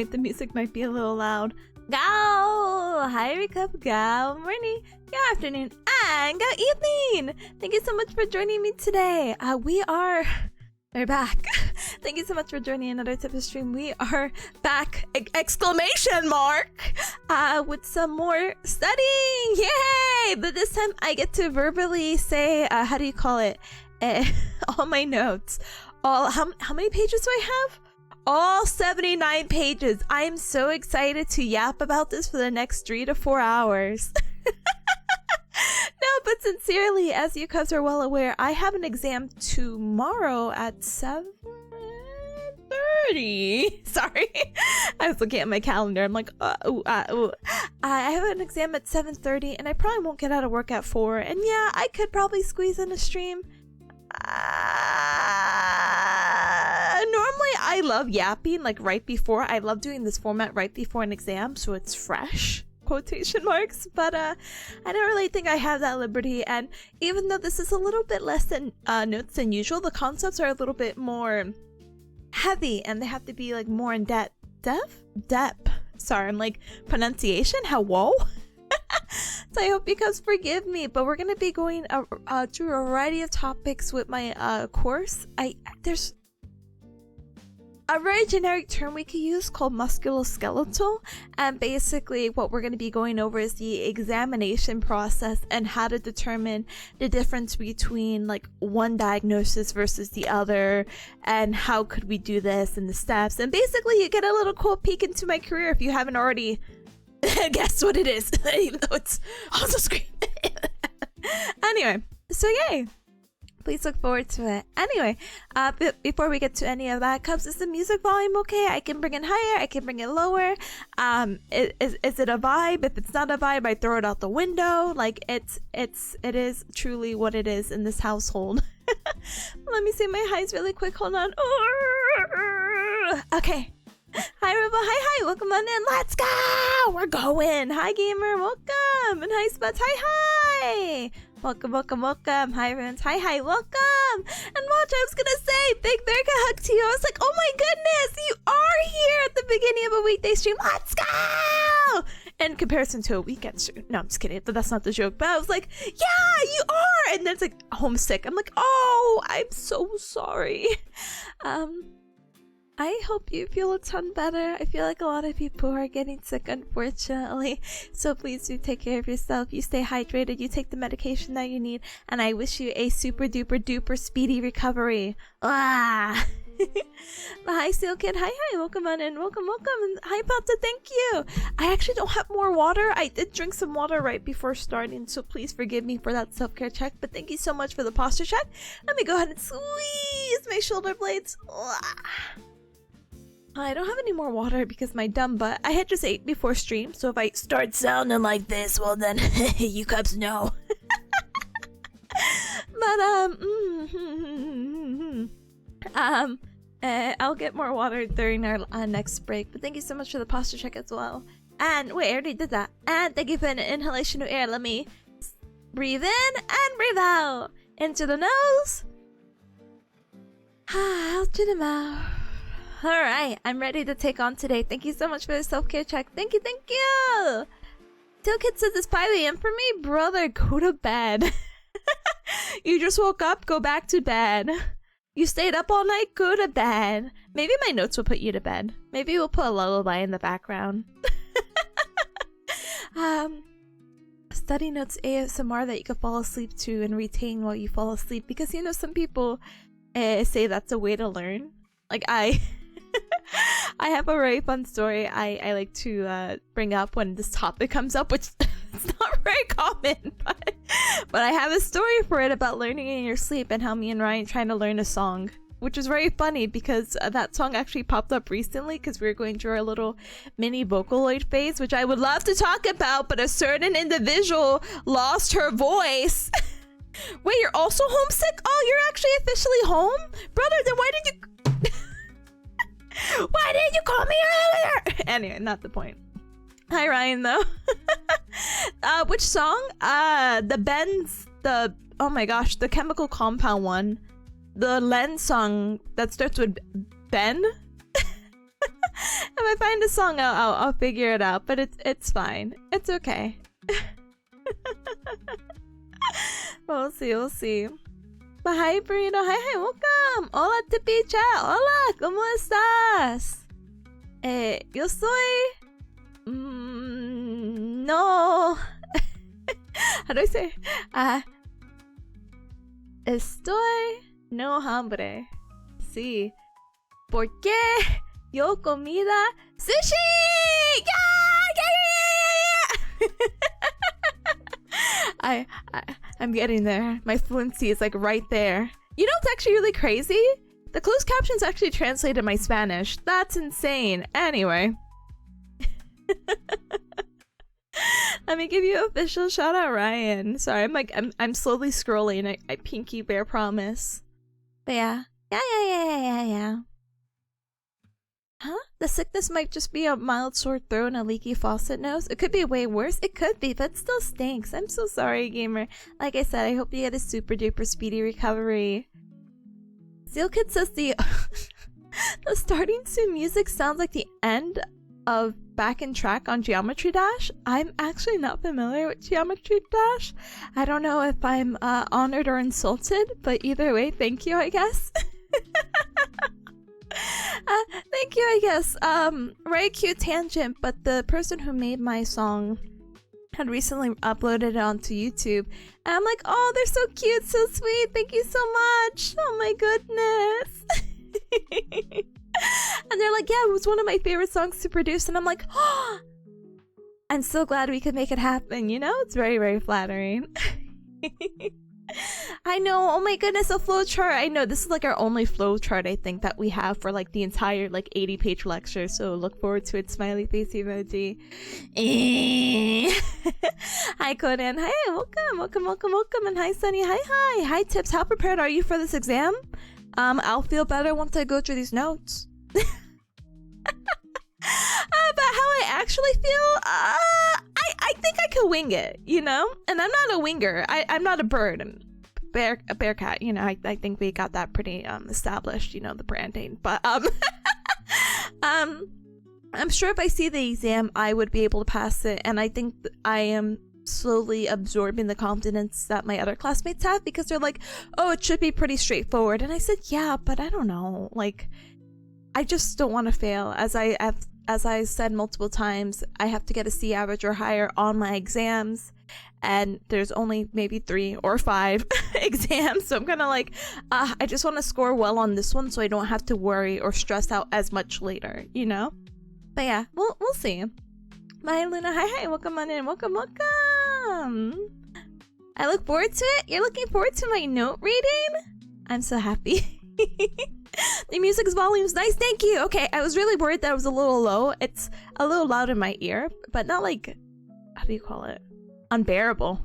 point the music might be a little loud. Go! Hi, Recap. Go morning, good afternoon, and good evening! Thank you so much for joining me today. We're back. Thank you so much for joining another type of stream. We are back! Exclamation mark! With some more studying! Yay! But this time I get to verbally say, how do you call it? All my notes. How many pages do I have? All 79 pages. I am so excited to yap about this for the next 3 to 4 hours. No, but sincerely, as you guys are well aware, I have an exam tomorrow at 7:30. Sorry, I was looking at my calendar. I'm like, I have an exam at 7:30, and I probably won't get out of work at 4. And yeah, I could probably squeeze in a stream. Normally I love yapping like right before. I love doing this format right before an exam, so it's fresh, quotation marks, but I don't really think I have that liberty. And even though this is a little bit less than notes than usual, the concepts are a little bit more heavy and they have to be like more in depth. Sorry, I'm like, pronunciation, hello. So I hope you guys forgive me, but we're gonna be going through a variety of topics with my course. There's a very generic term we could use called musculoskeletal, and basically what we're going to be going over is the examination process and how to determine the difference between like one diagnosis versus the other, and how could we do this and the steps. And basically you get a little cool peek into my career if you haven't already guessed what it is, even though it's on the screen. Anyway, so yay! Please look forward to it. Anyway, before we get to any of that, Cubs, is the music volume okay? I can bring it higher, I can bring it lower. Is it a vibe? If it's not a vibe, I throw it out the window. Like, it is truly what it is in this household. Let me see my highs really quick. Hold on. Okay. Hi, Robo. Hi. Welcome on in. Let's go. We're going. Hi, gamer. Welcome. And hi, Spuds. Hi. Welcome. Hi, Runes. Hi. Welcome. And watch, I was gonna say, big bearcat hug to you. I was like, oh my goodness, you are here at the beginning of a weekday stream. Let's go. In comparison to a weekend stream. No, I'm just kidding. That's not the joke. But I was like, yeah, you are. And then it's like homesick. I'm like, oh, I'm so sorry. I hope you feel a ton better. I feel like a lot of people are getting sick, unfortunately. So please do take care of yourself. You stay hydrated. You take the medication that you need. And I wish you a super duper speedy recovery. Ah! Hi, Seal Kid. Hi. Welcome on in. Welcome. And hi, Pata. Thank you. I actually don't have more water. I did drink some water right before starting, so please forgive me for that self-care check. But thank you so much for the posture check. Let me go ahead and squeeze my shoulder blades. I don't have any more water because my dumb butt. I had just ate before stream, so if I start sounding like this, well then, you cubs know. But, I'll get more water during our next break. But thank you so much for the posture check as well. And, wait, I already did that. And thank you for an inhalation of air. Let me breathe in and breathe out. Into the nose. Out to the mouth. Alright, I'm ready to take on today. Thank you so much for the self-care check. Thank you! Tilkit says it's 5 AM for me? Brother, go to bed. You just woke up, go back to bed. You stayed up all night, go to bed. Maybe my notes will put you to bed. Maybe we'll put a lullaby in the background. Study notes ASMR that you can fall asleep to and retain while you fall asleep. Because, you know, some people say that's a way to learn. Like, I have a very fun story I like to bring up when this topic comes up, which it's not very common, but I have a story for it about learning in your sleep and how me and Ryan trying to learn a song, which is very funny because that song actually popped up recently because we were going through our little mini Vocaloid phase, which I would love to talk about, but a certain individual lost her voice. Wait, you're also homesick? Oh, you're actually officially home? Brother, then why did you... Why didn't you call me earlier? Anyway, not the point. Hi, Ryan, though. Which song? Oh my gosh, the Chemical Compound one. The Len song that starts with Ben. I find a song, I'll figure it out. But it's fine. It's okay. We'll see. We'll see. But hi, Burrito. Hi, welcome. Hola, Tipicha. Hola, ¿cómo estás? Yo soy... no. How do I say? Estoy no hambre. Sí. ¿Por qué yo comida sushi? Yeah! I'm getting there. My fluency is like right there. You know what's actually really crazy? The closed captions actually translated my Spanish. That's insane. Anyway. Let me give you an official shout out, Ryan. Sorry, I'm slowly scrolling. I pinky bear promise. But yeah. Yeah. Huh? The sickness might just be a mild sore throat and a leaky faucet nose. It could be way worse. It could be, but it still stinks. I'm so sorry, gamer. Like I said, I hope you get a super duper speedy recovery. Zealkid says the starting soon music sounds like the end of Back in Track on Geometry Dash. I'm actually not familiar with Geometry Dash. I don't know if I'm honored or insulted, but either way, thank you, I guess. Thank you, I guess. Right, cute tangent, but the person who made my song had recently uploaded it onto YouTube, and I'm like, oh, they're so cute, so sweet, thank you so much. Oh my goodness. And they're like, yeah, it was one of my favorite songs to produce, and I'm like, oh, I'm so glad we could make it happen, you know? It's very, very flattering. I know, oh my goodness, a flowchart. I know, this is like our only flowchart, I think, that we have for like the entire like 80-page lecture, so look forward to it, smiley face emoji. Hi, Conan. Hi, welcome, and hi, Sunny. Hi, Tips. How prepared are you for this exam? I'll feel better once I go through these notes. But how I actually feel, I think I can wing it, you know? And I'm not a winger. I'm not a bird. I'm a bearcat, you know. I think we got that pretty established, you know, the branding. But I'm sure if I see the exam, I would be able to pass it. And I think I am slowly absorbing the confidence that my other classmates have, because they're like, oh, it should be pretty straightforward. And I said, yeah, but I don't know. Like, I just don't want to fail. As I said multiple times, I have to get a C average or higher on my exams, and there's only maybe 3 or 5 exams, so I'm gonna like, I just want to score well on this one so I don't have to worry or stress out as much later, you know? But yeah, we'll see. Bye, Luna. Hi, welcome on in. Welcome. I look forward to it. You're looking forward to my note reading? I'm so happy. The music's volume's nice, thank you. Okay, I was really worried that it was a little low. It's a little loud in my ear, but not like, how do you call it? Unbearable.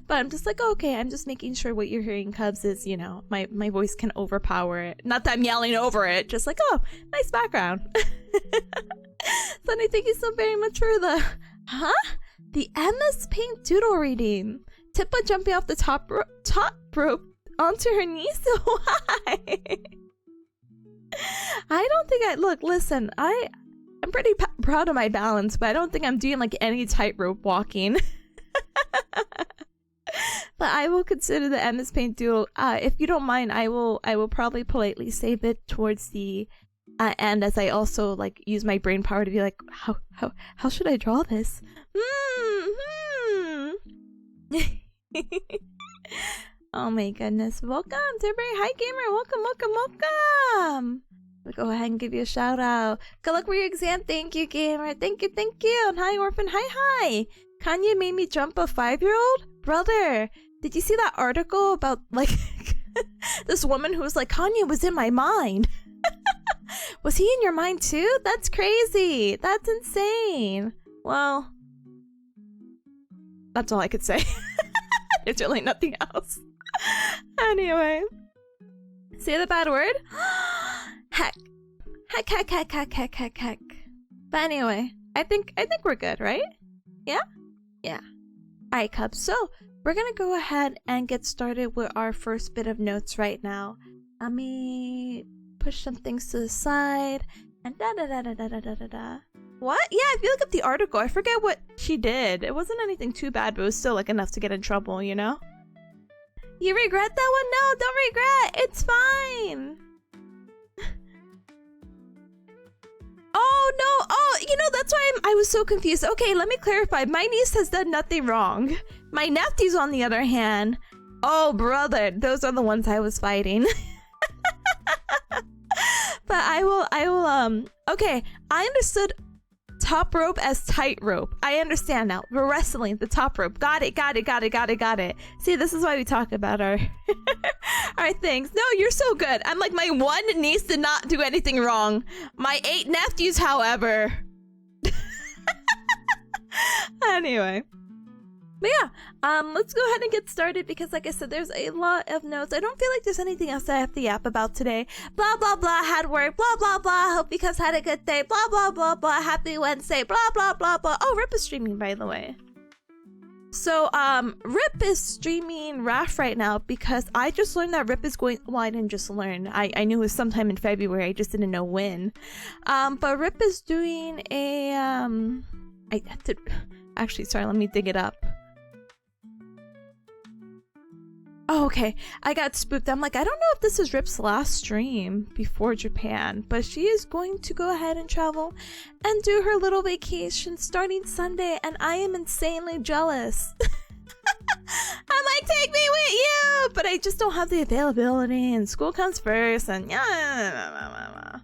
But I'm just like, okay, I'm just making sure what you're hearing, Cubs, is, you know, my voice can overpower it. Not that I'm yelling over it, just like, oh, nice background. Sunny, thank you so very much for the, the MS Paint doodle reading. Tippa jumping off the top rope onto her knees? Why? I don't think listen, I'm pretty proud of my balance, but I don't think I'm doing like any tightrope walking. But I will consider the MS Paint duel. If you don't mind, I will probably politely save it towards the end, as I also like use my brain power to be like, how should I draw this? Oh my goodness. Welcome to everybody. Hi, gamer. Welcome. We'll go ahead and give you a shout out. Good luck with your exam. Thank you, gamer. Thank you. And hi, Orphan. Hi. Kanye made me jump a 5-year-old? Brother, did you see that article about like this woman who was like, Kanye was in my mind? Was he in your mind too? That's crazy. That's insane. Well, that's all I could say. There's really nothing else. Anyway, say the bad word. Heck. But anyway, I think we're good, right? Yeah. Alright, Cubs. So we're gonna go ahead and get started with our first bit of notes right now. Let me push some things to the side da da da da da da da da. What? Yeah, if you look up the article, I forget what she did. It wasn't anything too bad, but it was still like enough to get in trouble, you know? You regret that one? No, don't regret. It's fine. Oh no! Oh, you know, that's why I was so confused. Okay, let me clarify. My niece has done nothing wrong. My nephews, on the other hand, oh brother, those are the ones I was fighting. But I will, okay, I understood top rope as tight rope. I understand now. We're wrestling the top rope. Got it. See, this is why we talk about our our things. No, you're so good. I'm like, my one niece did not do anything wrong. My 8 nephews, however. Anyway. But yeah, let's go ahead and get started because like I said, there's a lot of notes. I don't feel like there's anything else I have to yap about today. Blah, blah, blah, had work, blah, blah, blah, hope you guys had a good day, blah, blah, blah, blah, happy Wednesday, blah, blah, blah, blah. Oh, Rip is streaming, by the way. So, Rip is streaming RAF right now because I just learned that Rip is going, well, I didn't just learn. I knew it was sometime in February, I just didn't know when. But Rip is doing a, I have to, actually, sorry, let me dig it up. Oh, okay. I got spooked. I'm like, I don't know if this is Rip's last stream before Japan, but she is going to go ahead and travel and do her little vacation starting Sunday, and I am insanely jealous. I'm like, take me with you! But I just don't have the availability, and school comes first, and yeah.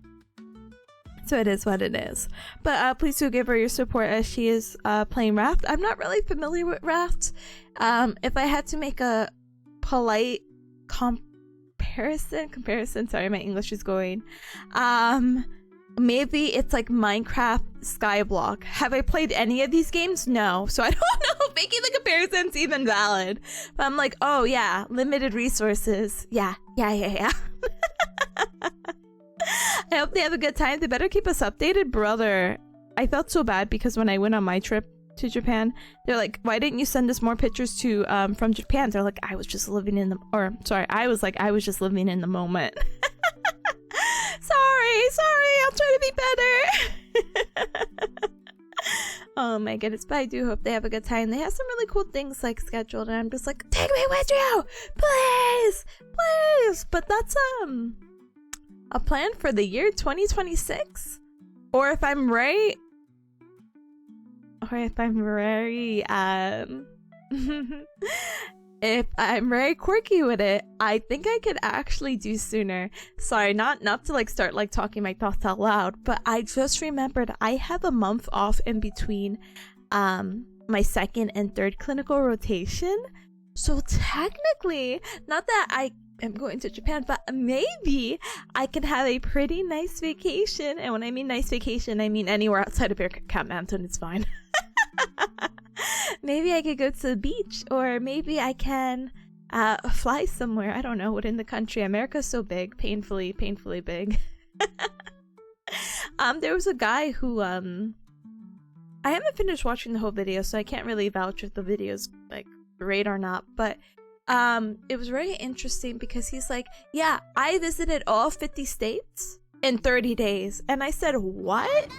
So it is what it is. But please do give her your support as she is playing Raft. I'm not really familiar with Raft. If I had to make a polite comparison, sorry, my English is going, maybe it's like Minecraft Skyblock. Have I played any of these games? No, so I don't know if making the comparison's even valid, but I'm like, oh yeah, limited resources, yeah. I hope they have a good time. They better keep us updated, brother. I felt so bad because when I went on my trip to Japan, they're like, why didn't you send us more pictures to from Japan? They're like, I was just living in the, or sorry, I was like, I was just living in the moment. sorry, I'll try to be better. Oh my goodness, but I do hope they have a good time. They have some really cool things like scheduled, and I'm just like, take me with you, please. But that's a plan for the year 2026, or if I'm right, if I'm very quirky with it, I think I could actually do sooner. Sorry, not to like start like talking my thoughts out loud, but I just remembered I have a month off in between my second and third clinical rotation. So technically, not that I am going to Japan, but maybe I can have a pretty nice vacation. And when I mean nice vacation, I mean anywhere outside of Bearcat Mountain, it's fine. Maybe I could go to the beach, or maybe I can fly somewhere. I don't know, within the country. America's so big, painfully big. There was a guy who I haven't finished watching the whole video, so I can't really vouch if the video's like great or not, but it was very interesting because he's like, yeah, I visited all 50 states in 30 days. And I said, what?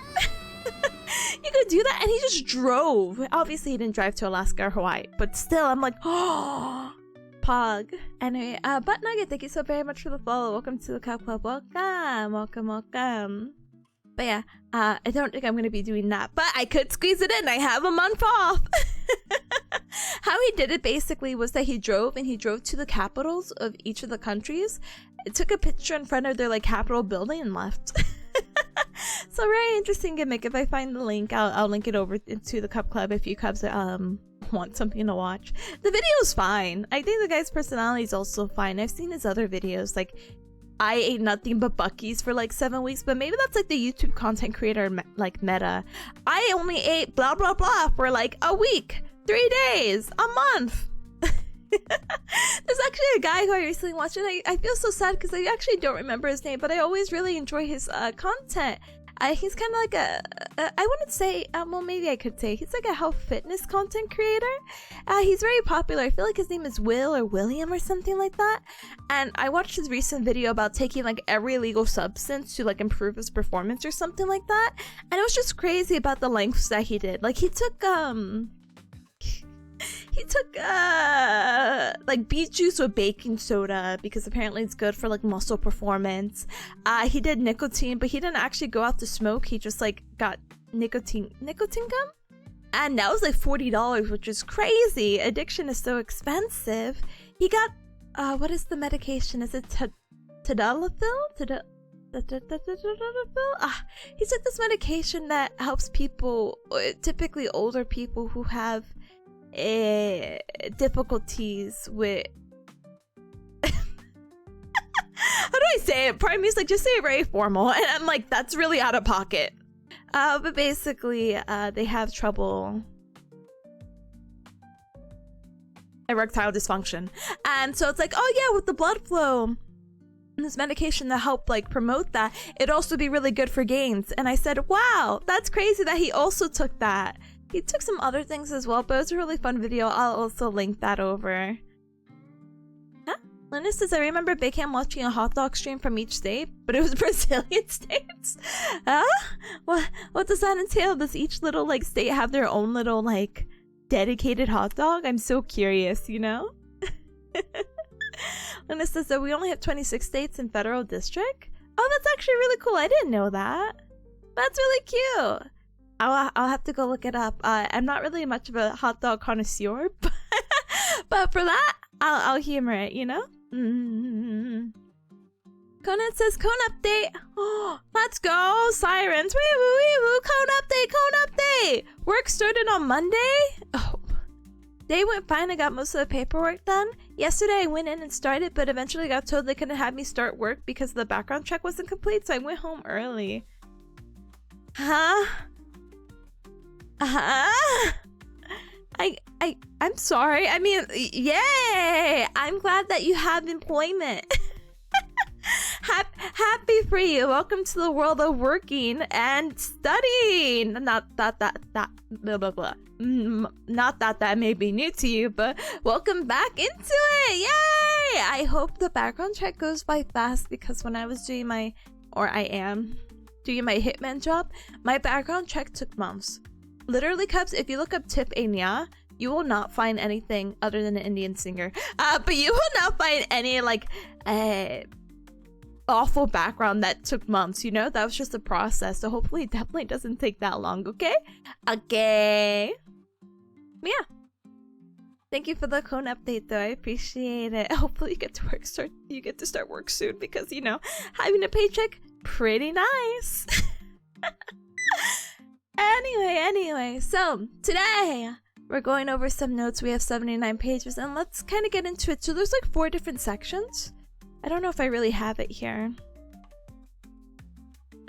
You could do that? And he just drove. Obviously, he didn't drive to Alaska or Hawaii, but still, I'm like, oh, pog. Anyway, Butt Nugget, thank you so very much for the follow. Welcome to the Cup Club. Welcome. But yeah, I don't think I'm going to be doing that, but I could squeeze it in. I have a month off. How he did it basically was that he drove to the capitals of each of the countries. It took a picture in front of their like capital building and left. So very interesting gimmick. If I find the link, I'll link it over to the Cup Club if you Cubs want something to watch. The video is fine. I think the guy's personality is also fine. I've seen his other videos, like I ate nothing but Buc-ee's for like 7 weeks, but maybe that's like the YouTube content creator like meta. I only ate blah blah blah for like a week, 3 days, a month. There's actually a guy who I recently watched, and I feel so sad because I actually don't remember his name, but I always really enjoy his content. He's kind of like I wouldn't say, well, maybe I could say he's like a health fitness content creator. He's very popular. I feel like his name is Will or William or something like that. And I watched his recent video about taking like every illegal substance to like improve his performance or something like that. And it was just crazy about the lengths that he did. Like he took like beet juice with baking soda because apparently it's good for like muscle performance. He did nicotine, but he didn't actually go out to smoke. He just like got nicotine gum, and that was like $40, which is crazy. Addiction is so expensive. He got what is the medication? Is it tadalafil? He took this medication that helps people, typically older people who have difficulties with how do I say it? Part of me is like, just say it very formal, and I'm like, that's really out of pocket. But basically they have trouble, erectile dysfunction, and so it's like, oh yeah, with the blood flow and this medication to help like promote that, it'd also be really good for gains. And I said, wow, that's crazy that he also took that. He took some other things as well, but it was a really fun video. I'll also link that over. Huh? Luna says, I remember Beckham watching a hot dog stream from each state, but it was Brazilian states. Huh? What does that entail? Does each little like state have their own little like dedicated hot dog? I'm so curious, you know? Luna says that we only have 26 states in federal district. Oh, that's actually really cool. I didn't know that. That's really cute. I'll have to go look it up. I'm not really much of a hot dog connoisseur, but for that, I'll humor it, you know? Conan says, Cone update! Oh, let's go! Sirens! Wee woo wee woo! Cone update! Cone update! Work started on Monday? Oh. Day went fine. I got most of the paperwork done. Yesterday I went in and started, but eventually got told they couldn't have me start work because the background check wasn't complete, so I went home early. Huh? I'm sorry. I mean, yay! I'm glad that you have employment. Happy for you. Welcome to the world of working and studying. Not that blah blah blah. Not that may be new to you, but welcome back into it. Yay! I hope the background check goes by fast, because when I was doing I am doing my hitman job, my background check took months. Literally, Cubs, if you look up Tipanya, you will not find anything other than an Indian singer. But you will not find any like awful background that took months, you know? That was just a process. So hopefully it definitely doesn't take that long, okay? Okay. Yeah. Thank you for the cone update though. I appreciate it. Hopefully you get to start work soon, because you know, having a paycheck, pretty nice. Anyway, so today we're going over some notes. We have 79 pages, and let's kind of get into it. So there's like 4 different sections. I don't know if I really have it here.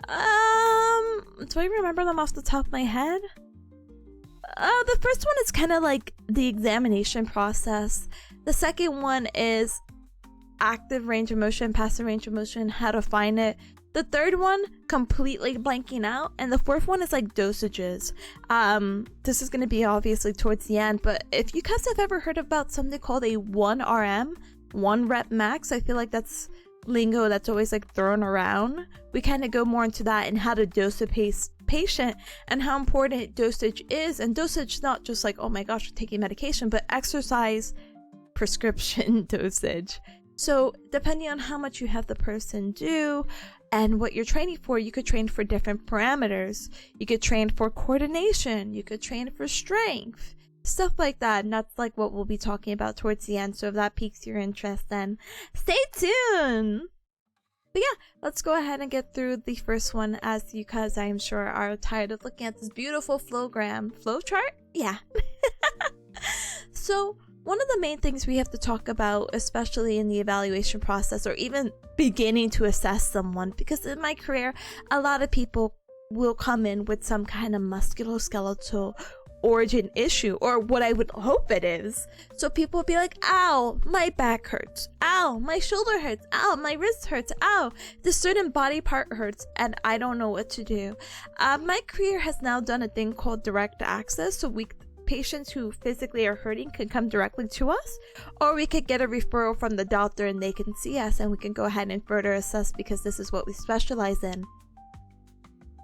Do I remember them off the top of my head? The first one is kind of like the examination process. The second one is active range of motion, passive range of motion, how to find it. The third one, completely blanking out. And the fourth one is like dosages. This is going to be obviously towards the end, but if you guys have ever heard about something called a 1RM, 1 rep max, I feel like that's lingo that's always like thrown around. We kind of go more into that and how to dose a patient and how important dosage is. And dosage, not just like, oh my gosh, you're taking medication, but exercise prescription dosage. So depending on how much you have the person do and what you're training for, you could train for different parameters. You could train for coordination, you could train for strength, stuff like that. And that's like what we'll be talking about towards the end. So if that piques your interest, then stay tuned. But yeah, let's go ahead and get through the first one, as you guys, I am sure, are tired of looking at this beautiful flow chart. Yeah. So one of the main things we have to talk about, especially in the evaluation process or even beginning to assess someone, because in my career, a lot of people will come in with some kind of musculoskeletal origin issue, or what I would hope it is. So people will be like, ow, my back hurts, ow, my shoulder hurts, ow, my wrist hurts, ow, this certain body part hurts, and I don't know what to do. My career has now done a thing called direct access, so patients who physically are hurting can come directly to us, or we could get a referral from the doctor and they can see us and we can go ahead and further assess, because this is what we specialize in.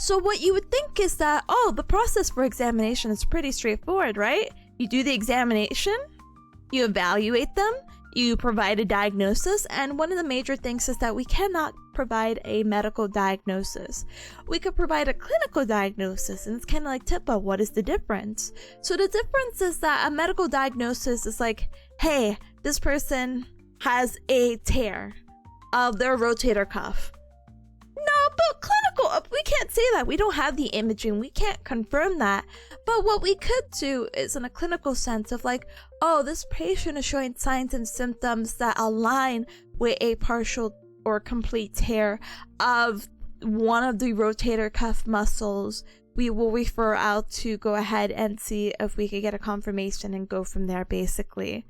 So what you would think is that, oh, the process for examination is pretty straightforward, right? You do the examination, you evaluate them, you provide a diagnosis, and one of the major things is that we cannot provide a medical diagnosis. We could provide a clinical diagnosis, and it's kind of like, Tippa, what is the difference? So the difference is that a medical diagnosis is like, hey, this person has a tear of their rotator cuff. No, but clinical, we can't say that. We don't have the imaging. We can't confirm that. But what we could do is, in a clinical sense, of like, oh, this patient is showing signs and symptoms that align with a partial or complete tear of one of the rotator cuff muscles. We will refer out to go ahead and see if we could get a confirmation and go from there, basically.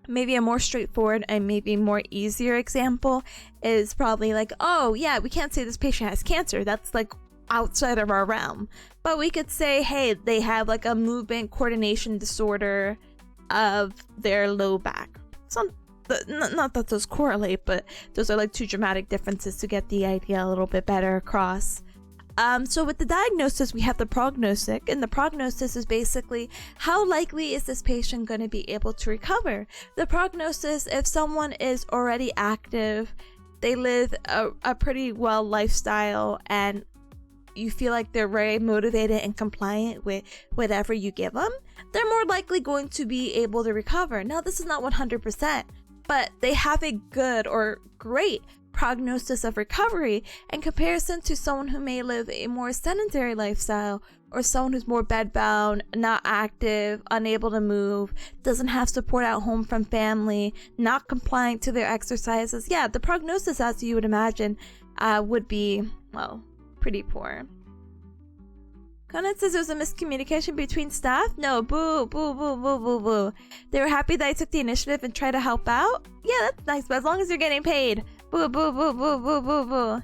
Maybe a more straightforward and maybe more easier example is probably like, oh yeah, we can't say this patient has cancer. That's like outside of our realm. But we could say, hey, they have like a movement coordination disorder of their low back. Not that those correlate, but those are like two dramatic differences to get the idea a little bit better across. So with the diagnosis, we have the prognostic, and the prognosis is basically how likely is this patient going to be able to recover. The prognosis, if someone is already active, they live a pretty well lifestyle, and you feel like they're very motivated and compliant with whatever you give them, they're more likely going to be able to recover. Now, this is not 100%, but they have a good or great prognosis of recovery in comparison to someone who may live a more sedentary lifestyle, or someone who's more bedbound, not active, unable to move, doesn't have support at home from family, not compliant to their exercises. Yeah, the prognosis, as you would imagine, would be, well, pretty poor. Conrad says there was a miscommunication between staff. No, boo, boo, boo, boo, boo, boo. They were happy that I took the initiative and tried to help out. Yeah, that's nice, but as long as you're getting paid. Boo, boo, boo, boo, boo, boo, boo.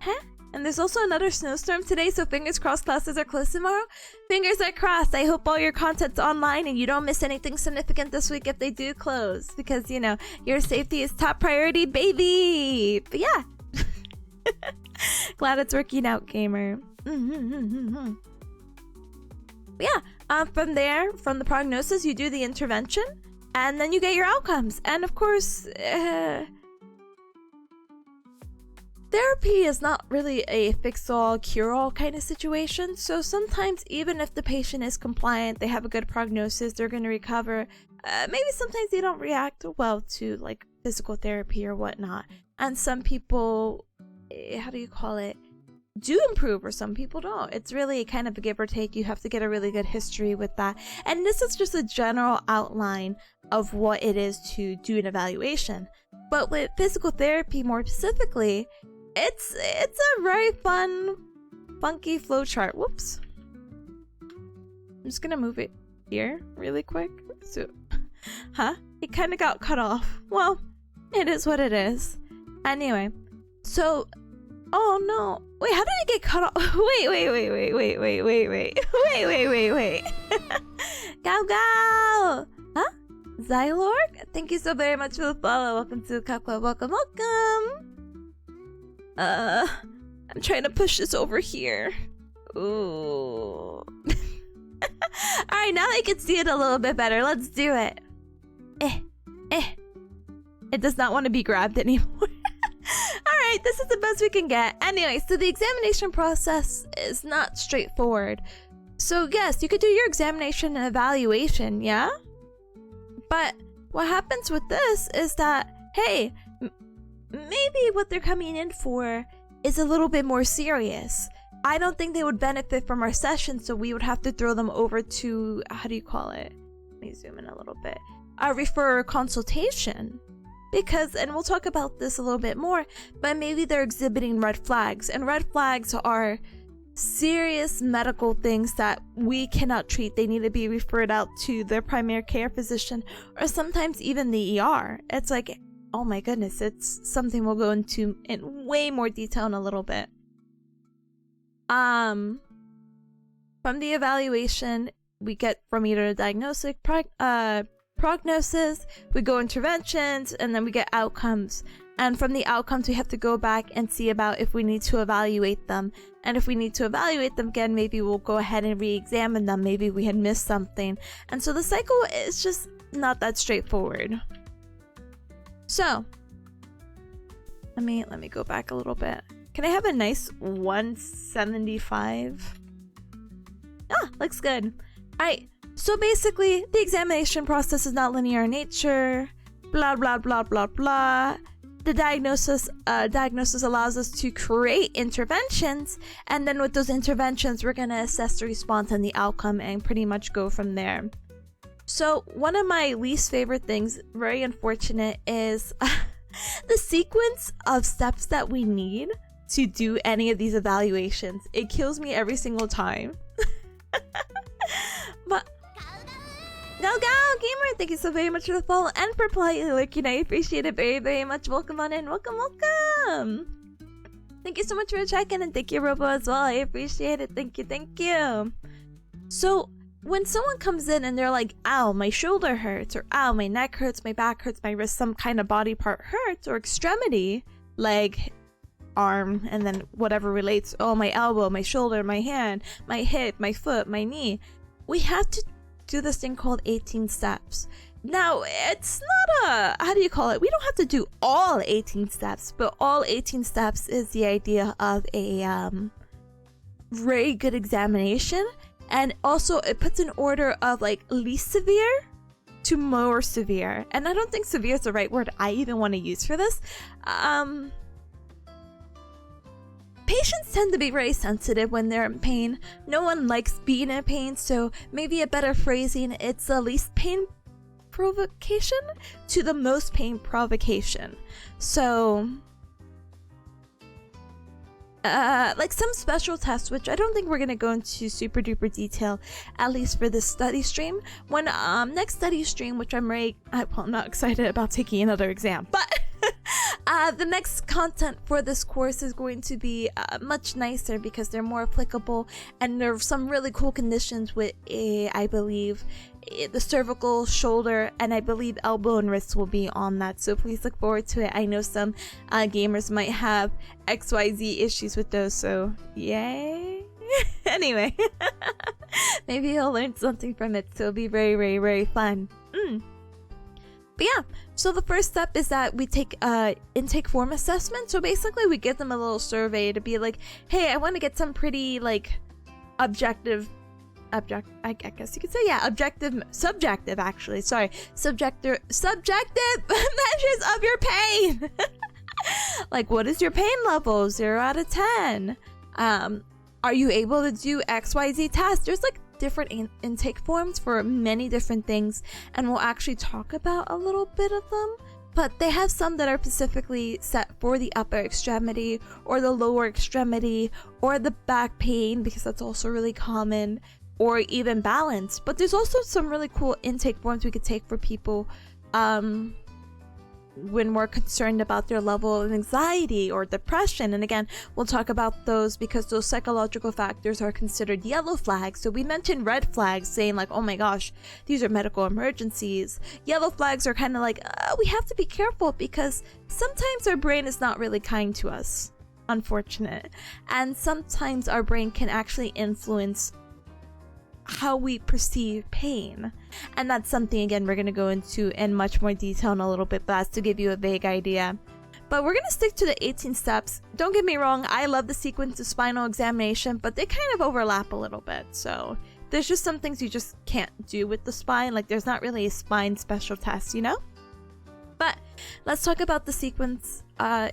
Huh? And there's also another snowstorm today, so fingers crossed classes are closed tomorrow. Fingers are crossed. I hope all your content's online and you don't miss anything significant this week if they do close, because, you know, your safety is top priority, baby. But yeah. Glad it's working out, gamer. Yeah, from there, from the prognosis, you do the intervention, and then you get your outcomes. And of course, therapy is not really a fix-all, cure-all kind of situation. So sometimes, even if the patient is compliant, they have a good prognosis, they're going to recover. Maybe sometimes they don't react well to like physical therapy or whatnot. And some people, how do you call it, do improve, or some people don't. It's really kind of a give or take. You have to get a really good history with that. And this is just a general outline of what it is to do an evaluation. But with physical therapy more specifically, it's a very fun, funky flowchart. Whoops. I'm just gonna move it here really quick. So, it kind of got cut off. Well, it is what it is. Anyway, so, oh no. Wait, how did it get cut off? Wait. Go! Huh? Xylorg? Thank you so very much for the follow. Welcome to the Cup Club. Welcome. I'm trying to push this over here. Ooh. Alright, now I can see it a little bit better. Let's do it. It does not want to be grabbed anymore. Alright, this is the best we can get. Anyway, so the examination process is not straightforward. So yes, you could do your examination and evaluation, yeah? But what happens with this is that, hey, maybe what they're coming in for is a little bit more serious. I don't think they would benefit from our session, so we would have to throw them over to, how do you call it? Let me zoom in a little bit. A refer consultation. Because, and we'll talk about this a little bit more, but maybe they're exhibiting red flags. And red flags are serious medical things that we cannot treat, they need to be referred out to their primary care physician, or sometimes even the ER. It's like, oh my goodness, it's something we'll go into in way more detail in a little bit. From the evaluation, we get from either diagnostic prognosis, we go interventions, and then we get outcomes. And from the outcomes, we have to go back and see about if we need to evaluate them. And if we need to evaluate them again, maybe we'll go ahead and re-examine them. Maybe we had missed something. And so the cycle is just not that straightforward. So, let me go back a little bit. Can I have a nice 175? Ah, looks good. Alright, so basically, the examination process is not linear in nature. Blah, blah, blah, blah, blah. The diagnosis allows us to create interventions, and then with those interventions, we're going to assess the response and the outcome and pretty much go from there. So one of my least favorite things, very unfortunate, is the sequence of steps that we need to do any of these evaluations. It kills me every single time. But Go gamer, thank you so very much for the follow and for politely lurking. I appreciate it very, very much. Welcome on in. Welcome. Thank you so much for checking, and thank you, Robo, as well. I appreciate it. Thank you. So when someone comes in and they're like, ow, my shoulder hurts, or ow, my neck hurts, my back hurts, my wrist, some kind of body part hurts, or extremity, leg, arm, and then whatever relates, oh, my elbow, my shoulder, my hand, my hip, my foot, my knee, we have to do this thing called 18 steps. Now, it's not how do you call it? We don't have to do all 18 steps, but all 18 steps is the idea of a very good examination. And also, it puts an order of like least severe to more severe. And I don't think severe is the right word I even want to use for this. Patients tend to be very sensitive when they're in pain. No one likes being in pain, so maybe a better phrasing, it's the least pain provocation to the most pain provocation. So, like some special tests, which I don't think we're going to go into super duper detail, at least for this study stream. When next study stream, which I'm not excited about taking another exam, but the next content for this course is going to be much nicer because they're more applicable, and there are some really cool conditions with, I believe, the cervical, shoulder, and I believe elbow and wrist will be on that. So please look forward to it. I know some gamers might have XYZ issues with those, so yay. Anyway, maybe you'll learn something from it, so it'll be very, very, very fun. But yeah, so the first step is that we take intake form assessment. So basically we give them a little survey to be like, hey, I want to get some pretty like I guess you could say, yeah, subjective measures of your pain. Like, what is your pain level? 0 out of 10. Are you able to do XYZ tests? There's like different intake forms for many different things, and we'll actually talk about a little bit of them, but they have some that are specifically set for the upper extremity or the lower extremity or the back pain, because that's also really common, or even balance. But there's also some really cool intake forms we could take for people when we're concerned about their level of anxiety or depression. And again, we'll talk about those because those psychological factors are considered yellow flags. So we mentioned red flags, saying like, oh my gosh, these are medical emergencies. Yellow flags are kind of like, we have to be careful because sometimes our brain is not really kind to us. Unfortunate. And sometimes our brain can actually influence how we perceive pain, and that's something again we're going to go into in much more detail in a little bit, but that's to give you a vague idea. But we're going to stick to the 18 steps. Don't get me wrong, I love the sequence of spinal examination, but they kind of overlap a little bit. So there's just some things you just can't do with the spine, like there's not really a spine special test, you know? But let's talk about the sequence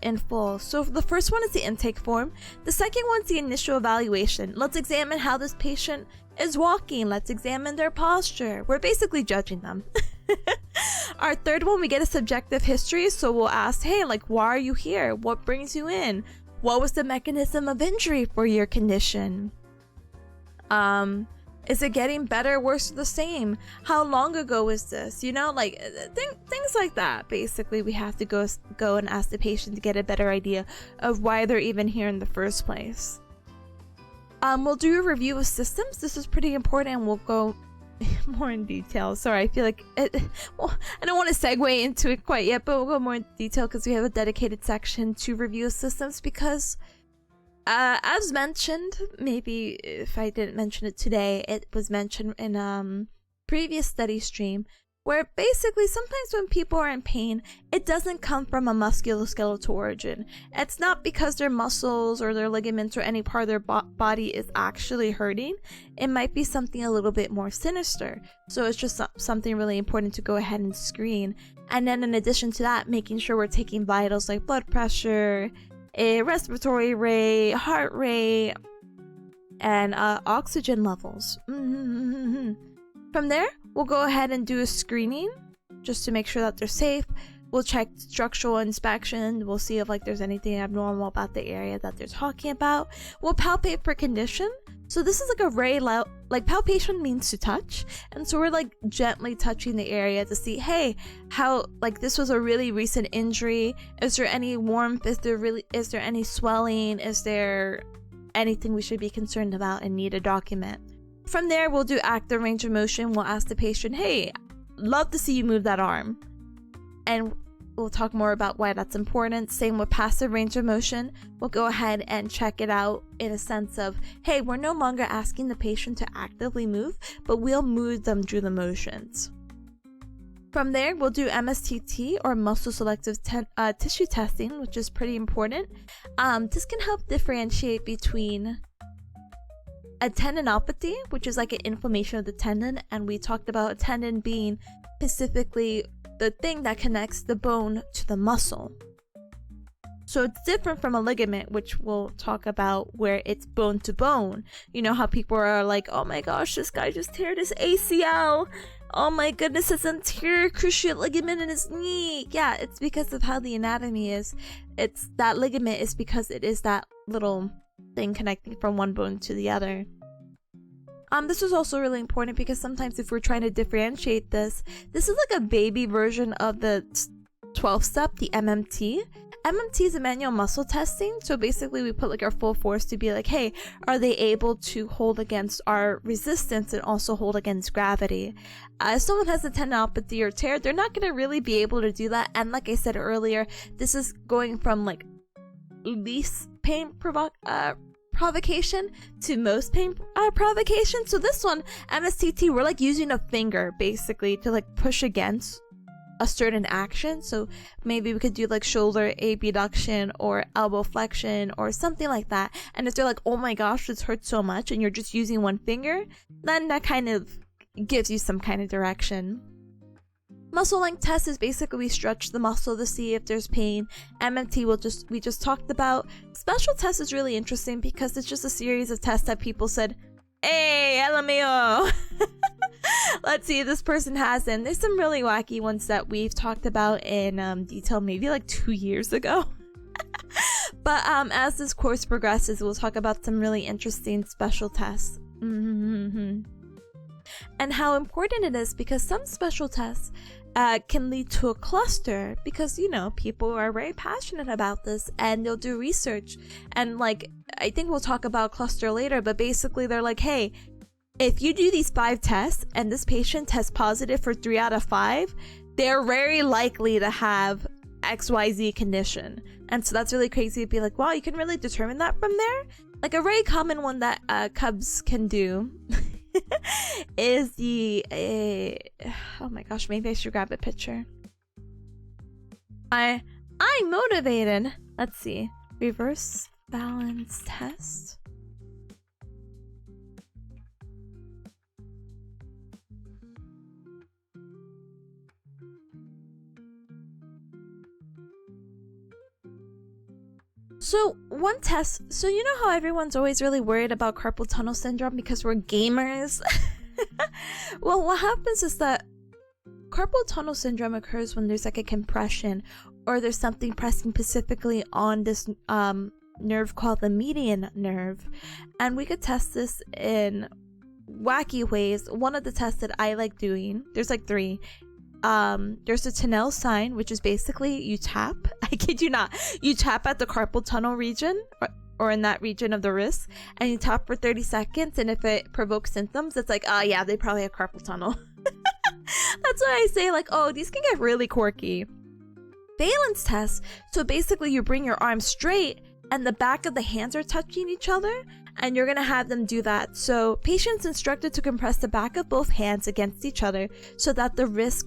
in full. So the first one is the intake form. The second one's the initial evaluation. Let's examine how this patient is walking. Let's examine their posture. We're basically judging them. Our third one, we get a subjective history. So we'll ask, hey, like, why are you here? What brings you in? What was the mechanism of injury for your condition? Is it getting better, worse, or the same? How long ago was this? You know, like things like that. Basically, we have to go and ask the patient to get a better idea of why they're even here in the first place. We'll do a review of systems. This is pretty important, and we'll go more in detail. Sorry, I feel like well, I don't want to segue into it quite yet, but we'll go more in detail because we have a dedicated section to review systems because as mentioned, maybe if I didn't mention it today, it was mentioned in previous study stream, where basically sometimes when people are in pain, it doesn't come from a musculoskeletal origin. It's not because their muscles or their ligaments or any part of their body is actually hurting. It might be something a little bit more sinister. So it's just something really important to go ahead and screen. And then in addition to that, making sure we're taking vitals like blood pressure, a respiratory rate, heart rate, and oxygen levels. From there, we'll go ahead and do a screening just to make sure that they're safe. We'll check structural inspection. We'll see if like there's anything abnormal about the area that they're talking about. We'll palpate for condition. So this is like a very loud, like palpation means to touch, and so we're like gently touching the area to see, hey, how like this was a really recent injury. Is there any warmth? Is there any swelling? Is there anything we should be concerned about and need to document? From there, we'll do active range of motion. We'll ask the patient, hey, love to see you move that arm. And we'll talk more about why that's important. Same with passive range of motion. We'll go ahead and check it out in a sense of, hey, we're no longer asking the patient to actively move, but we'll move them through the motions. From there, we'll do MSTT or muscle selective tissue testing, which is pretty important. This can help differentiate between a tendinopathy, which is like an inflammation of the tendon, and we talked about a tendon being specifically the thing that connects the bone to the muscle. So it's different from a ligament, which we'll talk about, where it's bone to bone. You know how people are like, oh my gosh, this guy just teared his ACL. Oh my goodness, his anterior cruciate ligament in his knee. Yeah, it's because of how the anatomy is. It's that ligament is because it is that little thing connecting from one bone to the other. This is also really important because sometimes if we're trying to differentiate this is like a baby version of the 12th step, the MMT. MMT is a manual muscle testing. So basically we put like our full force to be like, hey, are they able to hold against our resistance and also hold against gravity? If someone has a tendinopathy or tear, they're not going to really be able to do that. And like I said earlier, this is going from like least pain provocation to most pain provocation. So this one, MSTT, we're like using a finger basically to like push against a certain action. So maybe we could do like shoulder abduction or elbow flexion or something like that. And if they're like, oh my gosh, this hurts so much, and you're just using one finger, then that kind of gives you some kind of direction. Muscle length test is basically we stretch the muscle to see if there's pain. MMT we just talked about. Special test is really interesting because it's just a series of tests that people said, hey, LMAO. Let's see if this person has them. There's some really wacky ones that we've talked about in detail maybe like 2 years ago. But as this course progresses, we'll talk about some really interesting special tests. And how important it is because some special tests can lead to a cluster because, you know, people are very passionate about this and they'll do research. And like, I think we'll talk about cluster later, but basically they're like, hey, if you do these 5 tests and this patient tests positive for 3 out of 5, they're very likely to have XYZ condition. And so that's really crazy to be like, wow, you can really determine that from there. Like a very common one that Cubs can do is the oh my gosh, maybe I should grab a picture. I'm motivated. Let's see. Reverse balance test. So one test, so you know how everyone's always really worried about carpal tunnel syndrome because we're gamers? Well, what happens is that carpal tunnel syndrome occurs when there's like a compression or there's something pressing specifically on this nerve called the median nerve, and we could test this in wacky ways. One of the tests that I like doing, there's like 3. There's a Tinel sign, which is basically you tap. I kid you not. You tap at the carpal tunnel region, or in that region of the wrist, and you tap for 30 seconds, and if it provokes symptoms, it's like, yeah, they probably have carpal tunnel. That's why I say, like, oh, these can get really quirky. Balance test. So basically you bring your arms straight and the back of the hands are touching each other, and you're gonna have them do that. So patients instructed to compress the back of both hands against each other so that the wrists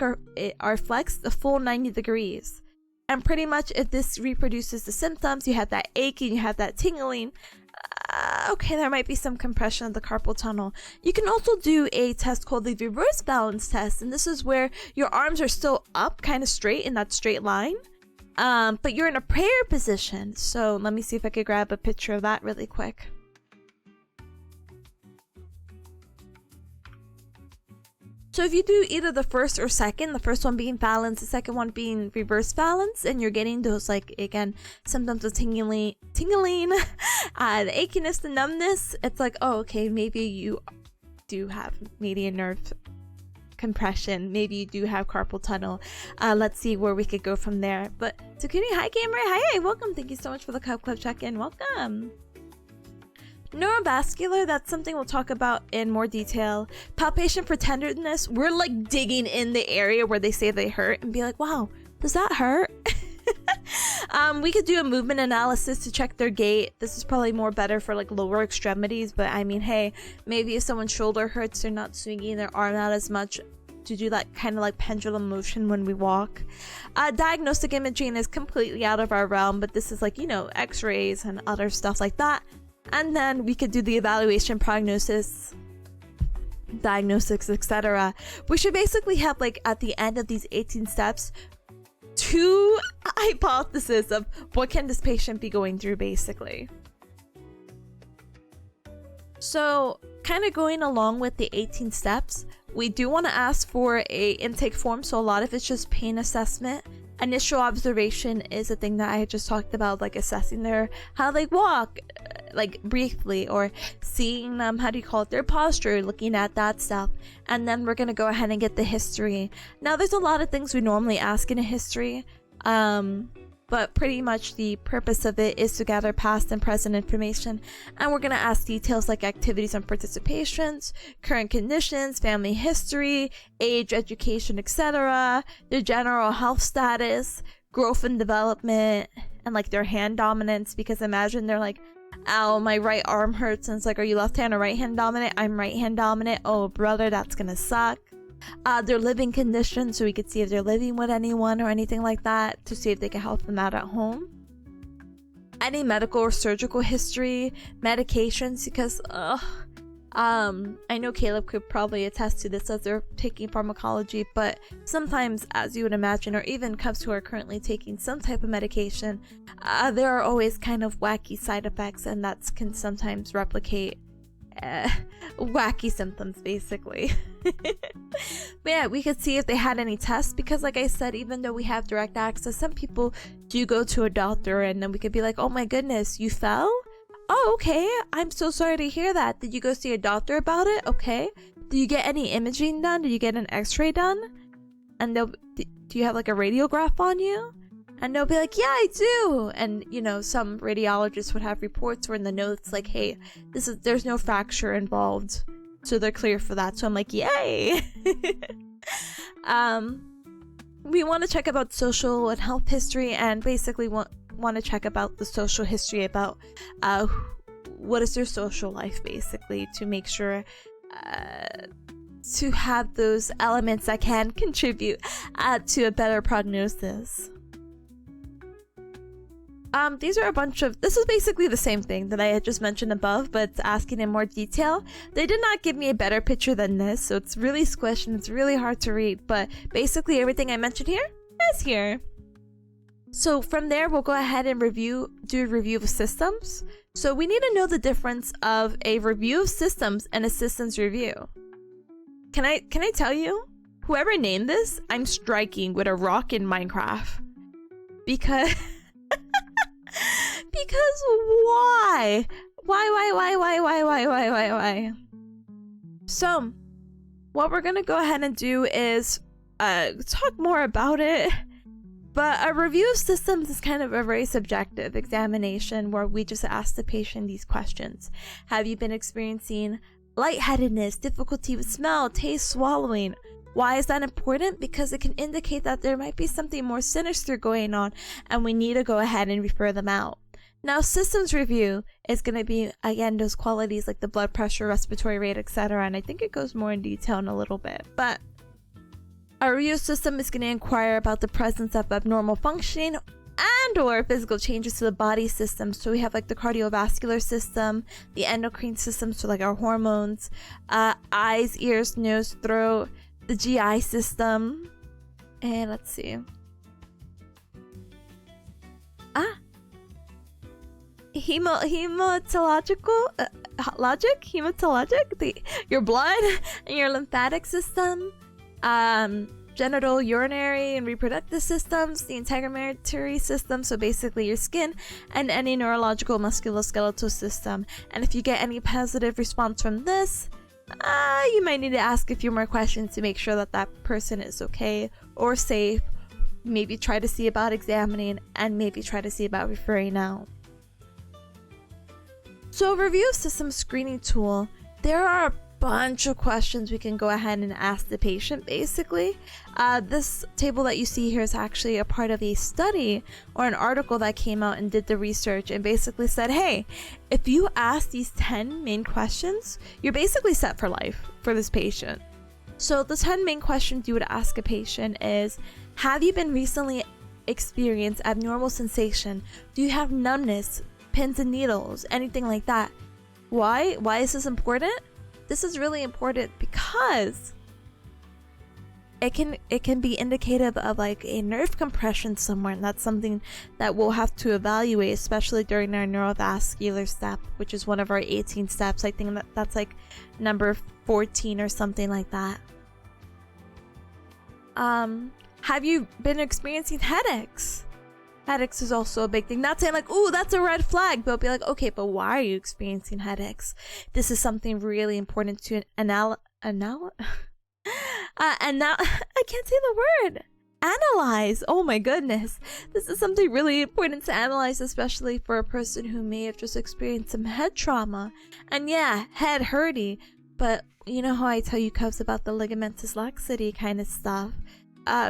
are flexed the full 90 degrees. And pretty much if this reproduces the symptoms, you have that aching, you have that tingling, okay, there might be some compression of the carpal tunnel. You can also do a test called the reverse balance test, and this is where your arms are still up, kind of straight in that straight line, but you're in a prayer position. So let me see if I could grab a picture of that really quick. So if you do either the first or second, the first one being balance, the second one being reverse balance, and you're getting those, like, again, symptoms of tingling, the achiness, the numbness, it's like, oh, okay, maybe you do have median nerve compression, maybe you do have carpal tunnel. Let's see where we could go from there. But Takuni, hi gamer, hi, welcome, thank you so much for the Cub Club check-in, welcome. Neurovascular, that's something we'll talk about in more detail. Palpation for tenderness, we're like digging in the area where they say they hurt and be like, wow, does that hurt? We could do a movement analysis to check their gait. This is probably more better for like lower extremities, but I mean, hey, maybe if someone's shoulder hurts, they're not swinging their arm out as much to do that kind of like pendulum motion when we walk. Diagnostic imaging is completely out of our realm, but this is like, you know, x-rays and other stuff like that. And then we could do the evaluation, prognosis, diagnostics, etc. We should basically have, like, at the end of these 18 steps, 2 hypotheses of what can this patient be going through, basically. So kind of going along with the 18 steps, we do want to ask for a intake form. So a lot of it's just pain assessment. Initial observation is a thing that I had just talked about, like assessing how they walk, like briefly, or seeing how do you call it, their posture, looking at that stuff. And then we're gonna go ahead and get the history. Now there's a lot of things we normally ask in a history, but pretty much the purpose of it is to gather past and present information, and we're gonna ask details like activities and participations, current conditions, family history, age, education, etc., their general health status, growth and development, and like their hand dominance, because imagine they're like, ow, my right arm hurts, and it's like, are you left hand or right hand dominant? I'm right hand dominant. Oh brother, that's gonna suck. Their living conditions, so we could see if they're living with anyone or anything like that, to see if they can help them out at home. Any medical or surgical history, medications, because I know Caleb could probably attest to this as they're taking pharmacology, but sometimes, as you would imagine, or even cubs who are currently taking some type of medication, there are always kind of wacky side effects, and that can sometimes replicate wacky symptoms, basically. But yeah, we could see if they had any tests, because like I said, even though we have direct access, some people do go to a doctor, and then we could be like, oh my goodness, you fell? Oh, okay, I'm so sorry to hear that. Did you go see a doctor about it? Okay. Did you get any imaging done? Did you get an x-ray done? And do you have like a radiograph on you? And they'll be like, yeah, I do. And you know, some radiologists would have reports where in the notes like, hey, there's no fracture involved, so they're clear for that. So I'm like, yay. We want to check about social and health history, and basically want to check about the social history, about what is their social life, basically, to make sure to have those elements that can contribute to a better prognosis. These are a bunch of, this is basically the same thing that I had just mentioned above, but it's asking in more detail. They did not give me a better picture than this, so it's really squished and it's really hard to read, but basically everything I mentioned here is here. So from there, we'll go ahead and do a review of systems. So we need to know the difference of a review of systems and a systems review. Can I tell you, whoever named this, I'm striking with a rock in Minecraft. Because Because why? Why? So, what we're gonna go ahead and do is talk more about it. But a review of systems is kind of a very subjective examination where we just ask the patient these questions. Have you been experiencing lightheadedness, difficulty with smell, taste, swallowing? Why is that important? Because it can indicate that there might be something more sinister going on and we need to go ahead and refer them out. Now, systems review is going to be, again, those qualities like the blood pressure, respiratory rate, etc. And I think it goes more in detail in a little bit. But a review system is going to inquire about the presence of abnormal functioning and or physical changes to the body system. So we have like the cardiovascular system, the endocrine system, so like our hormones, eyes, ears, nose, throat, the GI system, and let's see. Hematologic, your blood and your lymphatic system, genital, urinary, and reproductive systems, the integumentary system, so basically your skin, and any neurological musculoskeletal system. And if you get any positive response from this, you might need to ask a few more questions to make sure that that person is okay or safe. Maybe try to see about examining, and maybe try to see about referring out. So a review system screening tool, there are a bunch of questions we can go ahead and ask the patient. Basically, this table that you see here is actually a part of a study or an article that came out and did the research and basically said, hey, if you ask these 10 main questions, you're basically set for life for this patient. So the 10 main questions you would ask a patient is, have you been recently experienced abnormal sensation? Do you have numbness, pins and needles, anything like that? Why is this important? This is really important because it can be indicative of like a nerve compression somewhere, and that's something that we'll have to evaluate, especially during our neurovascular step, which is one of our 18 steps. I think that's like number 14 or something like that. Have you been experiencing headaches? Headaches is also a big thing. Not saying like, ooh, that's a red flag, but be like, okay, but why are you experiencing headaches? This is something really important to I can't say the word. Analyze. Oh my goodness. This is something really important to analyze, especially for a person who may have just experienced some head trauma. And yeah, head hurting. But you know how I tell you cubs about the ligamentous laxity kind of stuff?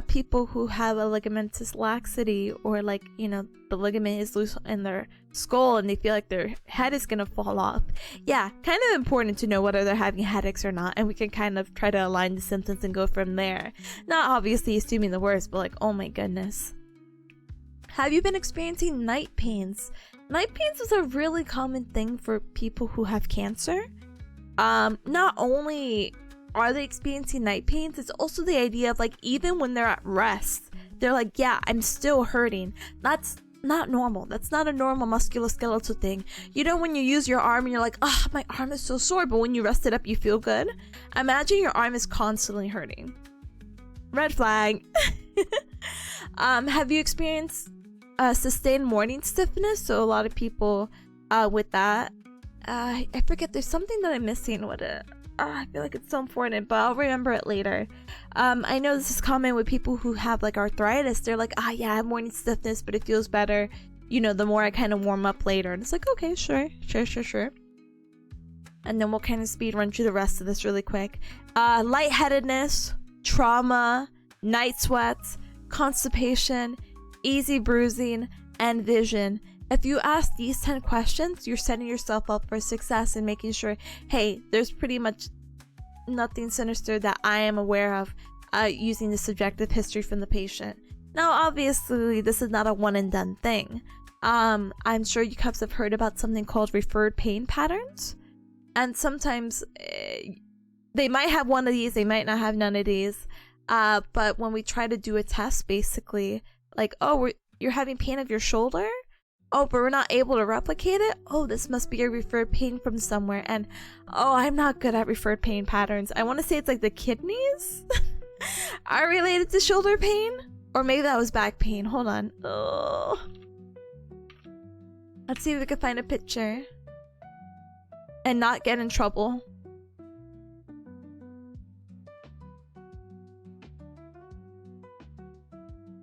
People who have a ligamentous laxity, or like, you know, the ligament is loose in their skull and they feel like their head is gonna fall off. Yeah, kind of important to know whether they're having headaches or not, and we can kind of try to align the symptoms and go from there. Not obviously assuming the worst, but like, oh my goodness. Have you been experiencing night pains? Night pains is a really common thing for people who have cancer. Not only are they experiencing night pains, it's also the idea of like, even when they're at rest, they're like, yeah, I'm still hurting. That's not normal. That's not a normal musculoskeletal thing. You know, when you use your arm and you're like, ah, my arm is so sore, but when you rest it up, you feel good. Imagine your arm is constantly hurting. Red flag. Have you experienced sustained morning stiffness? So a lot of people with that, I forget, there's something that I'm missing with it. I feel like it's so important, but I'll remember it later. I know this is common with people who have like arthritis. They're like, yeah, I have morning stiffness, but it feels better, you know, the more I kind of warm up later. And it's like, okay, sure. And then we'll kind of speed run through the rest of this really quick. Lightheadedness, trauma, night sweats, constipation, easy bruising, and vision. If you ask these 10 questions, you're setting yourself up for success and making sure, hey, there's pretty much nothing sinister that I am aware of, using the subjective history from the patient. Now, obviously, this is not a one and done thing. I'm sure you guys have heard about something called referred pain patterns. And sometimes they might have one of these, they might not have none of these. But when we try to do a test, basically, like, oh, you're having pain of your shoulder? Oh, but we're not able to replicate it? Oh, this must be a referred pain from somewhere. And, oh, I'm not good at referred pain patterns. I want to say it's like the kidneys are related to shoulder pain. Or maybe that was back pain. Hold on. Oh. Let's see if we can find a picture and not get in trouble.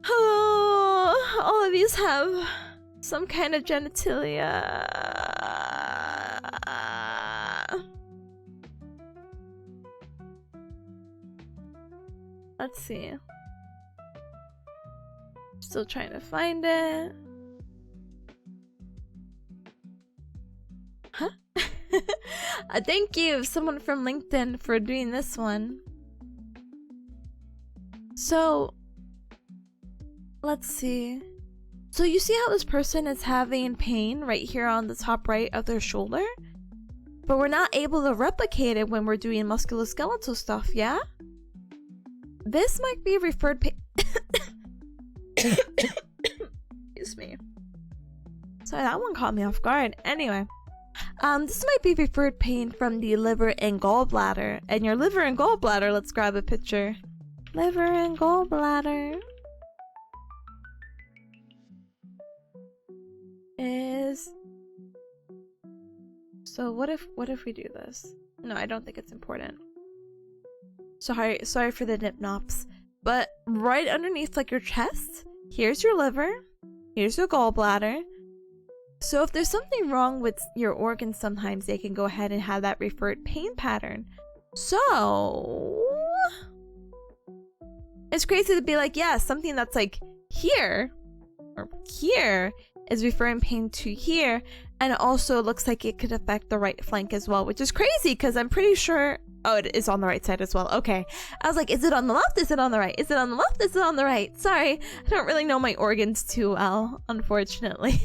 Oh, all of these have some kind of genitalia. Let's see. Still trying to find it. Huh? Thank you, someone from LinkedIn, for doing this one. So, let's see. So you see how this person is having pain right here on the top right of their shoulder? But we're not able to replicate it when we're doing musculoskeletal stuff, yeah? This might be referred pain. Excuse me. Sorry, that one caught me off guard. Anyway. This might be referred pain from the liver and gallbladder. And your liver and gallbladder, let's grab a picture. Liver and gallbladder is... So what if we do this? No, I don't think it's important. Sorry for the nip-nops. But right underneath like your chest, here's your liver, here's your gallbladder. So if there's something wrong with your organs, sometimes they can go ahead and have that referred pain pattern. So it's crazy to be like, yeah, something that's like here or here is referring pain to here, and it also looks like it could affect the right flank as well, which is crazy because I'm pretty sure. Oh, it is on the right side as well. Okay. I was like, is it on the left? Is it on the right? Is it on the left? Is it on the right? Sorry. I don't really know my organs too well, unfortunately.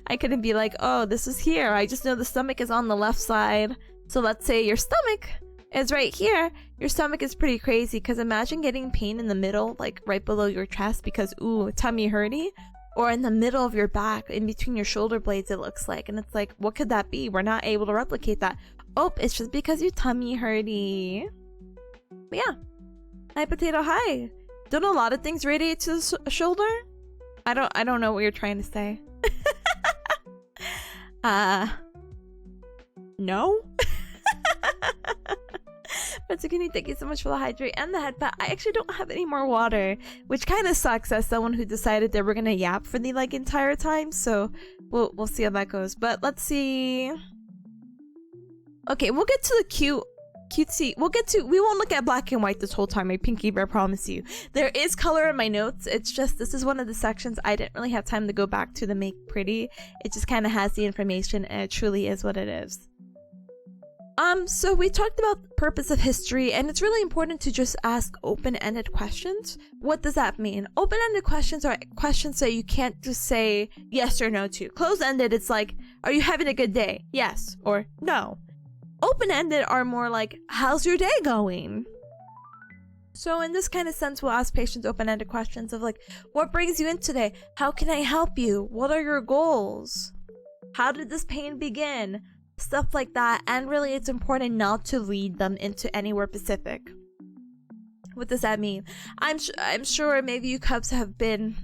I couldn't be like, oh, this is here. I just know the stomach is on the left side. So let's say your stomach is right here. Your stomach is pretty crazy because imagine getting pain in the middle, like right below your chest because, ooh, tummy hurty. Or in the middle of your back, in between your shoulder blades, it looks like. And it's like, what could that be? We're not able to replicate that. Oh, it's just because your tummy hurty. But yeah. Hi, potato, hi. Don't a lot of things radiate to the shoulder? I don't know what you're trying to say. No? But Zucchini, thank you so much for the hydrate and the head pat. I actually don't have any more water, which kind of sucks as someone who decided they were gonna yap for the like entire time. So we'll see how that goes. But let's see. Okay, we'll get to the cutesy. We won't look at black and white this whole time. I pinky bear promise you. There is color in my notes. It's just this is one of the sections I didn't really have time to go back to make pretty. It just kind of has the information, and it truly is what it is. So we talked about the purpose of history, and it's really important to just ask open-ended questions. What does that mean? Open-ended questions are questions that you can't just say yes or no to. Closed-ended, it's like, are you having a good day? Yes or no. Open-ended are more like, how's your day going? So in this kind of sense, we'll ask patients open-ended questions of like, what brings you in today? How can I help you? What are your goals? How did this pain begin? Stuff like that. And really, it's important not to lead them into anywhere specific. What does that mean? I'm sure maybe you cubs have been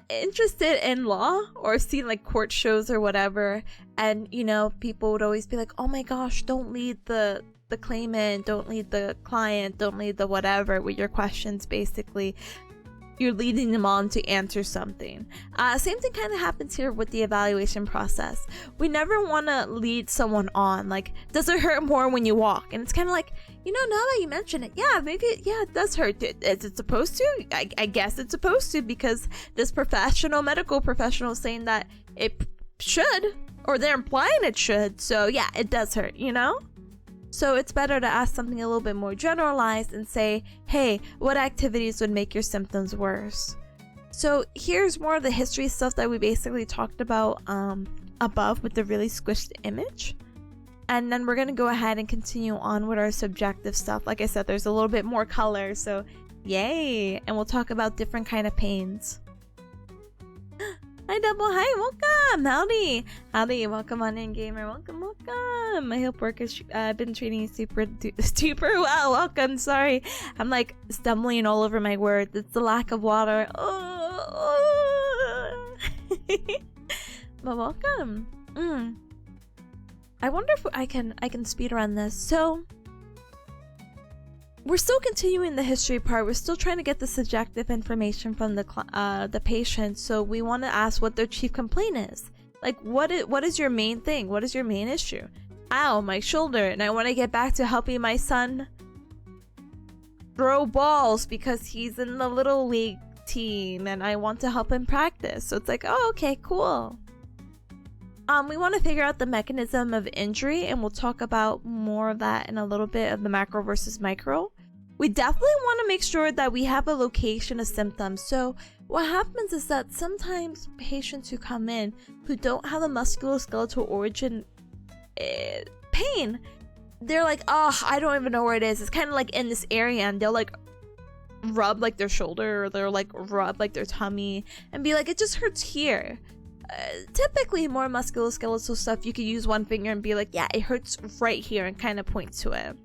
interested in law or seen like court shows or whatever, and you know, people would always be like, oh my gosh, don't lead the claimant, don't lead the client, don't lead the whatever with your questions. Basically, you're leading them on to answer something. Same thing kind of happens here with the evaluation process. We never want to lead someone on, like, does it hurt more when you walk? And it's kind of like, you know, now that you mention it, yeah, maybe, yeah, it does hurt. Is it supposed to? I guess it's supposed to, because this medical professional is saying that it should, or they're implying it should. So yeah, it does hurt, you know? So it's better to ask something a little bit more generalized and say, hey, what activities would make your symptoms worse? So here's more of the history stuff that we basically talked about above with the really squished image. And then we're going to go ahead and continue on with our subjective stuff. Like I said, there's a little bit more color, so yay! And we'll talk about different kind of pains. Hi, Double. Hi, welcome. Howdy. Welcome on in, gamer. Welcome. I hope work has been treating you super well. Welcome. Sorry, I'm like stumbling all over my words. It's the lack of water. Oh. But welcome. I wonder if I can speed run this. So we're still continuing the history part. We're still trying to get the subjective information from the patient. So we want to ask what their chief complaint is. Like, what is your main thing? What is your main issue? Ow, my shoulder, and I want to get back to helping my son throw balls because he's in the little league team and I want to help him practice. So it's like, oh, okay, cool. We want to figure out the mechanism of injury, and we'll talk about more of that in a little bit of the macro versus micro. We definitely want to make sure that we have a location of symptoms. So what happens is that sometimes patients who come in who don't have a musculoskeletal origin pain, they're like, oh, I don't even know where it is. It's kind of like in this area, and they'll like rub like their shoulder, or they'll like rub like their tummy and be like, it just hurts here. Typically more musculoskeletal stuff, you could use one finger and be like, yeah, it hurts right here, and kind of point to it.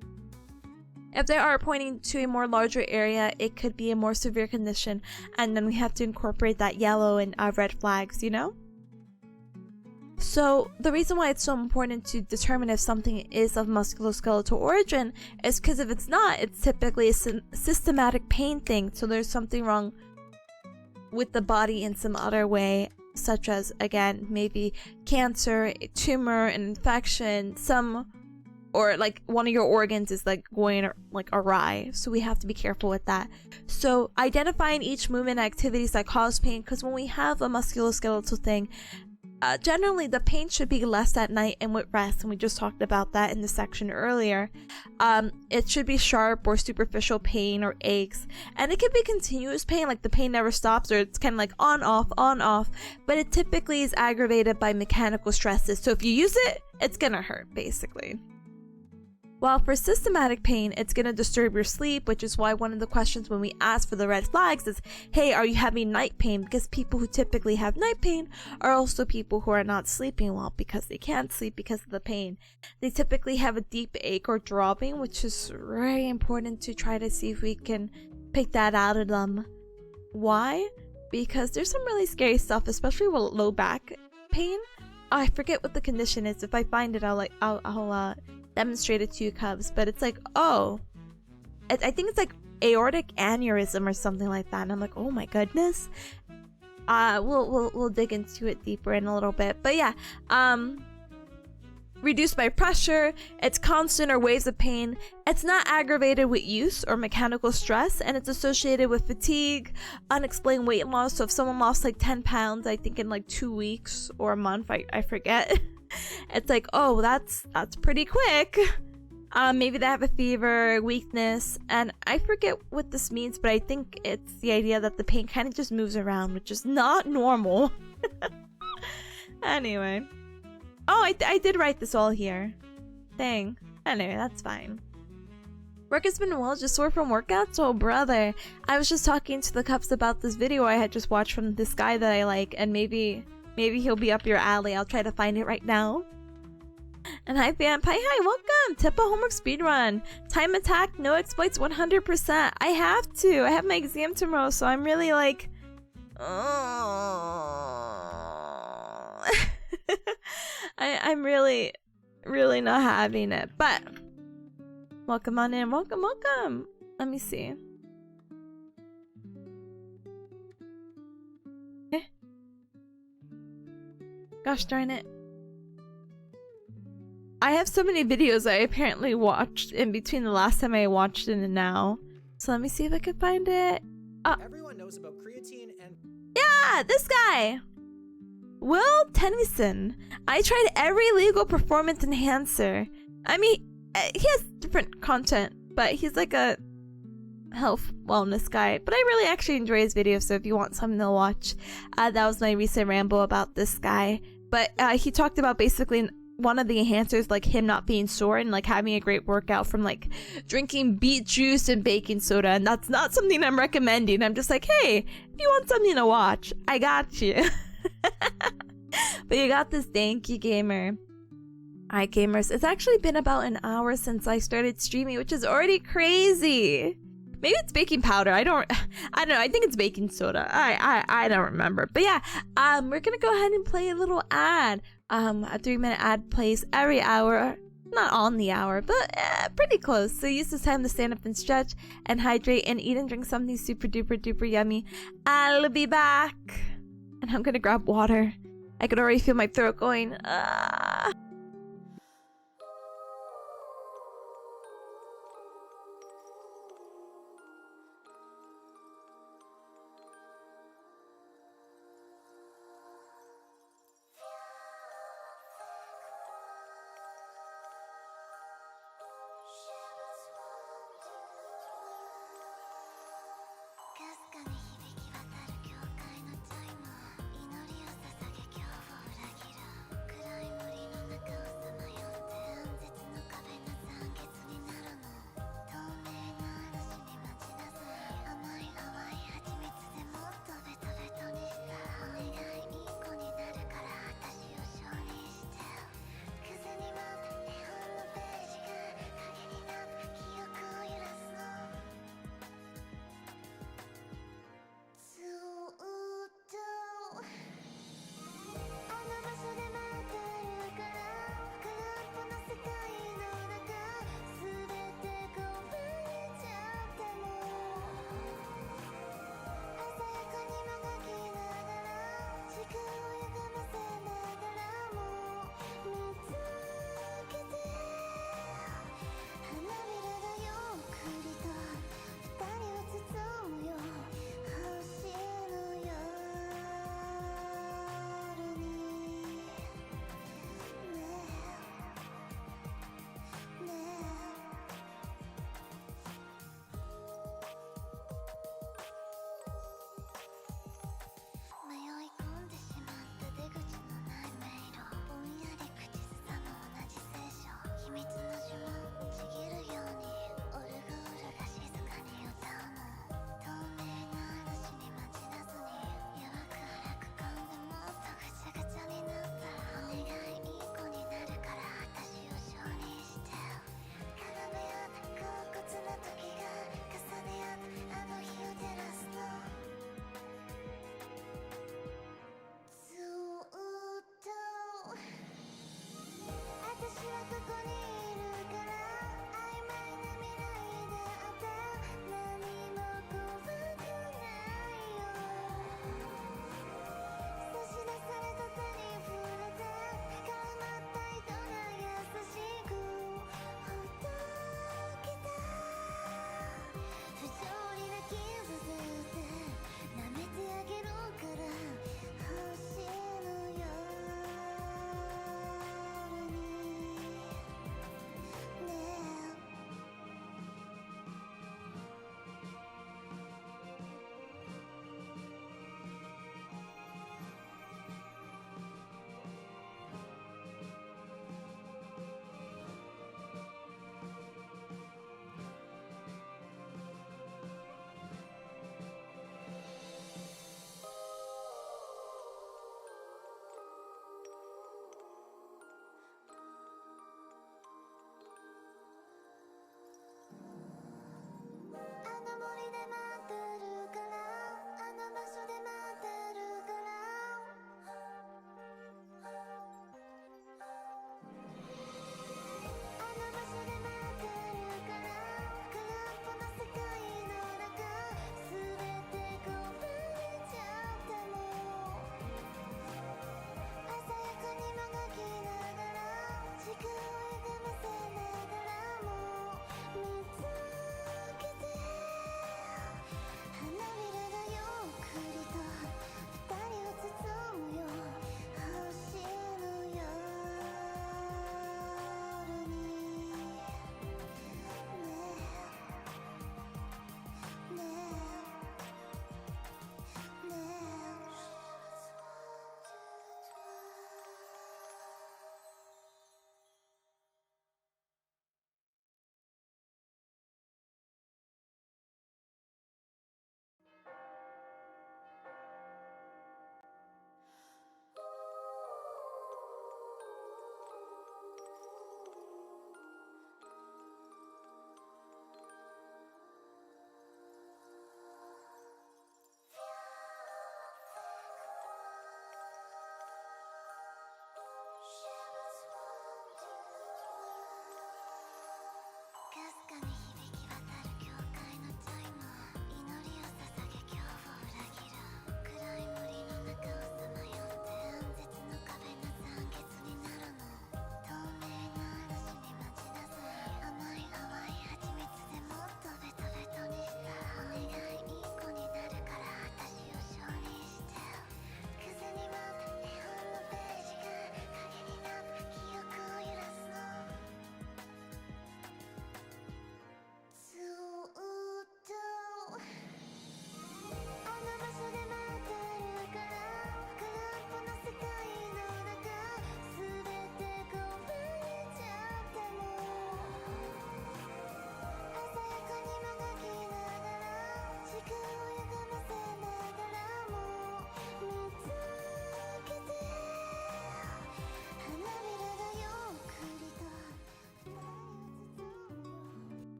If they are pointing to a more larger area, it could be a more severe condition, and then we have to incorporate that yellow and red flags, you know? So the reason why it's so important to determine if something is of musculoskeletal origin is because if it's not, it's typically a systematic pain thing. So there's something wrong with the body in some other way, such as, again, maybe cancer, a tumor, an infection, or like one of your organs is like going like awry. So we have to be careful with that. So identifying each movement activities that cause pain, because when we have a musculoskeletal thing, generally the pain should be less at night and with rest, and we just talked about that in the section earlier. It should be sharp or superficial pain or aches, and it could be continuous pain, like the pain never stops, or it's kind of like on off, but it typically is aggravated by mechanical stresses. So if you use it, it's gonna hurt, basically. While for systematic pain, it's going to disturb your sleep, which is why one of the questions when we ask for the red flags is, hey, are you having night pain? Because people who typically have night pain are also people who are not sleeping well because they can't sleep because of the pain. They typically have a deep ache or dropping, which is very important to try to see if we can pick that out of them. Why? Because there's some really scary stuff, especially with low back pain. I forget what the condition is. If I find it, I'll demonstrate it to you, Cubs, but it's like, oh, I think it's like aortic aneurysm or something like that, and I'm like, oh my goodness. We'll dig into it deeper in a little bit, but yeah, reduced by pressure, it's constant or waves of pain, it's not aggravated with use or mechanical stress, and it's associated with fatigue, unexplained weight loss. So if someone lost like 10 pounds, I think in like 2 weeks or a month, I forget. It's like, oh, that's pretty quick. Maybe they have a fever, weakness, and I forget what this means, but I think it's the idea that the pain kind of just moves around, which is not normal. Anyway. Oh, I did write this all here. Dang. Anyway, that's fine. Work has been well, just sore from workouts? Oh, brother. I was just talking to the Cups about this video I had just watched from this guy that I like, and maybe he'll be up your alley. I'll try to find it right now. And hi, Vamp. Hi, welcome. Tippa homework speedrun. Time attack, no exploits, 100%. I have to. I have my exam tomorrow, so I'm really like... I'm really not having it. But, welcome on in. Welcome. Let me see. Gosh darn it. I have so many videos I apparently watched in between the last time I watched it and now. So let me see if I can find it. Everyone knows about creatine and... Yeah, this guy! Will Tennyson. I tried every legal performance enhancer. I mean, he has different content, but he's like a health wellness guy. But I really actually enjoy his videos, so if you want something to watch, that was my recent ramble about this guy. But he talked about basically one of the enhancers, like him not being sore and like having a great workout from like drinking beet juice and baking soda, and that's not something I'm recommending. I'm just like, hey, if you want something to watch, I got you. But you got this danky gamer. Alright, gamers, it's actually been about an hour since I started streaming, which is already crazy. Maybe it's baking powder. I don't know. I think it's baking soda. I don't remember. But yeah, we're gonna go ahead and play a little ad. A 3-minute ad plays every hour. Not on the hour, but pretty close. So use this time to stand up and stretch and hydrate and eat and drink something super duper duper yummy. I'll be back. And I'm gonna grab water. I could already feel my throat going.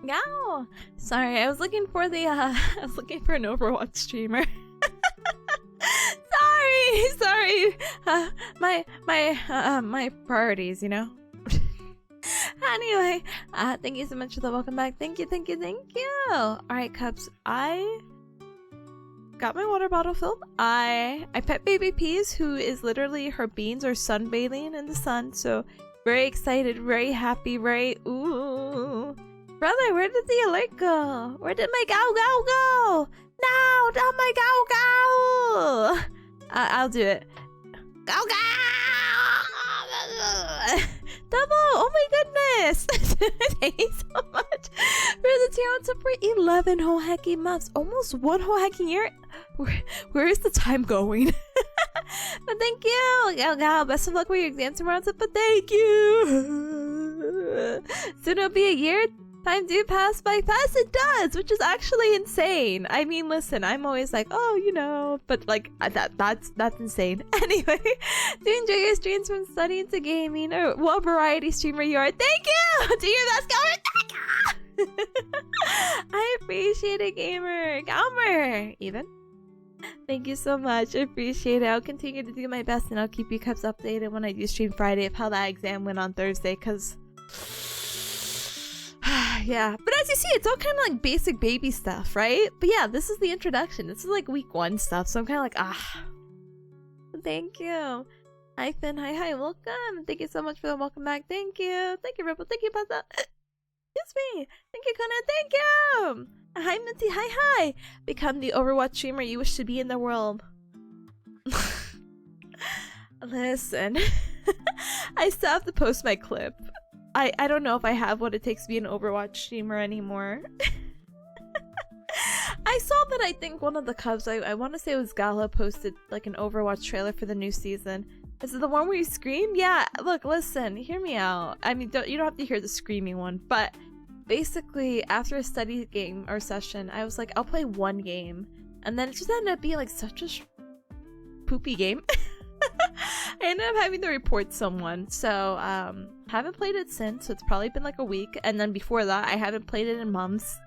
Yow! Sorry, I was looking for the I was looking for an Overwatch streamer. Sorry. My priorities, you know. Anyway, thank you so much for the welcome back. Thank you. All right, Cubs. I got my water bottle filled. I pet baby Peas, who is literally her beans are sunbathing in the sun. So very excited, very happy, very ooh. Brother, where did the alert go? Where did my go? No, not my go. I'll do it. Go! Double! Oh my goodness! Thank you so much for the tier 1 support. 11 whole hacking months. Almost 1 whole hacking year. Where is the time going? But thank you! Go. Best of luck with your exams tomorrow. But thank you! Soon it'll be a year. Time do pass by fast. It does, which is actually insane. I mean, listen, I'm always like, oh, you know, but like that's insane. Anyway, do you enjoy your streams from studying to gaming, or what variety streamer you are? Thank you. Do your best, gamer. Thank you. I appreciate it, gamer, even. Thank you so much. I appreciate it. I'll continue to do my best, and I'll keep you Cubs updated when I do stream Friday of how that exam went on Thursday, because. Yeah, but as you see, it's all kind of like basic baby stuff, right? But yeah, this is the introduction. This is like week 1 stuff, so I'm kind of like, Thank you. Hi, Finn. Hi. Welcome. Thank you so much for the welcome back. Thank you, Ripple. Thank you, Pasta. Excuse me. Thank you, Conan. Thank you. Hi, Minty. Hi. Become the Overwatch streamer you wish to be in the world. Listen, I still have to post my clip. I don't know if I have what it takes to be an Overwatch streamer anymore. I saw that I think one of the Cubs, I want to say it was Gala, posted like an Overwatch trailer for the new season. Is it the one where you scream? Yeah, look, listen, hear me out. I mean, you don't have to hear the screaming one, but basically after a study game or session, I was like, I'll play 1 game. And then it just ended up being like such a poopy game. I ended up having to report someone, so haven't played it since, so it's probably been like a week. And then before that, I haven't played it in months.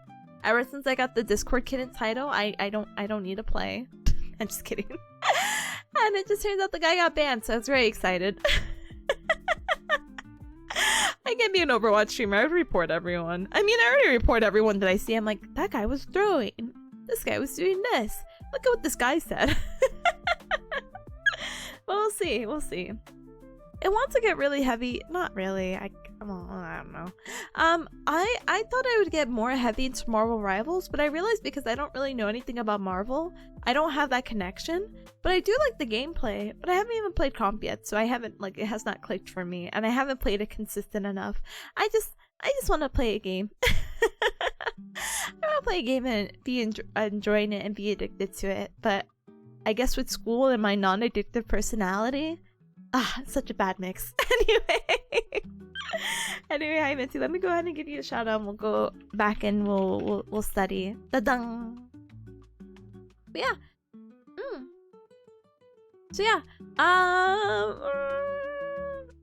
Ever since I got the Discord Kitten title, I don't need to play. I'm just kidding. And it just turns out the guy got banned, so I was very excited. I can be an Overwatch streamer. I would report everyone. I mean, I already report everyone that I see. I'm like, that guy was throwing. This guy was doing this. Look at what this guy said. But we'll see. It wants to get really heavy. Not really. I don't know. I thought I would get more heavy into Marvel Rivals, but I realized because I don't really know anything about Marvel, I don't have that connection. But I do like the gameplay, but I haven't even played comp yet, so I haven't, it has not clicked for me, and I haven't played it consistent enough. I just want to play a game. I want to play a game and be enjoying it and be addicted to it, but I guess with school and my non-addictive personality, it's such a bad mix. Anyway, hi Minty. Let me go ahead and give you a shout out. And we'll go back and we'll study. Da-dung. But yeah. So yeah.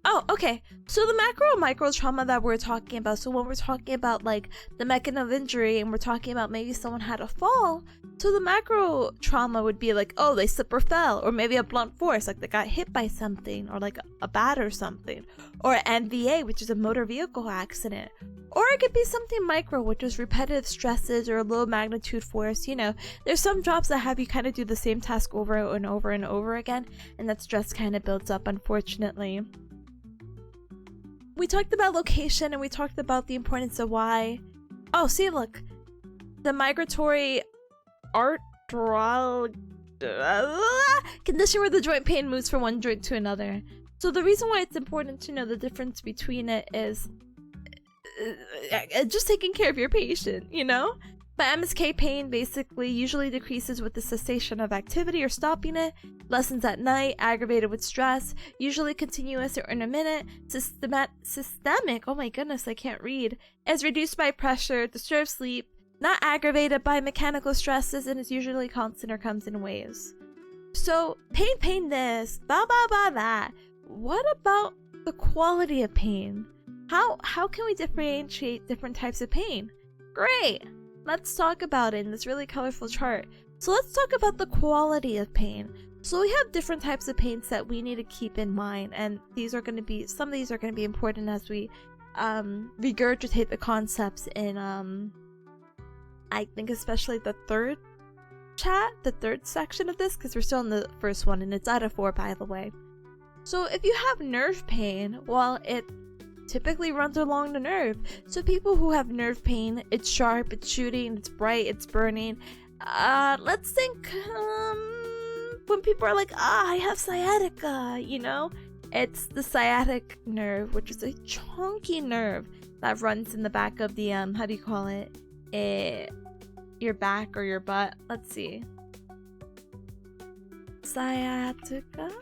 Oh, okay. So the macro and micro trauma that we're talking about. So when we're talking about like the mechanism of injury and we're talking about maybe someone had a fall, so the macro trauma would be like, oh, they slipped or fell, or maybe a blunt force, like they got hit by something, or like a bat or something, or an MVA, which is a motor vehicle accident. Or it could be something micro, which is repetitive stresses or low magnitude force. You know, there's some jobs that have you kind of do the same task over and over and over again, and that stress kind of builds up, unfortunately. We talked about location and we talked about the importance of why. Oh, see, look. The migratory arthral condition where the joint pain moves from one joint to another. So the reason why it's important to know the difference between it is just taking care of your patient, you know? But MSK pain basically usually decreases with the cessation of activity or stopping it, lessens at night, aggravated with stress, usually continuous or intermittent, systemic, oh my goodness, I can't read, is reduced by pressure, disturbed sleep, not aggravated by mechanical stresses, and is usually constant or comes in waves. So, pain this, that. What about the quality of pain? How can we differentiate different types of pain? Great! Let's talk about it in this really colorful chart. So let's talk about the quality of pain. So we have different types of pains that we need to keep in mind, and some of these are going to be important as we regurgitate the concepts in I think especially the third section of this, because we're still in the first one and it's out of 4, by the way. So if you have nerve pain, well, it typically runs along the nerve. So people who have nerve pain, it's sharp, it's shooting, it's bright, it's burning. Let's think when people are like, I have sciatica, you know? It's the sciatic nerve, which is a chunky nerve that runs in the back of the, how do you call it? Your back or your butt. Let's see. Sciatica.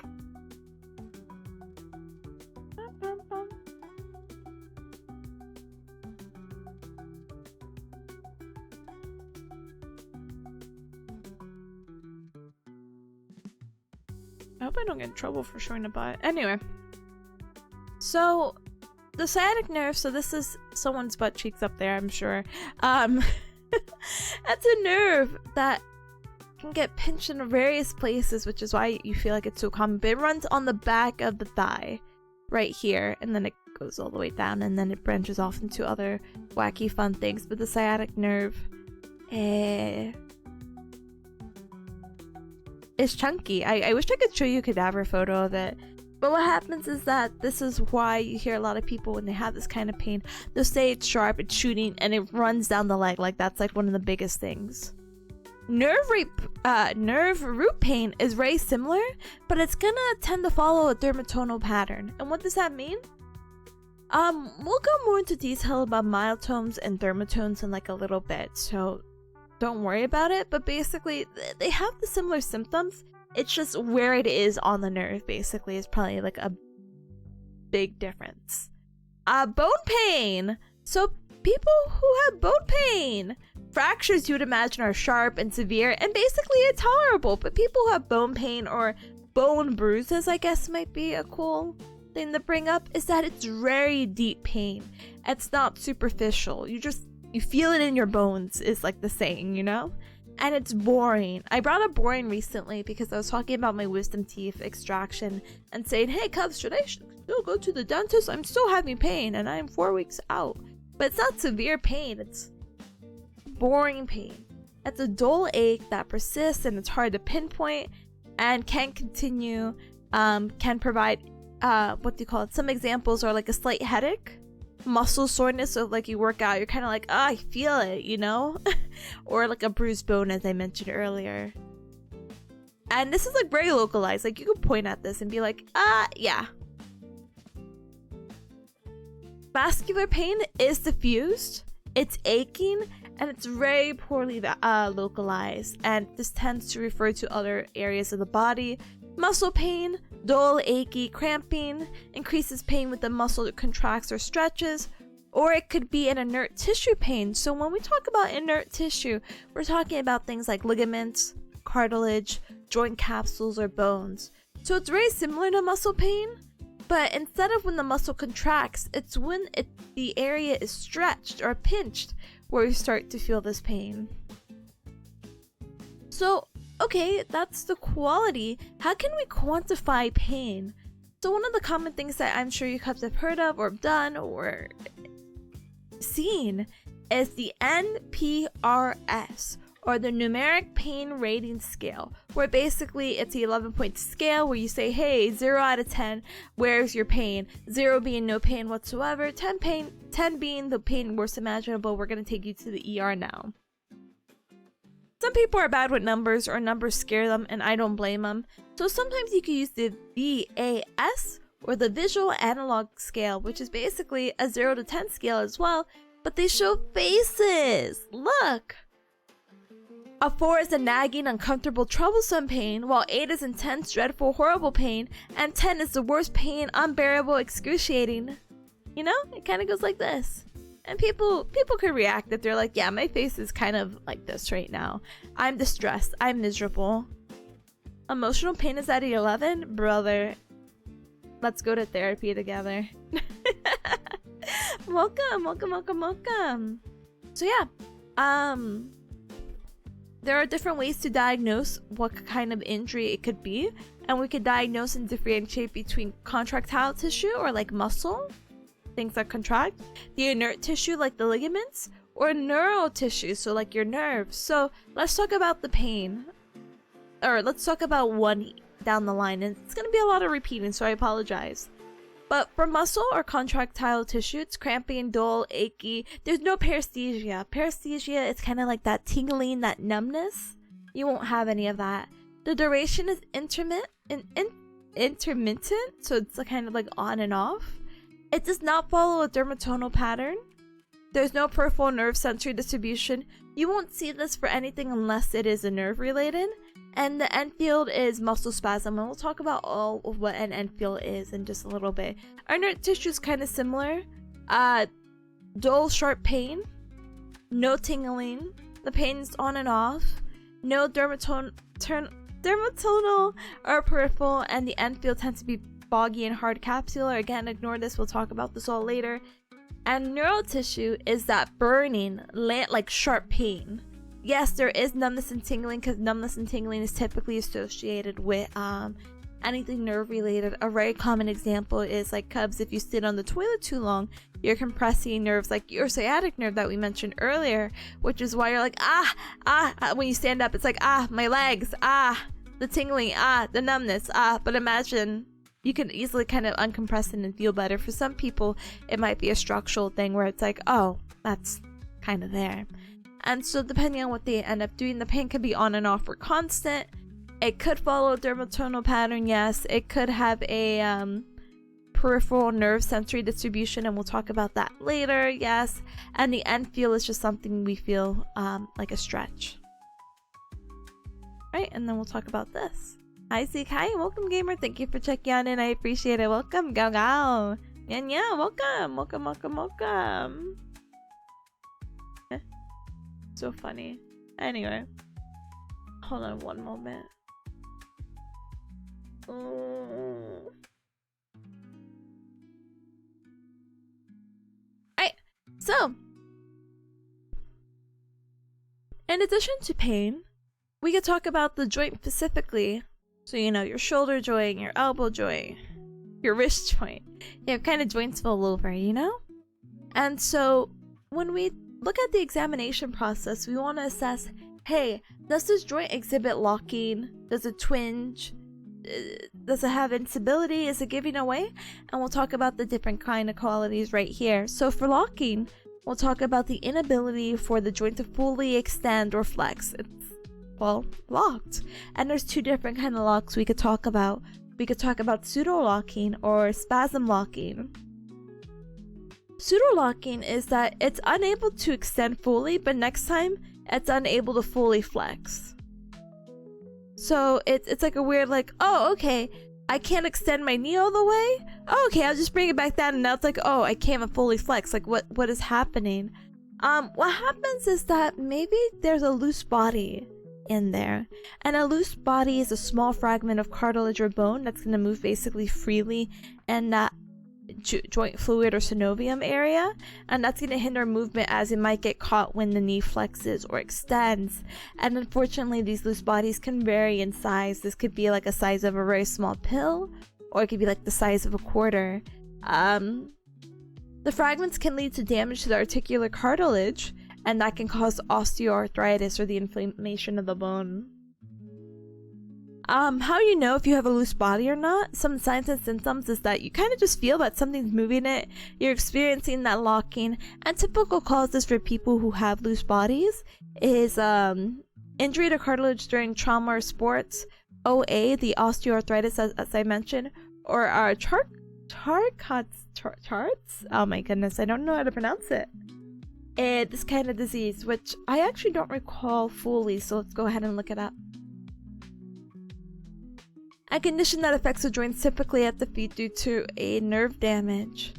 I hope I don't get in trouble for showing a butt. Anyway. So, the sciatic nerve, so this is someone's butt cheeks up there, I'm sure. That's a nerve that can get pinched in various places, which is why you feel like it's so common. But it runs on the back of the thigh, right here, and then it goes all the way down, and then it branches off into other wacky fun things. But the sciatic nerve is chunky. I wish I could show you a cadaver photo of it. But what happens is that this is why you hear a lot of people when they have this kind of pain, they'll say it's sharp, it's shooting, and it runs down the leg. Like, that's like one of the biggest things. Nerve root pain is very similar, but it's gonna tend to follow a dermatonal pattern. And what does that mean? We'll go more into detail about myotomes and dermatomes in like a little bit, so don't worry about it. But basically, they have the similar symptoms. It's just where it is on the nerve, basically, is probably like a big difference. Bone pain. So people who have bone pain, fractures you would imagine are sharp and severe and basically intolerable. But people who have bone pain or bone bruises, I guess might be a cool thing to bring up, is that it's very deep pain. It's not superficial. You feel it in your bones, is like the saying, you know? And it's boring. I brought up boring recently because I was talking about my wisdom teeth extraction and saying, hey Cubs, should I still go to the dentist? I'm still having pain and I'm 4 weeks out. But it's not severe pain, it's boring pain. It's a dull ache that persists and it's hard to pinpoint and can continue, can provide, some examples are like a slight headache, muscle soreness, so like you work out, you're kind of like, I feel it, you know? Or like a bruised bone, as I mentioned earlier. And this is like very localized, like you could point at this and be like, yeah. Vascular pain is diffused, it's aching, and it's very poorly localized, and this tends to refer to other areas of the body. Muscle pain, dull, achy, cramping, increases pain with the muscle that contracts or stretches, or it could be an inert tissue pain. So when we talk about inert tissue, we're talking about things like ligaments, cartilage, joint capsules, or bones. So it's very similar to muscle pain, but instead of when the muscle contracts, it's when the area is stretched or pinched where we start to feel this pain. So, okay, that's the quality. How can we quantify pain? So one of the common things that I'm sure you Cubs have heard of or done or seen is the NPRS, or the numeric pain rating scale, where basically it's the 11-point scale where you say, hey, 0 out of 10, where's your pain? 0 being no pain whatsoever, 10 being the pain worst imaginable, we're going to take you to the ER now. Some people are bad with numbers, or numbers scare them, and I don't blame them. So sometimes you can use the VAS, or the visual analog scale, which is basically a 0 to 10 scale as well, but they show faces. Look! A 4 is a nagging, uncomfortable, troublesome pain, while 8 is intense, dreadful, horrible pain, and 10 is the worst pain, unbearable, excruciating. You know, it kind of goes like this. And people could react if they're like, yeah, my face is kind of like this right now. I'm distressed. I'm miserable. Emotional pain is at 11? Brother, let's go to therapy together. Welcome. So yeah, there are different ways to diagnose what kind of injury it could be, and we could diagnose and differentiate between contractile tissue, or like muscle, things that contract, the inert tissue like the ligaments, or neural tissue, so like your nerves. So let's talk about the pain, or let's talk about one down the line, and it's gonna be a lot of repeating, so I apologize. But for muscle or contractile tissue, it's crampy and dull, achy. There's no paresthesia. Paresthesia is kind of like that tingling, that numbness. You won't have any of that. The duration is intermittent, so it's kind of like on and off. It does not follow a dermatonal pattern. There's no peripheral nerve sensory distribution. You won't see this for anything unless it is a nerve related. And the end field is muscle spasm, and we'll talk about all of what an end field is in just a little bit. Our inert tissue is kind of similar. Dull, sharp pain. No tingling. The pain's on and off. No dermatonal or peripheral, and the end field tends to be boggy and hard capsular. Again, ignore this. We'll talk about this all later. And neural tissue is that burning, like sharp pain. Yes, there is numbness and tingling, because numbness and tingling is typically associated with anything nerve related. A very common example is like cubs, if you sit on the toilet too long, you're compressing nerves like your sciatic nerve that we mentioned earlier, which is why you're like, when you stand up, it's like, my legs, the tingling, the numbness, but imagine you can easily kind of uncompress it and feel better. For some people, it might be a structural thing where it's like, oh, that's kind of there. And so depending on what they end up doing, the pain could be on and off or constant. It could follow a dermatonal pattern, yes. It could have a peripheral nerve sensory distribution, and we'll talk about that later, yes. And the end feel is just something we feel like a stretch. Right, and then we'll talk about this. Hi Zeke, hi, welcome gamer. Thank you for checking on in. I appreciate it. Welcome, Gao Gao. Yeah, welcome. So funny. Anyway, hold on one moment. Alright, so in addition to pain, we could talk about the joint specifically. So you know, your shoulder joint, your elbow joint, your wrist joint. You have kind of joints all over, you know? And so when we look at the examination process, we want to assess, hey, does this joint exhibit locking? Does it twinge? Does it have instability? Is it giving away? And we'll talk about the different kind of qualities right here. So for locking, we'll talk about the inability for the joint to fully extend or flex. It's, well, locked. And there's two different kind of locks we could talk about. We could talk about pseudo-locking or spasm locking. Pseudo-locking is that it's unable to extend fully, but next time it's unable to fully flex. So it's like a weird like, oh, okay, I can't extend my knee all the way. Oh, okay, I'll just bring it back down, and now it's like, oh, I can't fully flex. Like, what is happening? What happens is that maybe there's a loose body in there, and a loose body is a small fragment of cartilage or bone that's going to move basically freely in that joint fluid or synovium area, and that's going to hinder movement, as it might get caught when the knee flexes or extends. And unfortunately, these loose bodies can vary in size. This could be like a size of a very small pill, or it could be like the size of a quarter. The fragments can lead to damage to the articular cartilage, and that can cause osteoarthritis or the inflammation of the bone. How you know if you have a loose body or not? Some signs and symptoms is that you kind of just feel that something's moving it. You're experiencing that locking. And typical causes for people who have loose bodies is injury to cartilage during trauma or sports, OA, the osteoarthritis as I mentioned, or charts? Oh my goodness, I don't know how to pronounce it. This kind of disease, which I actually don't recall fully, so let's go ahead and look it up. A condition that affects the joints typically at the feet due to a nerve damage.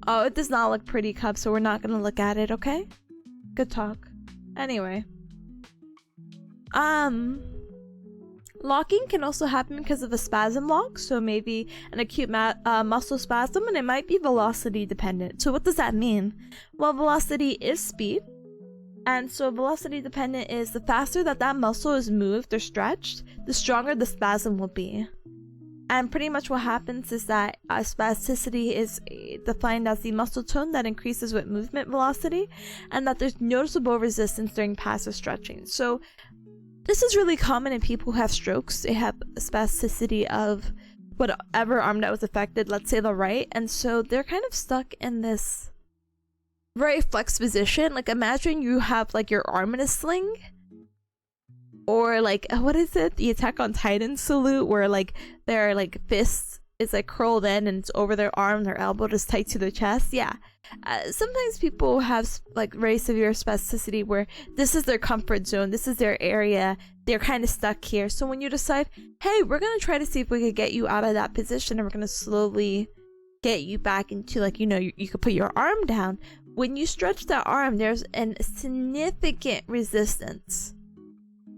Oh, it does not look pretty, Cub, so we're not gonna look at it, okay? Good talk. Anyway. Locking can also happen because of a spasm lock, so maybe an acute muscle spasm, and it might be velocity dependent. So what does that mean? Well, velocity is speed, And so velocity dependent is the faster that that muscle is moved or stretched, the stronger the spasm will be. And pretty much what happens is that spasticity is defined as the muscle tone that increases with movement velocity, and that there's noticeable resistance during passive stretching. So this is really common in people who have strokes. They have spasticity of whatever arm that was affected, let's say the right, and so they're kind of stuck in this very flexed position. Like imagine you have like your arm in a sling, or like what is it, the Attack on Titan salute, where like their like fists is like curled in and it's over their arm, their elbow is tight to their chest. Yeah, sometimes people have like very severe spasticity where this is their comfort zone, this is their area, they're kind of stuck here. So when you decide, hey, we're gonna try to see if we could get you out of that position, and we're gonna slowly get you back into, like, you know, you could put your arm down. When you stretch that arm, there's a significant resistance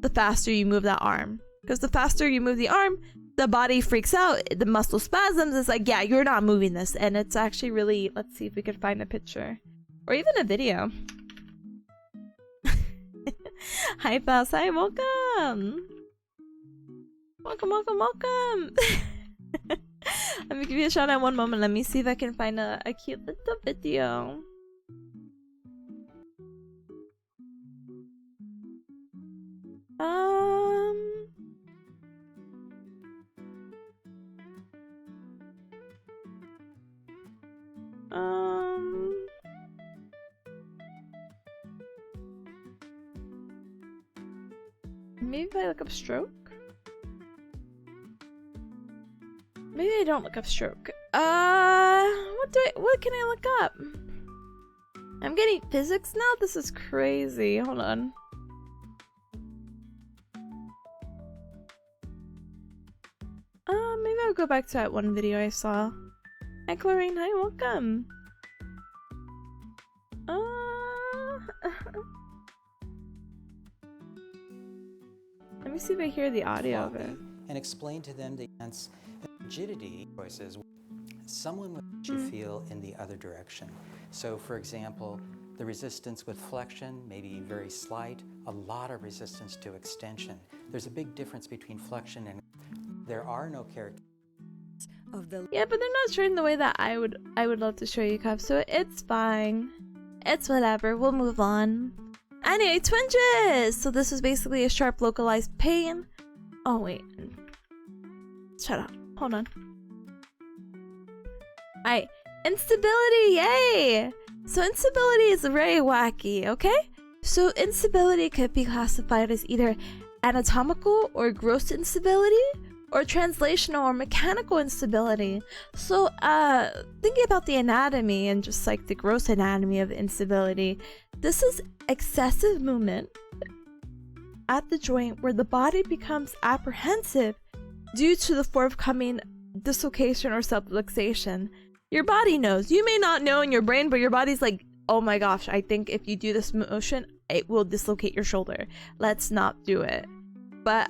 the faster you move that arm, because the faster you move the arm, the body freaks out, the muscle spasms. It's like, yeah, you're not moving this. And it's actually really, let's see if we can find a picture or even a video. Hi Pals, hi, welcome. Welcome. Let me give you a shout out one moment. Let me see if I can find a cute little video. Maybe if I look up stroke? Maybe I don't look up stroke. What can I look up? I'm getting physics now? This is crazy. Hold on. Maybe I'll go back to that one video I saw. Hi Chlorine, hi, welcome. Let me see if I hear the audio of it. And explain to them the rigidity choices. Someone would let you feel in the other direction. So for example, the resistance with flexion may be very slight, a lot of resistance to extension. There's a big difference between flexion and there are no characteristics of the... Yeah, but they're not showing the way that I would love to show you, Cup, so it's fine. It's whatever, we'll move on. Anyway, twinges! So this is basically a sharp localized pain. Oh wait. Shut up. Hold on. Alright. Instability, yay! So instability is very wacky, okay? So instability could be classified as either anatomical or gross instability, or translational or mechanical instability. So thinking about the anatomy and just like the gross anatomy of instability, this is excessive movement at the joint where the body becomes apprehensive due to the forthcoming dislocation or subluxation. Your body knows. You may not know in your brain, but your body's like, oh my gosh, I think if you do this motion, it will dislocate your shoulder. Let's not do it. But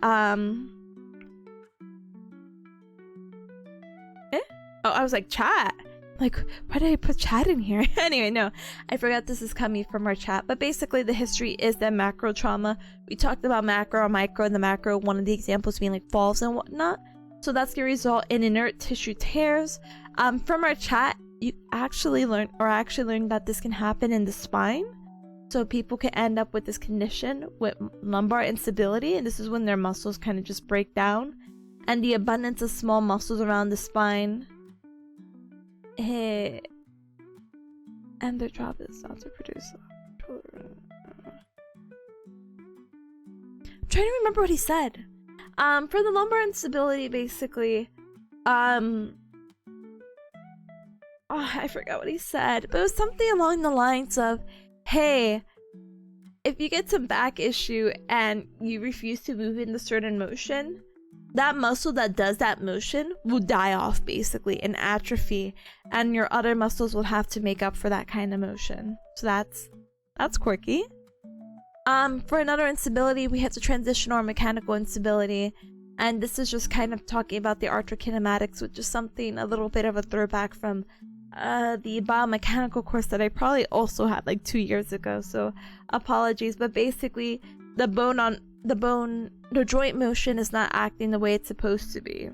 oh, I was like, chat. Like, why did I put chat in here? Anyway, no, I forgot this is coming from our chat. But basically, the history is that macro trauma. We talked about macro and micro, and the macro, one of the examples being like falls and whatnot. So that's going to result in inert tissue tears. From our chat, you actually learned that this can happen in the spine. So people can end up with this condition with lumbar instability, and this is when their muscles kind of just break down. And the abundance of small muscles around the spine. And their job is not to produce. I'm trying to remember what he said. For the lumbar instability, basically, oh, I forgot what he said, but it was something along the lines of, hey, if you get some back issue and you refuse to move in a certain motion, that muscle that does that motion will die off, basically, and atrophy, and your other muscles will have to make up for that kind of motion. So that's quirky. For another instability, we have the transitional or mechanical instability, and this is just kind of talking about the arthrokinematics, which is something, a little bit of a throwback from the biomechanical course that I probably also had like 2 years ago, so apologies. But basically, the joint motion is not acting the way it's supposed to be.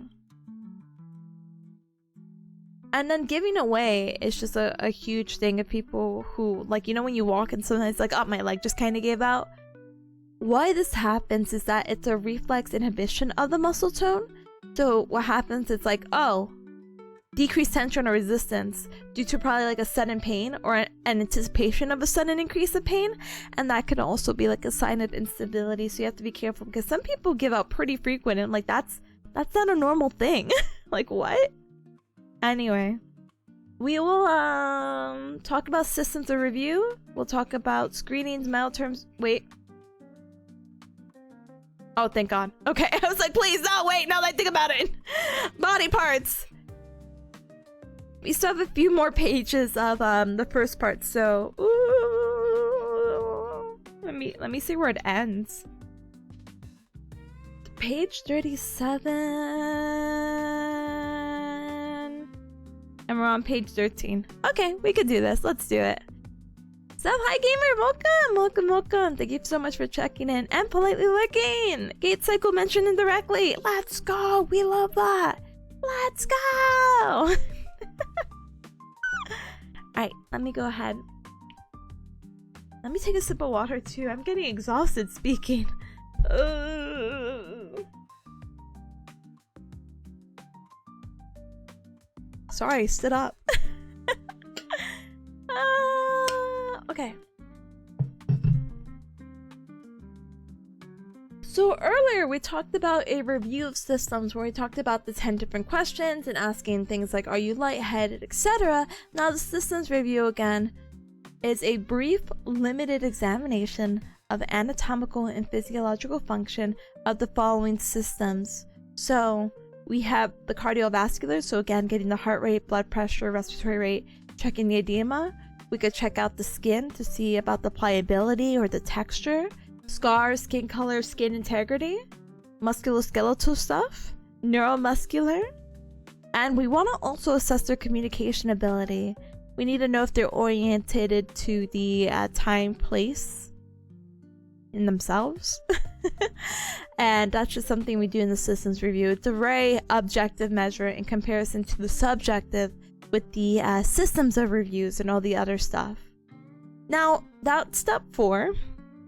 And then giving away is just a huge thing of people who, like, you know, when you walk and sometimes like, oh, my leg just kind of gave out. Why this happens is that it's a reflex inhibition of the muscle tone. So what happens is like, oh, decreased tension or resistance due to probably like a sudden pain or an anticipation of a sudden increase of pain. And that could also be like a sign of instability. So you have to be careful because some people give out pretty frequent and like that's not a normal thing. Like what? Anyway, we will talk about systems of review. We'll talk about screenings, mental terms. Wait. Oh, thank God. Okay, I was like, please, no, wait, now that I think about it. Body parts. We still have a few more pages of the first part, so ooh, let me see where it ends. Page 37, and we're on page 13. Okay, we could do this. Let's do it. So, hi gamer, welcome. Thank you so much for checking in and politely looking. Gate cycle mentioned indirectly. Let's go. We love that. Let's go. Alright, let me go ahead. Let me take a sip of water too. I'm getting exhausted speaking. Sorry, stood up. Okay. So earlier we talked about a review of systems where we talked about the 10 different questions and asking things like, are you lightheaded, etc. Now the systems review again is a brief, limited examination of anatomical and physiological function of the following systems. So we have the cardiovascular, so again, getting the heart rate, blood pressure, respiratory rate, checking the edema. We could check out the skin to see about the pliability or the texture, scars, skin color, skin integrity, musculoskeletal stuff, neuromuscular, and we want to also assess their communication ability. We need to know if they're oriented to the time, place in themselves. And that's just something we do in the systems review. It's a very objective measure in comparison to the subjective with the systems of reviews and all the other stuff. Now, that's step 4,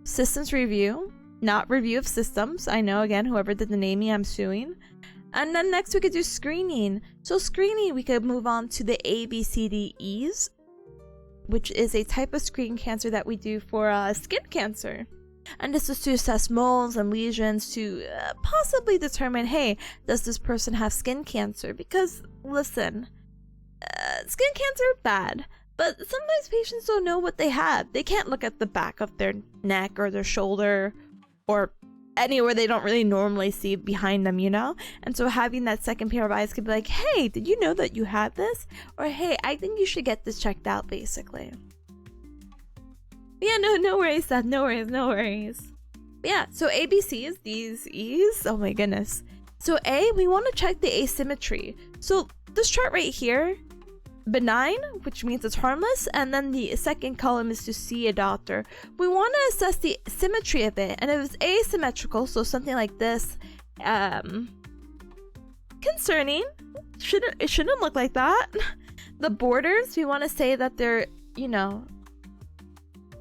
systems review, not review of systems. I know, again, whoever did the naming, I'm suing. And then next we could do screening. So screening, we could move on to the ABCDEs, which is a type of screen cancer that we do for skin cancer. And this is to assess moles and lesions to possibly determine, hey, does this person have skin cancer? Because, listen, skin cancer is bad, but sometimes patients don't know what they have. They can't look at the back of their neck or their shoulder or anywhere they don't really normally see behind them, you know? And so having that second pair of eyes could be like, hey, did you know that you had this? Or hey, I think you should get this checked out, basically. Yeah, no worries, Seth. No worries. Yeah, so ABCs, these E's, oh my goodness. So A, we want to check the asymmetry. So this chart right here, benign, which means it's harmless, and then the second column is to see a doctor. We want to assess the symmetry of it, and if it's asymmetrical, so something like this, concerning. It shouldn't look like that. The borders, we want to say that they're, you know,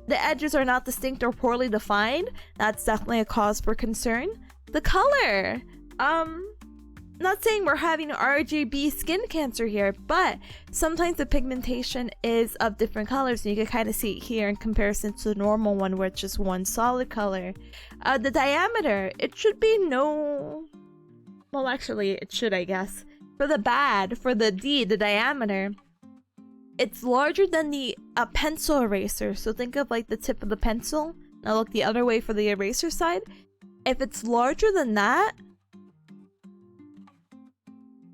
the edges are not distinct or poorly defined. That's definitely a cause for concern. The color, not saying we're having RGB skin cancer here, but sometimes the pigmentation is of different colors, and you can kind of see it here in comparison to the normal one, which is one solid color. The diameter, it should be no, well, actually it should, I guess. For the bad, for the D, the diameter, it's larger than the pencil eraser. So think of like the tip of the pencil. Now look the other way for the eraser side. If it's larger than that,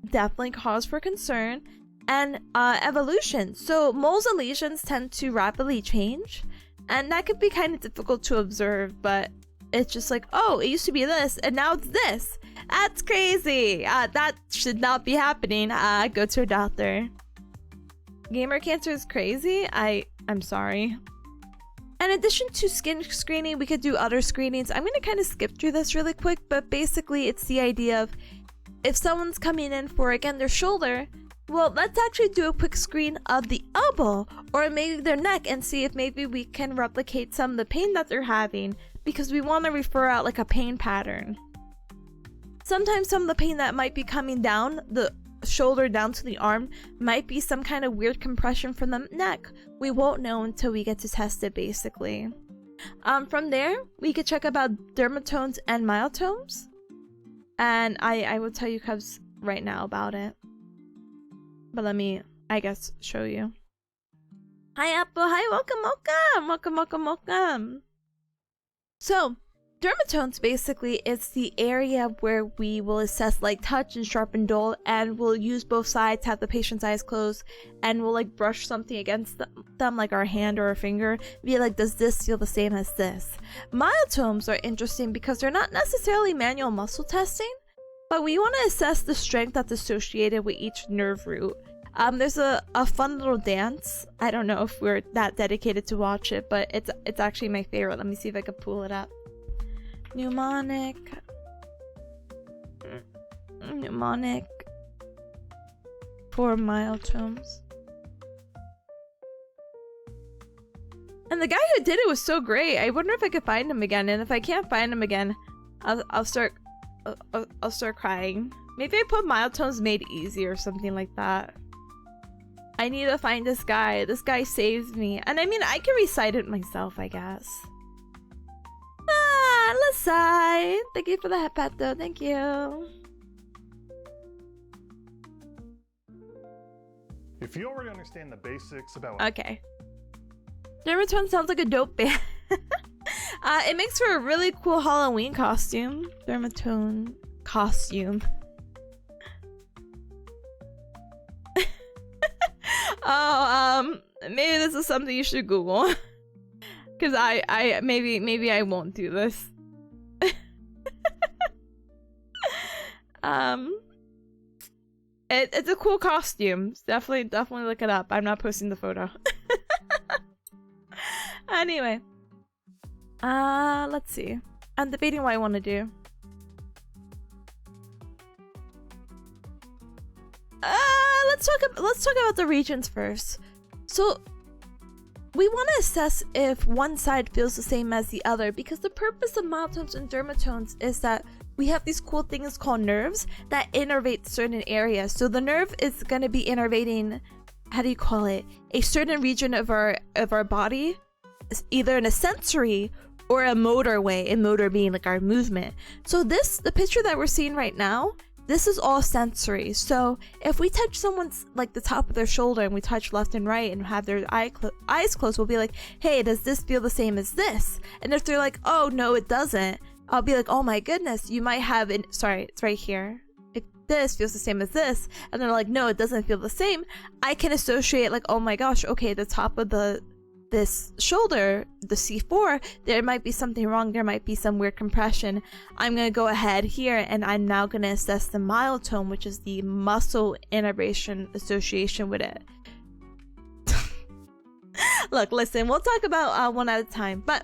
definitely cause for concern. And evolution. So moles and lesions tend to rapidly change. And that could be kind of difficult to observe, but it's just like, oh, it used to be this, and now it's this. That's crazy. That should not be happening. Go to a doctor. Gamer cancer is crazy. I'm sorry. In addition to skin screening, we could do other screenings. I'm gonna kind of skip through this really quick, but basically it's the idea of if someone's coming in for, again, their shoulder, well, let's actually do a quick screen of the elbow or maybe their neck and see if maybe we can replicate some of the pain that they're having, because we want to refer out like a pain pattern. Sometimes some of the pain that might be coming down the shoulder down to the arm might be some kind of weird compression from the neck. We won't know until we get to test it, basically. From there, we could check about dermatomes and myotomes. And I will tell you cubs right now about it. But let me, I guess, show you. Hi, Apple. Hi, welcome. So, dermatomes basically is the area where we will assess like touch and sharpen dull, and we'll use both sides, have the patient's eyes closed, and we'll like brush something against them like our hand or our finger, be like, does this feel the same as this? Myotomes are interesting because they're not necessarily manual muscle testing, but we want to assess the strength that's associated with each nerve root. There's a fun little dance. I don't know if we're that dedicated to watch it, but it's actually my favorite. Let me see if I can pull it up. Mnemonic for myotomes. And the guy who did it was so great. I wonder if I could find him again. And if I can't find him again, I'll start crying. Maybe I put myotomes made easy or something like that. I need to find this guy. This guy saves me. And I mean, I can recite it myself, I guess. Lasai! Thank you for the hepato. Thank you. If you already understand the basics about... Okay. Dermatone sounds like a dope band. It makes for a really cool Halloween costume. Dermatone costume. Maybe this is something you should Google. Cause maybe I won't do this. It's a cool costume. Definitely look it up. I'm not posting the photo. Anyway. Let's see. I'm debating what I want to do. Let's talk about the regions first. So we want to assess if one side feels the same as the other, because the purpose of myotomes and dermatomes is that we have these cool things called nerves that innervate certain areas. So the nerve is going to be innervating, how do you call it, a certain region of our body, either in a sensory or a motor way, and motor being like our movement. So the picture that we're seeing right now, this is all sensory. So if we touch someone's like the top of their shoulder and we touch left and right and have their eyes closed, we'll be like, hey, does this feel the same as this? And if they're like, oh no, it doesn't, I'll be like, oh my goodness, you might have sorry, it's right here. If this feels the same as this, and they're like, no, it doesn't feel the same, I can associate like, oh my gosh, okay, the top of this shoulder, the C4, there might be something wrong, there might be some weird compression. I'm going to go ahead here and I'm now going to assess the myotome, which is the muscle innervation association with it. Look, listen, we'll talk about one at a time, but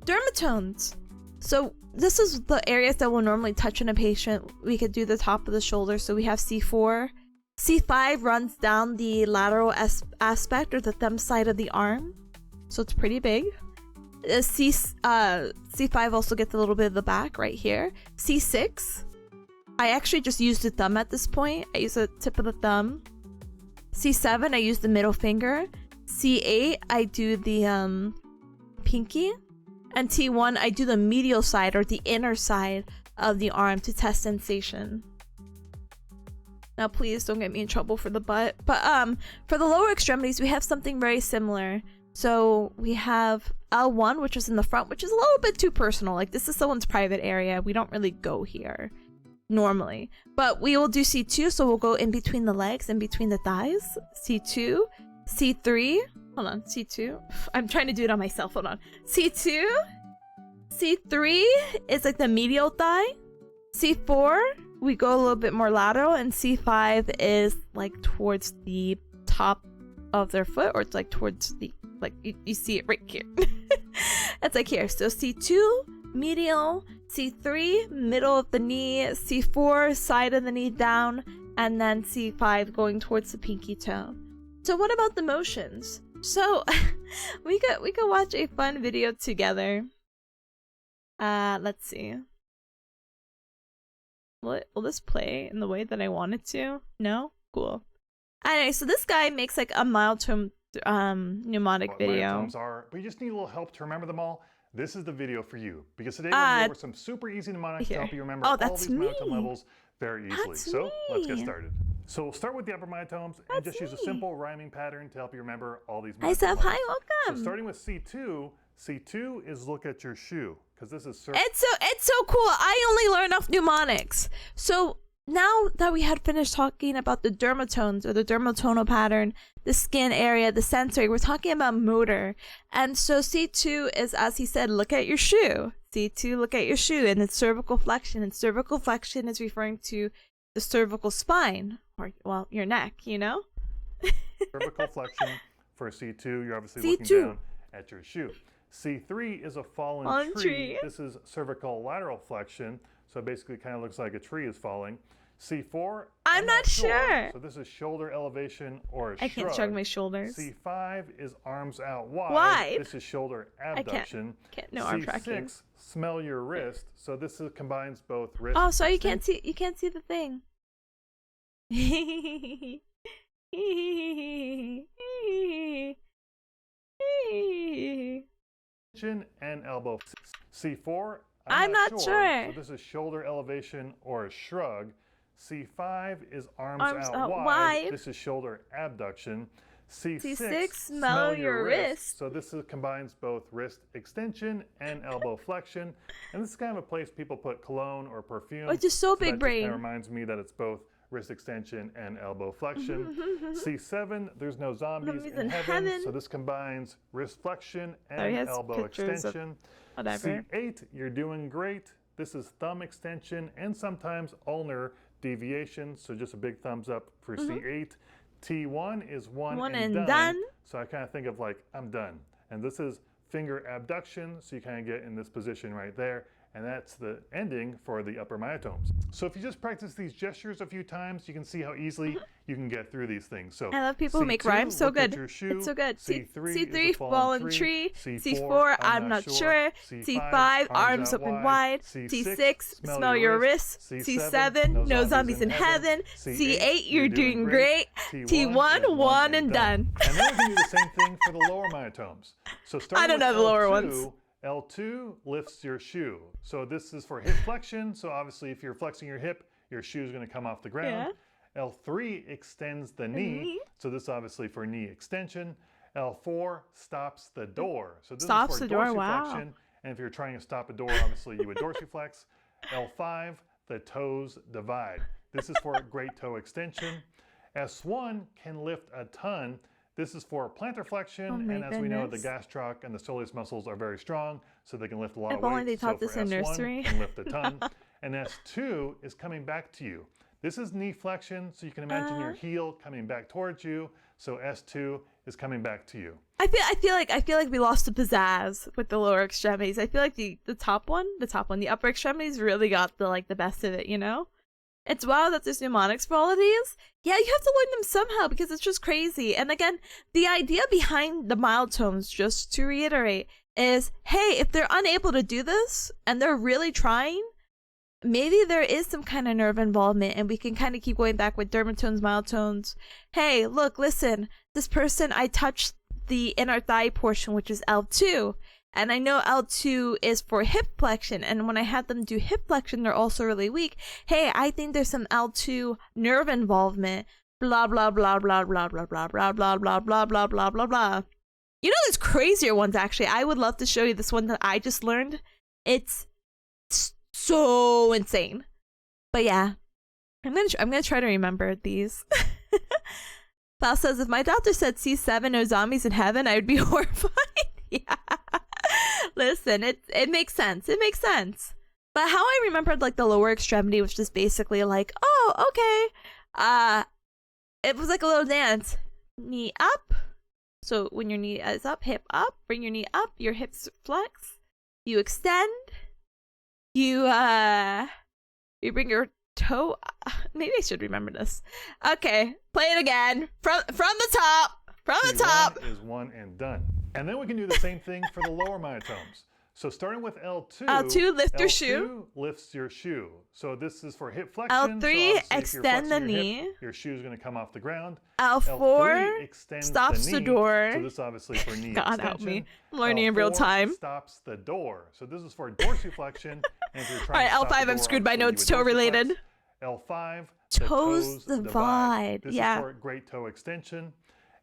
dermatomes. So this is the areas that we'll normally touch in a patient. We could do the top of the shoulder, so we have C4. C5 runs down the lateral aspect or the thumb side of the arm, so it's pretty big. C5 also gets a little bit of the back right here. C6, I actually just use the thumb at this point. I use the tip of the thumb. C7, I use the middle finger. C8, I do the pinky. And T1, I do the medial side or the inner side of the arm to test sensation. Now please don't get me in trouble for the butt. But for the lower extremities, we have something very similar. So we have L1, which is in the front, which is a little bit too personal. Like, this is someone's private area. We don't really go here normally. But we will do C2, so we'll go in between the legs, in between the thighs. C2, C3. Hold on, C2. I'm trying to do it on myself. Hold on. C2, C3 is like the medial thigh. C4 we go a little bit more lateral, and C5 is like towards the top of their foot, or it's like towards the, like you see it right here. It's like here. So C2 medial, C3 middle of the knee, C4 side of the knee down, and then C5 going towards the pinky toe. So what about the motions? So we could watch a fun video together. Let's see. Will this play in the way that I want it to? No? Cool. Anyway, so this guy makes like a mild tone mnemonic video. Myotomes are, but you just need a little help to remember them all. This is the video for you, because today we're going to go over some super easy mnemonics to help you remember all these myotome levels very easily. So let's get started. So we'll start with the upper myotomes and just use a simple rhyming pattern to help you remember all these myotomes. Hi, Seth. Hi, welcome. So starting with C2, C2 is look at your shoe, because this is it's so cool. I only learned off mnemonics. So now that we had finished talking about the dermatones, or the dermatonal pattern, the skin area, the sensory, we're talking about motor. And so C2 is, as he said, look at your shoe. C2, look at your shoe, and it's cervical flexion. And cervical flexion is referring to the cervical spine, or, well, your neck, you know? cervical flexion for C2. You're obviously looking down at your shoe. C3 is a fallen tree. This is cervical lateral flexion. So it basically kind of looks like a tree is falling. C4, I'm not sure. So this is shoulder elevation or a shrug. I can't shrug my shoulders. C5 is arms out wide. This is shoulder abduction. No arm tracking. C6, smell your wrist. So this combines both wrist. Oh, so you can't see the thing. Chin and elbow. C4, I'm not sure. So this is shoulder elevation or a shrug. C5 is arms out wide. This is shoulder abduction. C6, smell your wrist. So this combines both wrist extension and elbow flexion. And this is kind of a place people put cologne or perfume. Which is so big brain. That kind of reminds me that it's both wrist extension and elbow flexion. C7, there's no zombies in heaven. So this combines wrist flexion and elbow extension. C8, you're doing great. This is thumb extension and sometimes ulnar deviation. So just a big thumbs up for C8. T1 is one and done. So I kind of think of like, I'm done. And this is finger abduction. So you kind of get in this position right there. And that's the ending for the upper myotomes. So if you just practice these gestures a few times, you can see how easily you can get through these things. So I love people who make rhymes. So good. It's so good. C3 fallen tree. C4 I'm not sure. C5 arms open wide. C6 smell your wrist. C7 no zombies in heaven. C8 you're doing great. T1 one and done. And then we can do the same thing for the lower myotomes. So I don't know the lower ones. L2 lifts your shoe. So this is for hip flexion. So obviously if you're flexing your hip, your shoe is going to come off the ground. Yeah. L3 extends the knee. So this is obviously for knee extension. L4 stops the door. So this is for dorsiflexion. And if you're trying to stop a door, obviously you would dorsiflex. L5, the toes divide. This is for great toe extension. S1 can lift a ton. This is for plantar flexion, and as we know, the gastroc and the soleus muscles are very strong, so they can lift a lot of weight. If only they taught this in nursery. Can lift a ton. And S2 is coming back to you. This is knee flexion, so you can imagine your heel coming back towards you. So S2 is coming back to you. I feel like we lost the pizzazz with the lower extremities. I feel like the upper extremities really got the best of it, you know? It's wild that there's mnemonics for all of these. Yeah, you have to learn them somehow because it's just crazy. And again, the idea behind the myotomes, just to reiterate, is, hey, if they're unable to do this and they're really trying, maybe there is some kind of nerve involvement and we can kind of keep going back with dermatones, myotones. Hey, look, listen, this person, I touched the inner thigh portion, which is L2. And I know L2 is for hip flexion, and when I had them do hip flexion, they're also really weak. Hey, I think there's some L2 nerve involvement. Blah blah blah blah blah blah blah blah blah blah blah blah blah blah blah. You know, there's crazier ones actually. I would love to show you this one that I just learned. It's so insane. But yeah, I'm gonna try to remember these. Val says, if my doctor said C7 no zombies in heaven, I would be horrified. Yeah. Listen, it makes sense. It makes sense. But how I remembered like the lower extremity was just basically like, oh, okay. It was like a little dance. Knee up. So when your knee is up, hip up, bring your knee up, your hips flex. You extend. You bring your toe. Maybe I should remember this. Okay, play it again from the top. From the top. Is one and done. And then we can do the same thing for the lower myotomes. So starting with L2. L2, lift your shoe. Lifts your shoe. So this is for hip flexion. L3, extend the knee. Hip, your shoe is going to come off the ground. L4, stops the door. So this is obviously for knee God extension. help me. I'm learning in real time. Stops the door. So this is for dorsiflexion. And if you're trying All right, to L5, I'm screwed by notes, toe related. L5, toes divide. This yeah. is for great toe extension.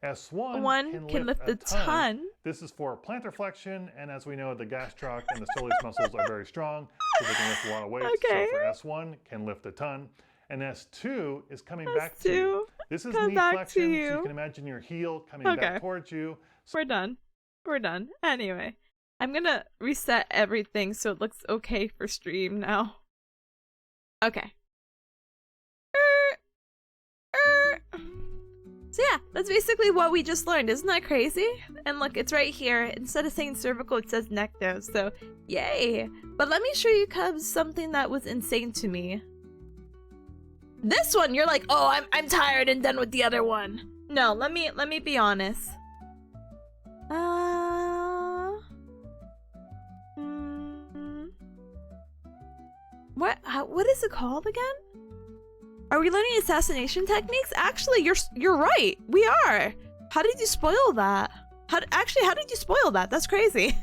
S1 One can lift a ton. This is for plantar flexion, and as we know, the gastroc and the soleus muscles are very strong, so they can lift a lot of weight. Okay. So for S1, can lift a ton. And S2 is coming back to you. This is knee back flexion, to so you. you can imagine your heel coming back towards you. We're done. We're done. Anyway, I'm gonna reset everything so it looks okay for stream now. Okay. So yeah, that's basically what we just learned. Isn't that crazy? And look, it's right here. Instead of saying cervical, it says neck though. So yay. But let me show you cubs something that was insane to me. This one, you're like, oh, I'm tired and done with the other one. No, let me be honest. What is it called again? Are we learning assassination techniques? Actually, you're right. We are. How did you spoil that? How did you spoil that? That's crazy.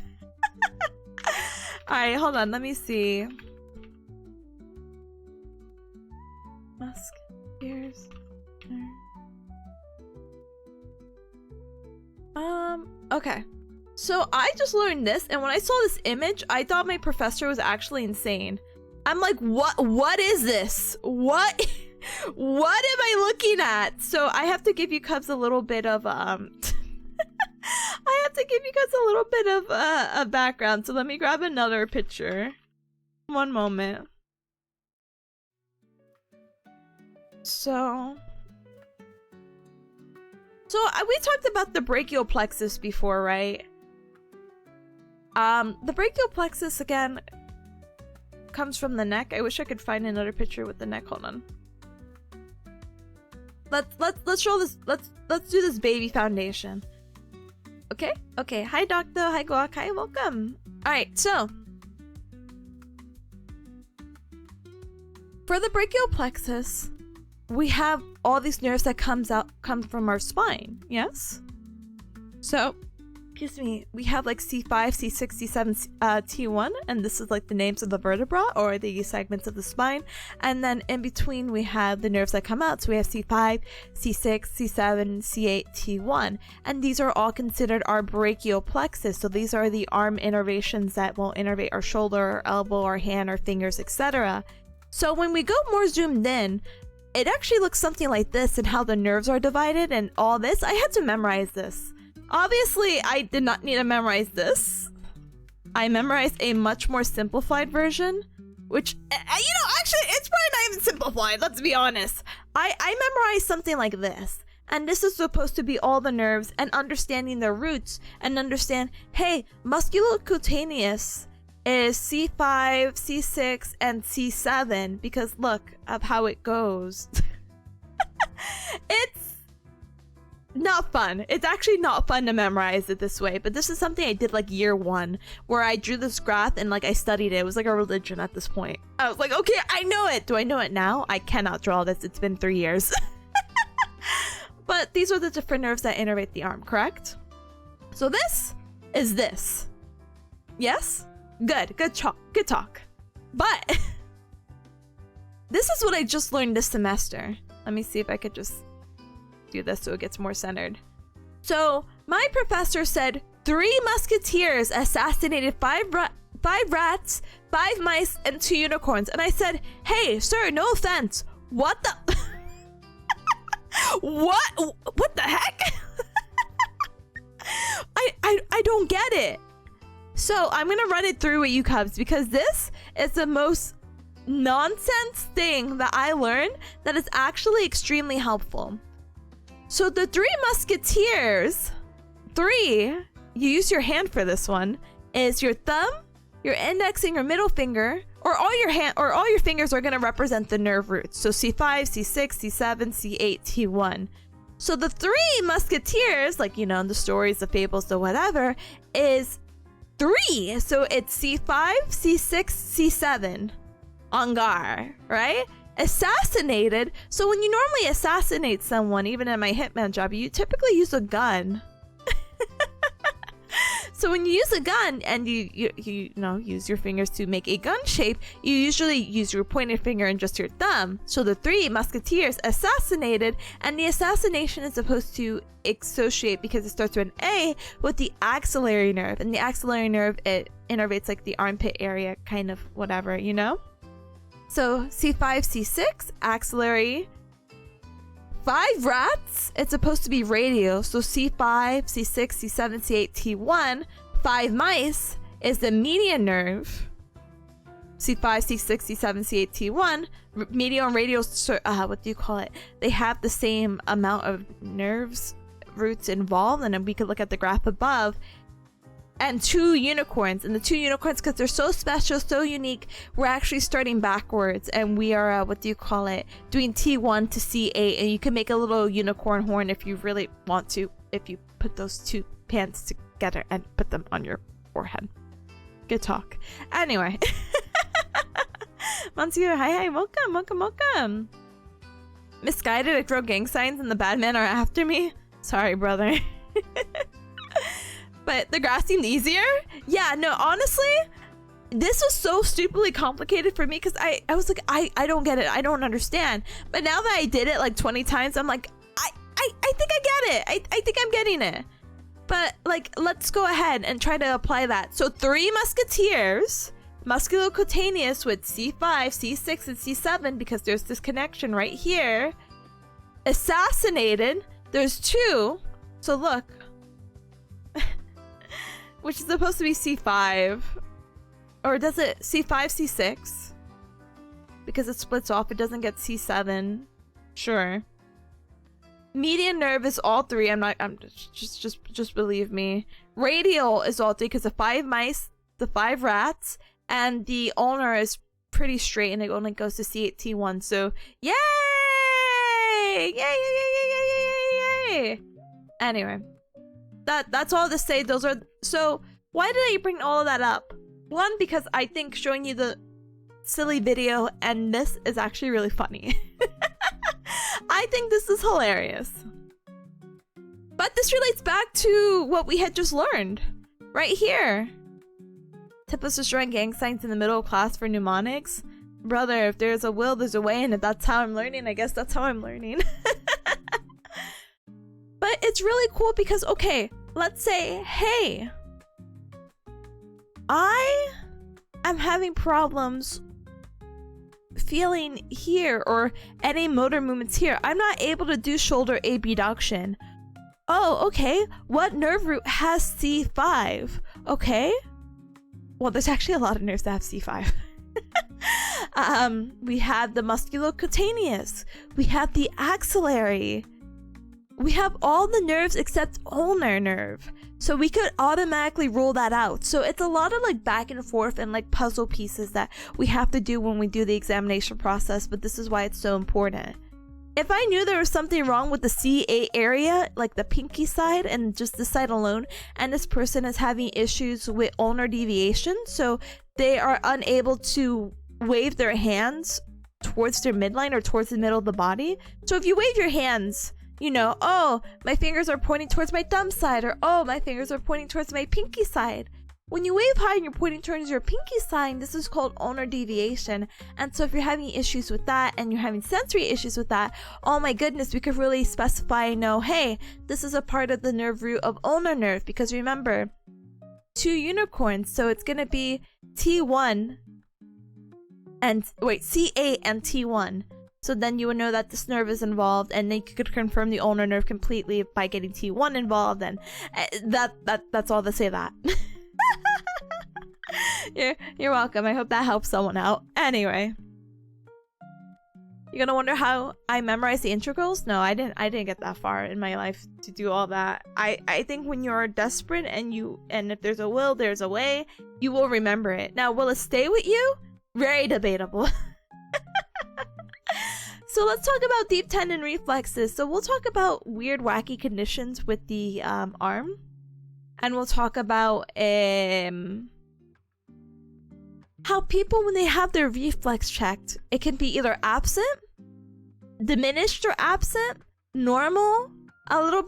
All right, hold on. Let me see. Musketeers. Okay. So I just learned this, and when I saw this image, I thought my professor was actually insane. I'm like, what is this? What am I looking at? So I have to give you cubs a little bit of I have to give you guys a little bit of a background. So let me grab another picture. One moment. So we talked about the brachial plexus before, right? The brachial plexus again comes from the neck. I wish I could find another picture with the neck. Hold on. Let's show this. Let's do this baby foundation. Okay. Okay. Hi, Doctor. Hi, Guac. Hi, welcome. All right. So for the brachial plexus, we have all these nerves that come from our spine. Yes. So, excuse me, we have like C5, C6, C7, T1, and this is like the names of the vertebra or the segments of the spine. And then in between we have the nerves that come out. So we have C5, C6, C7, C8, T1. And these are all considered our brachial plexus. So these are the arm innervations that will innervate our shoulder, our elbow, our hand, our fingers, etc. So when we go more zoomed in, it actually looks something like this and how the nerves are divided and all this. I had to memorize this. Obviously, I did not need to memorize this. I memorized a much more simplified version, which, actually, it's probably not even simplified, let's be honest. I memorized something like this, and this is supposed to be all the nerves and understanding their roots and understand, hey, musculocutaneous is C5, C6, and C7 because look of how it goes. It's not fun. It's actually not fun to memorize it this way, but this is something I did like year 1 where I drew this graph and like I studied it. It was like a religion at this point. I was like, okay, I know it. Do I know it now? I cannot draw this. It's been 3 years. But these are the different nerves that innervate the arm, correct? So this is this. Yes? Good talk. But this is what I just learned this semester. Let me see if I could just do this so it gets more centered. So my professor said 3 musketeers assassinated 5 rats, 5 mice, and 2 unicorns. And I said, hey, sir, no offense. What the? What the heck? I don't get it. So I'm gonna run it through with you cubs because this is the most nonsense thing that I learned that is actually extremely helpful. So the Three Musketeers, you use your hand for this one, is your thumb, your index, and your middle finger, or all your fingers are gonna represent the nerve roots. So C5, C6, C7, C8, T1. So the Three Musketeers, like, in the stories, the fables, the whatever, is 3. So it's C5, C6, C7. Angar, right? Assassinated. So when you normally assassinate someone, even in my hitman job, you typically use a gun. So when you use a gun and you use your fingers to make a gun shape, you usually use your pointed finger and just your thumb. So the Three Musketeers assassinated, and the assassination is supposed to associate, because it starts with an A, with the axillary nerve. And the axillary nerve, it innervates like the armpit area, kind of whatever, So C5, C6, axillary. 5 rats, it's supposed to be radial. So C5, C6, C7, C8, T1. 5 mice is the median nerve. C5, C6, C7, C8, T1. Medial and radial, what do you call it? They have the same amount of nerves, roots involved. And then we could look at the graph above. And 2 unicorns. And the 2 unicorns, because they're so special, so unique, we're actually starting backwards. And we are, doing T1 to C8. And you can make a little unicorn horn if you really want to, if you put those 2 pants together and put them on your forehead. Good talk. Anyway. Monsieur, hi, welcome. Misguided, I throw gang signs and the bad men are after me. Sorry, brother. But the grass seemed easier? Yeah, no, honestly, this was so stupidly complicated for me because I was like, I don't get it. I don't understand. But now that I did it like 20 times, I'm like, I think I get it. I think I'm getting it. But like, let's go ahead and try to apply that. So 3 musketeers, musculocutaneous with C5, C6, and C7, because there's this connection right here. Assassinated, there's 2. So look. Which is supposed to be C5. Or does it C5, C6? Because it splits off, it doesn't get C7. Sure. Median nerve is all 3. Just believe me. Radial is all 3 because the 5 mice, the 5 rats, and the ulnar is pretty straight and it only goes to C8, T1. So, yay! Yay! Anyway. That's all to say. Those are, so why did I bring all of that up? 1, because I think showing you the silly video and this is actually really funny. I think this is hilarious. But this relates back to what we had just learned right here. Tipos destroying gang signs in the middle of class for mnemonics. Brother, if there's a will, there's a way, and if that's how I'm learning, I guess that's how I'm learning. But it's really cool because, okay, let's say, hey, I am having problems feeling here or any motor movements here. I'm not able to do shoulder abduction. Oh, okay. What nerve root has C5? Okay. Well, there's actually a lot of nerves that have C5. We have the musculocutaneous. We have the axillary. We have all the nerves except ulnar nerve. So we could automatically rule that out. So it's a lot of like back and forth and like puzzle pieces that we have to do when we do the examination process, but this is why it's so important. If I knew there was something wrong with the C8 area, like the pinky side and just this side alone, and this person is having issues with ulnar deviation, so they are unable to wave their hands towards their midline or towards the middle of the body. So if you wave your hands, you know, oh, my fingers are pointing towards my thumb side, or oh, my fingers are pointing towards my pinky side. When you wave high and you're pointing towards your pinky side, this is called ulnar deviation. And so if you're having issues with that and you're having sensory issues with that, oh my goodness, we could really specify and know, hey, this is a part of the nerve root of ulnar nerve. Because remember, 2 unicorns, so it's going to be T1 and, wait, C8 and T1. So then you would know that this nerve is involved, and then you could confirm the ulnar nerve completely by getting T1 involved, and that's all to say that. You're welcome. I hope that helps someone out. Anyway. You're gonna wonder how I memorized the integrals? No, I didn't get that far in my life to do all that. I think when you're desperate and if there's a will, there's a way, you will remember it. Now, will it stay with you? Very debatable. So let's talk about deep tendon reflexes. So we'll talk about weird, wacky conditions with the arm. And we'll talk about how people, when they have their reflex checked, it can be either absent, diminished or absent, normal, a little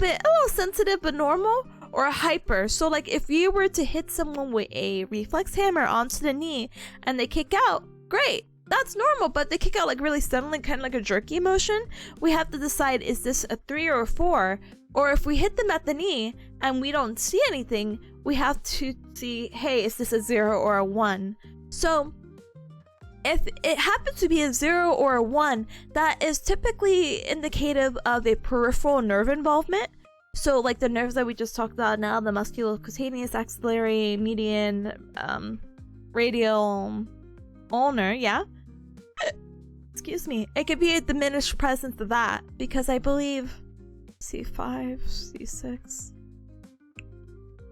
sensitive but normal, or hyper. So like if you were to hit someone with a reflex hammer onto the knee and they kick out, great, that's normal, but they kick out like really suddenly, kind of like a jerky motion. We have to decide, is this a 3 or a 4? Or if we hit them at the knee and we don't see anything, we have to see, hey, is this a 0 or a 1? So if it happens to be a 0 or a 1, that is typically indicative of a peripheral nerve involvement. So like the nerves that we just talked about now, the musculocutaneous, axillary, median, radial, ulnar, yeah? Excuse me. It could be a diminished presence of that, because I believe C5, C6,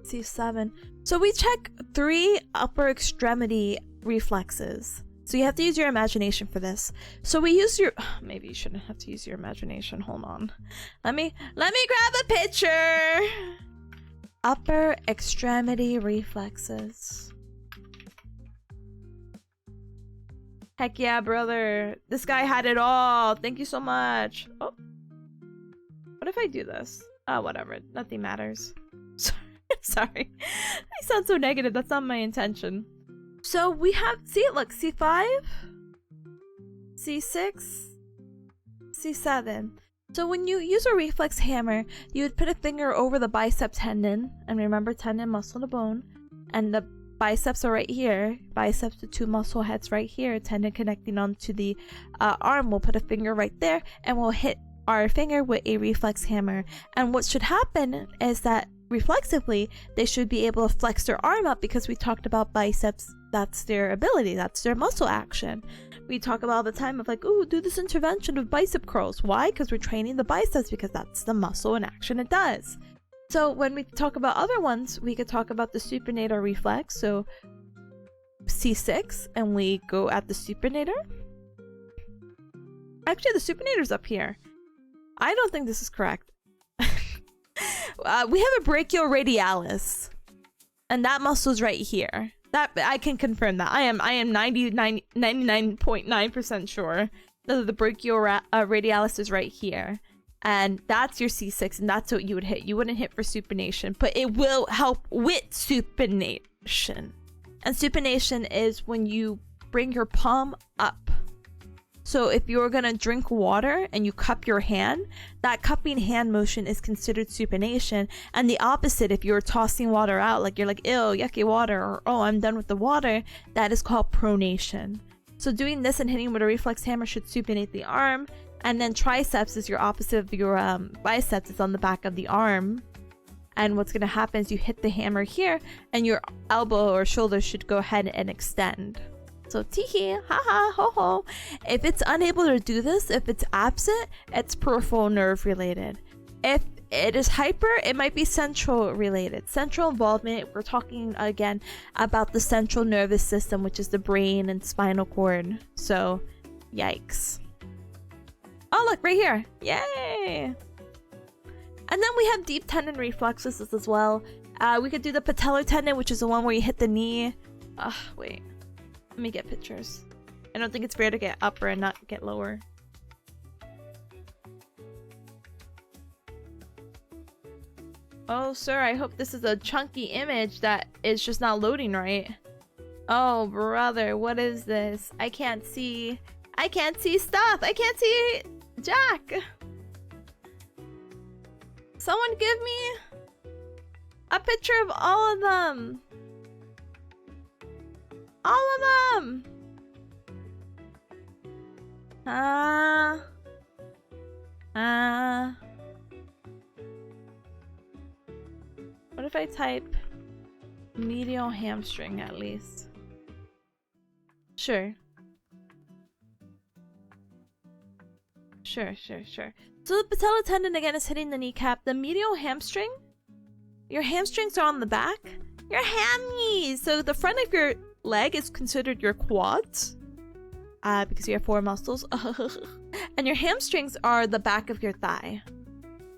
C7. So we check 3 upper extremity reflexes. So you have to use your imagination for this. So we use your... maybe you shouldn't have to use your imagination. Hold on. Let me grab a picture. Upper extremity reflexes. Heck yeah, brother. This guy had it all. Thank you so much. Oh. What if I do this? Oh, whatever. Nothing matters. Sorry. I sound so negative. That's not my intention. So we have, see, look, C5, C6, C7. So when you use a reflex hammer, you would put a finger over the bicep tendon, and remember, tendon, muscle to bone, and the biceps are right here, biceps to 2 muscle heads right here, tendon connecting onto the arm. We'll put a finger right there, and we'll hit our finger with a reflex hammer. And what should happen is that reflexively, they should be able to flex their arm up, because we talked about biceps. That's their ability. That's their muscle action. We talk about all the time of like, ooh, do this intervention of bicep curls. Why? Because we're training the biceps, because that's the muscle and action it does. So when we talk about other ones, we could talk about the supinator reflex. So C6, and we go at the supinator. Actually, the supinator's up here. I don't think this is correct. We have a brachioradialis, and that muscle's right here. That I can confirm that. I am 99.9% sure that the brachioradialis is right here, and that's your C6, and that's what you would hit. You wouldn't hit for supination, but it will help with supination. And supination is when you bring your palm up. So if you're gonna drink water and you cup your hand, that cupping hand motion is considered supination. And the opposite, if you're tossing water out, like you're like, ew, yucky water, or oh, I'm done with the water, that is called pronation. So doing this and hitting with a reflex hammer should supinate the arm. And then triceps is your opposite of your biceps. It's on the back of the arm. And what's gonna happen is you hit the hammer here, and your elbow or shoulder should go ahead and extend. So teehee, haha, ho ho. If it's unable to do this, if it's absent, it's peripheral nerve related. If it is hyper, it might be central related. Central involvement, we're talking again about the central nervous system, which is the brain and spinal cord. So, yikes. Oh, look, right here. Yay! And then we have deep tendon reflexes as well. We could do the patellar tendon, which is the one where you hit the knee. Wait. Let me get pictures. I don't think it's fair to get upper and not get lower. Oh, sir, I hope this is a chunky image that is just not loading right. Oh, brother, what is this? I can't see. I can't see stuff. I can't see Jack. Someone give me a picture of all of them. All of them! What if I type medial hamstring at least? Sure. Sure. So the patella tendon again is hitting the kneecap. The medial hamstring. Your hamstrings are on the back. Your hammies. So the front of your leg is considered your quads. Because you have 4 muscles. And your hamstrings are the back of your thigh.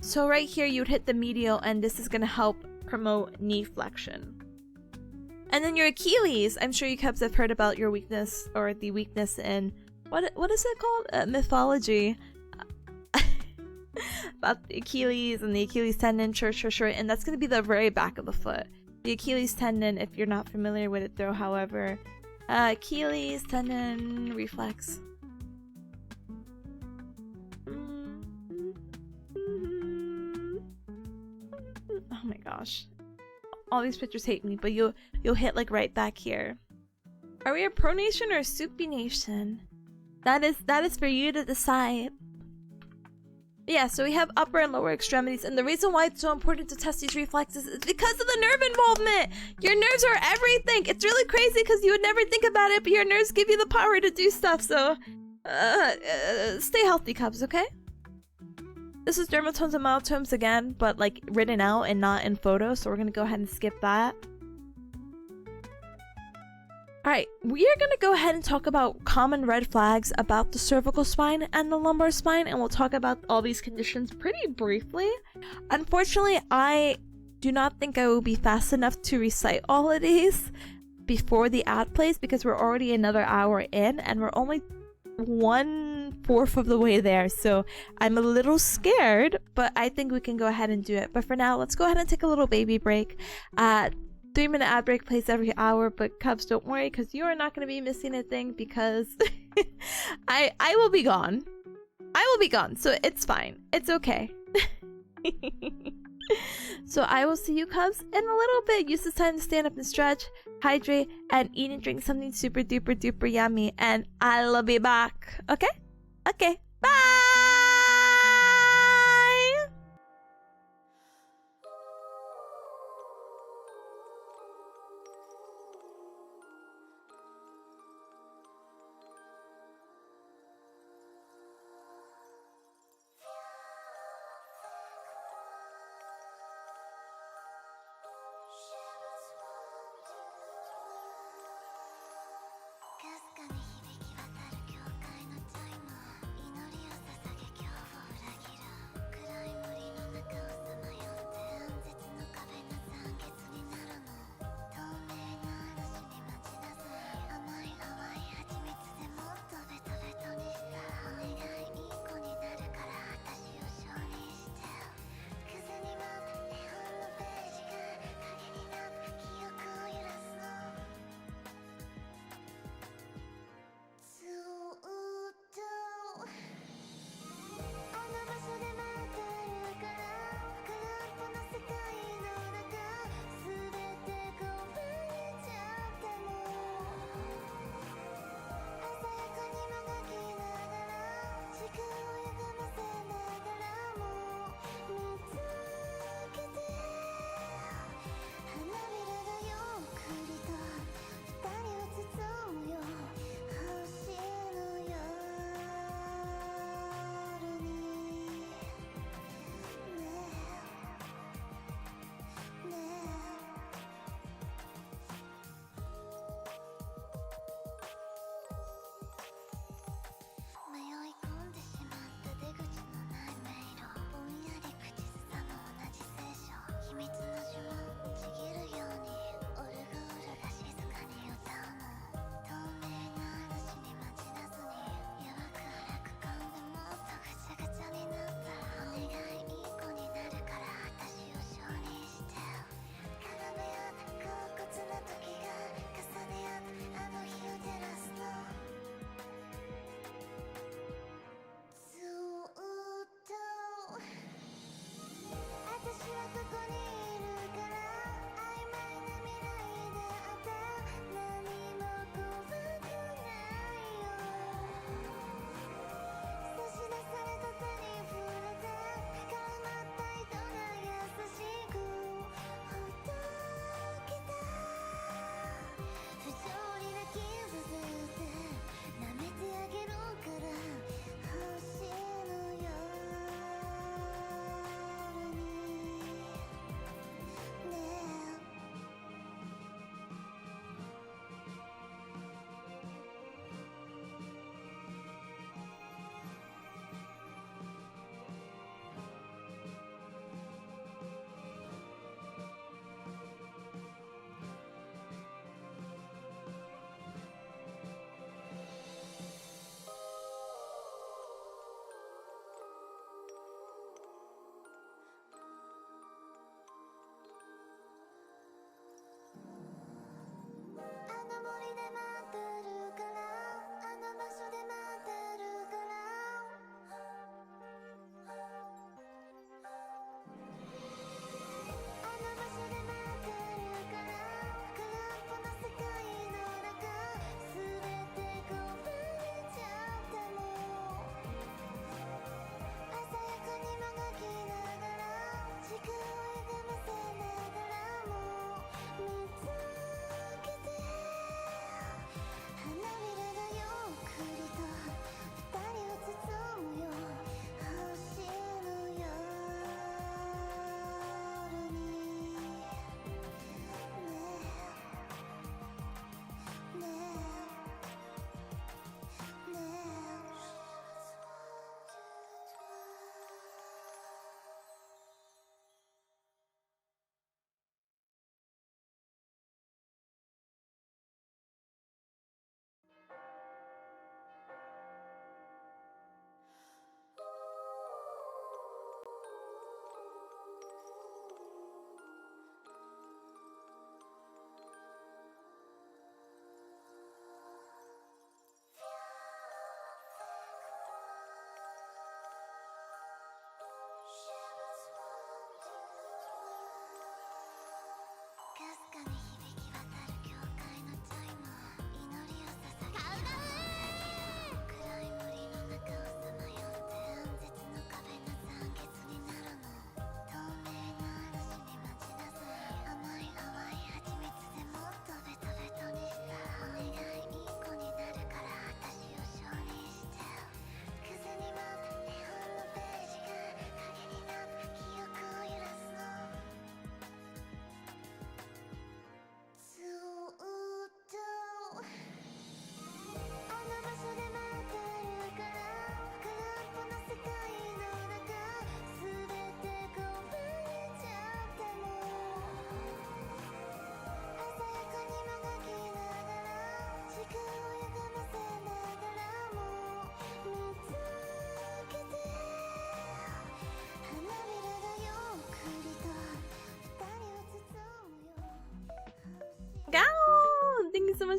So right here you would hit the medial, and this is going to help promote knee flexion. And then your Achilles, I'm sure you cubs have heard about your weakness, or the weakness in, what is it called? Mythology. About the Achilles and the Achilles tendon, sure. And that's going to be the very back of the foot. The Achilles tendon, if you're not familiar with it though, however. Achilles tendon reflex. Oh my gosh. All these pictures hate me, but you'll hit like right back here. Are we a pronation or a supination? That is for you to decide. Yeah, so we have upper and lower extremities, and the reason why it's so important to test these reflexes is because of the nerve involvement. Your nerves are everything. It's really crazy because you would never think about it, but your nerves give you the power to do stuff. So, stay healthy, cubs, okay? This is dermatomes and myotomes again, but like written out and not in photo, so we're gonna go ahead and skip that. Alright, we are going to go ahead and talk about common red flags about the cervical spine and the lumbar spine, and we'll talk about all these conditions pretty briefly. Unfortunately, I do not think I will be fast enough to recite all of these before the ad plays because we're already another hour in and we're only 1/4 of the way there, so I'm a little scared, but I think we can go ahead and do it. But for now, let's go ahead and take a little baby break. 3-minute ad break plays every hour, but cubs, don't worry, because you are not going to be missing a thing because I will be gone. I will be gone, so it's fine. It's okay. So I will see you cubs in a little bit. Use this time to stand up and stretch, hydrate, and eat and drink something super duper duper yummy, and I'll be back. Okay? Okay. Bye!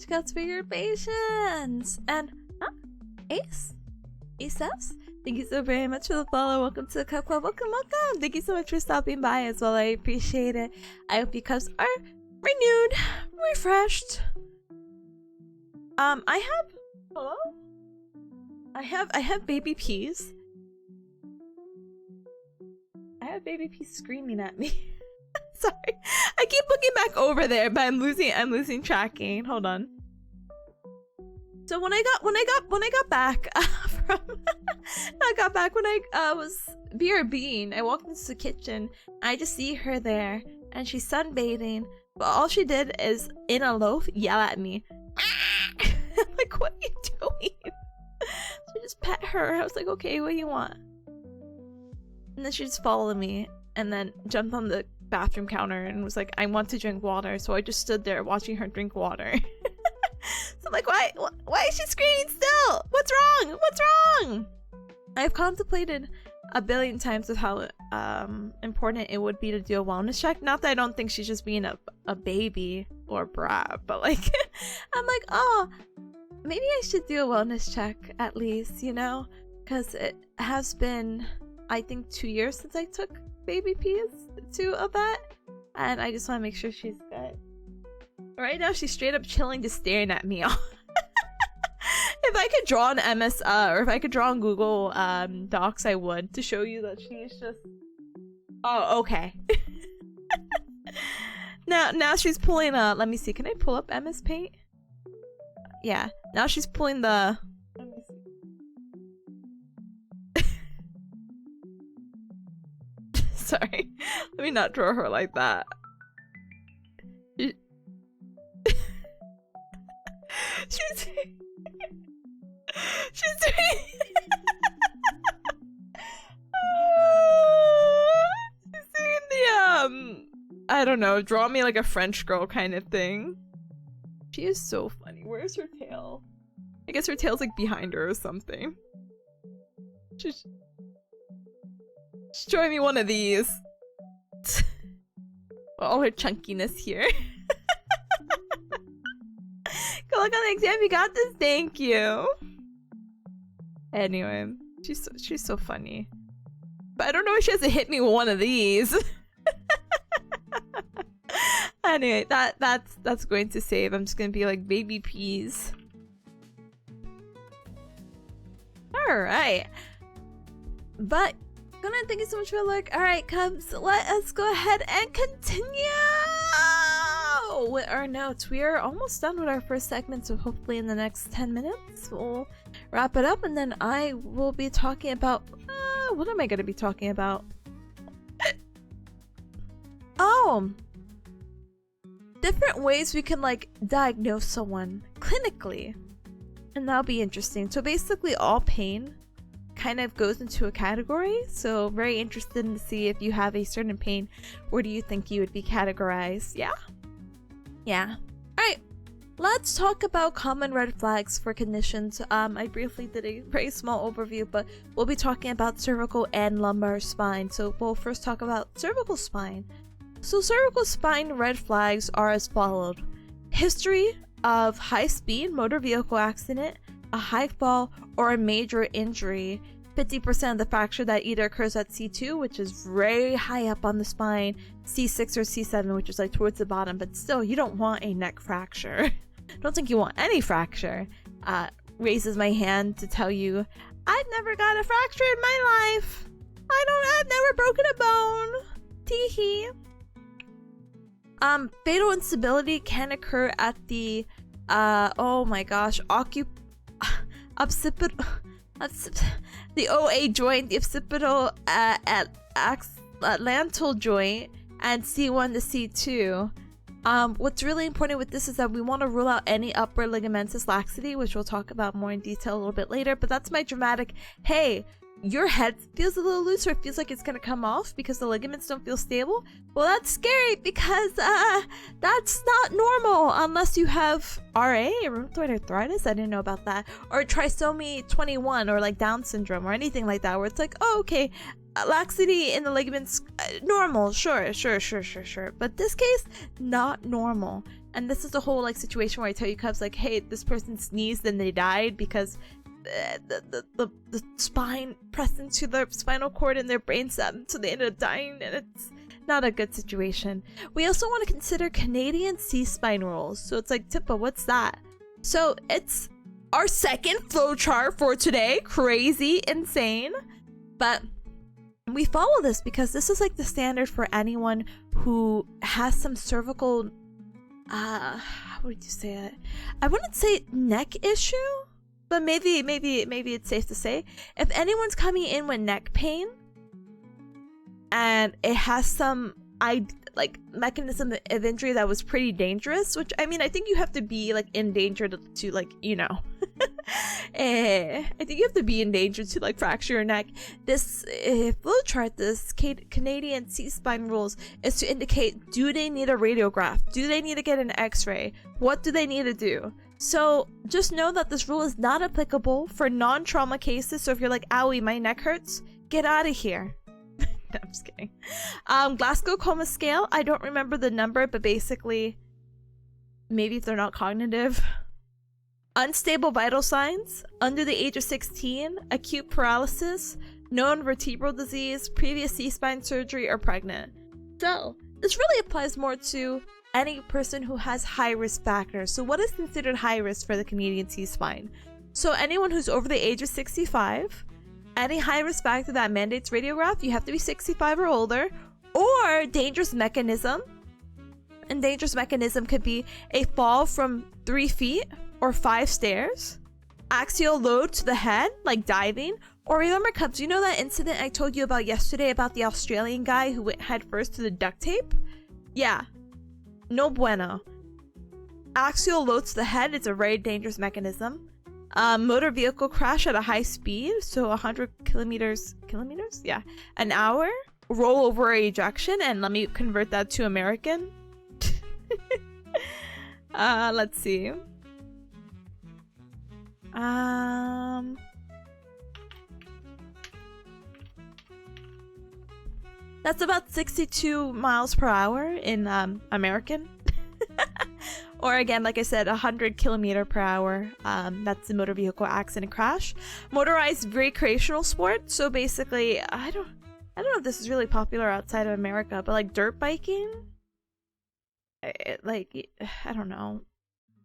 much, Guts, for your patience. And Ace says, thank you so very much for the follow. Welcome to the Cup Club. Welcome. Thank you so much for stopping by as well. I appreciate it. I hope your cups are renewed, refreshed. I have baby peas. I have baby peas screaming at me. Sorry, I keep looking back over there, but I'm losing tracking. Hold on. So when I got back when I was BRBing, I walked into the kitchen. I just see her there, and she's sunbathing. But all she did is, in a loaf, yell at me. I'm like, what are you doing? So I just pet her. I was like, okay, what do you want? And then she just followed me, and then jumped on the bathroom counter and was like, I want to drink water. So I just stood there watching her drink water. So I'm like, why is she screaming still? What's wrong? I've contemplated a billion times of how important it would be to do a wellness check. Not that I don't think she's just being a baby or a brat, but like I'm like, oh, maybe I should do a wellness check at least, you know, because it has been, I think, 2 years since I took baby peas to a vet, and I just want to make sure she's good. Right now she's straight up chilling, just staring at me. If I could draw on or if I could draw on Google Docs, I would, to show you that she's just, oh, okay. now she's pulling let me see, can I pull up MS Paint? Yeah, now she's pulling the, let me see. Sorry, let me not draw her like that. She's doing the I don't know, draw me like a French girl kind of thing. She is so funny. Where's her tail? I guess her tail's like behind her or something. She's showing me one of these. All her chunkiness here. Good luck on the exam. You got this. Thank you. Anyway, she's so funny. But I don't know if she has to hit me with one of these. Anyway, that's going to save. I'm just gonna be like baby peas. Alright. But gonna thank you so much for the look. Alright, Cubs, let us go ahead and continue with our notes. We are almost done with our first segment, so hopefully in the next 10 minutes we'll wrap it up, and then I will be talking about what am I going to be talking about? Oh, different ways we can like diagnose someone clinically, and that'll be interesting. So basically all pain kind of goes into a category, so very interested to see if you have a certain pain, where do you think you would be categorized? Yeah. Alright, let's talk about common red flags for conditions. I briefly did a very small overview, but we'll be talking about cervical and lumbar spine. So we'll first talk about cervical spine. So cervical spine red flags are as followed: history of high-speed motor vehicle accident, a high fall, or a major injury. 50% of the fracture that either occurs at C2, which is very high up on the spine, C6 or C7, which is like towards the bottom, but still, you don't want a neck fracture. Don't think you want any fracture. Raises my hand to tell you, I've never got a fracture in my life. I've never broken a bone. Tee-hee. Fatal instability can occur at the, oh my gosh, the OA joint, the occipital atlantal joint, and C1 to C2. What's really important with this is that we want to rule out any upper ligamentous laxity, which we'll talk about more in detail a little bit later, but that's my dramatic, hey, your head feels a little loose, or it feels like it's gonna come off because the ligaments don't feel stable. Well, that's scary because that's not normal unless you have RA, rheumatoid arthritis. I didn't know about that. Or trisomy 21, or like Down syndrome, or anything like that, where it's like, oh, okay, laxity in the ligaments, normal, sure. But this case, not normal. And this is the whole like situation where I tell you cubs like, hey, this person sneezed and they died because the spine pressed into their spinal cord and their brain stem, so they ended up dying, and it's not a good situation. We also want to consider Canadian C-spine rules. So it's like, Tippa, what's that? So it's our second flowchart for today. Crazy, insane. But we follow this because this is like the standard for anyone who has some cervical, how would you say it? I wouldn't say neck issue, but maybe it's safe to say if anyone's coming in with neck pain and it has some mechanism of injury that was pretty dangerous, which I mean, I think you have to be like in danger to like, you know, I think you have to be in danger to like fracture your neck. This flowchart, this Canadian C-spine rules, is to indicate, do they need a radiograph? Do they need to get an x-ray? What do they need to do? So just know that this rule is not applicable for non-trauma cases. So if you're like, owie, my neck hurts, get out of here. No, I'm just kidding. Glasgow Coma Scale, I don't remember the number, but basically, maybe if they're not cognitive. Unstable vital signs, under the age of 16, acute paralysis, known vertebral disease, previous C-spine surgery, or pregnant. So, this really applies more to any person who has high risk factors. So what is considered high risk for the Canadian C-spine? So anyone who's over the age of 65, any high risk factor that mandates radiograph, you have to be 65 or older, or dangerous mechanism. And dangerous mechanism could be a fall from 3 feet or 5 stairs, axial load to the head, like diving, or remember, cubs, you know that incident I told you about yesterday about the Australian guy who went head first to the duct tape? Yeah. No bueno. Axial load to the head is a very dangerous mechanism. Motor vehicle crash at a high speed, so 100 kilometers? Yeah, an hour. Rollover or ejection, and let me convert that to American. Let's see. That's about 62 miles per hour in American. Or again, like I said, 100 kilometer per hour. That's the motor vehicle accident crash. Motorized recreational sport. So basically, I don't know if this is really popular outside of America, but like dirt biking, I don't know,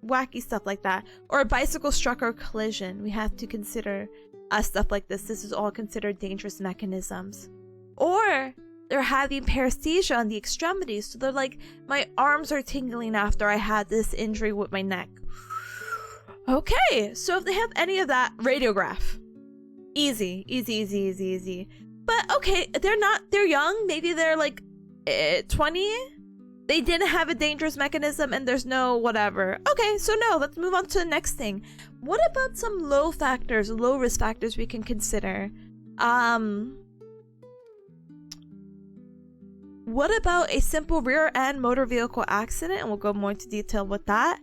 wacky stuff like that. Or a bicycle struck or collision. We have to consider stuff like this. This is all considered dangerous mechanisms. Or they're having paresthesia on the extremities. So they're like, my arms are tingling after I had this injury with my neck. Okay, so if they have any of that, radiograph. Easy. But okay, they're young. Maybe they're like 20. They didn't have a dangerous mechanism and there's no whatever. Okay, so no, let's move on to the next thing. What about some low risk factors we can consider? What about a simple rear end motor vehicle accident? And we'll go more into detail with that.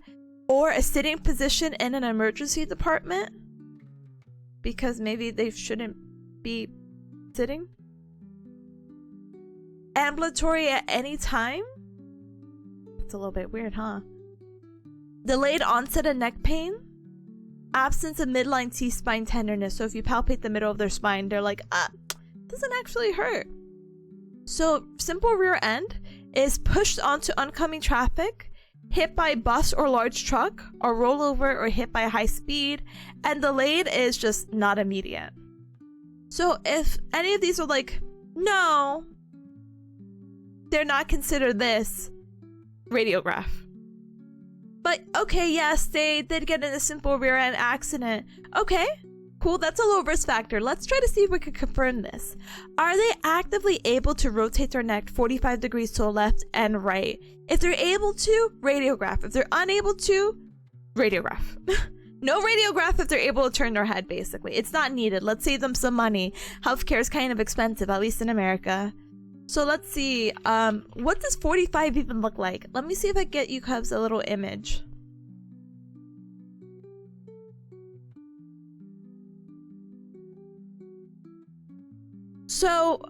Or a sitting position in an emergency department, because maybe they shouldn't be sitting. Ambulatory at any time. It's a little bit weird, huh? Delayed onset of neck pain. Absence of midline C-spine tenderness. So if you palpate the middle of their spine, they're like, doesn't actually hurt. So simple rear end is pushed onto oncoming traffic, hit by bus or large truck, or rollover or hit by high speed, and delayed is just not immediate. So if any of these are like, no, they're not considered this, radiograph. But okay, yes, they did get in a simple rear end accident. Okay, cool, that's a low risk factor. Let's try to see if we can confirm this. Are they actively able to rotate their neck 45 degrees to the left and right? If they're able to, radiograph. If they're unable to, radiograph. No radiograph if they're able to turn their head, basically. It's not needed. Let's save them some money. Healthcare is kind of expensive, at least in America. So let's see, what does 45 even look like? Let me see if I get you cubs a little image. So,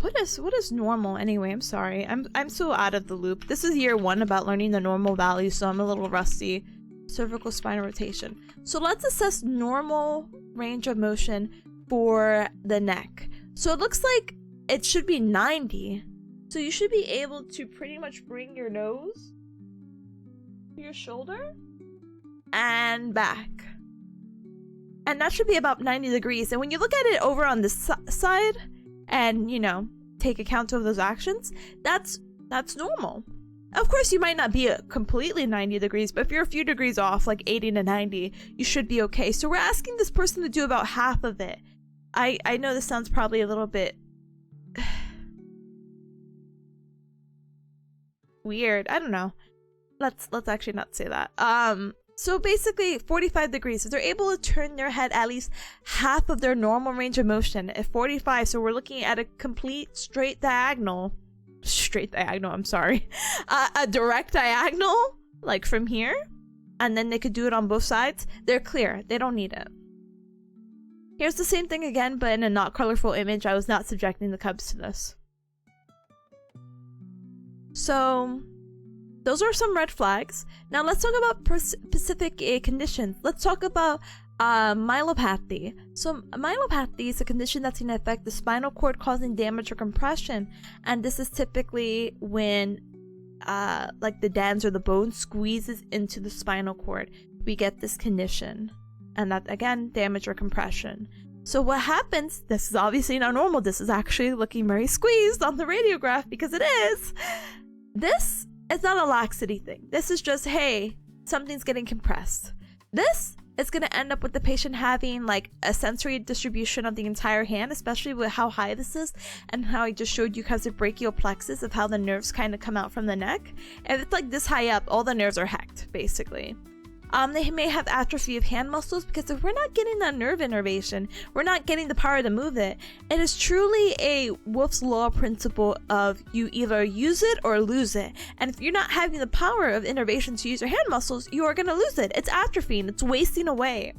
what is normal anyway? I'm sorry. I'm so out of the loop. This is year 1 about learning the normal values, so I'm a little rusty. Cervical spine rotation. So let's assess normal range of motion for the neck. So it looks like it should be 90. So you should be able to pretty much bring your nose to your shoulder and back. And that should be about 90 degrees. And when you look at it over on this side and, you know, take account of those actions, that's normal. Of course, you might not be completely 90 degrees, but if you're a few degrees off, like 80 to 90, you should be okay. So we're asking this person to do about half of it. I know this sounds probably a little bit weird. I don't know. Let's actually not say that. So basically 45 degrees. So they're able to turn their head at least half of their normal range of motion at 45. So we're looking at a complete straight diagonal, I'm sorry. A direct diagonal, like from here. And then they could do it on both sides. They're clear. They don't need it. Here's the same thing again, but in a not colorful image. I was not subjecting the cubs to this. So those are some red flags. Now let's talk about specific conditions. Let's talk about myelopathy. So myelopathy is a condition that's going to affect the spinal cord, causing damage or compression. And this is typically when like the dens or the bone squeezes into the spinal cord. We get this condition. And that, again, damage or compression. So what happens, this is obviously not normal. This is actually looking very squeezed on the radiograph because it is. This is not a laxity thing. This is just, hey, something's getting compressed. This is going to end up with the patient having like a sensory distribution of the entire hand, especially with how high this is and how I just showed you because of brachial plexus of how the nerves kind of come out from the neck. If it's like this high up, all the nerves are hecked, basically. They may have atrophy of hand muscles because if we're not getting that nerve innervation, we're not getting the power to move it. It is truly a Wolff's Law principle of you either use it or lose it. And if you're not having the power of innervation to use your hand muscles, you are going to lose it. It's atrophying. It's wasting away.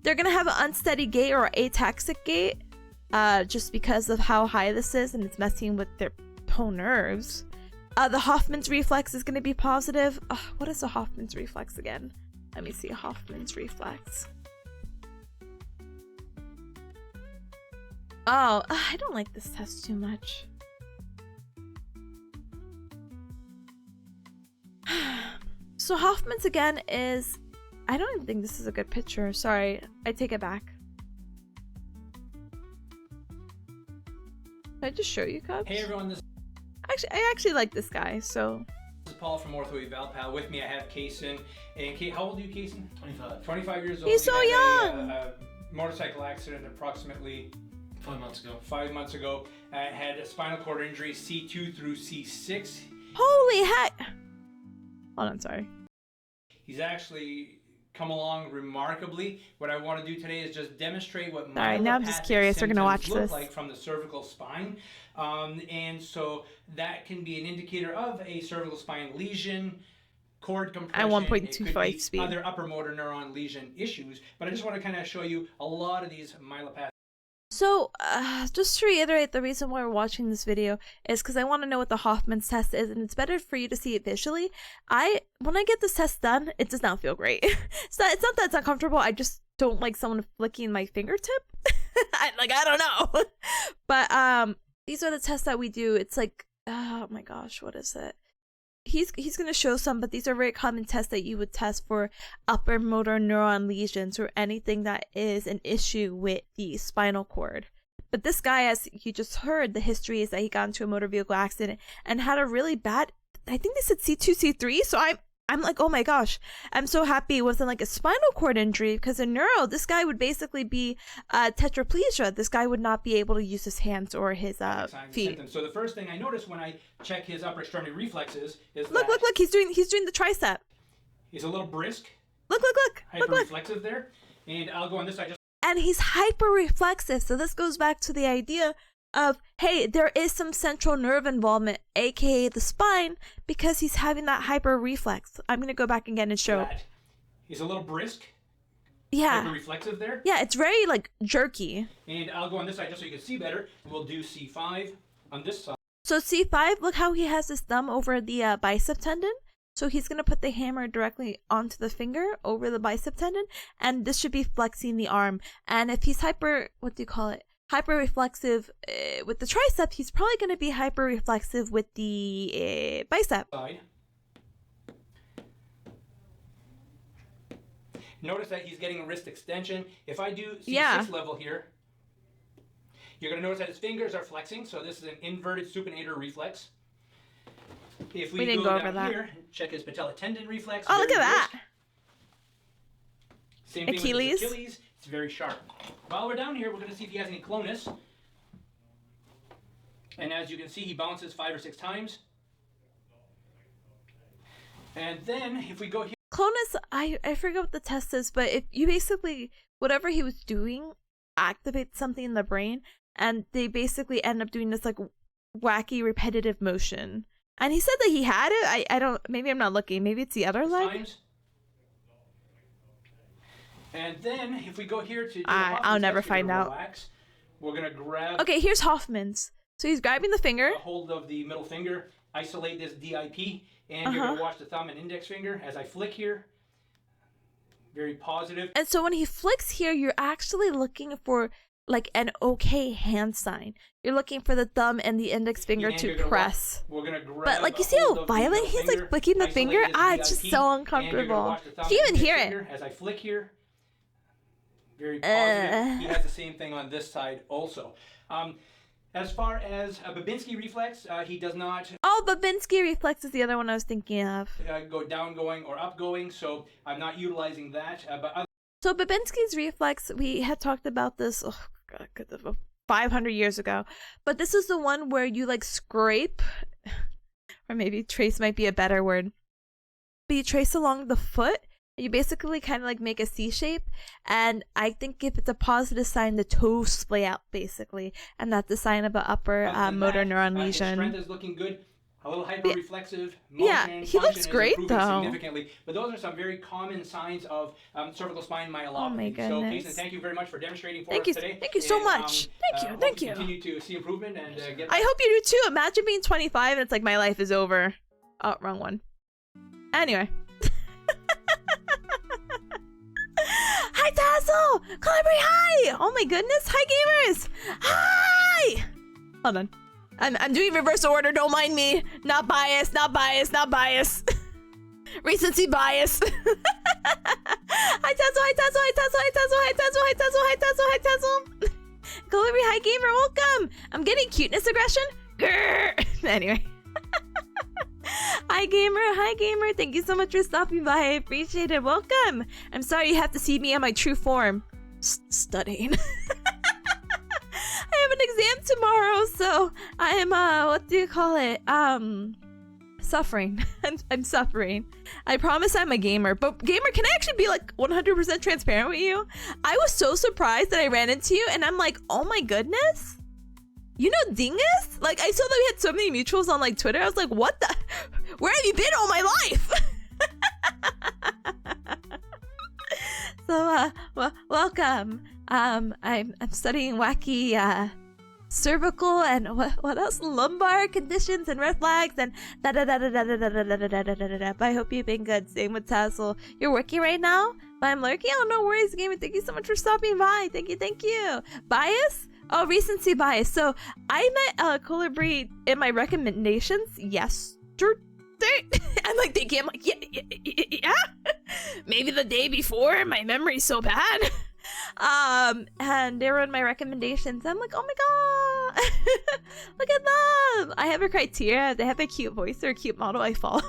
They're going to have an unsteady gait or ataxic gait just because of how high this is and it's messing with their whole nerves. The Hoffman's reflex is going to be positive. What is the Hoffman's reflex again? Let me see Hoffman's reflex. Oh, I don't like this test too much. So Hoffman's again is... I don't even think this is a good picture. Sorry, I take it back. Can I just show you, Cubs? Hey everyone, I actually like this guy, so... This is Paul from Ortho Eval Pal. With me I have Kaysen. And Kate, how old are you, Kaysen? 25. 25 years old. He's so young! A motorcycle accident approximately 5 months ago. 5 months ago. Had a spinal cord injury C2 through C6. Holy heck! Hold on, sorry. He's actually come along remarkably. What I want to do today is just demonstrate what Alright, now I'm just curious. We're gonna watch look this. like from the cervical spine. And so that can be an indicator of a cervical spine lesion, cord compression. At 1.25 speed. Other upper motor neuron lesion issues. But I just want to kind of show you a lot of these myelopathic. So, just to reiterate, the reason why we're watching this video is because I want to know what the Hoffman's test is, and it's better for you to see it visually. When I get this test done, it does not feel great. It's not that it's uncomfortable. I just don't like someone flicking my fingertip. I don't know. But these are the tests that we do. It's like, oh my gosh, what is it? He's going to show some, but these are very common tests that you would test for upper motor neuron lesions or anything that is an issue with the spinal cord. But this guy, as you just heard, the history is that he got into a motor vehicle accident and had a really bad, I think they said C2, C3. So I'm like, oh my gosh, I'm so happy it wasn't like a spinal cord injury, because in neuro, this guy would basically be tetraplegia. This guy would not be able to use his hands or his feet. So the first thing I noticed when I check his upper extremity reflexes is look, he's doing the tricep. He's a little brisk. Look. Hyper-reflexive there. And I'll go on this side. And he's hyper-reflexive. So this goes back to the idea of, hey, there is some central nerve involvement, aka the spine, because he's having that hyper-reflex. I'm going to go back again and show. He's a little brisk. Yeah. Hyper-reflexive there. Yeah, it's very, like, jerky. And I'll go on this side just so you can see better. We'll do C5. on this side. So C5, look how he has his thumb over the bicep tendon. So he's going to put the hammer directly onto the finger over the bicep tendon, and this should be flexing the arm. And if he's hyper-reflexive with the tricep, he's probably going to be hyper-reflexive with the bicep. Side. Notice that he's getting a wrist extension. If I do C6 level here, you're going to notice that his fingers are flexing, so this is an inverted supinator reflex. If we didn't go over down that. here, check his patella tendon reflex. Oh, look at that. Same thing with his Achilles. It's very sharp. While we're down here, we're going to see if he has any clonus. And as you can see, he bounces 5 or 6 times. And then, if we go here... Clonus, I forget what the test is, but if you basically, whatever he was doing, activates something in the brain, and they basically end up doing this like wacky repetitive motion. And he said that he had it. I don't, maybe I'm not looking. Maybe it's the other leg. Times. And then if we go here to do I'll never find out. Relax, we're going to grab... Okay, here's Hoffman's. So he's grabbing the finger. A hold of the middle finger, isolate this DIP, and you're going to watch the thumb and index finger as I flick here. Very positive. And so when he flicks here, you're actually looking for like an okay hand sign. You're looking for the thumb and the index finger to press. We're gonna grab but like, you see how violent he's like flicking the finger? It's just so uncomfortable. You can even hear it. As I flick here. Very positive. He has the same thing on this side also. As far as a Babinski reflex, he does not... Oh, Babinski reflex is the other one I was thinking of. Go down going or up going, so I'm not utilizing that. So Babinski's reflex, we had talked about this 500 years ago, but this is the one where you like scrape, or maybe trace might be a better word, but you trace along the foot. You basically kind of like make a C shape, and I think if it's a positive sign, the toes splay out basically, and that's a sign of an upper motor neuron lesion. His strength is looking good. A little hyper-reflexive motion. Yeah, he looks great though. Significantly, but those are some very common signs of cervical spine myelopathy. Oh my goodness. So, Jason, thank you very much for demonstrating for us today. Thank you so much. Thank you. Continue to see improvement and get. I hope you do too. Imagine being 25 and it's like my life is over. Oh, wrong one. Anyway. Hi, Tassel! Calibri, hi! Oh my goodness, hi gamers! Hi! Hold on. I'm doing reverse order, don't mind me. Not biased, not biased, not biased. Recency bias. Hi Tassel, hi Tassel, hi Tassel, hi Tassel, hi Tassel, hi Tassel, hi Tassel, hi Tassel. Calibri, hi gamer, welcome! I'm getting cuteness aggression. Grr. Anyway. Hi gamer, thank you so much for stopping by. I appreciate it. Welcome. I'm sorry you have to see me in my true form. Studying. I have an exam tomorrow, so I am what do you call it? Suffering. I'm suffering. I promise I'm a gamer, but gamer, can I actually be like 100% transparent with you? I was so surprised that I ran into you, and I'm like, oh my goodness. You know Dingus? Like, I saw that we had so many mutuals on, like, Twitter. I was like, what the? Where have you been all my life? So, well, welcome. I'm studying wacky, cervical and what else? Lumbar conditions and red flags and da-da-da-da-da-da-da-da-da-da-da-da-da. But I hope you've been good. Same with Tassel. You're working right now? But I'm lurking? Oh, no worries, gamer. Thank you so much for stopping by. Thank you. Bias? Oh, recency bias. So I met Colibri in my recommendations yesterday. I'm like thinking, I'm like, yeah. Maybe the day before. My memory's so bad. And they were in my recommendations. I'm like, oh my god, look at them. I have a criteria. They have a cute voice or a cute model I follow.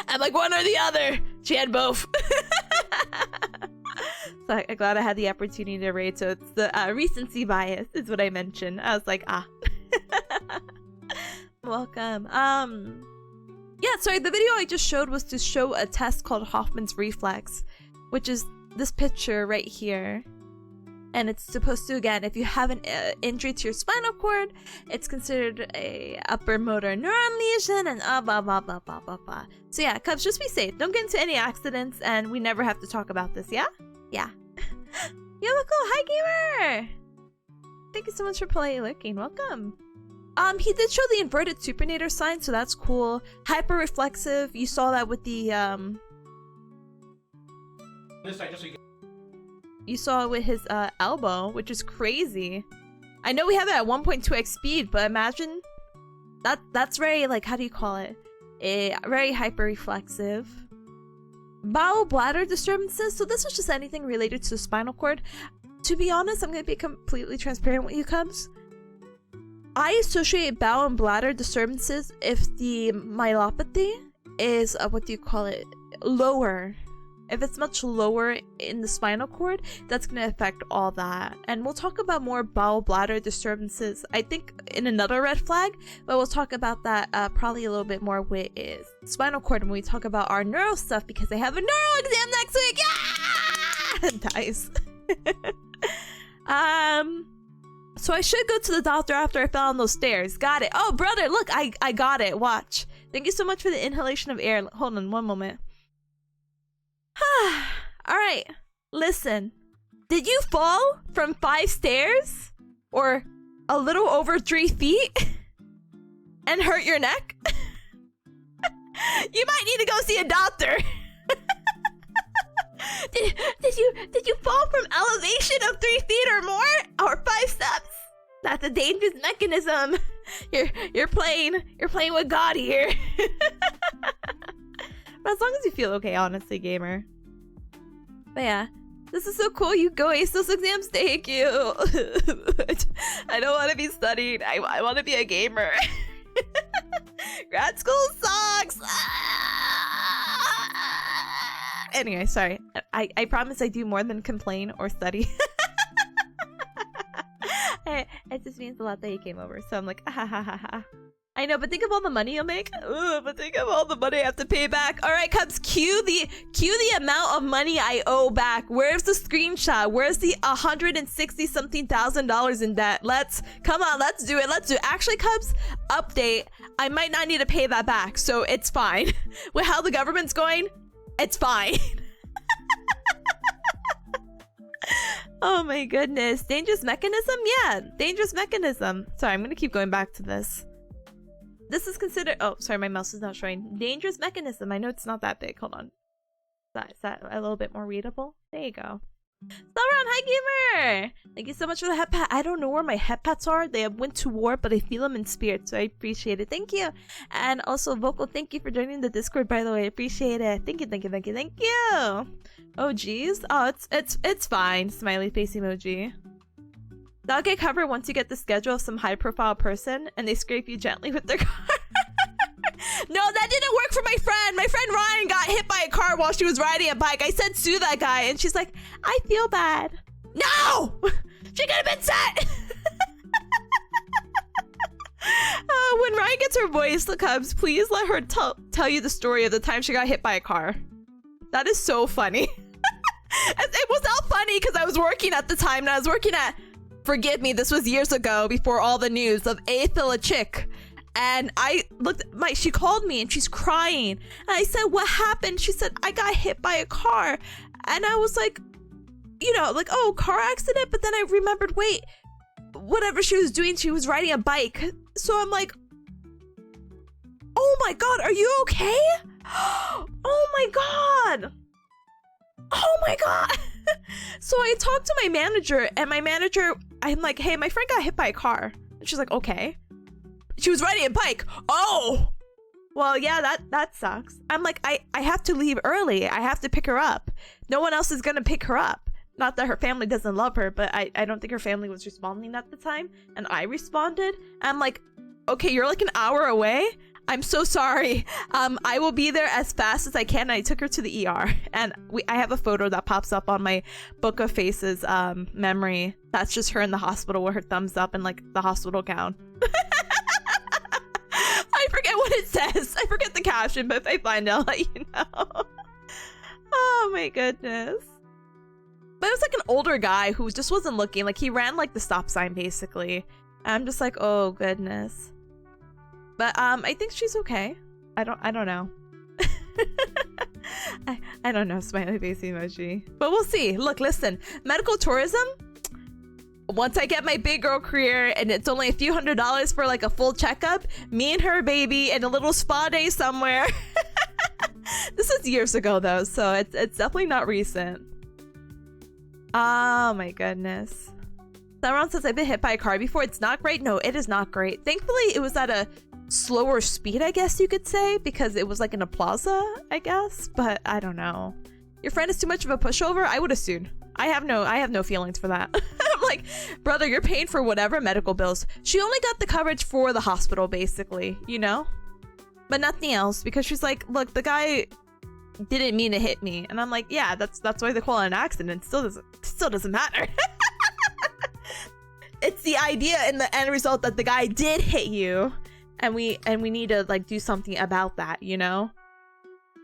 I'm like one or the other. She had both. So I'm glad I had the opportunity to rate. So it's the recency bias is what I mentioned. I was like, welcome. Yeah, sorry, the video I just showed was to show a test called Hoffman's reflex, which is this picture right here. And it's supposed to, again, if you have an injury to your spinal cord, it's considered a upper motor neuron lesion and blah, blah, blah, blah, blah, blah. So yeah, cubs, just be safe. Don't get into any accidents, and we never have to talk about this, yeah? Yeah. Yo, cool. Hi, gamer! Thank you so much for politely lurking. Welcome. He did show the inverted supinator sign, so that's cool. Hyperreflexive, you saw that with the This side, just so you saw it with his elbow, which is crazy. I know we have it at 1.2x speed, but imagine that's very, like, how do you call it? Very hyperreflexive. Bowel bladder disturbances. So this was just anything related to the spinal cord. To be honest, I'm gonna be completely transparent with you, Cubs. I associate bowel and bladder disturbances if the myelopathy is what do you call it? Lower. If it's much lower in the spinal cord, that's going to affect all that. And we'll talk about more bowel bladder disturbances, I think, in another red flag, but we'll talk about that probably a little bit more with spinal cord when we talk about our neuro stuff, because I have a neuro exam next week. Yeah! Nice. So I should go to the doctor after I fell on those stairs. Got it. Oh, brother, look, I got it. Watch. Thank you so much for the inhalation of air. Hold on one moment. Alright, listen. Did you fall from 5 stairs? Or a little over 3 feet? And hurt your neck? You might need to go see a doctor. Did you fall from elevation of 3 feet or more? Or 5 steps? That's a dangerous mechanism. You're playing with God here. But as long as you feel okay, honestly, gamer. But yeah, this is so cool. You go ace those exams. Thank you. I don't want to be studied. I want to be a gamer. Grad school sucks. Anyway, sorry. I promise I do more than complain or study. It just means a lot that you came over. So I'm like, ha ha ha ha. I know, but think of all the money you'll make. Ugh, but think of all the money I have to pay back. All right, Cubs, cue the amount of money I owe back. Where's the screenshot? Where's the $160-something thousand in debt? Come on, let's do it. Let's do it. Actually, Cubs, update. I might not need to pay that back, so it's fine. With how the government's going, it's fine. Oh my goodness. Dangerous mechanism? Yeah, dangerous mechanism. Sorry, I'm gonna keep going back to this. This is considered... Oh, sorry, my mouse is not showing. Dangerous mechanism. I know it's not that big. Hold on. Is that a little bit more readable? There you go. Sauron, hi gamer! Thank you so much for the head pat. I don't know where my head pats are. They went to war, but I feel them in spirit, so I appreciate it. Thank you. And also, Vocal, thank you for joining the Discord, by the way. I appreciate it. Thank you, thank you, thank you, thank you. Oh, geez. Oh, it's fine. Smiley face emoji. That'll get covered once you get the schedule of some high-profile person and they scrape you gently with their car. No, that didn't work for my friend. My friend Ryan got hit by a car while she was riding a bike. I said sue that guy, and she's like, I feel bad. No! She could have been set! When Ryan gets her voice, the Cubs, please let her tell you the story of the time she got hit by a car. That is so funny. It was not funny because I was working at the time, and I was working at... Forgive me, this was years ago, before all the news of a chick. And I looked, she called me and she's crying. And I said, what happened? She said, I got hit by a car. And I was like, you know, like, oh, car accident? But then I remembered, wait, whatever she was doing, she was riding a bike. So I'm like, oh my God, are you okay? Oh my God. Oh my God. So I talked to my manager, and my manager, I'm like, hey, my friend got hit by a car. And she's like, okay. She was riding a bike. Oh, well, yeah, that sucks. I'm like, I have to leave early. I have to pick her up. No one else is going to pick her up. Not that her family doesn't love her, but I don't think her family was responding at the time. And I responded. I'm like, okay, you're like an hour away. I'm so sorry. I will be there as fast as I can. I took her to the ER, and I have a photo that pops up on my Book of Faces memory. That's just her in the hospital with her thumbs up and like the hospital gown. I forget what it says. I forget the caption, but if I find it, I'll let you know. Oh my goodness. But it was like an older guy who just wasn't looking. Like he ran like the stop sign basically. And I'm just like, oh goodness. But I think she's okay. I don't know. I don't know, smiley face emoji. But we'll see. Look, listen, medical tourism, once I get my big girl career and it's only a few $100s for like a full checkup, me and her baby in a little spa day somewhere. This is years ago though, so it's definitely not recent. Oh my goodness. Sauron says, I've been hit by a car before. It's not great. No, it is not great. Thankfully, it was at a slower speed, I guess you could say, because it was like in a plaza, I guess. But I don't know. Your friend is too much of a pushover? I would assume. I have no feelings for that. I'm like, brother, you're paying for whatever medical bills. She only got the coverage for the hospital, basically, you know? But nothing else, because she's like, look, the guy didn't mean to hit me. And I'm like, yeah, that's why they call it an accident. It still doesn't matter. It's the idea and the end result that the guy did hit you, and we need to like do something about that, you know?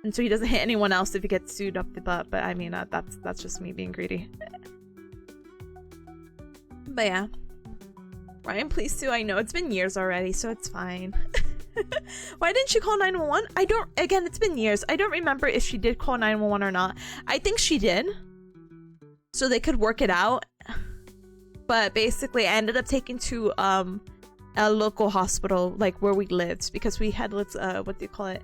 And so he doesn't hit anyone else if he gets sued up the butt. But I mean, that's just me being greedy. But yeah, Ryan, please sue. I know it's been years already, so it's fine. Why didn't she call 911? Again, it's been years. I don't remember if she did call 911 or not. I think she did, so they could work it out. But basically, I ended up taking to a local hospital, like where we lived, because we had lived, what do you call it,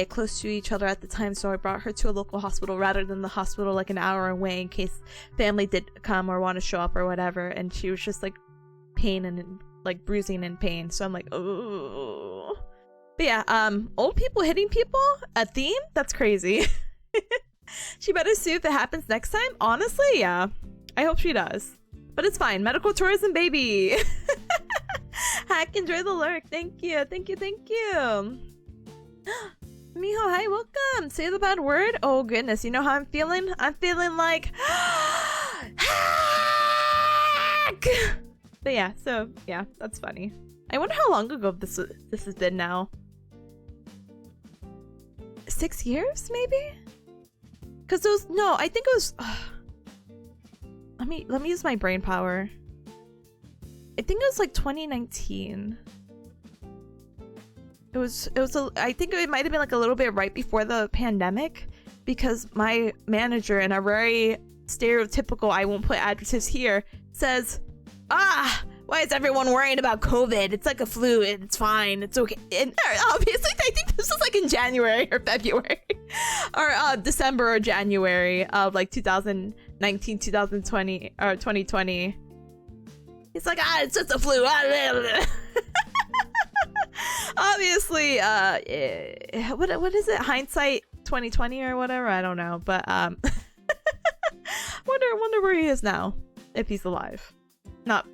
close to each other at the time. So I brought her to a local hospital rather than the hospital like an hour away in case family did come or want to show up or whatever. And she was just like pain and like bruising and pain. So I'm like, oh. But yeah, old people hitting people, a theme? That's crazy. She better sue if it happens next time. Honestly, yeah. I hope she does. But it's fine. Medical tourism, baby. Hack, enjoy the lurk. Thank you. Thank you. Thank you. Miho, hi, welcome. Say the bad word. Oh, goodness. You know how I'm feeling? I'm feeling like... Hack! But yeah, so, yeah, that's funny. I wonder how long ago this has been now. 6 years, maybe? Because those... No, I think it was... Let me use my brain power. I think it was like 2019. I think it might have been like a little bit right before the pandemic, because my manager, in a very stereotypical, I won't put adjectives here, says, why is everyone worrying about COVID? It's like a flu. It's fine. It's okay. And obviously, I think this was like in January or February or December or January of like 2019, 2020 or 2020. He's like, it's just a flu. Obviously, what is it? Hindsight 2020 or whatever. I don't know, but wonder where he is now, if he's alive. Not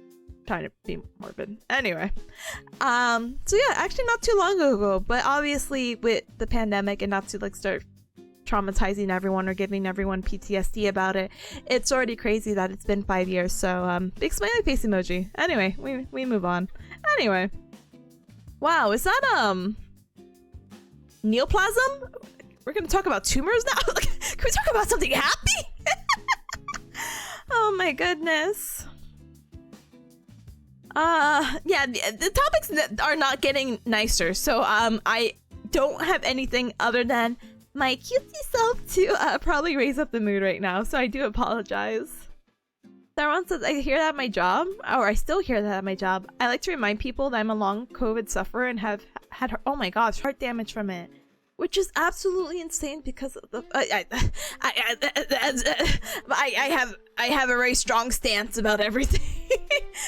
trying to be morbid. Anyway, so yeah, actually not too long ago, but obviously with the pandemic and not to like start traumatizing everyone or giving everyone PTSD about it, it's already crazy that it's been 5 years. So big smiley face emoji. Anyway, we move on. Anyway, wow, is that neoplasm? We're gonna talk about tumors now. Can we talk about something happy? Oh my goodness. Yeah, the topics are not getting nicer, so I don't have anything other than my cutesy self to probably raise up the mood right now, so I do apologize. Saron says, I hear that at my job, or I still hear that at my job. I like to remind people that I'm a long COVID sufferer and have had, oh my gosh, heart damage from it. Which is absolutely insane because of the I have a very strong stance about everything.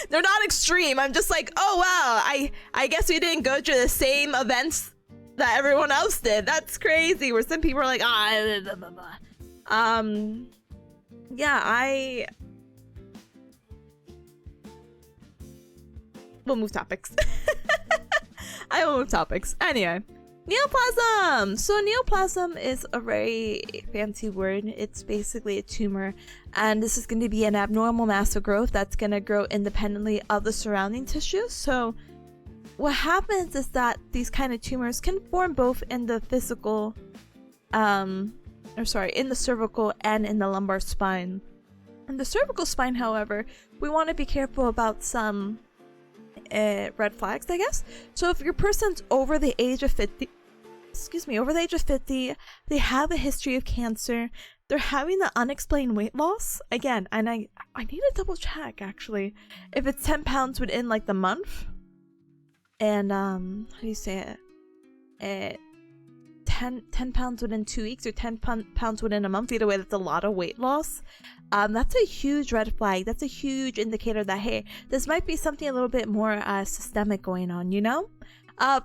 They're not extreme. I'm just like, oh wow, I guess we didn't go through the same events that everyone else did. That's crazy. Where some people are like, blah, blah, blah. Yeah, we'll move topics. I will move topics. Anyway. Neoplasm! So neoplasm is a very fancy word. It's basically a tumor, and this is going to be an abnormal mass of growth that's going to grow independently of the surrounding tissue. So what happens is that these kind of tumors can form both in the physical, in the cervical and in the lumbar spine. In the cervical spine, however, we want to be careful about some red flags, I guess. So if your person's over the age of 50, they have a history of cancer, they're having the unexplained weight loss again, and I need to double check actually if it's 10 pounds within like the month, and how do you say it? 10 pounds within 2 weeks, or 10 pounds within a month. Either way, that's a lot of weight loss. That's a huge red flag. That's a huge indicator that, hey, this might be something a little bit more systemic going on, you know?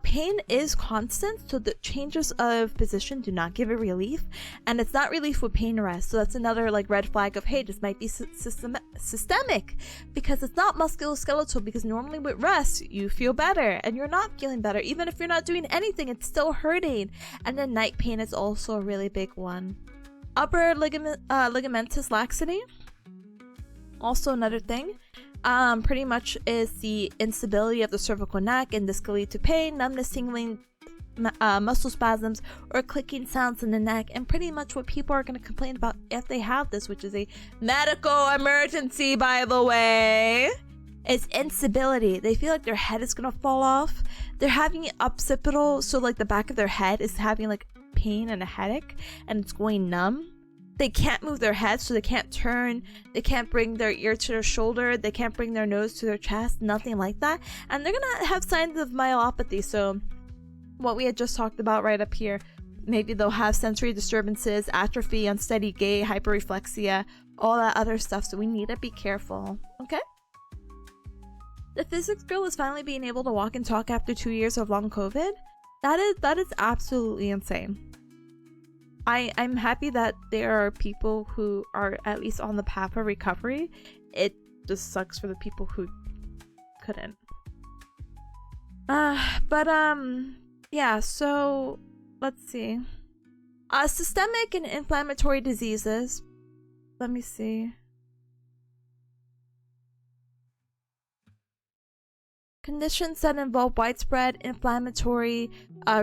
Pain is constant, so the changes of position do not give it relief, and it's not relief with pain rest. So that's another like red flag of, hey, this might be systemic, because it's not musculoskeletal, because normally with rest you feel better, and you're not feeling better. Even if you're not doing anything, it's still hurting. And then night pain is also a really big one. Upper ligamentous laxity, also another thing. Pretty much is the instability of the cervical neck, and this can lead to pain, numbness, tingling, muscle spasms, or clicking sounds in the neck. And pretty much what people are going to complain about if they have this, which is a medical emergency, by the way, is instability. They feel like their head is going to fall off. They're having occipital, so like the back of their head is having like pain and a headache, and it's going numb. They can't move their head, so they can't turn, they can't bring their ear to their shoulder, they can't bring their nose to their chest, nothing like that. And they're gonna have signs of myelopathy, so what we had just talked about right up here. Maybe they'll have sensory disturbances, atrophy, unsteady gait, hyperreflexia, all that other stuff, so we need to be careful, okay? The physics girl is finally being able to walk and talk after 2 years of long COVID. That is absolutely insane. I'm happy that there are people who are at least on the path of recovery. It just sucks for the people who couldn't. Yeah, so let's see. Systemic and inflammatory diseases. Let me see. Conditions that involve widespread inflammatory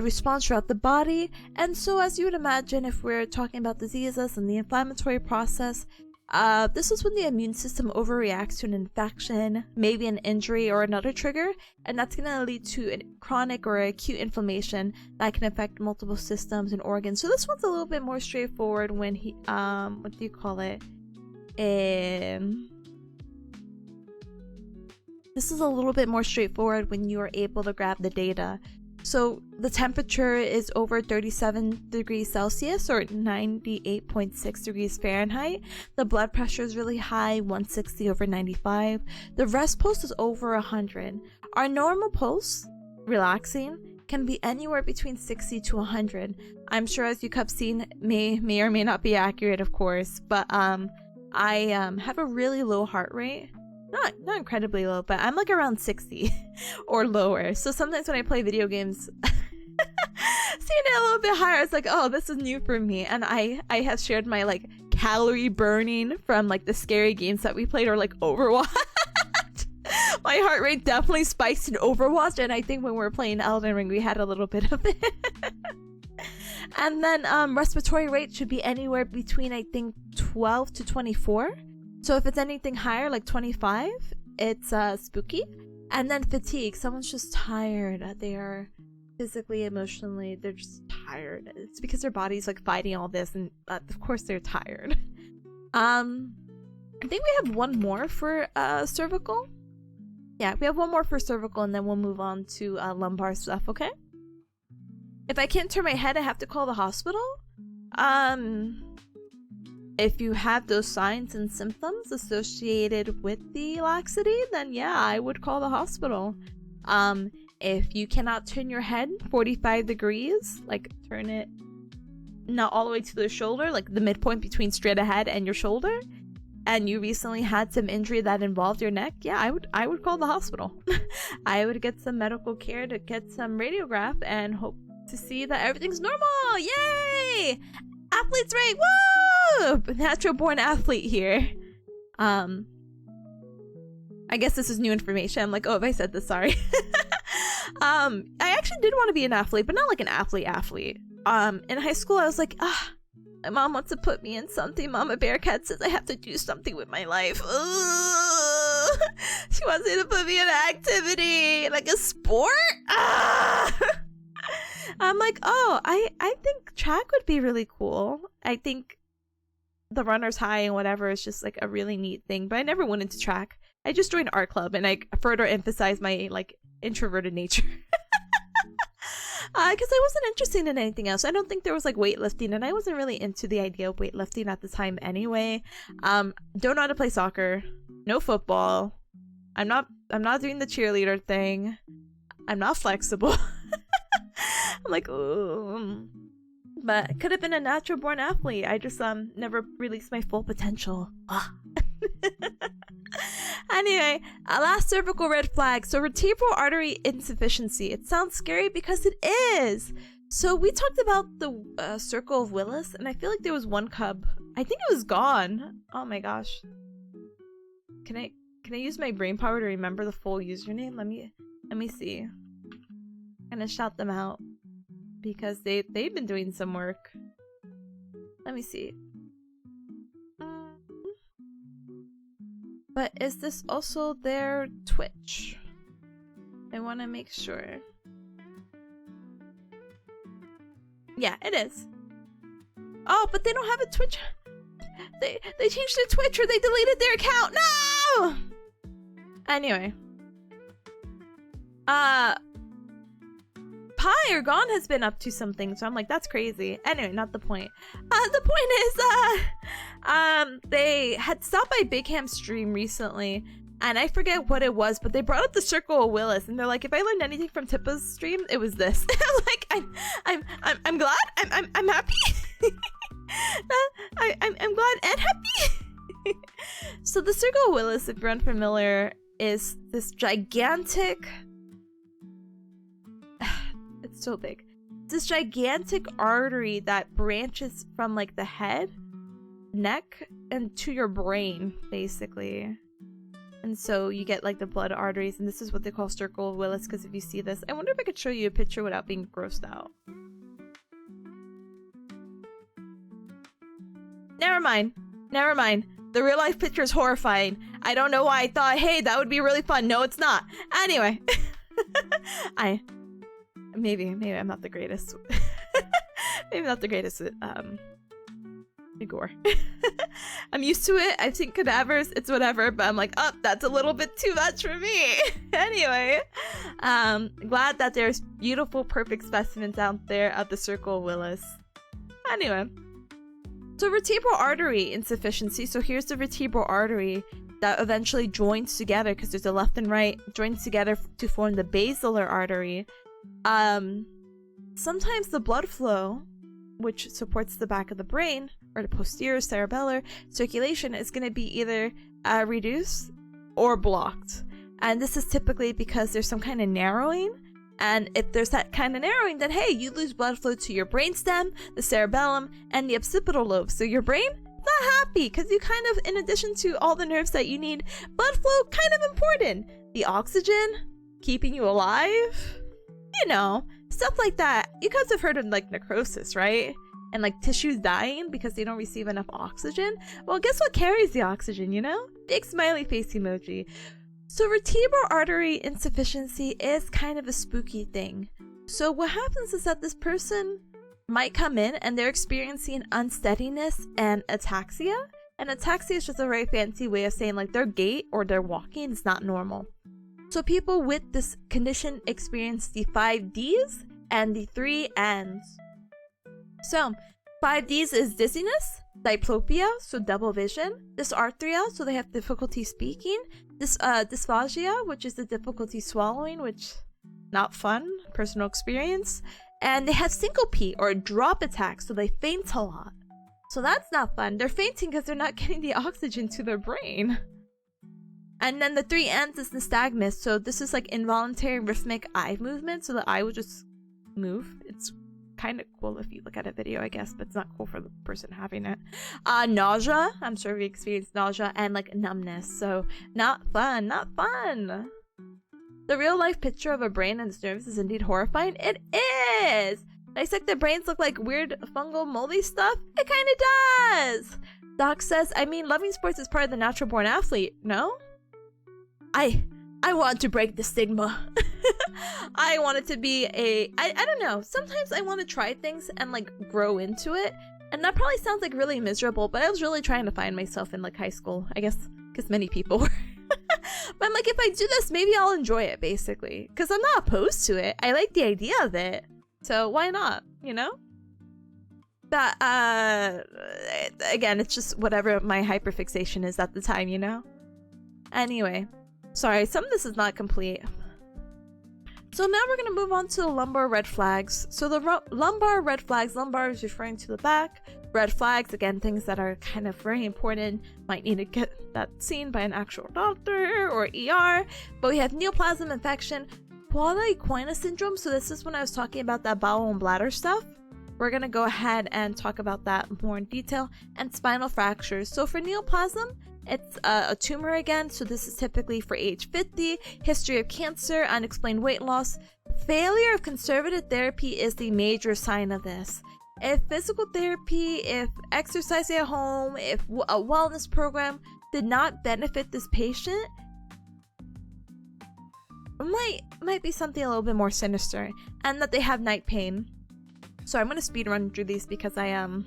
response throughout the body. And so, as you would imagine, if we're talking about diseases and the inflammatory process, this is when the immune system overreacts to an infection, maybe an injury or another trigger, and that's going to lead to a chronic or acute inflammation that can affect multiple systems and organs. So this one's a little bit more straightforward when he, what do you call it? This is a little bit more straightforward when you are able to grab the data. So the temperature is over 37 degrees Celsius or 98.6 degrees Fahrenheit. The blood pressure is really high, 160 over 95. The rest pulse is over 100. Our normal pulse, relaxing, can be anywhere between 60 to 100. I'm sure, as you kept seeing, may or may not be accurate, of course, but I have a really low heart rate. Not incredibly low, but I'm like around 60 or lower. So sometimes when I play video games, seeing it a little bit higher, it's like, oh, this is new for me. And I have shared my like calorie burning from like the scary games that we played, or like Overwatch. My heart rate definitely spikes in Overwatch, and I think when we were playing Elden Ring, we had a little bit of it. And then respiratory rate should be anywhere between, I think, 12 to 24. So if it's anything higher, like 25, it's spooky. And then fatigue. Someone's just tired. They are physically, emotionally, they're just tired. It's because their body's like fighting all this, and of course they're tired. I think we have one more for cervical. Yeah, we have one more for cervical, and then we'll move on to lumbar stuff, okay? If I can't turn my head, I have to call the hospital. If you have those signs and symptoms associated with the laxity, then yeah, I would call the hospital. If you cannot turn your head 45 degrees, like turn it not all the way to the shoulder, like the midpoint between straight ahead and your shoulder, and you recently had some injury that involved your neck, yeah, I would call the hospital. I would get some medical care, to get some radiograph, and hope to see that everything's normal. Yay! Athletes rate, woo! Natural born athlete here. I guess this is new information. I'm like, oh, if I said this, sorry. I actually did want to be an athlete, but not like an athlete. In high school, I was like, my mom wants to put me in something. Mama Bearcat says I have to do something with my life. She wants me to put me in an activity, like a sport. I'm like, oh, I think track would be really cool. I think the runner's high and whatever is just like a really neat thing, but I never went into track. I just joined art club and I further emphasized my like introverted nature. Because I wasn't interested in anything else. I don't think there was like weightlifting, and I wasn't really into the idea of weightlifting at the time anyway. Don't know how to play soccer, no football. I'm not doing the cheerleader thing. I'm not flexible. I'm like, ooh. But could have been a natural born athlete. I just never released my full potential. Anyway, last cervical red flag. So vertebral artery insufficiency. It sounds scary because it is. So we talked about the circle of Willis, and I feel like there was one cub. I think it was gone. Oh my gosh. Can I use my brain power to remember the full username? Let me see. I'm gonna shout them out because they've been doing some work. Let me see. But is this also their Twitch? I want to make sure. Yeah, it is. Oh, but they don't have a Twitch. They changed their Twitch or they deleted their account. No! Anyway. Pi or Gone has been up to something, so I'm like, that's crazy. Anyway, not the point. The point is, they had stopped by Big Ham's stream recently, and I forget what it was, but they brought up the Circle of Willis, and they're like, if I learned anything from Tippa's stream, it was this. I'm like, I'm glad, I'm happy. I'm glad and happy. So the Circle of Willis, if you're unfamiliar, is this gigantic. It's so big. This gigantic artery that branches from like the head, neck, and to your brain, basically. And so you get like the blood arteries, and this is what they call Circle of Willis, because if you see this, I wonder if I could show you a picture without being grossed out. Never mind. The real life picture is horrifying. I don't know why I thought, hey, that would be really fun. No, it's not. Anyway. Maybe I'm not the greatest. Maybe not the greatest at gore. I'm used to it. I've seen cadavers. It's whatever. But I'm like, oh, that's a little bit too much for me. Anyway, glad that there's beautiful, perfect specimens out there of the Circle of Willis. Anyway, so vertebral artery insufficiency. So here's the vertebral artery that eventually joins together, because there's a left and right, joins together to form the basilar artery. Sometimes the blood flow, which supports the back of the brain, or the posterior cerebellar circulation, is going to be either reduced or blocked. And this is typically because there's some kind of narrowing. And if there's that kind of narrowing, then hey, you lose blood flow to your brainstem, the cerebellum, and the occipital lobe. So your brain, not happy, because you kind of, in addition to all the nerves that you need, blood flow kind of important. The oxygen, keeping you alive, you know, stuff like that. You guys have heard of like necrosis, right? And like tissues dying because they don't receive enough oxygen. Well, guess what carries the oxygen, you know? Big smiley face emoji. So vertebral artery insufficiency is kind of a spooky thing. So what happens is that this person might come in and they're experiencing unsteadiness and ataxia. And ataxia is just a very fancy way of saying like their gait or their walking is not normal. So people with this condition experience the 5 Ds and the 3 Ns. So 5 Ds is dizziness, diplopia, so double vision, dysarthria, so they have difficulty speaking, dysphagia, which is the difficulty swallowing, which not fun, personal experience, and they have syncope or drop attacks, so they faint a lot. So that's not fun. They're fainting because they're not getting the oxygen to their brain. And then the 3 N's is nystagmus, so this is like involuntary rhythmic eye movement, so the eye will just move. It's kind of cool if you look at a video, I guess, but it's not cool for the person having it. Nausea, I'm sure we experienced nausea, and like numbness, so not fun. The real life picture of a brain and its nerves is indeed horrifying. It is! Dissect the brains look like weird fungal moldy stuff? It kind of does! Doc says, I mean, loving sports is part of the natural born athlete, no? I want to break the stigma. I want it to be I don't know. Sometimes I want to try things and like grow into it. And that probably sounds like really miserable, but I was really trying to find myself in like high school. I guess because many people were. But I'm like, if I do this, maybe I'll enjoy it, basically. Because I'm not opposed to it. I like the idea of it. So why not, you know? But, again, it's just whatever my hyperfixation is at the time, you know? Anyway. Sorry, some of this is not complete. So now we're going to move on to the lumbar red flags. So the lumbar red flags, lumbar is referring to the back. Red flags, again, things that are kind of very important. Might need to get that seen by an actual doctor or ER. But we have neoplasm infection, quad equina syndrome. So this is when I was talking about that bowel and bladder stuff. We're going to go ahead and talk about that more in detail. And spinal fractures. So for neoplasm, it's a tumor again, so this is typically for age 50, history of cancer, unexplained weight loss. Failure of conservative therapy is the major sign of this. If physical therapy, if exercising at home, if a wellness program did not benefit this patient, might be something a little bit more sinister, and that they have night pain. So I'm going to speed run through these because I'm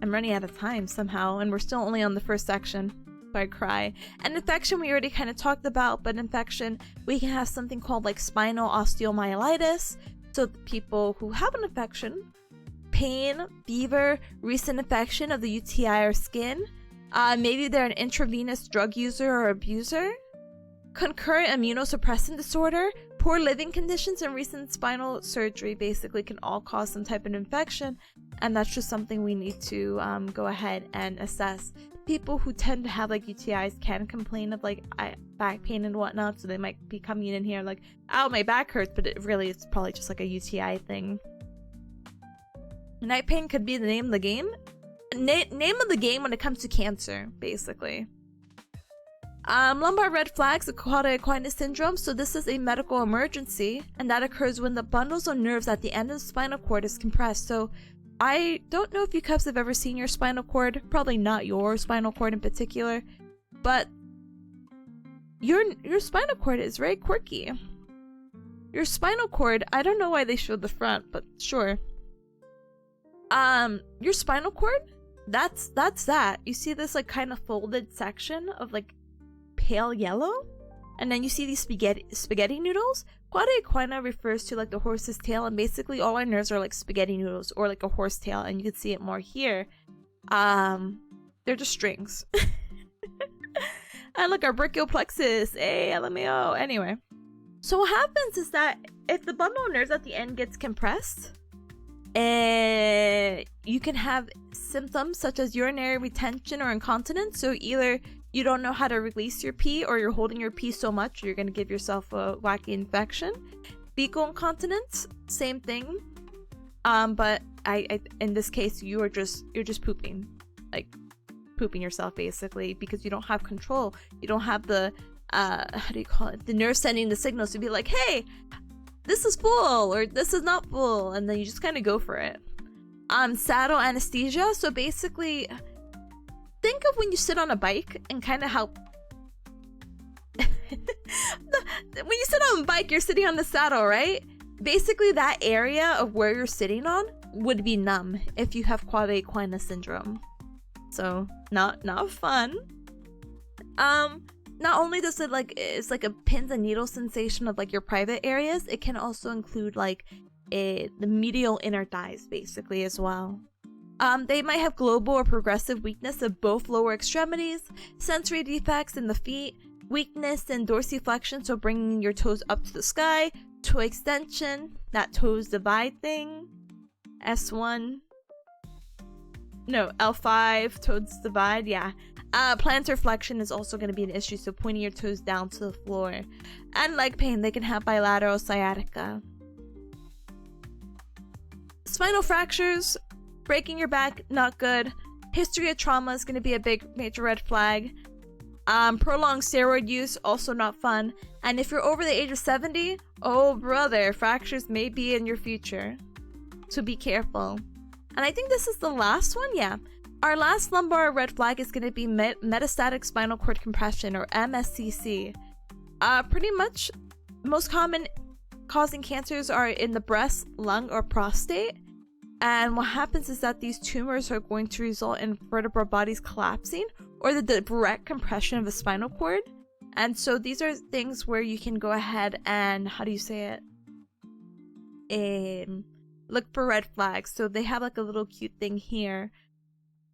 running out of time somehow, and we're still only on the first section, so I cry. And infection we already kind of talked about, but infection, we can have something called like spinal osteomyelitis. So the people who have an infection, pain, fever, recent infection of the UTI or skin, maybe they're an intravenous drug user or abuser, concurrent immunosuppressant disorder, poor living conditions, and recent spinal surgery basically can all cause some type of infection, and that's just something we need to go ahead and assess. People who tend to have like UTIs can complain of like back pain and whatnot, so they might be coming in here like, ow, my back hurts, but it's probably just like a UTI thing. Night pain could be the name of the game. Name of the game when it comes to cancer, basically. Lumbar red flags, quad equina syndrome. So this is a medical emergency, and that occurs when the bundles of nerves at the end of the spinal cord is compressed. So I don't know if you cubs have ever seen your spinal cord, probably not your spinal cord in particular, but your spinal cord is very quirky. Your spinal cord, I don't know why they showed the front, but sure. Your spinal cord, that's that. You see this like kind of folded section of like pale yellow, and then you see these spaghetti noodles. Quad equina refers to like the horse's tail, and basically all our nerves are like spaghetti noodles or like a horse tail, and you can see it more here. They're just strings. And look, our brachial plexus, hey, LMAO. Anyway, so what happens is that if the bundle of nerves at the end gets compressed, you can have symptoms such as urinary retention or incontinence. So either you don't know how to release your pee, or you're holding your pee so much you're going to give yourself a wacky infection. Fecal incontinence, same thing. But I in this case you're just pooping, like pooping yourself basically, because you don't have control. You don't have the how do you call it? The nerve sending the signals to be like, hey, this is full or this is not full, and then you just kind of go for it. Saddle anesthesia. So basically, think of when you sit on a bike and kind of how when you sit on a bike, you're sitting on the saddle, right? Basically that area of where you're sitting on would be numb if you have quad equina syndrome. So not fun. Not only does it like, it's like a pins and needles sensation of like your private areas, it can also include like the medial inner thighs basically as well. They might have global or progressive weakness of both lower extremities, sensory defects in the feet, weakness in dorsiflexion, so bringing your toes up to the sky, toe extension, that toes divide thing, S1, no, L5, toes divide, yeah. Plantar flexion is also going to be an issue, so pointing your toes down to the floor. And leg pain, they can have bilateral sciatica. Spinal fractures, breaking your back, not good. History of trauma is going to be a big major red flag. Prolonged steroid use, also not fun. And if you're over the age of 70, oh brother, fractures may be in your future. So be careful. And I think this is the last one, yeah. Our last lumbar red flag is going to be metastatic spinal cord compression, or MSCC. Pretty much most common causing cancers are in the breast, lung, or prostate. And what happens is that these tumors are going to result in vertebral bodies collapsing or the direct compression of the spinal cord. And so these are things where you can go ahead and, how do you say it? Look for red flags. So they have like a little cute thing here.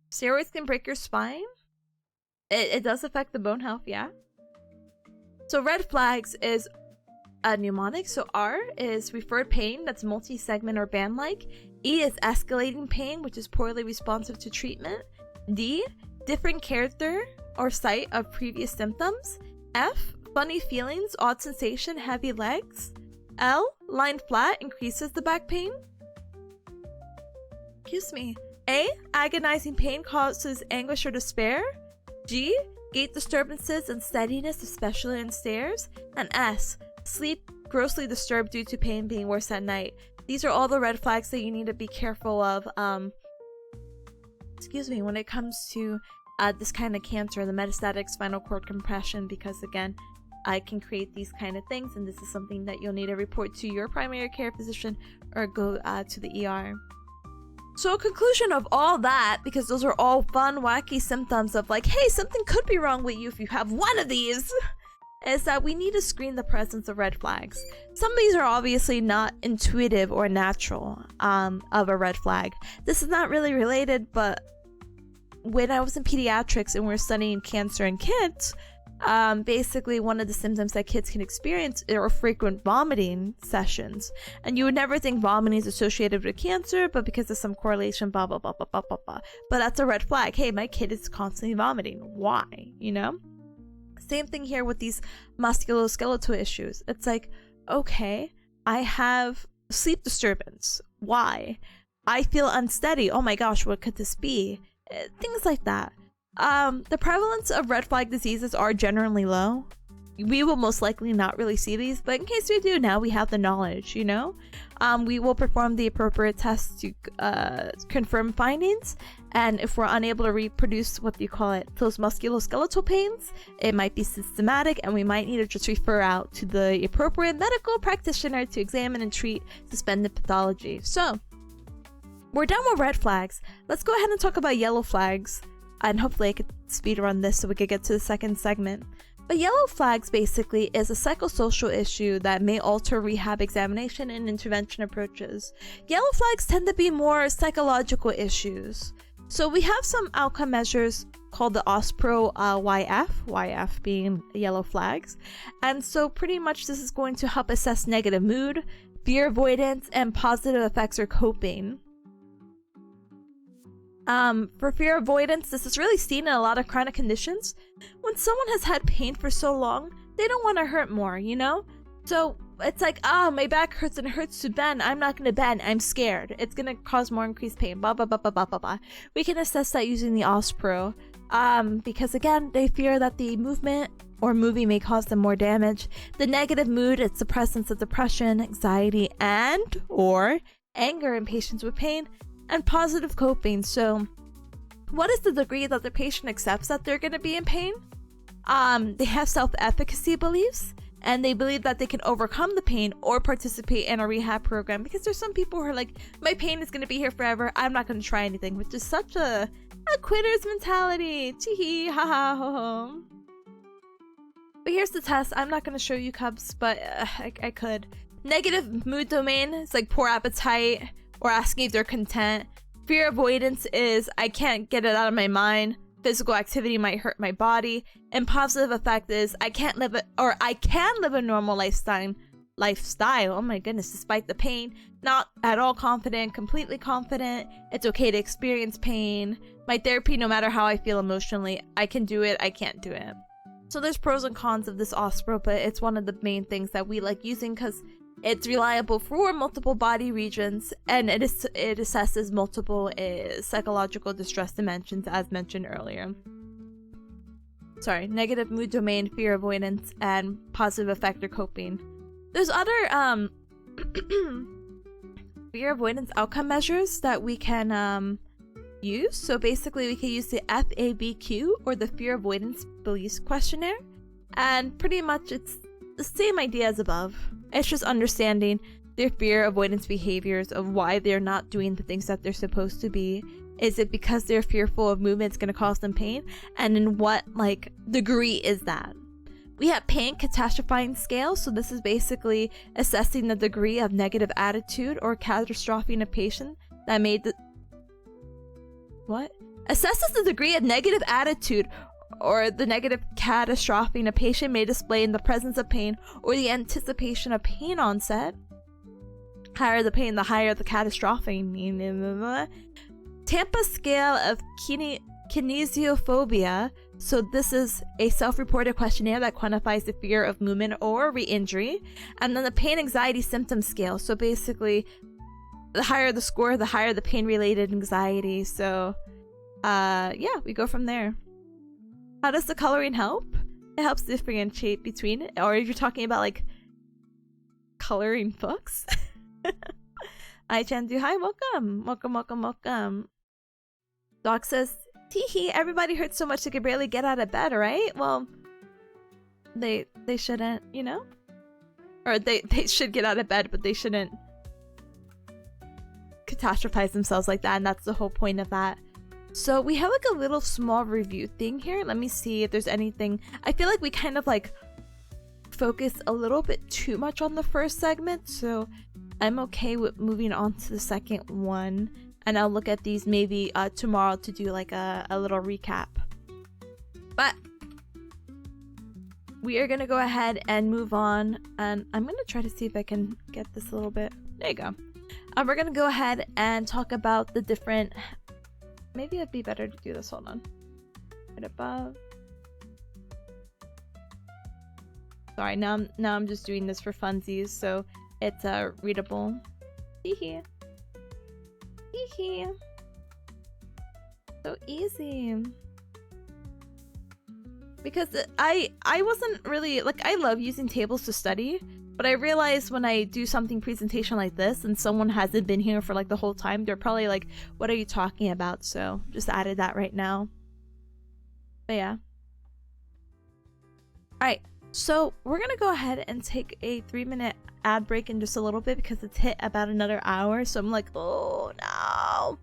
Steroids can break your spine. It does affect the bone health, yeah. So red flags is a mnemonic. So R is referred pain that's multi-segment or band-like. E is escalating pain, which is poorly responsive to treatment. D, different character or site of previous symptoms. F, funny feelings, odd sensation, heavy legs. L, lying flat increases the back pain. Excuse me. A, agonizing pain causes anguish or despair. G, gait disturbances and steadiness, especially in stairs. And S, sleep grossly disturbed due to pain being worse at night. These are all the red flags that you need to be careful of, when it comes to this kind of cancer, the metastatic spinal cord compression, because again, I can create these kind of things, and this is something that you'll need to report to your primary care physician or go to the ER. So a conclusion of all that, because those are all fun, wacky symptoms of like, hey, something could be wrong with you if you have one of these, is that we need to screen the presence of red flags. Some of these are obviously not intuitive or natural of a red flag. This is not really related, but when I was in pediatrics and we were studying cancer in kids, basically one of the symptoms that kids can experience are frequent vomiting sessions. And you would never think vomiting is associated with cancer, but because of some correlation, blah, blah, blah, blah, blah, blah, blah. But that's a red flag. Hey, my kid is constantly vomiting. Why? You know? Same thing here with these musculoskeletal issues. It's like, okay, I have sleep disturbance. Why? I feel unsteady. Oh my gosh, what could this be? Things like that. The prevalence of red flag diseases are generally low. We will most likely not really see these, but in case we do, now we have the knowledge, you know? We will perform the appropriate tests to confirm findings, and if we're unable to reproduce what you call it, those musculoskeletal pains, it might be systematic, and we might need to just refer out to the appropriate medical practitioner to examine and treat suspended pathology. So, we're done with red flags. Let's go ahead and talk about yellow flags, and hopefully I could speed run this so we could get to the second segment. But yellow flags basically is a psychosocial issue that may alter rehab examination and intervention approaches. Yellow flags tend to be more psychological issues. So we have some outcome measures called the OSPRO YF being yellow flags. And so pretty much this is going to help assess negative mood, fear avoidance, and positive effects or coping. For fear avoidance, this is really seen in a lot of chronic conditions. When someone has had pain for so long, they don't want to hurt more, you know? So it's like, my back hurts and it hurts to bend. I'm not going to bend. I'm scared. It's going to cause more increased pain. Blah, blah, blah, blah, blah, blah, blah. We can assess that using the OSPRO. Because again, they fear that the movement or moving may cause them more damage. The negative mood, it's the presence of depression, anxiety, and or anger in patients with pain. And positive coping. So what is the degree that the patient accepts that they're going to be in pain? They have self-efficacy beliefs, and they believe that they can overcome the pain or participate in a rehab program, because there's some people who are like, my pain is going to be here forever, I'm not going to try anything, which is such a quitter's mentality. Tee ha ha ho ho. But here's the test. I'm not going to show you, Cubs, but I could. Negative mood domain is like poor appetite, or asking if they're content. Fear avoidance is, I can't get it out of my mind. Physical activity might hurt my body. And positive effect is, I can live a normal lifestyle. Oh my goodness, despite the pain. Not at all confident, completely confident. It's okay to experience pain. My therapy, no matter how I feel emotionally, I can do it, I can't do it. So there's pros and cons of this OSPRO, but it's one of the main things that we like using because it's reliable for multiple body regions, and it assesses multiple psychological distress dimensions, as mentioned earlier. Sorry, negative mood domain, fear avoidance, and positive effect or coping. There's other fear avoidance outcome measures that we can use. So basically, we can use the FABQ, or the Fear Avoidance Beliefs Questionnaire, and pretty much it's the same idea as above. It's just understanding their fear avoidance behaviors of why they're not doing the things that they're supposed to be. Is it because they're fearful of movement going to cause them pain? And in what like degree is that? We have pain catastrophizing scale. So this is basically assessing the degree of negative attitude or catastrophe in a patient that made the assesses the degree of negative attitude or the negative catastrophe in a patient may display in the presence of pain or the anticipation of pain onset. Higher the pain, the higher the catastrophe. Tampa scale of kinesiophobia. So this is a self-reported questionnaire that quantifies the fear of movement or re-injury. And then the pain anxiety symptom scale. So basically, the higher the score, the higher the pain-related anxiety. So, yeah, we go from there. How does the coloring help? It helps differentiate between, or if you're talking about like coloring books. Hi, Chandu. Hi, welcome. Doc says, teehee, everybody hurts so much they could barely get out of bed, right? Well, they shouldn't, you know? Or they should get out of bed, but they shouldn't catastrophize themselves like that, and that's the whole point of that. So we have like a little small review thing here. Let me see if there's anything. I feel like we kind of like focus a little bit too much on the first segment, so I'm okay with moving on to the second one, and I'll look at these maybe tomorrow to do like a little recap. But we are gonna go ahead and move on, and I'm gonna try to see if I can get this a little bit. There you go. We're gonna go ahead and talk about the different. Maybe it'd be better to do this. Hold on. Right above. Sorry, now I'm just doing this for funsies, so it's readable. Hee hee. So easy. Because I wasn't really like, I love using tables to study, but I realized when I do something presentation like this and someone hasn't been here for like the whole time, they're probably like, what are you talking about? So just added that right now. But yeah. Alright, so we're gonna go ahead and take a 3-minute ad break in just a little bit because it's hit about another hour. So I'm like, oh no.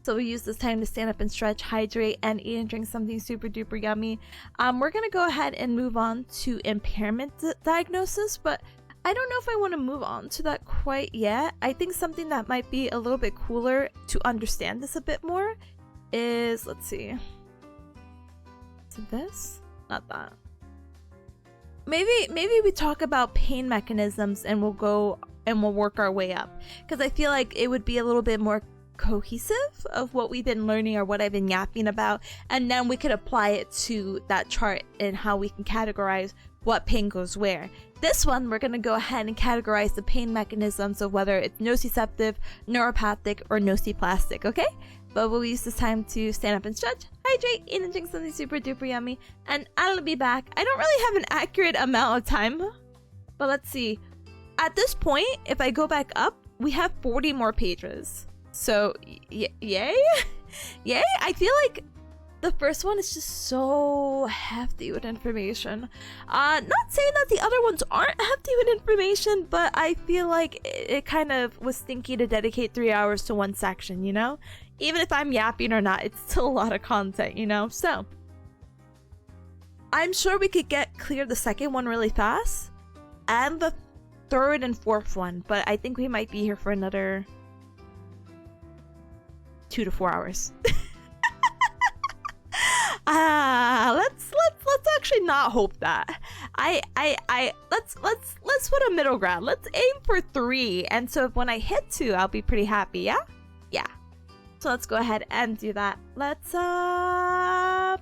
So we use this time to stand up and stretch, hydrate, and eat and drink something super duper yummy. We're gonna go ahead and move on to impairment diagnosis, but I don't know if I want to move on to that quite yet. I think something that might be a little bit cooler to understand this a bit more is, let's see. Is it this? Not that. Maybe we talk about pain mechanisms and we'll go and we'll work our way up. Because I feel like it would be a little bit more cohesive of what we've been learning or what I've been yapping about. And then we could apply it to that chart and how we can categorize what pain goes where. This one, we're going to go ahead and categorize the pain mechanisms of whether it's nociceptive, neuropathic, or nociplastic, okay? But we'll use this time to stand up and stretch, hydrate, eat and drink something super duper yummy, and I'll be back. I don't really have an accurate amount of time, but let's see. At this point, if I go back up, we have 40 more pages. So, yay? Yay? I feel like the first one is just so hefty with information. Not saying that the other ones aren't hefty with information, but I feel like it kind of was thinking to dedicate 3 hours to one section, you know? Even if I'm yapping or not, it's still a lot of content, you know? So, I'm sure we could get clear the second one really fast, and the third and fourth one, but I think we might be here for another 2 to 4 hours. Let's actually not hope that. Let's put a middle ground. Let's aim for 3, and so when I hit 2, I'll be pretty happy. Yeah. So let's go ahead and do that. Let's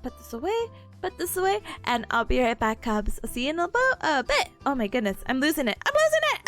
put this away, and I'll be right back, Cubs. I'll see you in a bit. Oh my goodness, I'm losing it. I'm losing it.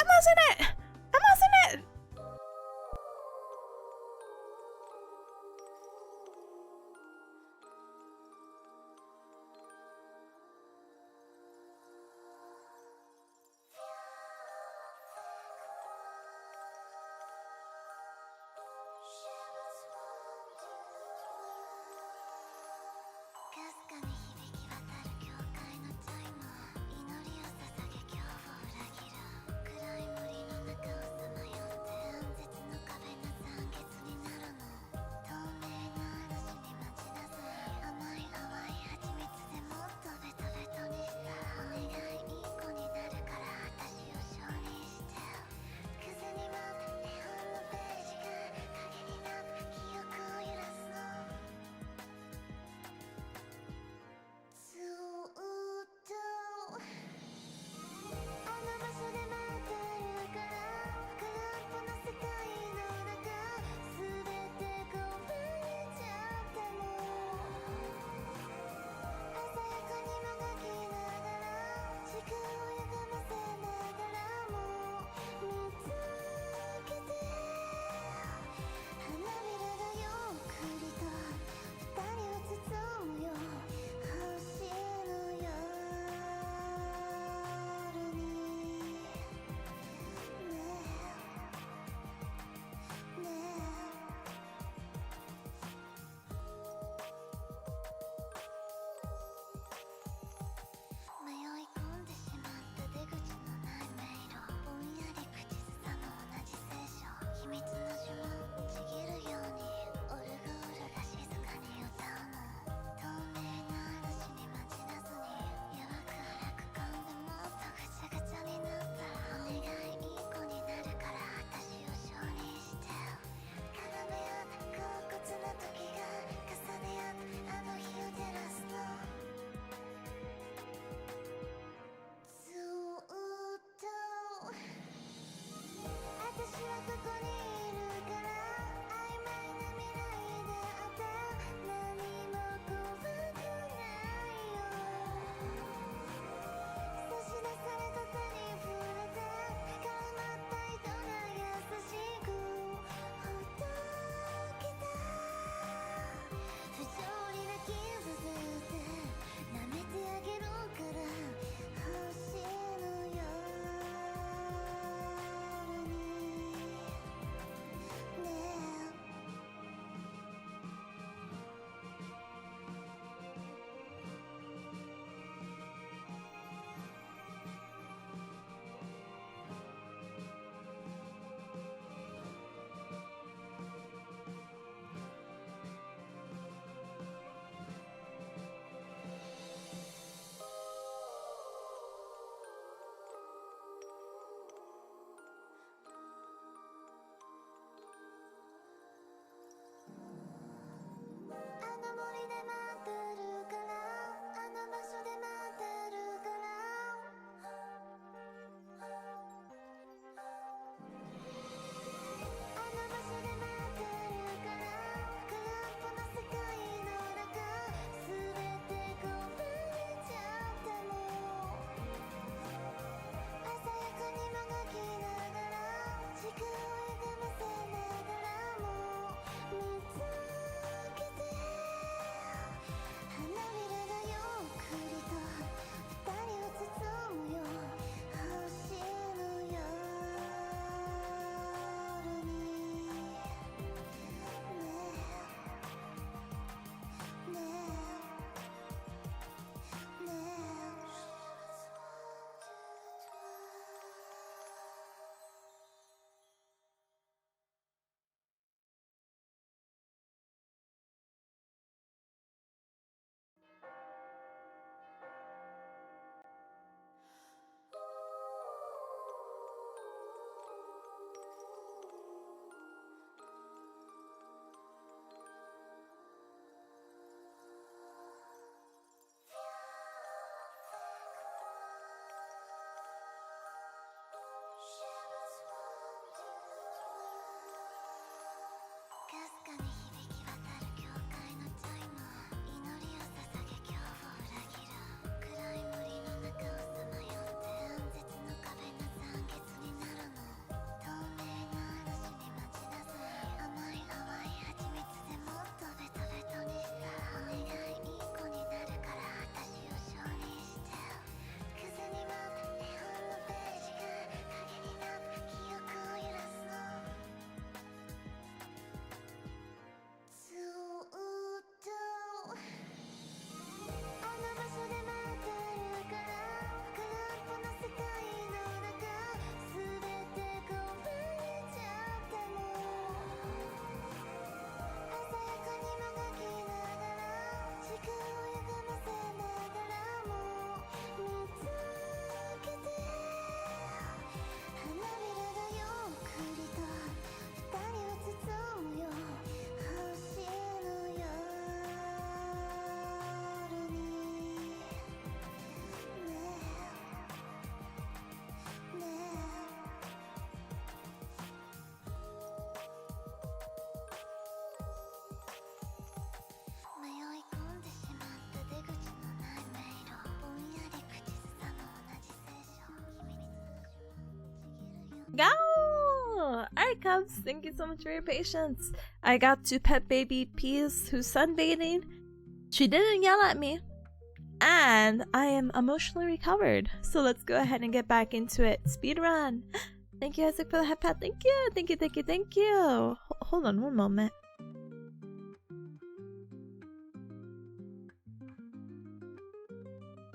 Hi, Cubs. Thank you so much for your patience. I got to pet baby Peas, who's sunbathing. She didn't yell at me. And I am emotionally recovered. So let's go ahead and get back into it. Speed run. Thank you, Isaac, for the head pat. Thank you. Thank you, thank you, thank you. Hold on one moment.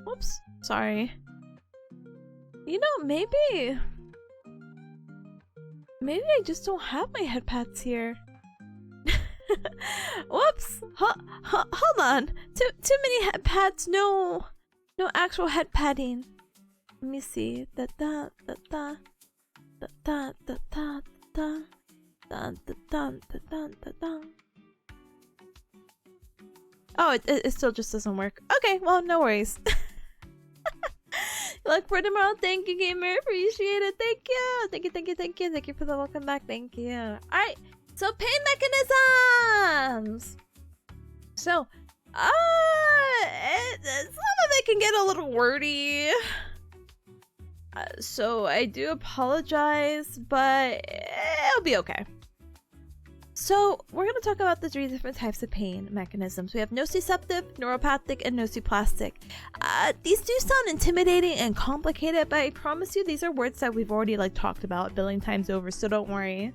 Whoops. Sorry. You know, maybe I just don't have my head pats here. Whoops. Hold on. Too many head pats. No actual head patting. Let me see. Da da da da da da da da da da da da da da. Oh, it still just doesn't work. Okay, well, no worries. Luck for tomorrow. Thank you, gamer. Appreciate it. Thank you. Thank you, thank you, thank you. Thank you for the welcome back. Thank you. Alright, so pain mechanisms. So, some of it can get a little wordy. So I do apologize, but it'll be okay. So we're going to talk about the 3 different types of pain mechanisms. We have nociceptive, neuropathic, and nociplastic. These do sound intimidating and complicated, but I promise you these are words that we've already talked about a billion times over, so don't worry.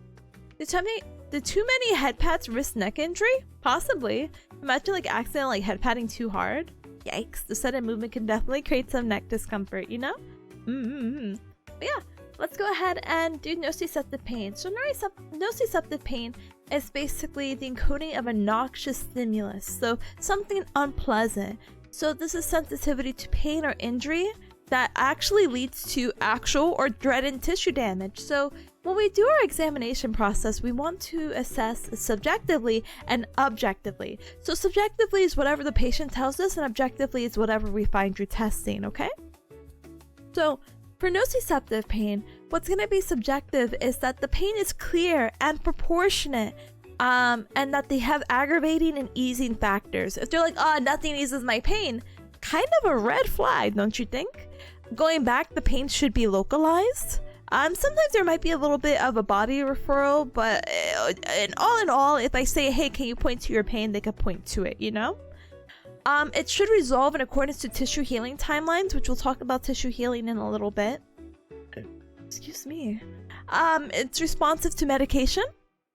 Did too many head pats risk neck injury? Possibly. Imagine accidentally head patting too hard. Yikes, the sudden movement can definitely create some neck discomfort, you know? But yeah, let's go ahead and do nociceptive pain. So nociceptive pain is basically the encoding of a noxious stimulus, so something unpleasant. So this is sensitivity to pain or injury that actually leads to actual or dreaded tissue damage. So when we do our examination process, we want to assess subjectively and objectively. So subjectively is whatever the patient tells us, and objectively is whatever we find through testing, okay? So for nociceptive pain, what's going to be subjective is that the pain is clear and proportionate, and that they have aggravating and easing factors. If they're like, oh, nothing eases my pain, kind of a red flag, don't you think? Going back, the pain should be localized. Sometimes there might be a little bit of a body referral, but in all, if I say, hey, can you point to your pain, they can point to it, you know? It should resolve in accordance to tissue healing timelines, which we'll talk about tissue healing in a little bit. Excuse me. It's responsive to medication,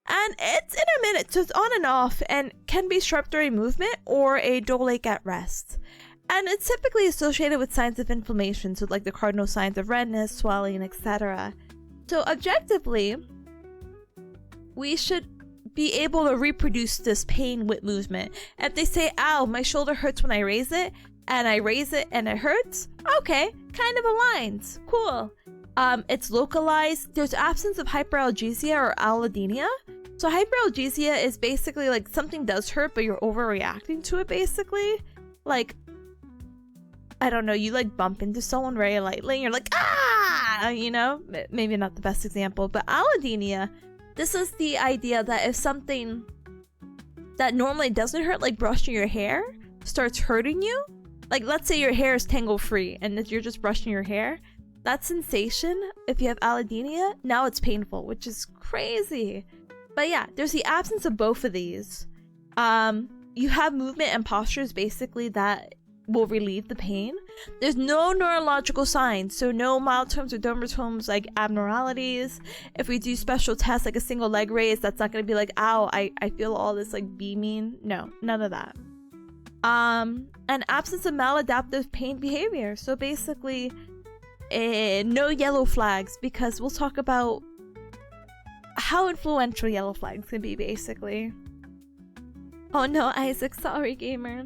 and it's intermittent, so it's on and off, and can be sharp during movement or a dull ache at rest. And it's typically associated with signs of inflammation, so the cardinal signs of redness, swelling, etc. So objectively, we should be able to reproduce this pain with movement. If they say, ow, my shoulder hurts when I raise it, and I raise it and it hurts, okay, kind of aligns. Cool. It's localized. There's absence of hyperalgesia or allodynia. So hyperalgesia is basically something does hurt, but you're overreacting to it, basically. I don't know, you bump into someone very lightly and you're like, ah, you know? Maybe not the best example, but allodynia, this is the idea that if something that normally doesn't hurt, like brushing your hair, starts hurting you, let's say your hair is tangle free and you're just brushing your hair, that sensation, if you have allodynia, now it's painful, which is crazy. But yeah, there's the absence of both of these. You have movement and postures basically that will relieve the pain. There's no neurological signs, so no myotomes or dermatomes abnormalities. If we do special tests a single leg raise, that's not going to be ow, I feel all this beaming. No, none of that. An absence of maladaptive pain behavior. So basically, no yellow flags, because we'll talk about how influential yellow flags can be, basically. Oh no, Isaac, sorry, gamer.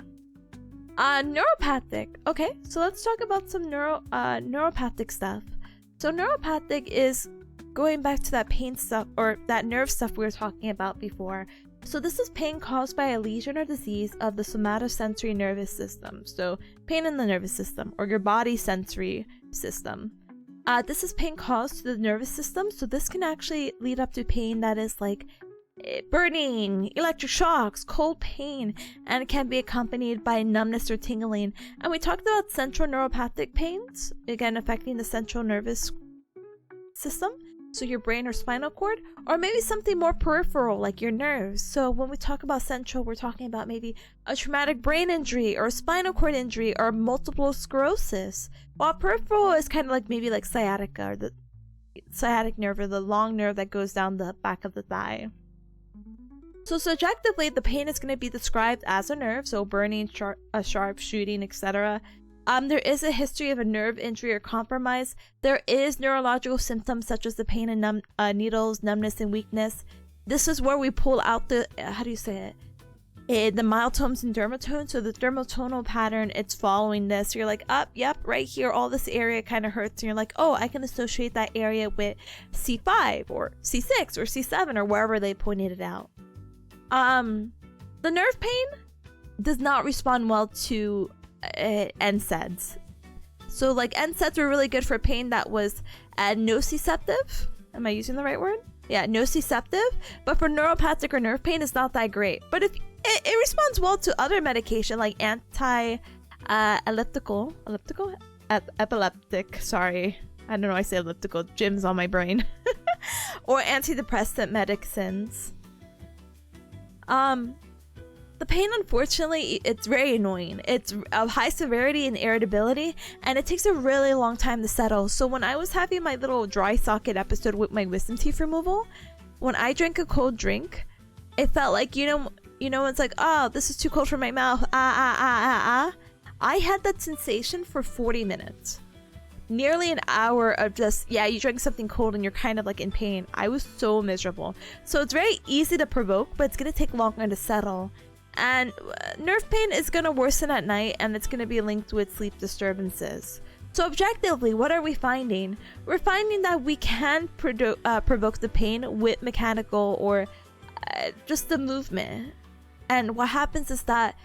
Neuropathic. Okay, so let's talk about some neuropathic stuff. So neuropathic is going back to that pain stuff, or that nerve stuff we were talking about before. So this is pain caused by a lesion or disease of the somatosensory nervous system. So pain in the nervous system, or your body sensory system. This is pain caused to the nervous system, so this can actually lead up to pain that is burning, electric shocks, cold pain, and it can be accompanied by numbness or tingling. And we talked about central neuropathic pains, again affecting the central nervous system. so your brain or spinal cord, or maybe something more peripheral like your nerves. So when we talk about central, we're talking about maybe a traumatic brain injury or a spinal cord injury or multiple sclerosis, while peripheral is kind of like maybe like sciatica or the sciatic nerve or the long nerve that goes down the back of the thigh. So subjectively, the pain is going to be described as a nerve, so burning, sharp shooting, etc. There is a history of a nerve injury or compromise. There is neurological symptoms such as the pain and needles, numbness, and weakness. This is where we pull out the, how do you say it? The myotones and dermatones. So the dermatonal pattern, it's following this. You're like, yep, right here, all this area kind of hurts. And you're like, oh, I can associate that area with C5 or C6 or C7 or wherever they pointed it out. The nerve pain does not respond well to NSAIDs. So like NSAIDs were really good for pain that was nociceptive. Am I using the right word? Yeah, nociceptive. But for neuropathic or nerve pain, it's not that great. But if it responds well to other medication like epileptic. Sorry, I don't know. I say elliptical. Jim's on my brain. Or antidepressant medicines. The pain, unfortunately, it's very annoying. It's of high severity and irritability, and it takes a really long time to settle. So when I was having my little dry socket episode with my wisdom teeth removal, when I drank a cold drink, it felt like, you know, it's like, oh, this is too cold for my mouth. I had that sensation for 40 minutes. Nearly an hour of just, yeah, you drank something cold and you're kind of like in pain. I was so miserable. So it's very easy to provoke, but it's going to take longer to settle. And nerve pain is going to worsen at night, and it's going to be linked with sleep disturbances. So objectively, what are we finding? We're finding that we can provoke the pain with mechanical or just the movement. And what happens is that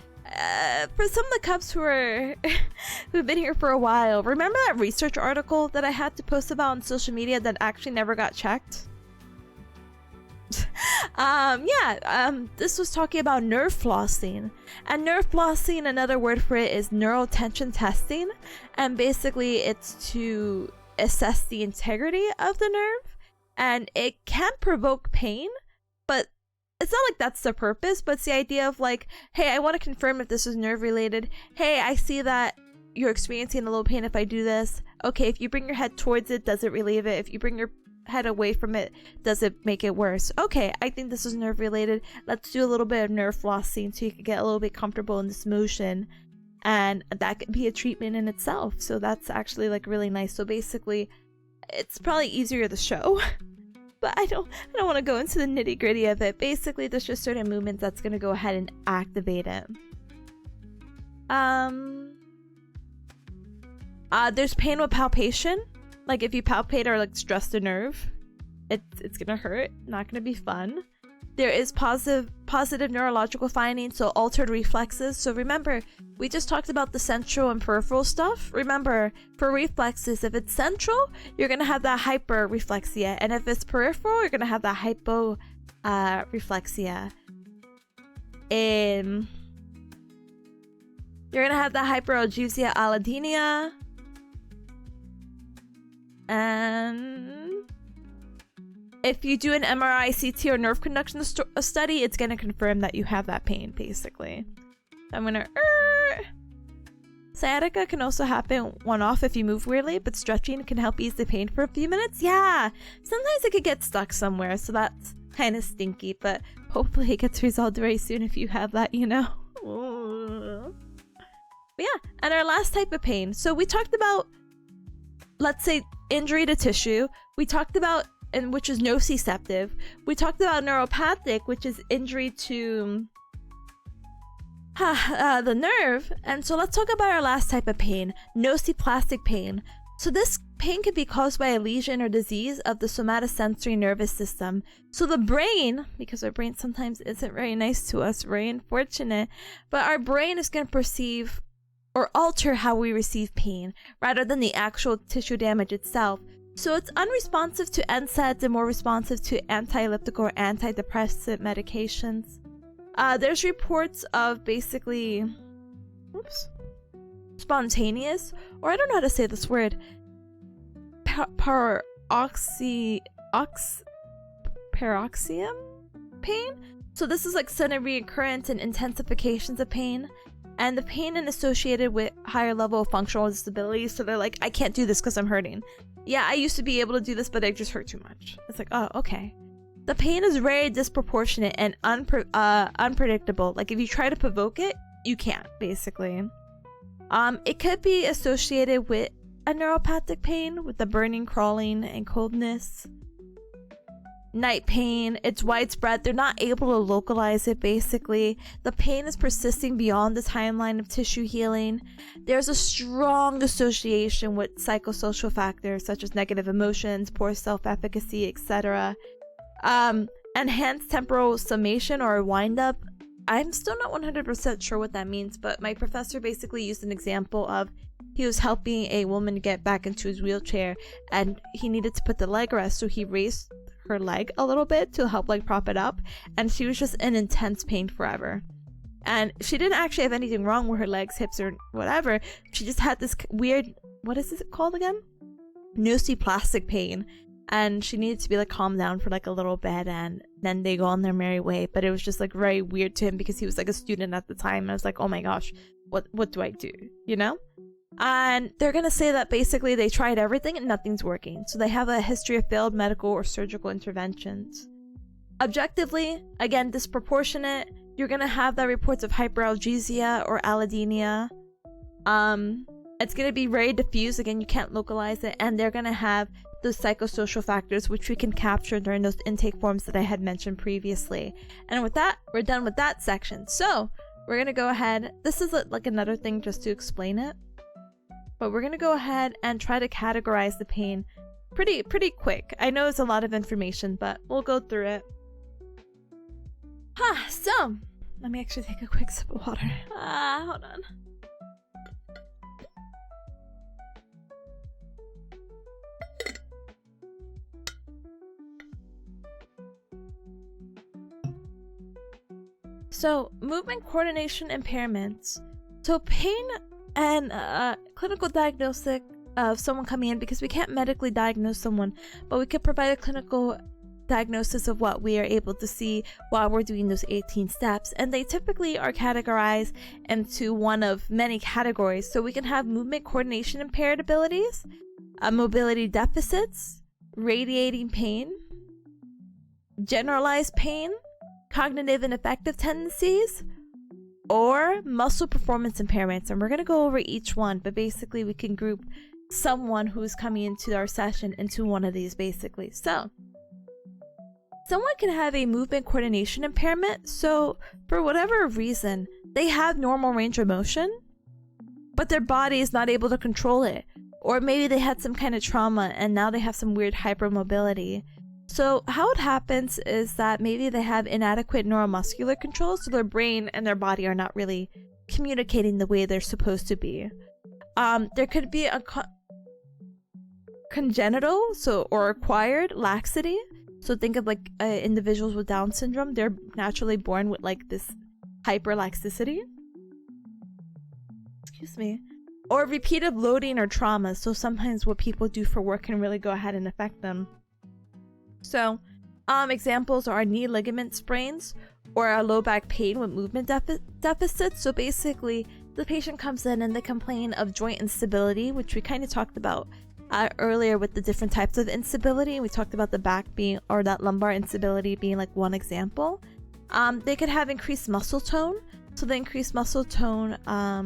for some of the cups who've been here for a while, remember that research article that I had to post about on social media that actually never got checked? This was talking about nerve flossing. And nerve flossing, another word for it is neural tension testing. And basically it's to assess the integrity of the nerve. And it can provoke pain, but it's not like that's the purpose, but it's the idea of like, hey, I want to confirm if this is nerve related. Hey, I see that you're experiencing a little pain if I do this. Okay, if you bring your head towards it, does it relieve it? If you bring your head away from it, does it make it worse? Okay, I think this is nerve related. Let's do a little bit of nerve flossing so you can get a little bit comfortable in this motion. And that could be a treatment in itself. So that's actually like really nice. So basically, it's probably easier to show. But I don't want to go into the nitty gritty of it. Basically, there's just certain movements that's going to go ahead and activate it. There's pain with palpation. Like if you palpate or like stress the nerve, it's going to hurt. Not going to be fun. There is positive neurological findings, so altered reflexes. So remember, we just talked about the central and peripheral stuff. Remember, for reflexes, if it's central, you're going to have that hyperreflexia. And if it's peripheral, you're going to have that hyporeflexia. You're going to have that hyperalgesia allodynia. And if you do an MRI, CT, or nerve conduction study, it's going to confirm that you have that pain, basically. I'm going to... Sciatica can also happen one-off if you move weirdly, but stretching can help ease the pain for a few minutes. Yeah, sometimes it could get stuck somewhere, so that's kind of stinky, but hopefully it gets resolved very soon if you have that, you know? But yeah, and our last type of pain. So we talked about, let's say, injury to tissue. We talked about, and which is nociceptive. We talked about neuropathic, which is injury to the nerve. And so let's talk about our last type of pain, nociplastic pain. So this pain can be caused by a lesion or disease of the somatosensory nervous system. So the brain, because our brain sometimes isn't very nice to us, very unfortunate, but our brain is going to perceive or alter how we receive pain rather than the actual tissue damage itself. So it's unresponsive to NSAIDs and more responsive to anti-elliptical or antidepressant medications. There's reports of basically spontaneous, or I don't know how to say this word, paroxysm pain. So this is like sudden reoccurrence and intensifications of pain. And the pain is associated with higher level of functional disability. So they're like, I can't do this because I'm hurting. Yeah, I used to be able to do this, but I just hurt too much. It's like, oh, okay. The pain is very disproportionate and unpredictable. Like if you try to provoke it, you can't, basically. It could be associated with a neuropathic pain, with the burning, crawling, and coldness. Night pain, it's widespread. They're not able to localize it, basically. The pain is persisting beyond the timeline of tissue healing. There's a strong association with psychosocial factors such as negative emotions, poor self-efficacy, etc. Enhanced temporal summation or wind-up. I'm still not 100% sure what that means, but my professor basically used an example of he was helping a woman get back into his wheelchair and he needed to put the leg rest, so he raised her leg a little bit to help like prop it up, and she was just in intense pain forever. And she didn't actually have anything wrong with her legs, hips, or whatever. She just had this weird, what is it called again? Nociplastic pain. And she needed to be like calmed down for like a little bit, and then they go on their merry way. But it was just like very weird to him because he was like a student at the time. And I was like, oh my gosh, what do I do? You know? And they're gonna say that basically they tried everything and nothing's working. So they have a history of failed medical or surgical interventions. Objectively, again, disproportionate. You're gonna have the reports of hyperalgesia or allodynia. It's gonna be very diffuse. Again, you can't localize it, and they're gonna have those psychosocial factors, which we can capture during those intake forms that I had mentioned previously. And with that, we're done with that section. So we're gonna go ahead. This is like another thing just to explain it. But we're gonna go ahead and try to categorize the pain pretty quick. I know it's a lot of information, but we'll go through it. So let me actually take a quick sip of water. Hold on. So movement coordination impairments. So pain and clinical diagnostic of someone coming in, because we can't medically diagnose someone, but we could provide a clinical diagnosis of what we are able to see while we're doing those 18 steps. And they typically are categorized into one of many categories. So we can have movement coordination impaired abilities, mobility deficits, radiating pain, generalized pain, cognitive and affective tendencies, or muscle performance impairments. And we're going to go over each one, but basically we can group someone who's coming into our session into one of these, basically. So someone can have a movement coordination impairment. So for whatever reason, they have normal range of motion, but their body is not able to control it. Or maybe they had some kind of trauma and now they have some weird hypermobility. So how it happens is that maybe they have inadequate neuromuscular control, so their brain and their body are not really communicating the way they're supposed to be. There could be a congenital, or acquired laxity. So think of like individuals with Down syndrome. They're naturally born with like this hyperlaxicity. Excuse me. Or repeated loading or trauma. So sometimes what people do for work can really go ahead and affect them. So, examples are knee ligament sprains or a low back pain with movement deficits. So basically, the patient comes in and they complain of joint instability, which we kind of talked about earlier with the different types of instability. We talked about the back being, or that lumbar instability being like one example. They could have increased muscle tone. So the increased muscle tone, I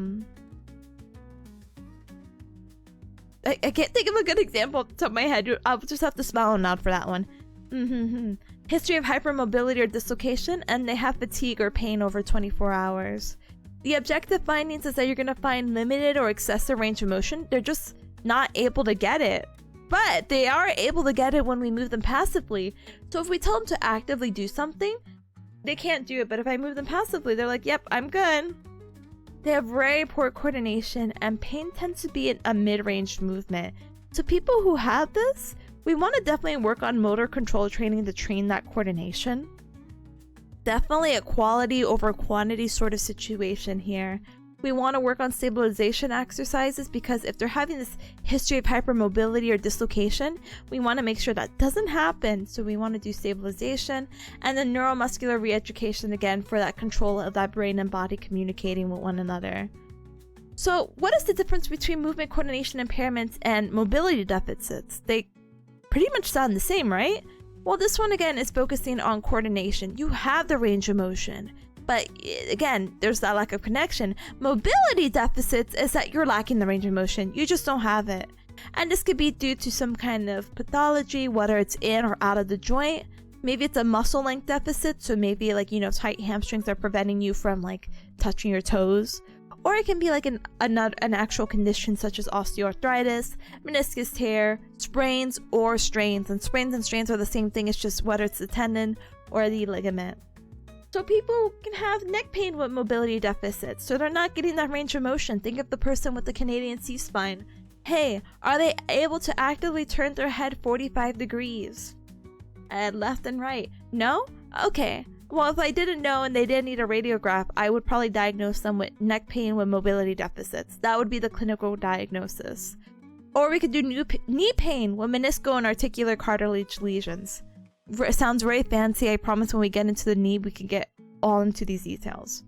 can't think of a good example off the top of my head. I'll just have to smile and nod for that one. History of hypermobility or dislocation, and they have fatigue or pain over 24 hours. The objective findings is that you're going to find limited or excessive range of motion. They're just not able to get it. But they are able to get it when we move them passively. So if we tell them to actively do something, they can't do it. But if I move them passively, they're like, yep, I'm good. They have very poor coordination, and pain tends to be a mid-range movement. So people who have this, we want to definitely work on motor control training to train that coordination. Definitely a quality over quantity sort of situation here. we want to work on stabilization exercises, because if they're having this history of hypermobility or dislocation, we want to make sure that doesn't happen. So we want to do stabilization, and then neuromuscular re-education again for that control of that brain and body communicating with one another. So what is the difference between movement coordination impairments and mobility deficits? They pretty much sound the same, right? Well, this one again is focusing on coordination. You have the range of motion, but again, there's that lack of connection. Mobility deficits is that you're lacking the range of motion. You just don't have it. And this could be due to some kind of pathology, whether it's in or out of the joint. Maybe it's a muscle length deficit. So maybe like, you know, tight hamstrings are preventing you from like touching your toes. Or it can be like an actual condition such as osteoarthritis, meniscus tear, sprains, or strains. And sprains and strains are the same thing. It's just whether it's the tendon or the ligament. So people can have neck pain with mobility deficits. So they're not getting that range of motion. Think of the person with the Canadian C-spine. Hey, are they able to actively turn their head 45 degrees? Left and right? No? Okay. Well, if I didn't know and they didn't need a radiograph, I would probably diagnose them with neck pain with mobility deficits. That would be the clinical diagnosis. Or we could do knee pain with meniscal and articular cartilage lesions. It sounds very fancy. I promise when we get into the knee, we can get all into these details.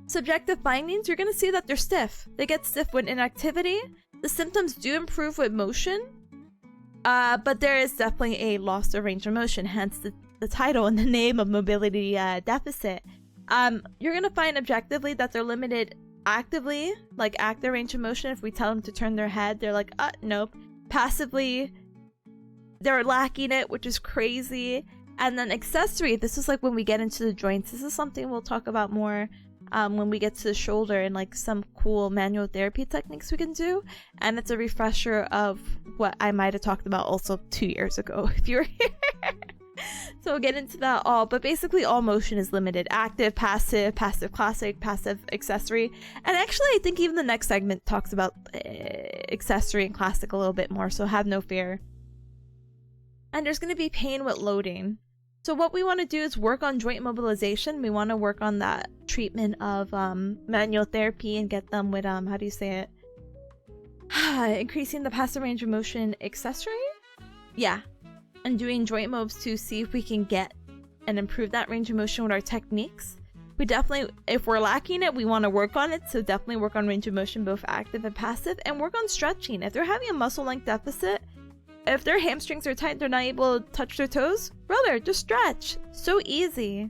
Subjective findings, you're going to see that they're stiff. They get stiff with inactivity. The symptoms do improve with motion, but there is definitely a loss of range of motion, hence the title and the name of mobility deficit. You're going to find objectively that they're limited actively, like active range of motion. If we tell them to turn their head, they're like, nope. Passively, they're lacking it, which is crazy. And then accessory, this is like when we get into the joints. This is something we'll talk about more when we get to the shoulder and like some cool manual therapy techniques we can do. And it's a refresher of what I might have talked about also 2 years ago if you were here. So we'll get into that all, but basically all motion is limited. Active, passive, passive classic, passive accessory. And actually I think even the next segment talks about accessory and classic a little bit more, so have no fear. And there's going to be pain with loading. So what we want to do is work on joint mobilization. We want to work on that treatment of manual therapy and get them with, how do you say it? Increasing the passive range of motion accessory? Yeah. And doing joint moves to see if we can get and improve that range of motion with our techniques. We definitely, if we're lacking it, we want to work on it. So definitely work on range of motion, both active and passive, and work on stretching. If they're having a muscle length deficit, if their hamstrings are tight, they're not able to touch their toes, brother, just stretch. So easy.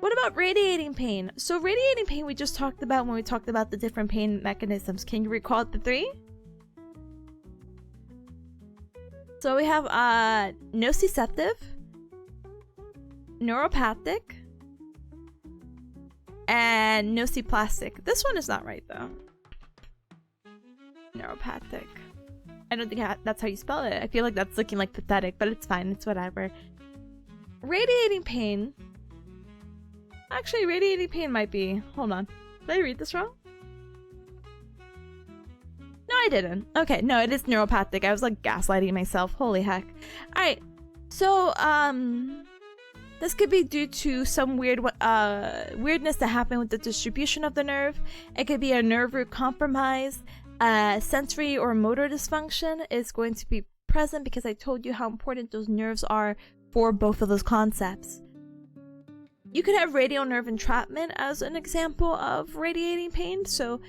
What about radiating pain? So radiating pain we just talked about when we talked about the different pain mechanisms. Can you recall the three? So we have nociceptive, neuropathic, and nociplastic. This one is not right though. Neuropathic. I don't think that's how you spell it. I feel like that's looking like pathetic, but it's fine. It's whatever. Radiating pain. Actually, radiating pain might be. Hold on. Did I read this wrong? No, I didn't. Okay, no, it is neuropathic. I was like gaslighting myself. Holy heck. Alright. So, this could be due to some weirdness that happened with the distribution of the nerve. It could be a nerve root compromise. Sensory or motor dysfunction is going to be present because I told you how important those nerves are for both of those concepts. You could have radial nerve entrapment as an example of radiating pain, so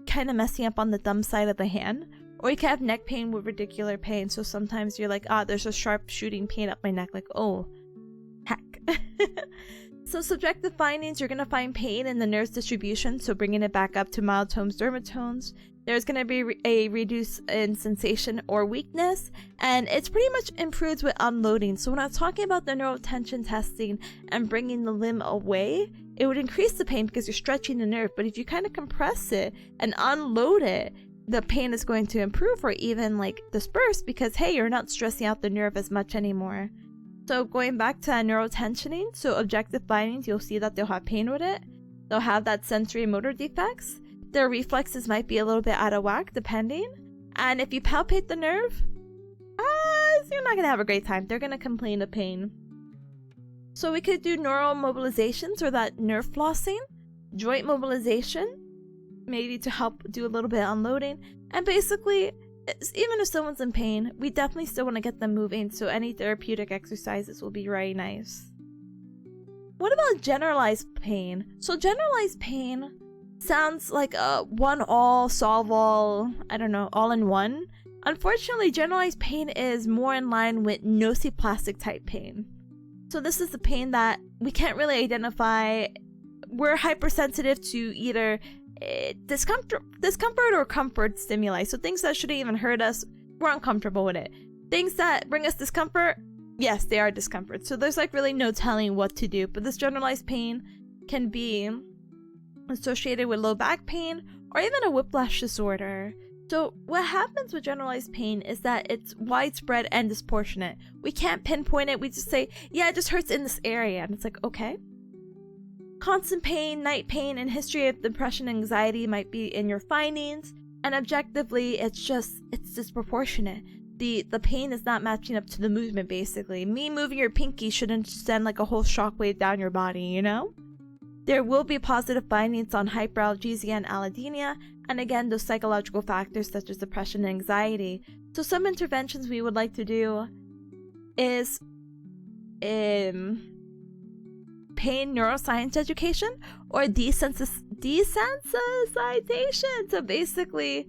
kind of messing up on the thumb side of the hand. Or you could have neck pain with radicular pain, so sometimes you're like, there's a sharp shooting pain up my neck, like, oh, heck. So subjective findings, you're going to find pain in the nerve's distribution, so bringing it back up to mild tones, dermatones. There's going to be a reduce in sensation or weakness, and it's pretty much improves with unloading. So when I'm talking about the neural tension testing and bringing the limb away, it would increase the pain because you're stretching the nerve. But if you kind of compress it and unload it, the pain is going to improve or even like disperse because, hey, you're not stressing out the nerve as much anymore. So going back to neurotensioning, so objective findings, you'll see that they'll have pain with it. They'll have that sensory motor defects. Their reflexes might be a little bit out of whack, depending. And if you palpate the nerve, you're not going to have a great time. They're going to complain of pain. So we could do neural mobilizations or that nerve flossing. joint mobilization, maybe to help do a little bit of unloading. And basically, even if someone's in pain, we definitely still want to get them moving, so any therapeutic exercises will be very nice. What about generalized pain? So generalized pain sounds like a one-all, solve-all, I don't know, all-in-one. Unfortunately, generalized pain is more in line with nociplastic type pain. So this is the pain that we can't really identify. We're hypersensitive to either discomfort or comfort stimuli. So things that shouldn't even hurt us, we're uncomfortable with it. Things that bring us discomfort, yes, they are discomfort. So there's like really no telling what to do. But this generalized pain can be associated with low back pain or even a whiplash disorder. So what happens with generalized pain is that it's widespread and disproportionate. We can't pinpoint it. We just say, yeah, it just hurts in this area. And it's like, okay. Constant pain, night pain, and history of depression and anxiety might be in your findings. And objectively, it's disproportionate. The pain is not matching up to the movement, basically. Me moving your pinky shouldn't send like a whole shockwave down your body, you know? There will be positive findings on hyperalgesia and allodynia, and again, those psychological factors such as depression and anxiety. So some interventions we would like to do is pain neuroscience education or desensitization. So basically,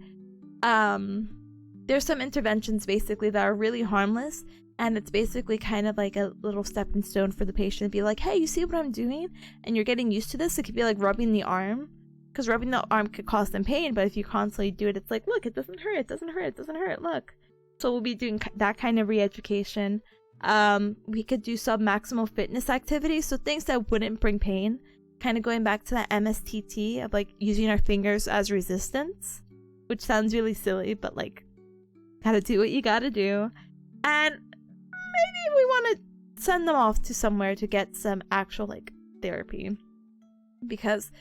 there's some interventions basically that are really harmless, and it's basically kind of like a little stepping stone for the patient to be like, hey, you see what I'm doing? And you're getting used to this. It could be like rubbing the arm, because rubbing the arm could cause them pain, but if you constantly do it, it's like, look, it doesn't hurt, it doesn't hurt, it doesn't hurt, look. So we'll be doing that kind of re-education. We could do some maximal fitness activities, so things that wouldn't bring pain, kind of going back to that MSTT of like using our fingers as resistance, which sounds really silly, but like, gotta do what you gotta do. And maybe we want to send them off to somewhere to get some actual like therapy, because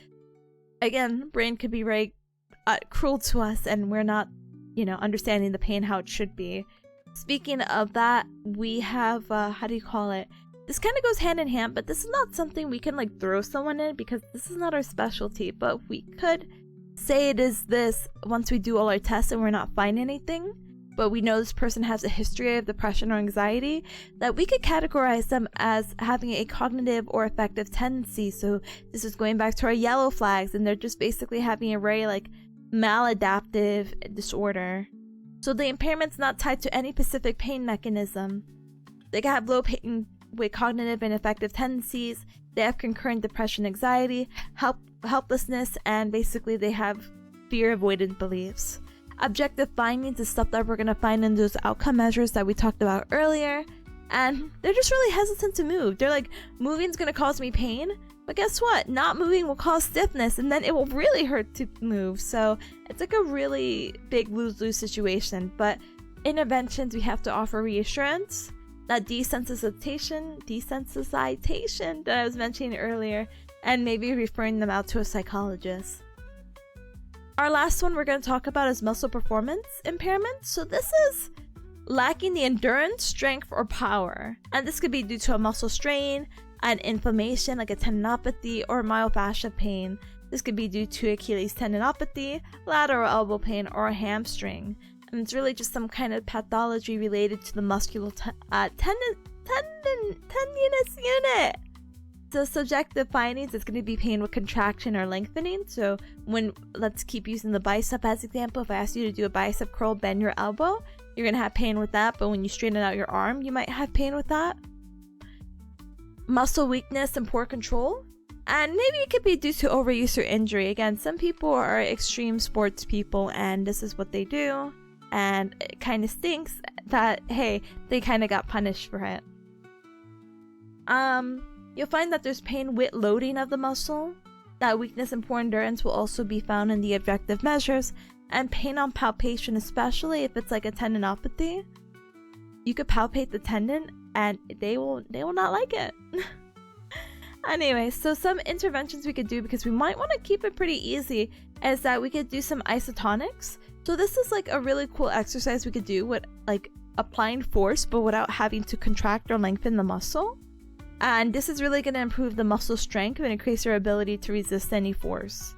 again, brain could be very cruel to us, and we're not, understanding the pain how it should be. Speaking of that, we have how do you call it? This kind of goes hand in hand, but this is not something we can like throw someone in because this is not our specialty. But we could say it is this once we do all our tests and we're not finding anything, but we know this person has a history of depression or anxiety, that we could categorize them as having a cognitive or affective tendency. So this is going back to our yellow flags, and they're just basically having a very like maladaptive disorder. So the impairment's not tied to any specific pain mechanism. They can have low pain with cognitive and affective tendencies. They have concurrent depression, anxiety, helplessness, and basically they have fear avoidant beliefs. Objective findings is stuff that we're going to find in those outcome measures that we talked about earlier. And they're just really hesitant to move. They're like, moving's going to cause me pain. But guess what? Not moving will cause stiffness, and then it will really hurt to move. So it's like a really big lose-lose situation. But interventions, we have to offer reassurance, that desensitization that I was mentioning earlier, and maybe referring them out to a psychologist. Our last one we're going to talk about is muscle performance impairment. So this is lacking the endurance, strength, or power. And this could be due to a muscle strain, an inflammation like a tendinopathy, or myofascial pain. This could be due to Achilles tendinopathy, lateral elbow pain, or a hamstring. And it's really just some kind of pathology related to the musculoskeletal tendinous unit. So subjective findings is going to be pain with contraction or lengthening. So let's keep using the bicep as example. If I ask you to do a bicep curl, bend your elbow, you're going to have pain with that. But when you straighten out your arm, you might have pain with that. Muscle weakness and poor control. And maybe it could be due to overuse or injury. Again, some people are extreme sports people and this is what they do. And it kind of stinks that, hey, they kind of got punished for it. You'll find that there's pain with loading of the muscle. That weakness and poor endurance will also be found in the objective measures. And pain on palpation, especially if it's like a tendinopathy. You could palpate the tendon and they will not like it. Anyway, so some interventions we could do, because we might want to keep it pretty easy, is that we could do some isotonics. So this is like a really cool exercise we could do with like applying force but without having to contract or lengthen the muscle. And this is really going to improve the muscle strength and increase your ability to resist any force.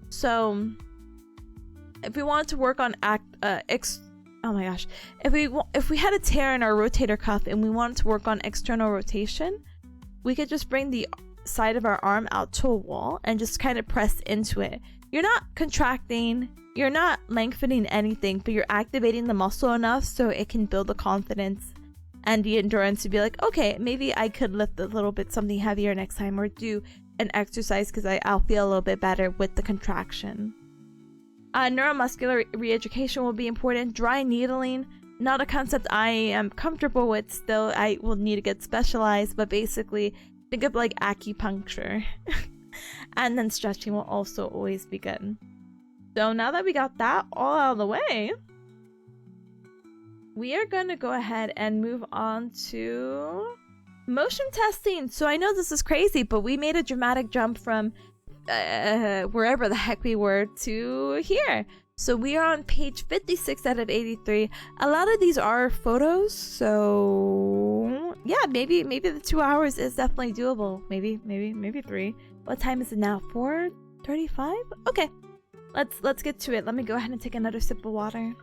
So if we wanted to work on if we had a tear in our rotator cuff and we wanted to work on external rotation, we could just bring the side of our arm out to a wall and just kind of press into it. You're not contracting, you're not lengthening anything, but you're activating the muscle enough so it can build the confidence and the endurance to be like, okay, maybe I could lift a little bit something heavier next time, or do an exercise because I'll feel a little bit better with the contraction. Neuromuscular re-education will be important. Dry needling, not a concept I am comfortable with still. I will need to get specialized, but basically think of like acupuncture. And then stretching will also always be good. So now that we got that all out of the way, we are going to go ahead and move on to motion testing. So I know this is crazy, but we made a dramatic jump from wherever the heck we were to here. So we are on page 56 out of 83. A lot of these are photos, so yeah, maybe the 2 hours is definitely doable. Maybe 3. What time is it now? 4:35? Okay, let's get to it. Let me go ahead and take another sip of water.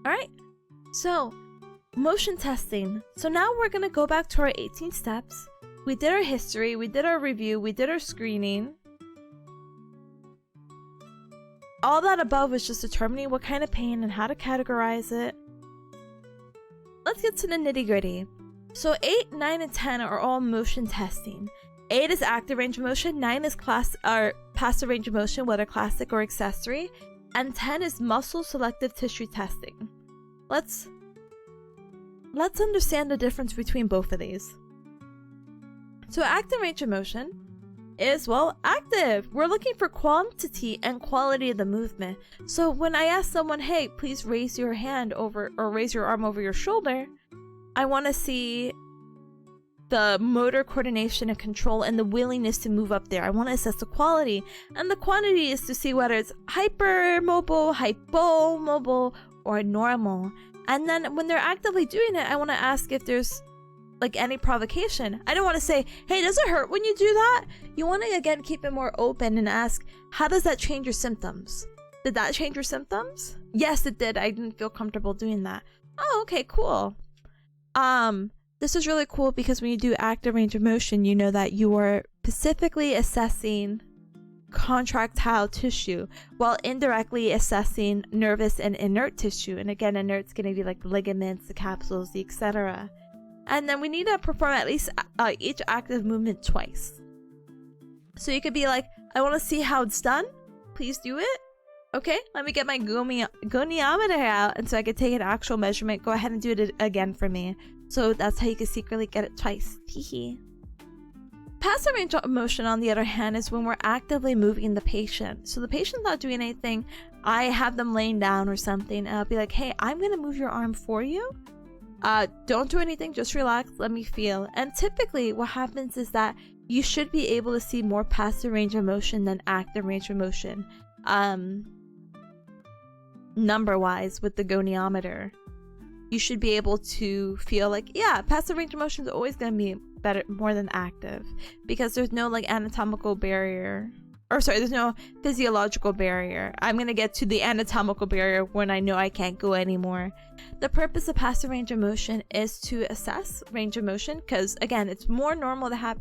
Alright, so motion testing. So now we're going to go back to our 18 steps. We did our history, we did our review, we did our screening. All that above was just determining what kind of pain and how to categorize it. Let's get to the nitty-gritty. So 8, 9, and 10 are all motion testing. 8 is active range of motion, 9 is passive range of motion, whether classic or accessory, and 10 is muscle selective tissue testing. Let's understand the difference between both of these. So active range of motion is, well, active. We're looking for quantity and quality of the movement. So when I ask someone, hey, please raise your hand over, or raise your arm over your shoulder, I want to see the motor coordination and control and the willingness to move up there. I want to assess the quality. And the quantity is to see whether it's hypermobile, hypomobile, or normal. And then when they're actively doing it, I want to ask if there's like any provocation. I don't want to say, hey, does it hurt when you do that? You want to again keep it more open and ask, how does that change your symptoms? Did that change your symptoms? Yes, it did. I didn't feel comfortable doing that. Oh, okay, cool. This is really cool because when you do active range of motion, you know that you are specifically assessing contractile tissue while indirectly assessing nervous and inert tissue. And again, inert's going to be like ligaments, the capsules, the etc. And then we need to perform at least each active movement twice. So you could be like, I want to see how it's done. Please do it. Okay, let me get my goniometer out, and so I could take an actual measurement. Go ahead and do it again for me. So that's how you can secretly get it twice. Teehee. Passive range of motion, on the other hand, is when we're actively moving the patient. So the patient's not doing anything. I have them laying down or something, and I'll be like, hey, I'm going to move your arm for you. Don't do anything, just relax, let me feel. And typically what happens is that you should be able to see more passive range of motion than active range of motion. Number wise with the goniometer, you should be able to feel like, yeah, passive range of motion is always going to be better, more than active, because there's no like anatomical barrier, or sorry, there's no physiological barrier. I'm going to get to the anatomical barrier when I know I can't go anymore. The purpose of passive range of motion is to assess range of motion, because again, it's more normal to have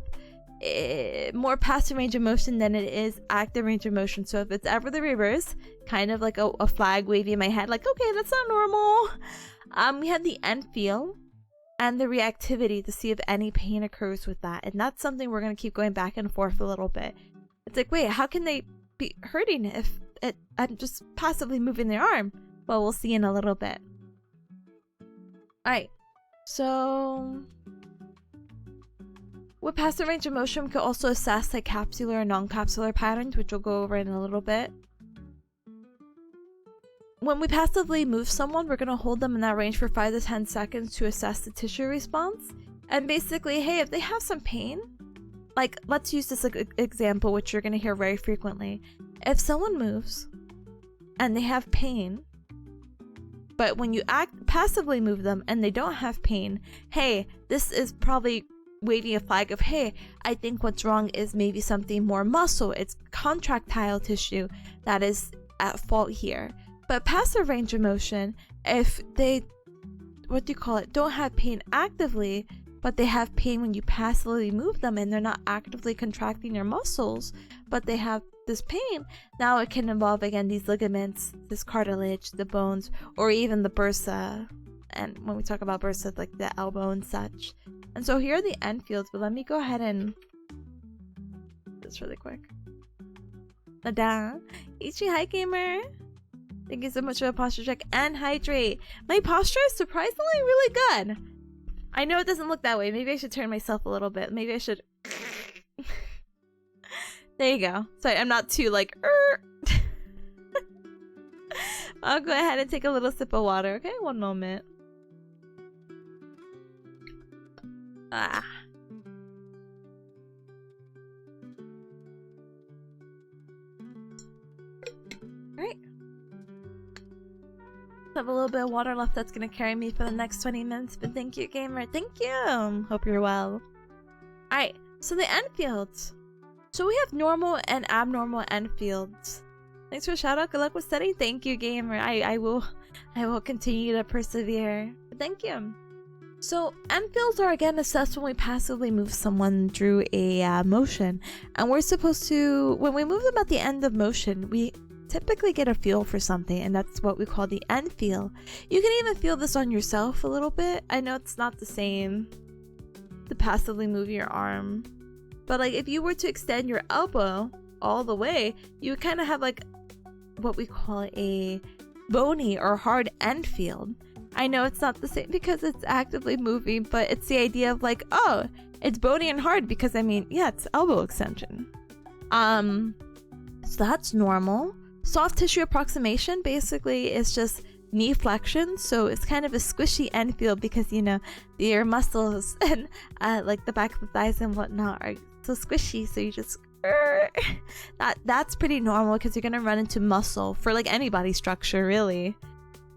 more passive range of motion than it is active range of motion. So if it's ever the reverse, kind of like a flag waving in my head, like, okay, that's not normal. We have the end feel and the reactivity to see if any pain occurs with that. And that's something we're going to keep going back and forth a little bit. It's like, wait, how can they be hurting if I'm just passively moving their arm? Well, we'll see in a little bit. Alright, so with passive range of motion, we can also assess like capsular and non-capsular patterns, which we'll go over in a little bit. When we passively move someone, we're going to hold them in that range for 5 to 10 seconds to assess the tissue response. And basically, hey, if they have some pain, like, let's use this example, which you're going to hear very frequently. If someone moves and they have pain, but when you passively move them and they don't have pain, hey, this is probably waving a flag of, hey, I think what's wrong is maybe something more muscle. It's contractile tissue that is at fault here. But passive range of motion, if they, don't have pain actively, but they have pain when you passively move them and they're not actively contracting their muscles, but they have this pain, now it can involve, again, these ligaments, this cartilage, the bones, or even the bursa. And when we talk about bursa, like the elbow and such. And so here are the end fields, but let me go ahead and this really quick. Ta-da! Ichi, hi gamer! Thank you so much for the posture check and hydrate. My posture is surprisingly really good. I know it doesn't look that way. Maybe I should turn myself a little bit. Maybe I should... There you go. Sorry, I'm not too like... I'll go ahead and take a little sip of water, okay? One moment. Ah. Alright. I have a little bit of water left that's gonna carry me for the next 20 minutes, but thank you, gamer. Thank you! Hope you're well. Alright, so the end fields. So we have normal and abnormal end fields. Thanks for the shout out. Good luck with study. Thank you, gamer. I will continue to persevere. Thank you. So end fields are again assessed when we passively move someone through a motion, and we're supposed to, when we move them at the end of motion, we typically get a feel for something, and that's what we call the end feel. You can even feel this on yourself a little bit. I know it's not the same to passively move your arm, but like if you were to extend your elbow all the way, you would kind of have like what we call a bony or hard end field. I know it's not the same because it's actively moving, but it's the idea of like, oh, it's bony and hard because, I mean, yeah, it's elbow extension. So that's normal. Soft tissue approximation basically is just knee flexion, so it's kind of a squishy end field because, you know, your muscles and like the back of the thighs and whatnot are so squishy, so you just that's pretty normal because you're gonna run into muscle for like any body structure, really.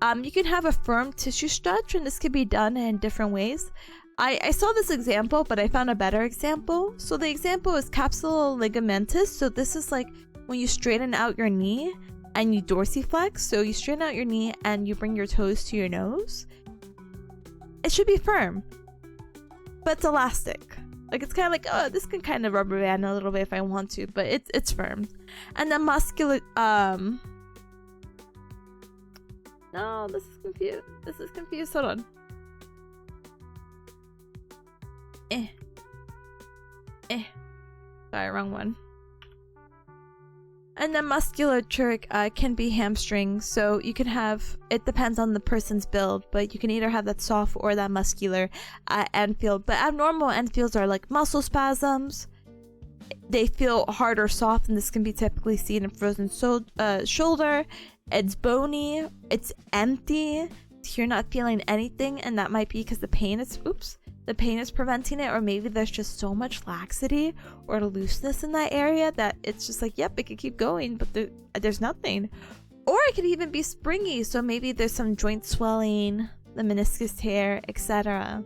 You can have a firm tissue stretch, and this can be done in different ways. I saw this example, but I found a better example. So the example is capsular ligamentous. So this is like when you straighten out your knee and you dorsiflex. So you straighten out your knee and you bring your toes to your nose. It should be firm, but it's elastic. Like it's kind of like, oh, this can kind of rubber band a little bit if I want to, but it's firm. And then muscular, no, this is confused. This is confused. Hold on. Sorry, wrong one. And then musculature can be hamstrings, so you can have, it depends on the person's build, but you can either have that soft or that muscular end field. But abnormal end fields are like muscle spasms. They feel hard or soft, and this can be typically seen in frozen shoulder. It's bony, it's empty, so you're not feeling anything, and that might be because the pain is preventing it, or maybe there's just so much laxity or looseness in that area that it's just like, yep, it could keep going, but there's nothing. Or it could even be springy, so maybe there's some joint swelling, the meniscus tear, etc.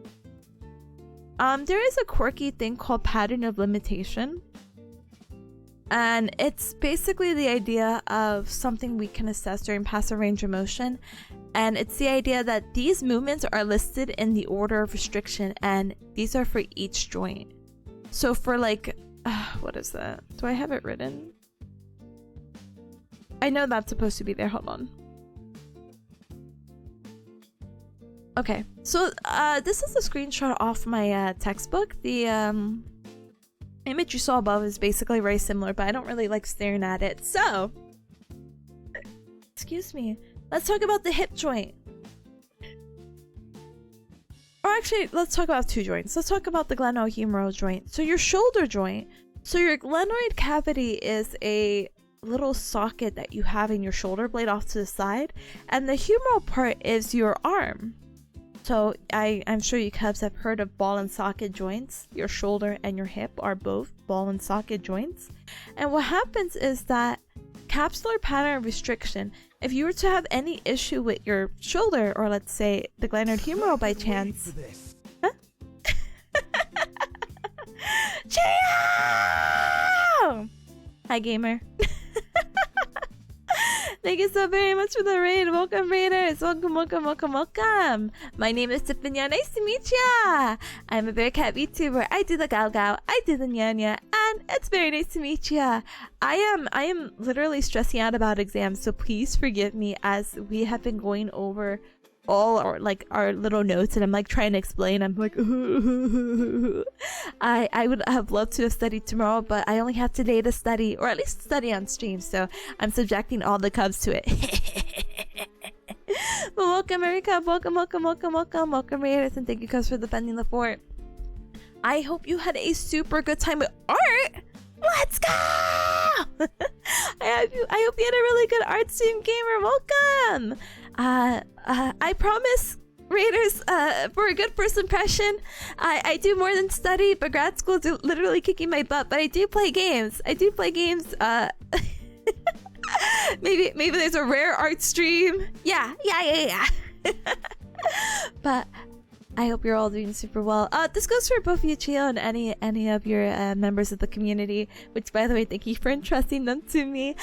There is a quirky thing called pattern of limitation. And it's basically the idea of something we can assess during passive range of motion. And it's the idea that these movements are listed in the order of restriction, and these are for each joint. So for like, what is that? Do I have it written? I know that's supposed to be there. Hold on. Okay, so this is a screenshot off my textbook. The image you saw above is basically very similar, but I don't really like staring at it. So, excuse me. Let's talk about the hip joint. Or actually, let's talk about two joints. Let's talk about the glenohumeral joint. So your shoulder joint. So your glenoid cavity is a little socket that you have in your shoulder blade off to the side. And the humeral part is your arm. So I'm sure you cubs have heard of ball and socket joints. Your shoulder and your hip are both ball and socket joints. And what happens is that capsular pattern restriction, if you were to have any issue with your shoulder, or let's say the glenohumeral by chance. Huh? Cheerio! Hi, gamer. Thank you so very much for the raid. Welcome, raiders. Welcome, welcome, welcome, welcome. My name is Tipanya. Nice to meet ya. I'm a bearcat VTuber. I do the gao gao. I do the nya nya. And it's very nice to meet ya. I am literally stressing out about exams, so please forgive me as we have been going over all our little notes, and I'm like trying to explain. I'm like, I would have loved to have studied tomorrow, but I only have today to study, or at least study on stream, so I'm subjecting all the cubs to it. But welcome, every cub. Welcome, welcome, welcome, welcome, welcome, raiders, and thank you, cubs, for defending the fort. I hope you had a super good time with art. Let's go! I hope you had a really good art stream, gamer. Welcome. I promise, raiders, for a good first impression, I do more than study, but grad school is literally kicking my butt. But I do play games. Maybe there's a rare art stream. Yeah. But I hope you're all doing super well. This goes for both you, Chio, and any of your members of the community, which, by the way, thank you for entrusting them to me.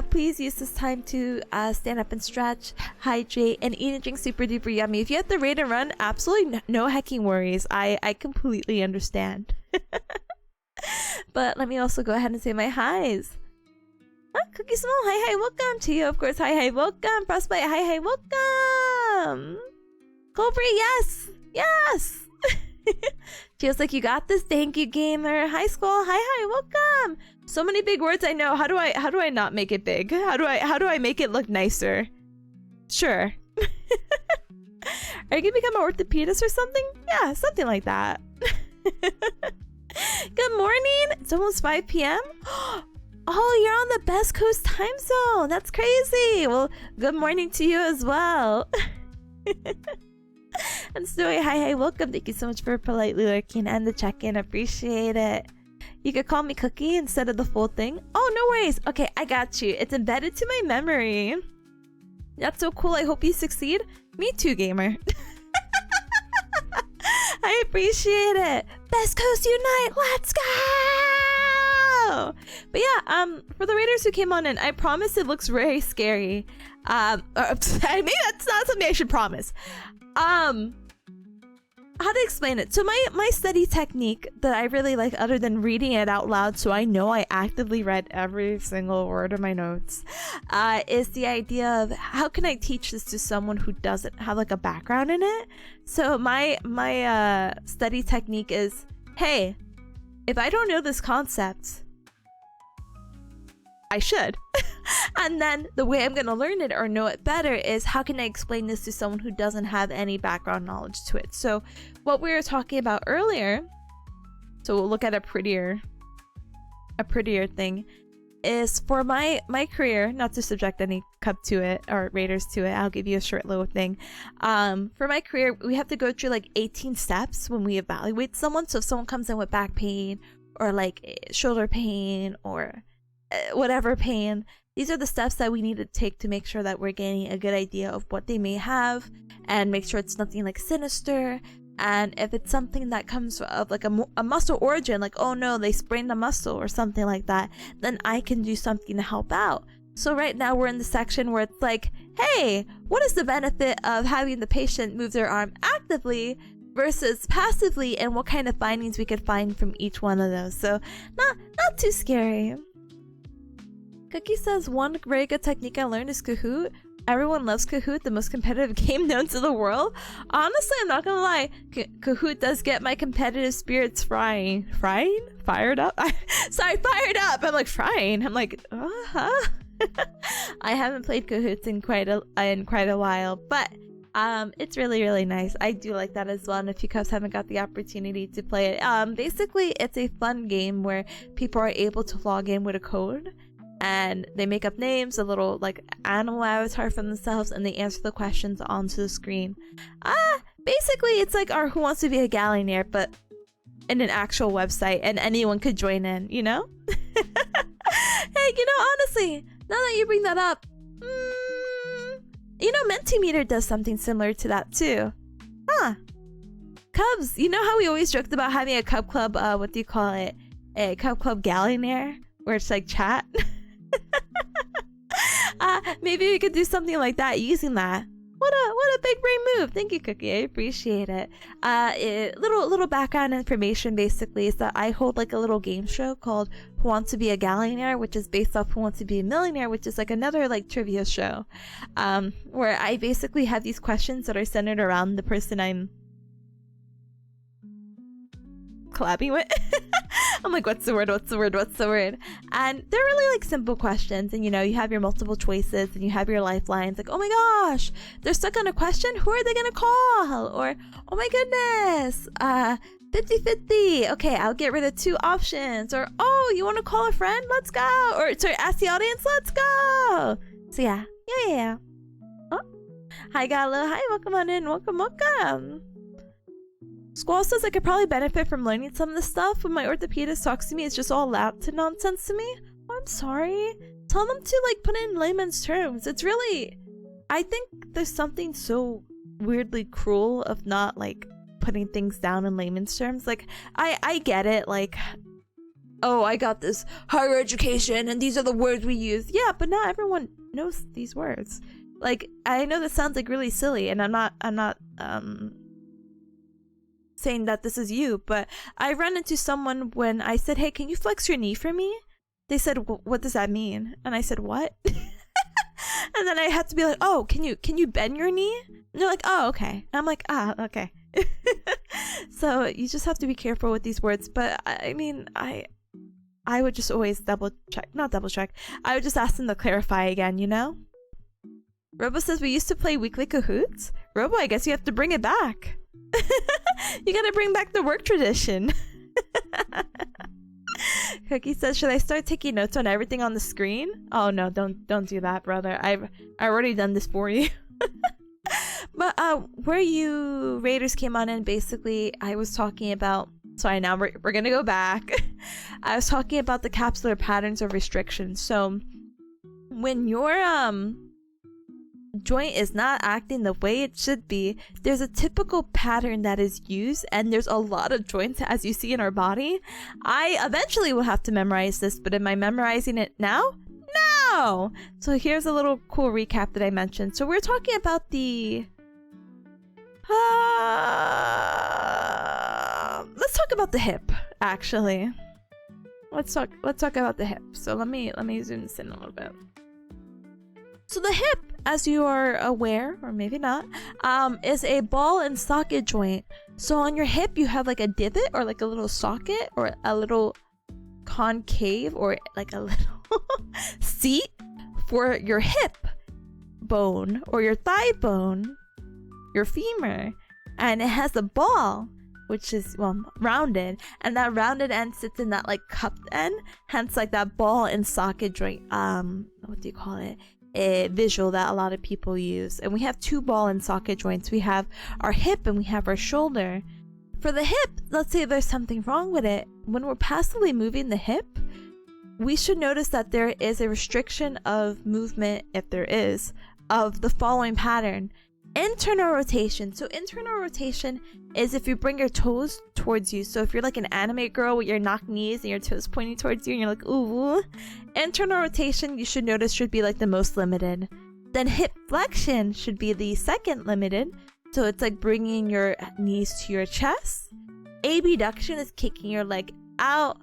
Please use this time to stand up and stretch, hydrate, and eat and drink super duper yummy. If you have to raid and run, absolutely no hecking worries. I completely understand. But let me also go ahead and say my highs. Cookie Small, hi, welcome. Chio, of course, hi, welcome. Frostbite, hi, welcome. Culprit, yes. Feels like you got this. Thank you, gamer. Hi, Squall. Hi, welcome. So many big words. I know. How do I not make it big? How do I make it look nicer? Sure. Are you gonna become an orthopedist or something? Yeah, something like that. Good morning. It's almost 5 p.m. Oh, you're on the Best Coast time zone. That's crazy. Well, good morning to you as well. And Stewie, hi, welcome. Thank you so much for politely lurking and the check-in. Appreciate it. You could call me Cookie instead of the full thing. Oh, no worries. Okay, I got you. It's embedded to my memory. That's so cool. I hope you succeed. Me too, gamer. I appreciate it. Best Coast Unite. Let's go! But yeah, for the raiders who came on in, I promise it looks very scary. Maybe that's not something I should promise. How to explain it? So my study technique that I really like, other than reading it out loud, so I know I actively read every single word of my notes, is the idea of how can I teach this to someone who doesn't have like a background in it. So my study technique is, hey, if I don't know this concept, I should. And then the way I'm going to learn it or know it better is how can I explain this to someone who doesn't have any background knowledge to it. So what we were talking about earlier, so we'll look at a prettier thing, is for my career, not to subject any cub to it or raiders to it, I'll give you a short little thing. For my career, we have to go through like 18 steps when we evaluate someone. So if someone comes in with back pain or like shoulder pain or whatever pain, these are the steps that we need to take to make sure that we're getting a good idea of what they may have and make sure it's nothing like sinister. And if it's something that comes of like a muscle origin, like, oh no, they sprained a muscle or something like that, then I can do something to help out. So right now we're in the section where it's like, hey, what is the benefit of having the patient move their arm actively versus passively, and what kind of findings we could find from each one of those. So not too scary. Cookie says, one very good technique I learned is Kahoot. Everyone loves Kahoot, the most competitive game known to the world. Honestly, I'm not gonna lie, Kahoot does get my competitive spirits fired up. Fired up. I'm like, frying. I'm like, I haven't played Kahoots in quite a while, but it's really, really nice. I do like that as well. And if you guys haven't got the opportunity to play it, basically it's a fun game where people are able to log in with a code. And they make up names, a little like animal avatar for themselves, and they answer the questions onto the screen. basically it's like our Who Wants to Be a Gallionaire, but in an actual website, and anyone could join in, you know? Hey, you know, honestly, now that you bring that up, you know, Mentimeter does something similar to that too. Huh. Cubs, you know how we always joked about having a Cub Club, what do you call it? A Cub Club Gallionaire, where it's like chat? Maybe we could do something like that using that. What a big brain move. Thank you, Cookie. I appreciate it. Little background information basically is that I hold like a little game show called Who Wants to Be a Gallionaire, which is based off Who Wants to Be a Millionaire, which is like another like trivia show, where I basically have these questions that are centered around the person I'm collabing with. I'm like, what's the word? And they're really like simple questions, and you know, you have your multiple choices and you have your lifelines, like, oh my gosh, they're stuck on a question, who are they gonna call? Or, oh my goodness, 50-50, okay, I'll get rid of 2 options. Or, oh, you want to call a friend? Let's go. Or, sorry, ask the audience, let's go. So yeah. Oh, hi Gallo, hi, welcome on in, welcome. Squall says I could probably benefit from learning some of this stuff. When my orthopedist talks to me, it's just all lab to nonsense to me. Oh, I'm sorry. Tell them to like put it in layman's terms. It's really, I think there's something so weirdly cruel of not like putting things down in layman's terms. Like I get it, like, oh, I got this higher education and these are the words we use. Yeah, but not everyone knows these words. Like, I know this sounds like really silly, and I'm not saying that this is you, but I ran into someone when I said, hey, can you flex your knee for me? They said, what does that mean? And I said, what? And then I had to be like, oh, can you bend your knee? And they're like, oh, okay. And I'm like, okay. So you just have to be careful with these words. But I mean, I would just always not double check. I would just ask them to clarify again, you know? Robo says we used to play weekly Kahoots. Robo, I guess you have to bring it back. You gotta bring back the work tradition. Cookie says, should I start taking notes on everything on the screen? Oh no, don't do that, brother. I've already done this for you. But where you Raiders came on in, basically I was talking about, sorry, now we're gonna go back. I was talking about the capsular patterns of restriction. So when your joint is not acting the way it should be, there's a typical pattern that is used, and there's a lot of joints as you see in our body. I eventually will have to memorize this, but am I memorizing it now? No! So here's a little cool recap that I mentioned. So we're talking about the let's talk about the hip, actually. Let's talk about the hip. So let me zoom this in a little bit. So the hip, as you are aware, or maybe not, is a ball and socket joint. So on your hip, you have like a divot or like a little socket or a little concave or like a little seat for your hip bone or your thigh bone, your femur. And it has a ball, which is, well, rounded. And that rounded end sits in that like cupped end. Hence like that ball and socket joint, what do you call it? A visual that a lot of people use. And we have 2 ball and socket joints. We have our hip and we have our shoulder. For the hip, let's say there's something wrong with it. When we're passively moving the hip, we should notice that there is a restriction of movement, if there is, of the following pattern. Internal rotation. So internal rotation is if you bring your toes towards you. So if you're like an anime girl with your knock knees and your toes pointing towards you and you're like, ooh. Internal rotation, you should notice, should be like the most limited. Then hip flexion should be the second limited. So it's like bringing your knees to your chest. Abduction is kicking your leg out.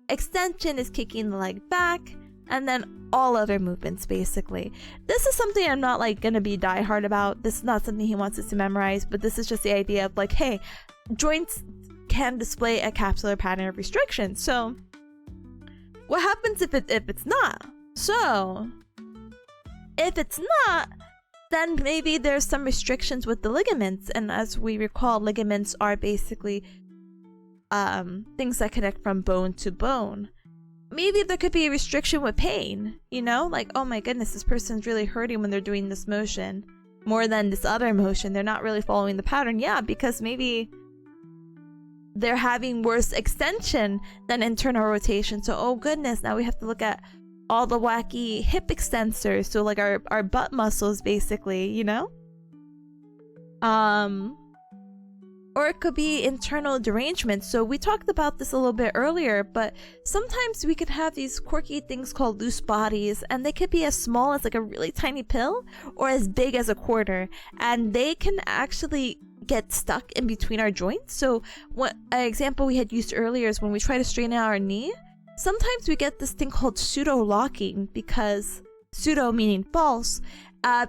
Extension is kicking the leg back. And then all other movements, basically. This is something I'm not like gonna be diehard about. This is not something he wants us to memorize, but this is just the idea of like, hey, joints can display a capsular pattern of restriction. So what happens if it's not? So if it's not, then maybe there's some restrictions with the ligaments. And as we recall, ligaments are basically things that connect from bone to bone. Maybe there could be a restriction with pain, you know? Like, oh my goodness, this person's really hurting when they're doing this motion. more than this other motion. They're not really following the pattern. Yeah, because maybe they're having worse extension than internal rotation. So, oh goodness, now we have to look at all the wacky hip extensors. So like our butt muscles, basically, you know? Or it could be internal derangement. So we talked about this a little bit earlier, but sometimes we could have these quirky things called loose bodies, and they could be as small as like a really tiny pill or as big as a quarter, and they can actually get stuck in between our joints. So what an example we had used earlier is when we try to straighten out our knee, sometimes we get this thing called pseudo locking, because pseudo meaning false,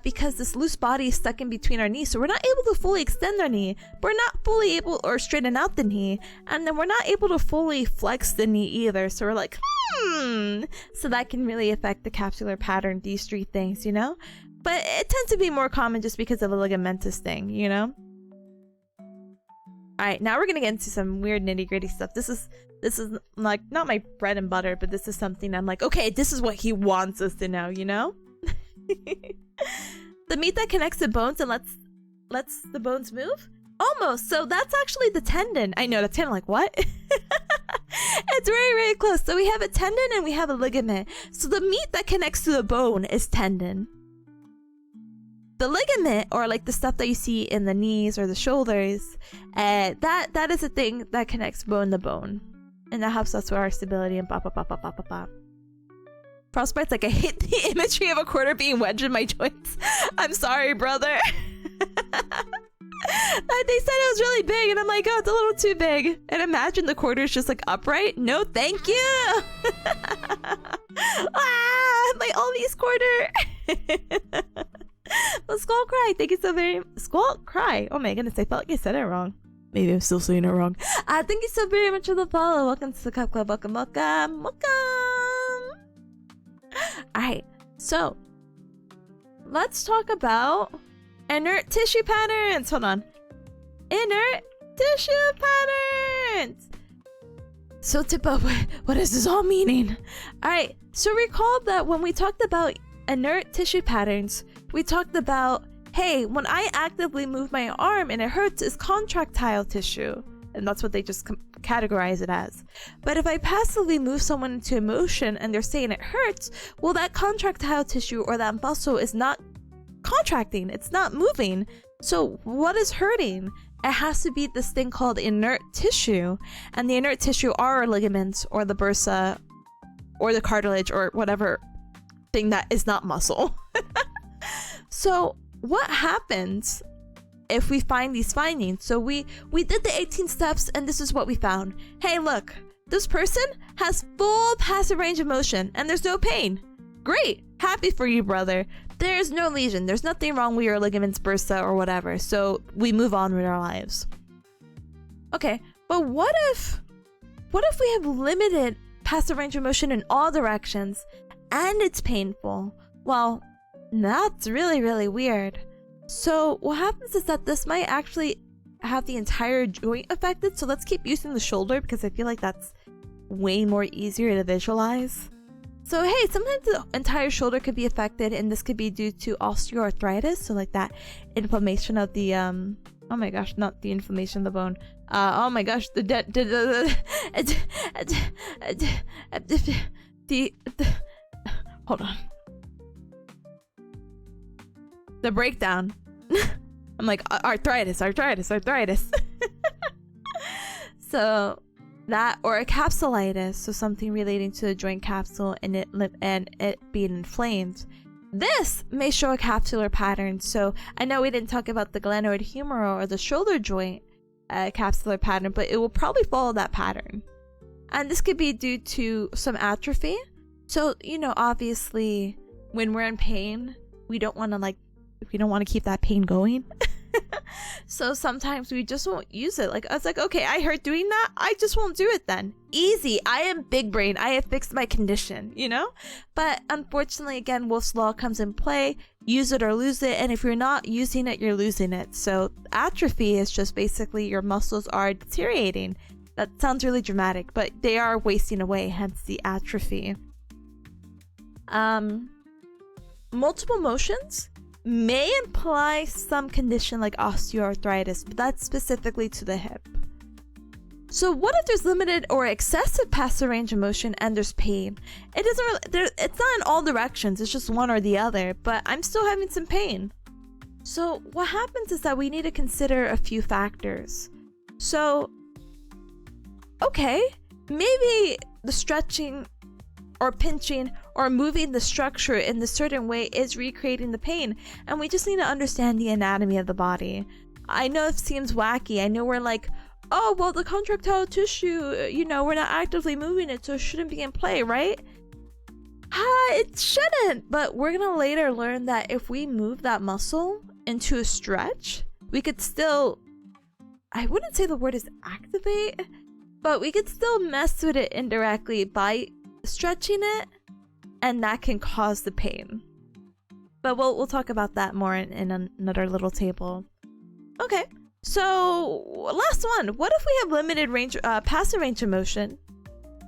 because this loose body is stuck in between our knees, so we're not able to fully extend our knee, we're not fully able or straighten out the knee, and then we're not able to fully flex the knee either. So we're like, so that can really affect the capsular pattern, these three things, you know? But it tends to be more common just because of a ligamentous thing, you know? Alright, now we're gonna get into some weird nitty-gritty stuff. This is like not my bread and butter, but this is something I'm like, okay, this is what he wants us to know, you know? The meat that connects the bones and lets the bones move? Almost. So that's actually the tendon. I know, that's kind of like, what? It's very, very close. So we have a tendon and we have a ligament. So the meat that connects to the bone is tendon. The ligament, or like the stuff that you see in the knees or the shoulders, that is a thing that connects bone to bone. And that helps us with our stability and blah, blah, blah, blah, blah, blah, blah. Frostbite's like, I hate the imagery of a quarter being wedged in my joints. I'm sorry, brother. They said it was really big, and I'm like, oh, it's a little too big. And imagine the quarter's just like upright. No, thank you. My Always quarter. Well, Skull Cry, thank you so very much. Skull Cry. Oh my goodness, I felt like I said it wrong. Maybe I'm still saying it wrong. Thank you so very much for the follow. Welcome to the Cup Club. Welcome, welcome, welcome. Alright, so let's talk about inert tissue patterns. Hold on. Inert tissue patterns. So, Tippa, what is this all meaning? Alright, so recall that when we talked about inert tissue patterns, we talked about, hey, when I actively move my arm and it hurts, is contractile tissue. And that's what they just categorize it as. But if I passively move someone into a motion and they're saying it hurts, well, that contractile tissue or that muscle is not contracting. It's not moving. So what is hurting? It has to be this thing called inert tissue. And the inert tissue are our ligaments or the bursa or the cartilage or whatever thing that is not muscle. So what happens if we find these findings? So we did the 18 steps and this is what we found. Hey, look, this person has full passive range of motion and there's no pain. Great. Happy for you, brother. There's no lesion. There's nothing wrong with your ligaments, bursa, or whatever. So we move on with our lives. Okay, but what if we have limited passive range of motion in all directions and it's painful? Well, that's really, really weird. So what happens is that this might actually have the entire joint affected. So let's keep using the shoulder because I feel like that's way more easier to visualize. So hey, sometimes the entire shoulder could be affected, and this could be due to osteoarthritis. So like that inflammation of the oh my gosh, not the inflammation of the bone. Oh my gosh, hold on. The breakdown. I'm like, arthritis. So that, or a capsulitis, so something relating to the joint capsule and it being inflamed. This may show a capsular pattern. So I know we didn't talk about the glenoid-humeral or the shoulder joint capsular pattern, but it will probably follow that pattern. And this could be due to some atrophy. So, you know, obviously when we're in pain, we don't want to keep that pain going. So sometimes we just won't use it. Like, I was like, okay, I heard doing that, I just won't do it then. Easy. I am big brain. I have fixed my condition, you know? But unfortunately, again, Wolff's Law comes in play. Use it or lose it. And if you're not using it, you're losing it. So atrophy is just basically your muscles are deteriorating. That sounds really dramatic, but they are wasting away, hence the atrophy. Multiple motions may imply some condition like osteoarthritis, but that's specifically to the hip. So what if there's limited or excessive passive range of motion and there's pain? It doesn't really, it's not in all directions, it's just one or the other, but I'm still having some pain. So what happens is that we need to consider a few factors. So, okay, maybe the stretching or pinching or moving the structure in a certain way is recreating the pain, and we just need to understand the anatomy of the body. I know it seems wacky. I know we're like, oh, well, the contractile tissue, you know, we're not actively moving it, so it shouldn't be in play, right? It shouldn't, but we're gonna later learn that if we move that muscle into a stretch, we could still, I wouldn't say the word is activate, but we could still mess with it indirectly by stretching it, and that can cause the pain. But we'll talk about that more in another little table. Okay, so last one. What if we have limited range, passive range of motion,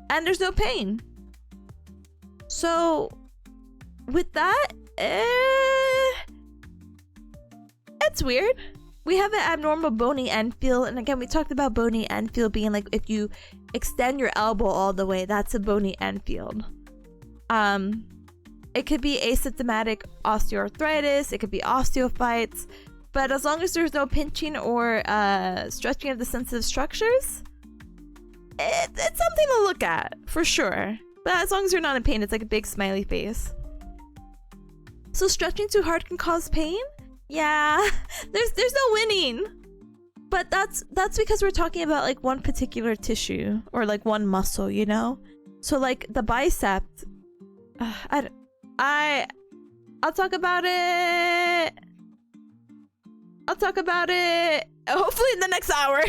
and there's no pain? So with that, it's weird. We have an abnormal bony end feel, and again, we talked about bony end feel being like if you extend your elbow all the way, that's a bony end field. It could be asymptomatic osteoarthritis, it could be osteophytes, but as long as there's no pinching or stretching of the sensitive structures, it's something to look at, for sure. But as long as you're not in pain, it's like a big smiley face. So stretching too hard can cause pain? Yeah, there's no winning. But that's because we're talking about like one particular tissue or like one muscle, you know? So like the bicep, I'll talk about it. I'll talk about it hopefully in the next hour.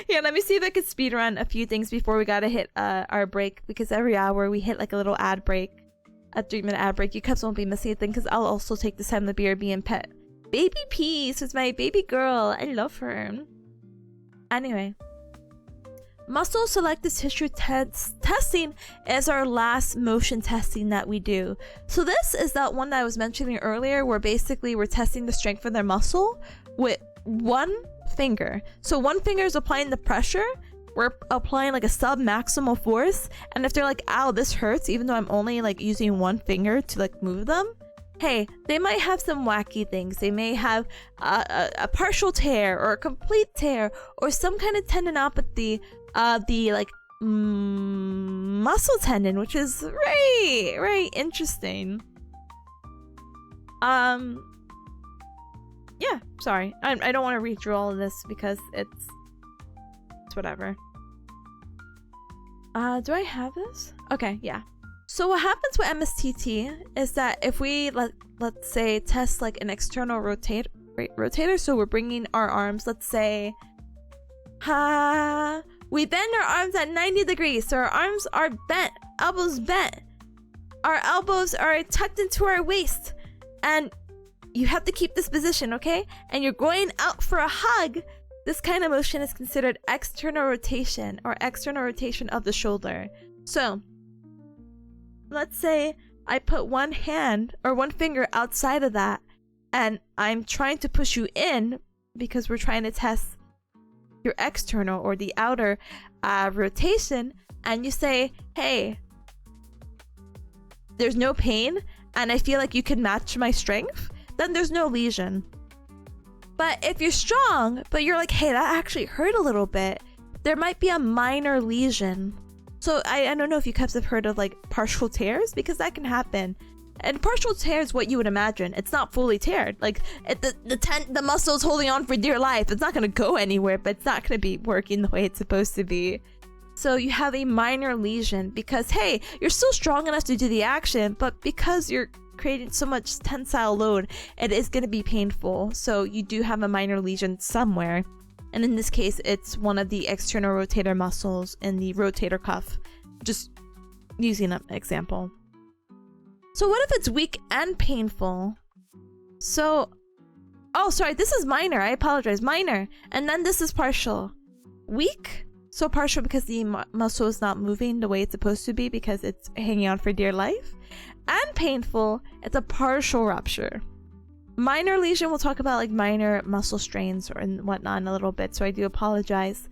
Yeah, let me see if I could speed run a few things before we gotta hit our break, because every hour we hit like a little ad break, a 3-minute ad break. You cubs won't be missing a thing because I'll also take this time to BRB and pet Baby Peace, who's my baby girl. I love her. Anyway, muscle selective tissue testing is our last motion testing that we do. So this is that one that I was mentioning earlier, where basically we're testing the strength of their muscle with one finger. So one finger is applying the pressure, we're applying like a sub-maximal force, and if they're like, ow, this hurts, even though I'm only like using one finger to like move them, hey, they might have some wacky things. They may have a partial tear or a complete tear or some kind of tendinopathy of the like muscle tendon, which is very interesting. Yeah, sorry. I don't want to read through all of this because it's whatever. Do I have this? Okay, yeah. So what happens with MSTT is that if we let's say test like an external rotator, so we're bringing our arms, let's say, we bend our arms at 90 degrees, so our arms are bent, elbows bent, our elbows are tucked into our waist, and you have to keep this position, okay? And you're going out for a hug. This kind of motion is considered external rotation or external rotation of the shoulder. So let's say I put one hand or one finger outside of that, and I'm trying to push you in because we're trying to test your external or the outer rotation, and you say, hey, there's no pain and I feel like you can match my strength, then there's no lesion. But if you're strong, but you're like, hey, that actually hurt a little bit, there might be a minor lesion. So I don't know if you guys have heard of like partial tears, because that can happen. And partial tear is what you would imagine. It's not fully teared. Like the muscle's holding on for dear life. It's not going to go anywhere, but it's not going to be working the way it's supposed to be. So you have a minor lesion because, hey, you're still strong enough to do the action, but because you're creating so much tensile load, it is going to be painful. So you do have a minor lesion somewhere. And in this case, it's one of the external rotator muscles in the rotator cuff. Just using an example. So what if it's weak and painful? So, oh, sorry, this is minor. I apologize. Minor. And then this is partial. Weak. So partial because the muscle is not moving the way it's supposed to be because it's hanging on for dear life. And painful, it's a partial rupture. Minor lesion, we'll talk about like minor muscle strains or and whatnot in a little bit, so I do apologize.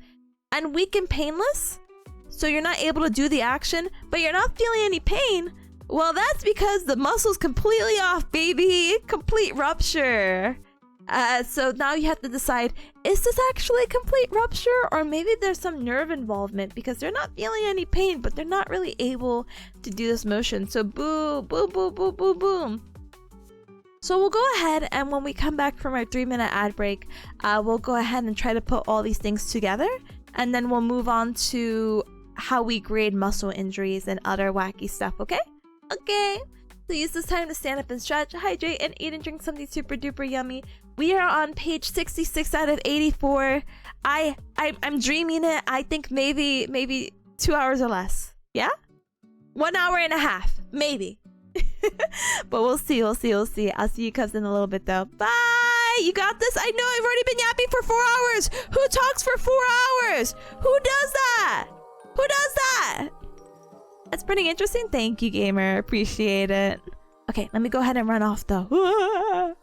And weak and painless, so you're not able to do the action, but you're not feeling any pain. Well, that's because the muscle's completely off, baby. Complete rupture. So now you have to decide, is this actually a complete rupture, or maybe there's some nerve involvement because they're not feeling any pain, but they're not really able to do this motion. So boom, boom, boom, boom, boom, boom. So we'll go ahead, and when we come back from our 3-minute ad break, we'll go ahead and try to put all these things together, and then we'll move on to how we grade muscle injuries and other wacky stuff, okay? Okay. So use this time to stand up and stretch, hydrate, and eat and drink something super duper yummy. We are on page 66 out of 84. I'm dreaming it. I think maybe 2 hours or less. Yeah? 1 hour and a half. Maybe. But we'll see. I'll see you cubs in a little bit though. Bye! You got this? I know I've already been yapping for 4 hours. Who talks for 4 hours? Who does that? Who does that? That's pretty interesting. Thank you, gamer. Appreciate it. Okay, let me go ahead and run off though.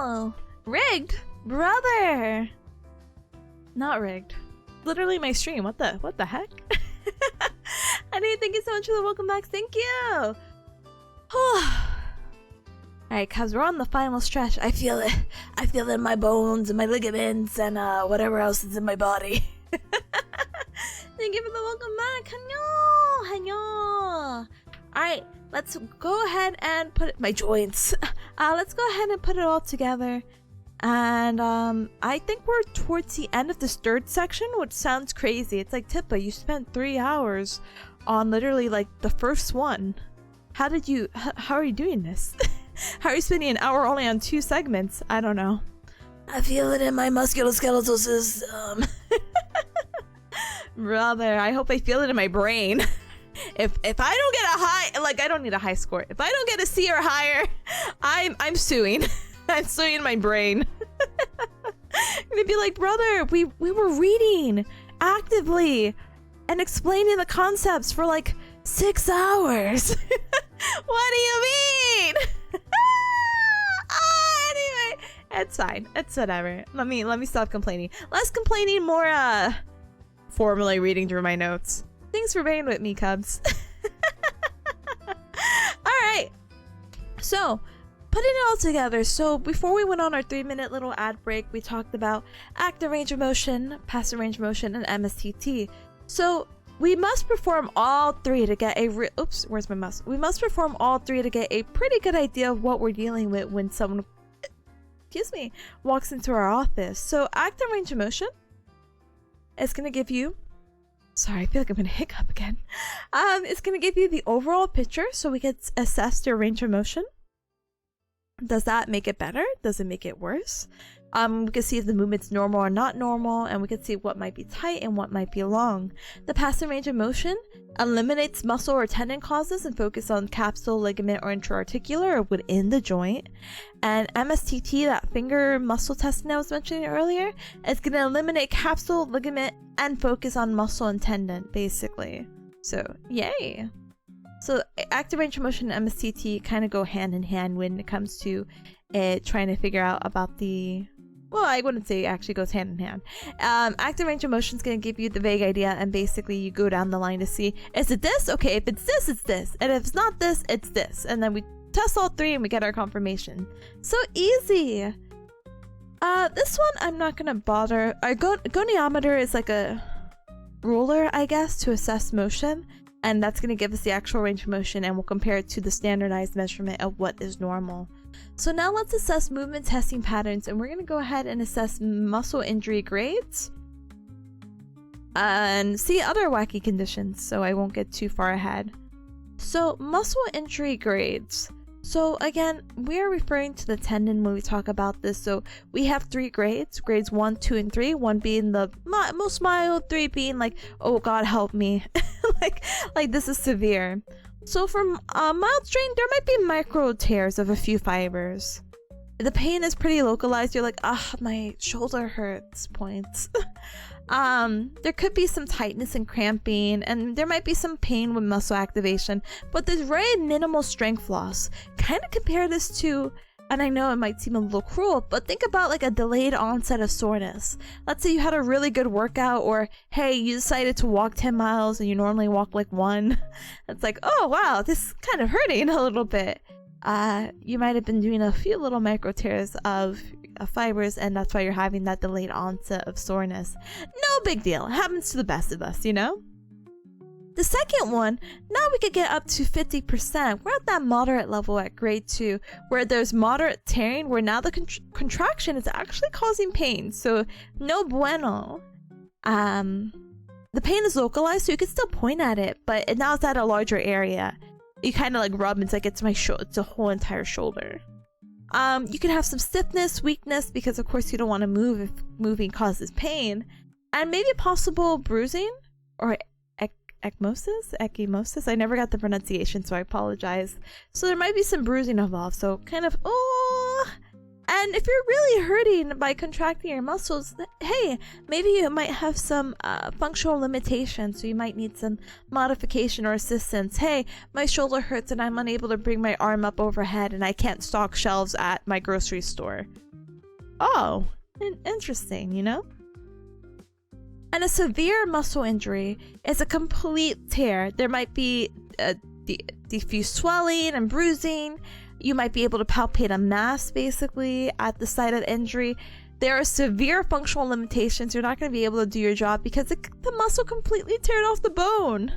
no! Rigged? Brother! Not rigged. Literally my stream. What the heck? Honey, thank you so much for the welcome back. Thank you! Alright, cuz we're on the final stretch. I feel it. I feel it in my bones and my ligaments and whatever else is in my body. Thank you for the welcome back. Hanyo! Alright, let's go ahead and put it, my joints. Let's go ahead and put it all together. And I think we're towards the end of this third section, which sounds crazy. It's like, Tippa, you spent 3 hours on literally like the first one. How are you doing this? How are you spending an hour only on 2 segments? I don't know. I feel it in my musculoskeletal system. Brother, I hope I feel it in my brain. If I don't get a high, like, I don't need a high score. If I don't get a C or higher, I'm suing. I'm suing my brain. I'm gonna be like, brother, we were reading actively and explaining the concepts for like 6 hours. What do you mean? Anyway, it's fine. It's whatever. Let me stop complaining. Less complaining, more formally reading through my notes. Thanks for being with me, Cubs. Alright. So, putting it all together. So, before we went on our 3-minute little ad break, we talked about active range of motion, passive range of motion, and MSTT. So, we must perform all 3 to get a where's my mouse? We must perform all 3 to get a pretty good idea of what we're dealing with when someone, walks into our office. So, active range of motion is going to give you, sorry, I feel like I'm going to hiccup again. It's going to give you the overall picture so we can assess your range of motion. Does that make it better? Does it make it worse? We can see if the movement's normal or not normal, and we can see what might be tight and what might be long. The passive range of motion eliminates muscle or tendon causes and focus on capsule, ligament, or intra-articular or within the joint. And MSTT, that finger muscle testing I was mentioning earlier, is going to eliminate capsule, ligament, and focus on muscle and tendon, basically. So, yay! So, active range of motion and MSTT kind of go hand in hand when it comes to trying to figure out about the... Well, I wouldn't say it actually goes hand in hand. Active range of motion is going to give you the vague idea, and basically you go down the line to see, is it this? Okay, if it's this, it's this. And if it's not this, it's this. And then we test all 3 and we get our confirmation. So easy! This one I'm not going to bother. Our goniometer is like a ruler, I guess, to assess motion. And that's going to give us the actual range of motion, and we'll compare it to the standardized measurement of what is normal. So now let's assess movement testing patterns, and we're going to go ahead and assess muscle injury grades and see other wacky conditions, so I won't get too far ahead. So muscle injury grades. So again, we are referring to the tendon when we talk about this. So we have 3 grades, grades 1, 2, and 3. 1 being the most mild, 3 being like, oh God, help me. like this is severe. So for mild strain, there might be micro tears of a few fibers. The pain is pretty localized. You're like, my shoulder hurts, points. There could be some tightness and cramping, and there might be some pain with muscle activation, but there's very minimal strength loss. Kind of compare this to, and I know it might seem a little cruel, but think about like a delayed onset of soreness. Let's say you had a really good workout, or hey, you decided to walk 10 miles and you normally walk like 1. It's like, oh wow, this is kind of hurting a little bit. You might have been doing a few little micro tears of fibers, and that's why you're having that delayed onset of soreness. No big deal. It happens to the best of us, you know? The second one, now we could get up to 50%. We're at that moderate level at grade 2, where there's moderate tearing, where now the contraction is actually causing pain. So, no bueno. The pain is localized, so you can still point at it, but now it's at a larger area. You kind of like rub, and it's like it's a whole entire shoulder. You can have some stiffness, weakness, because of course you don't want to move if moving causes pain, and maybe possible bruising or ecchymosis. I never got the pronunciation, so I apologize. So there might be some bruising involved, so kind of, and if you're really hurting by contracting your muscles, hey, maybe you might have some functional limitations, so you might need some modification or assistance. Hey, my shoulder hurts and I'm unable to bring my arm up overhead and I can't stock shelves at my grocery store. oh, interesting, you know? And a severe muscle injury is a complete tear. There might be diffuse swelling and bruising. You might be able to palpate a mass basically at the site of injury. There are severe functional limitations. You're not going to be able to do your job because the muscle completely teared off the bone.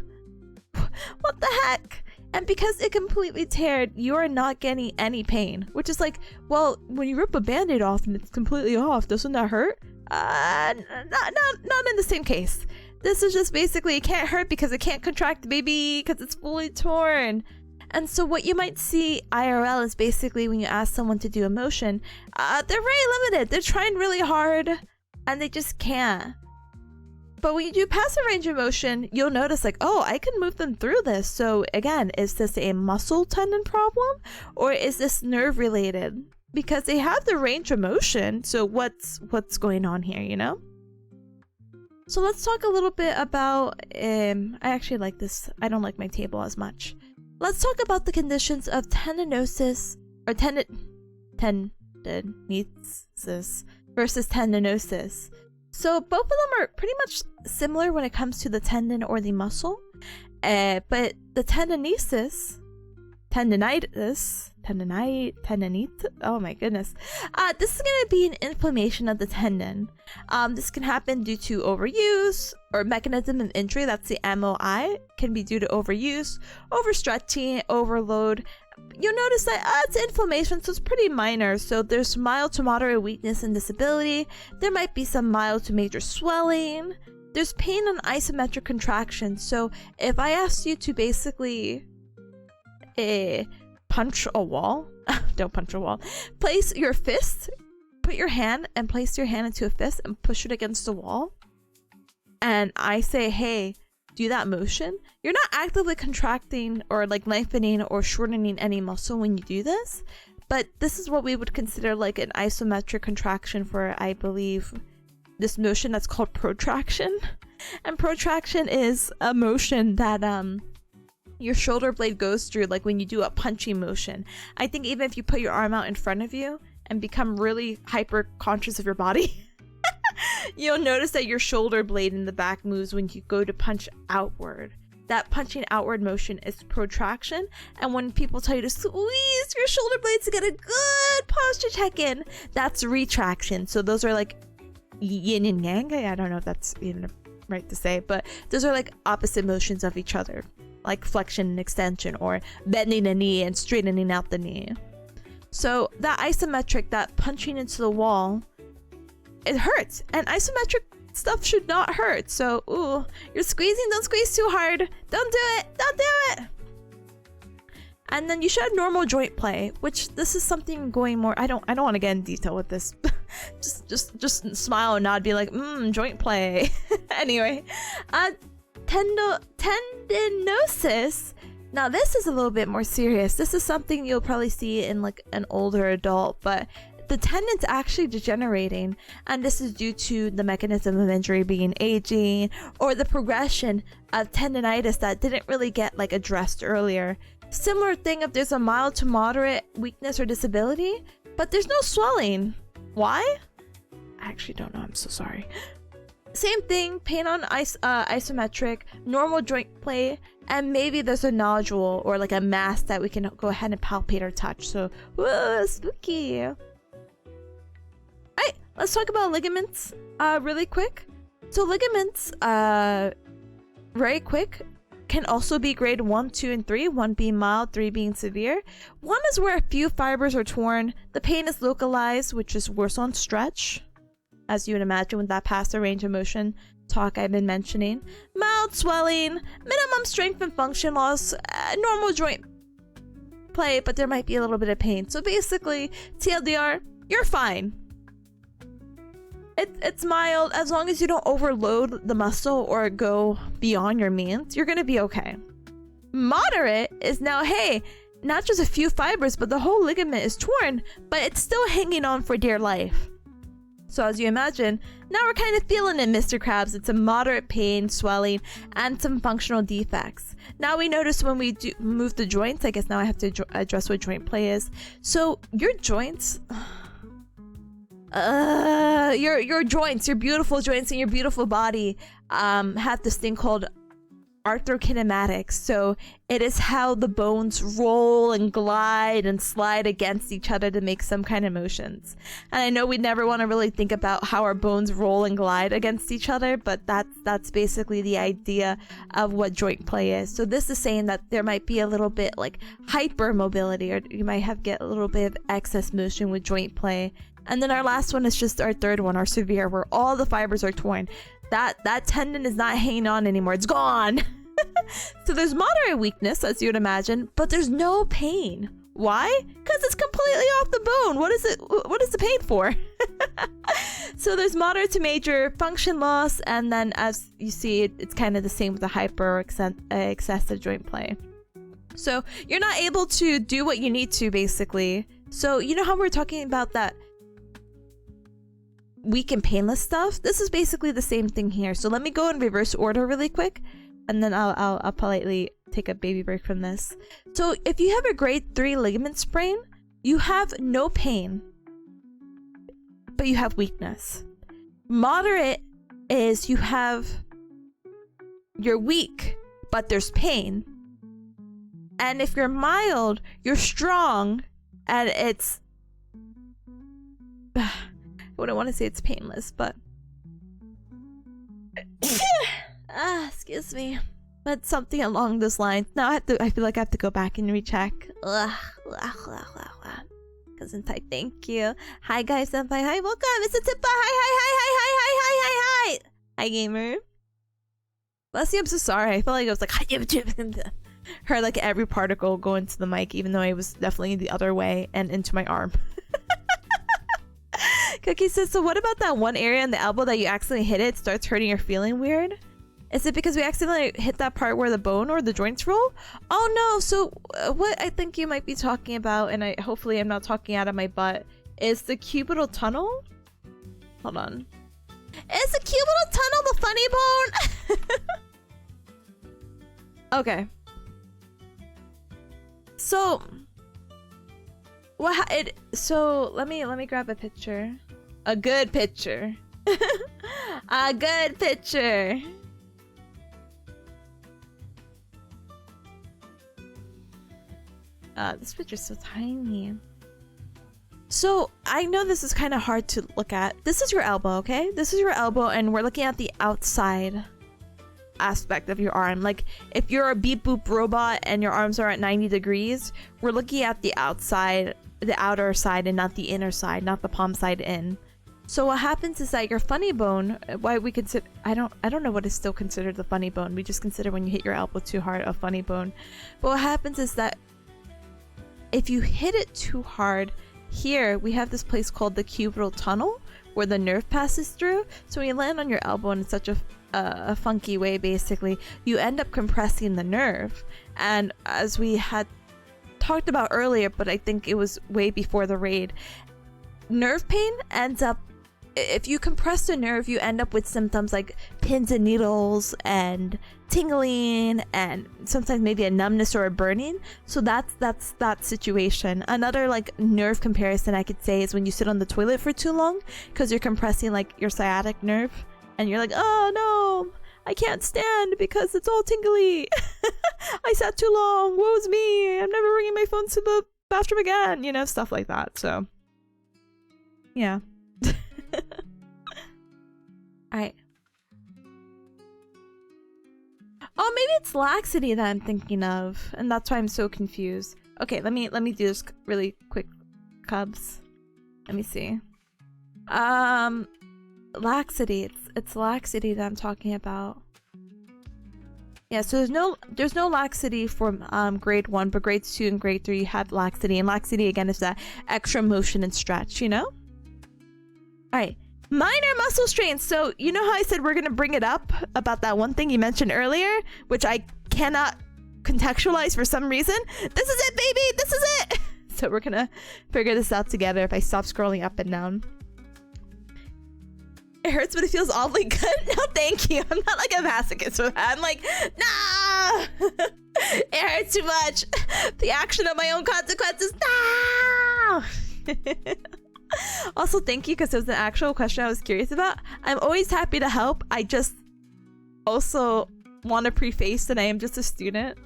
What the heck? And because it completely teared, you are not getting any pain. Which is like, well, when you rip a band-aid off and it's completely off, doesn't that hurt? Not in the same case. This is just basically, it can't hurt because it can't contract the baby because it's fully torn. And so what you might see IRL is basically when you ask someone to do a motion, they're very limited. They're trying really hard and they just can't. But when you do passive range of motion, you'll notice like, oh, I can move them through this. So again, is this a muscle tendon problem or is this nerve related? Because they have the range of motion. So what's going on here, you know? So let's talk a little bit about, I actually like this. I don't like my table as much. Let's talk about the conditions of tendinosis or tendinitis versus tendinosis. So both of them are pretty much similar when it comes to the tendon or the muscle. But the tendinitis, oh my goodness. This is going to be an inflammation of the tendon. This can happen due to overuse or mechanism of injury. That's the MOI. Can be due to overuse, overstretching, overload. You'll notice that it's inflammation, so it's pretty minor. So there's mild to moderate weakness and disability. There might be some mild to major swelling. There's pain and isometric contraction. So if I asked you to basically punch a wall, don't punch a wall. Place your fist, put your hand and place your hand into a fist and push it against the wall. And I say, hey, do that motion. You're not actively contracting or like lengthening or shortening any muscle when you do this. But this is what we would consider like an isometric contraction for, I believe, this motion that's called protraction. And protraction is a motion that your shoulder blade goes through, like when you do a punching motion. I think even if you put your arm out in front of you and become really hyper conscious of your body, you'll notice that your shoulder blade in the back moves when you go to punch outward. That punching outward motion is protraction. And when people tell you to squeeze your shoulder blades to get a good posture check-in, that's retraction. So those are like yin and yang. I don't know if that's even right to say, but those are like opposite motions of each other, like flexion and extension, or bending the knee and straightening out the knee. So that isometric, that punching into the wall, it hurts, and isometric stuff should not hurt. So, ooh, you're squeezing, don't squeeze too hard. Don't do it, don't do it. And then you should have normal joint play, which this is something going more, I don't want to get in detail with this. just smile and nod, be like, joint play. Anyway, tendinosis. Now this is a little bit more serious. This is something you'll probably see in like an older adult, but the tendon's actually degenerating, and this is due to the mechanism of injury being aging or the progression of tendinitis that didn't really get like addressed earlier. Similar thing if there's a mild to moderate weakness or disability, but there's no swelling. Why? I actually don't know. I'm so sorry. Same thing, pain on isometric, normal joint play, and maybe there's a nodule or like a mass that we can go ahead and palpate or touch. So, whoa, spooky. Alright, let's talk about ligaments really quick. So ligaments, very quick, can also be grade 1, 2, and 3, 1 being mild, 3 being severe. 1 is where a few fibers are torn. The pain is localized, which is worse on stretch, as you would imagine with that passive range of motion talk I've been mentioning. Mild swelling, minimum strength and function loss, normal joint play, but there might be a little bit of pain. So basically, TLDR, you're fine. It's mild. As long as you don't overload the muscle or go beyond your means, you're gonna be okay. Moderate is now, hey, not just a few fibers, but the whole ligament is torn, but it's still hanging on for dear life. So as you imagine, now we're kind of feeling it, Mr. Krabs. It's a moderate pain, swelling, and some functional defects. Now we notice when we do move the joints, I guess now I have to address what joint play is. So your joints, your joints, your beautiful joints and your beautiful body have this thing called arthrokinematics. So it is how the bones roll and glide and slide against each other to make some kind of motions. And I know we never want to really think about how our bones roll and glide against each other, but that's basically the idea of what joint play is. So this is saying that there might be a little bit like hypermobility, or you might get a little bit of excess motion with joint play. And then our last one is just our third one, our severe, where all the fibers are torn. That tendon is not hanging on anymore. It's gone. So there's moderate weakness, as you would imagine, but there's no pain. Why? Because it's completely off the bone. What is the pain for? So there's moderate to major function loss, and then as you see, it's kind of the same with the hyper or excessive joint play. So you're not able to do what you need to, basically. So you know how we're talking about that weak and painless stuff? This is basically the same thing here. So let me go in reverse order really quick, and then I'll politely take a baby break from this. So if you have a grade 3 ligament sprain, you have no pain, but you have weakness. Moderate is you're weak, but there's pain. And if you're mild, you're strong, and it's I wouldn't want to say it's painless, but excuse me, but something along those lines. Now I feel like I have to go back and recheck. Cousin type, thank you. Hi guys, senpai. Hi, welcome. It's a Tippa. Hi. Hi gamer. Bless you. I'm so sorry. I felt like I was like heard like every particle go into the mic, even though I was definitely the other way and into my arm. Cookie says, so what about that one area in the elbow that you accidentally hit it starts hurting or feeling weird? Is it because we accidentally hit that part where the bone or the joints roll? Oh no, so what I think you might be talking about, and hopefully I'm not talking out of my butt, is the cubital tunnel? Hold on. Is the cubital tunnel the funny bone? Okay. So let me grab a picture. A good picture. A good picture. This picture's so tiny. So I know this is kind of hard to look at. This is your elbow, okay? This is your elbow, and we're looking at the outside aspect of your arm. Like if you're a beep boop robot and your arms are at 90 degrees, we're looking at the outside, the outer side, and not the inner side, not the palm side in. So what happens is that your funny bone, why we consider, I don't know what is still considered the funny bone. We just consider when you hit your elbow too hard a funny bone. But what happens is that if you hit it too hard, here we have this place called the cubital tunnel where the nerve passes through. So when you land on your elbow in such a funky way, basically, you end up compressing the nerve. And as we had talked about earlier, but I think it was way before the raid, nerve pain ends up, if you compress the nerve, you end up with symptoms like pins and needles and tingling and sometimes maybe a numbness or a burning. So that's that situation. Another like nerve comparison I could say is when you sit on the toilet for too long because you're compressing like your sciatic nerve and you're like, oh no, I can't stand because it's all tingly. I sat too long, woe's me, I'm never bringing my phone to the bathroom again, you know, stuff like that. So yeah. Alright. Oh, maybe it's laxity that I'm thinking of, and that's why I'm so confused. Okay, let me do this really quick, Cubs. Let me see. Laxity. It's laxity that I'm talking about. Yeah, so there's no laxity for grade 1, but grades 2 and grade 3 you have laxity, and laxity again is that extra motion and stretch, you know? Alright. Minor muscle strains. So you know how I said we're gonna bring it up about that one thing you mentioned earlier, which I cannot contextualize for some reason? This is it, baby! This is it! So we're gonna figure this out together if I stop scrolling up and down. It hurts, but it feels awfully good. No, thank you. I'm not like a masochist for that. I'm like, nah! It hurts too much. The action of my own consequences. No! Also, thank you, because it was an actual question I was curious about. I'm always happy to help. I just also want to preface that I am just a student,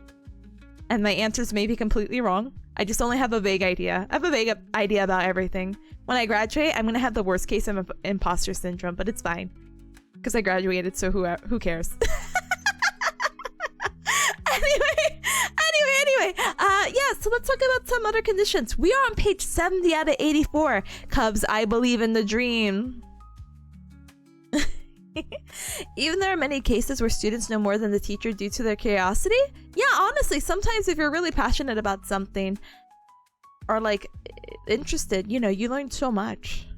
and my answers may be completely wrong. I just only have a vague idea. I have a vague idea about everything. When I graduate, I'm gonna have the worst case of imposter syndrome, but it's fine because I graduated, so who cares? Anyway, yeah, so let's talk about some other conditions. We are on page 70 out of 84. Cubs, I believe in the dream. Even there are many cases where students know more than the teacher due to their curiosity. Yeah, honestly, sometimes if you're really passionate about something or like interested, you know, you learn so much.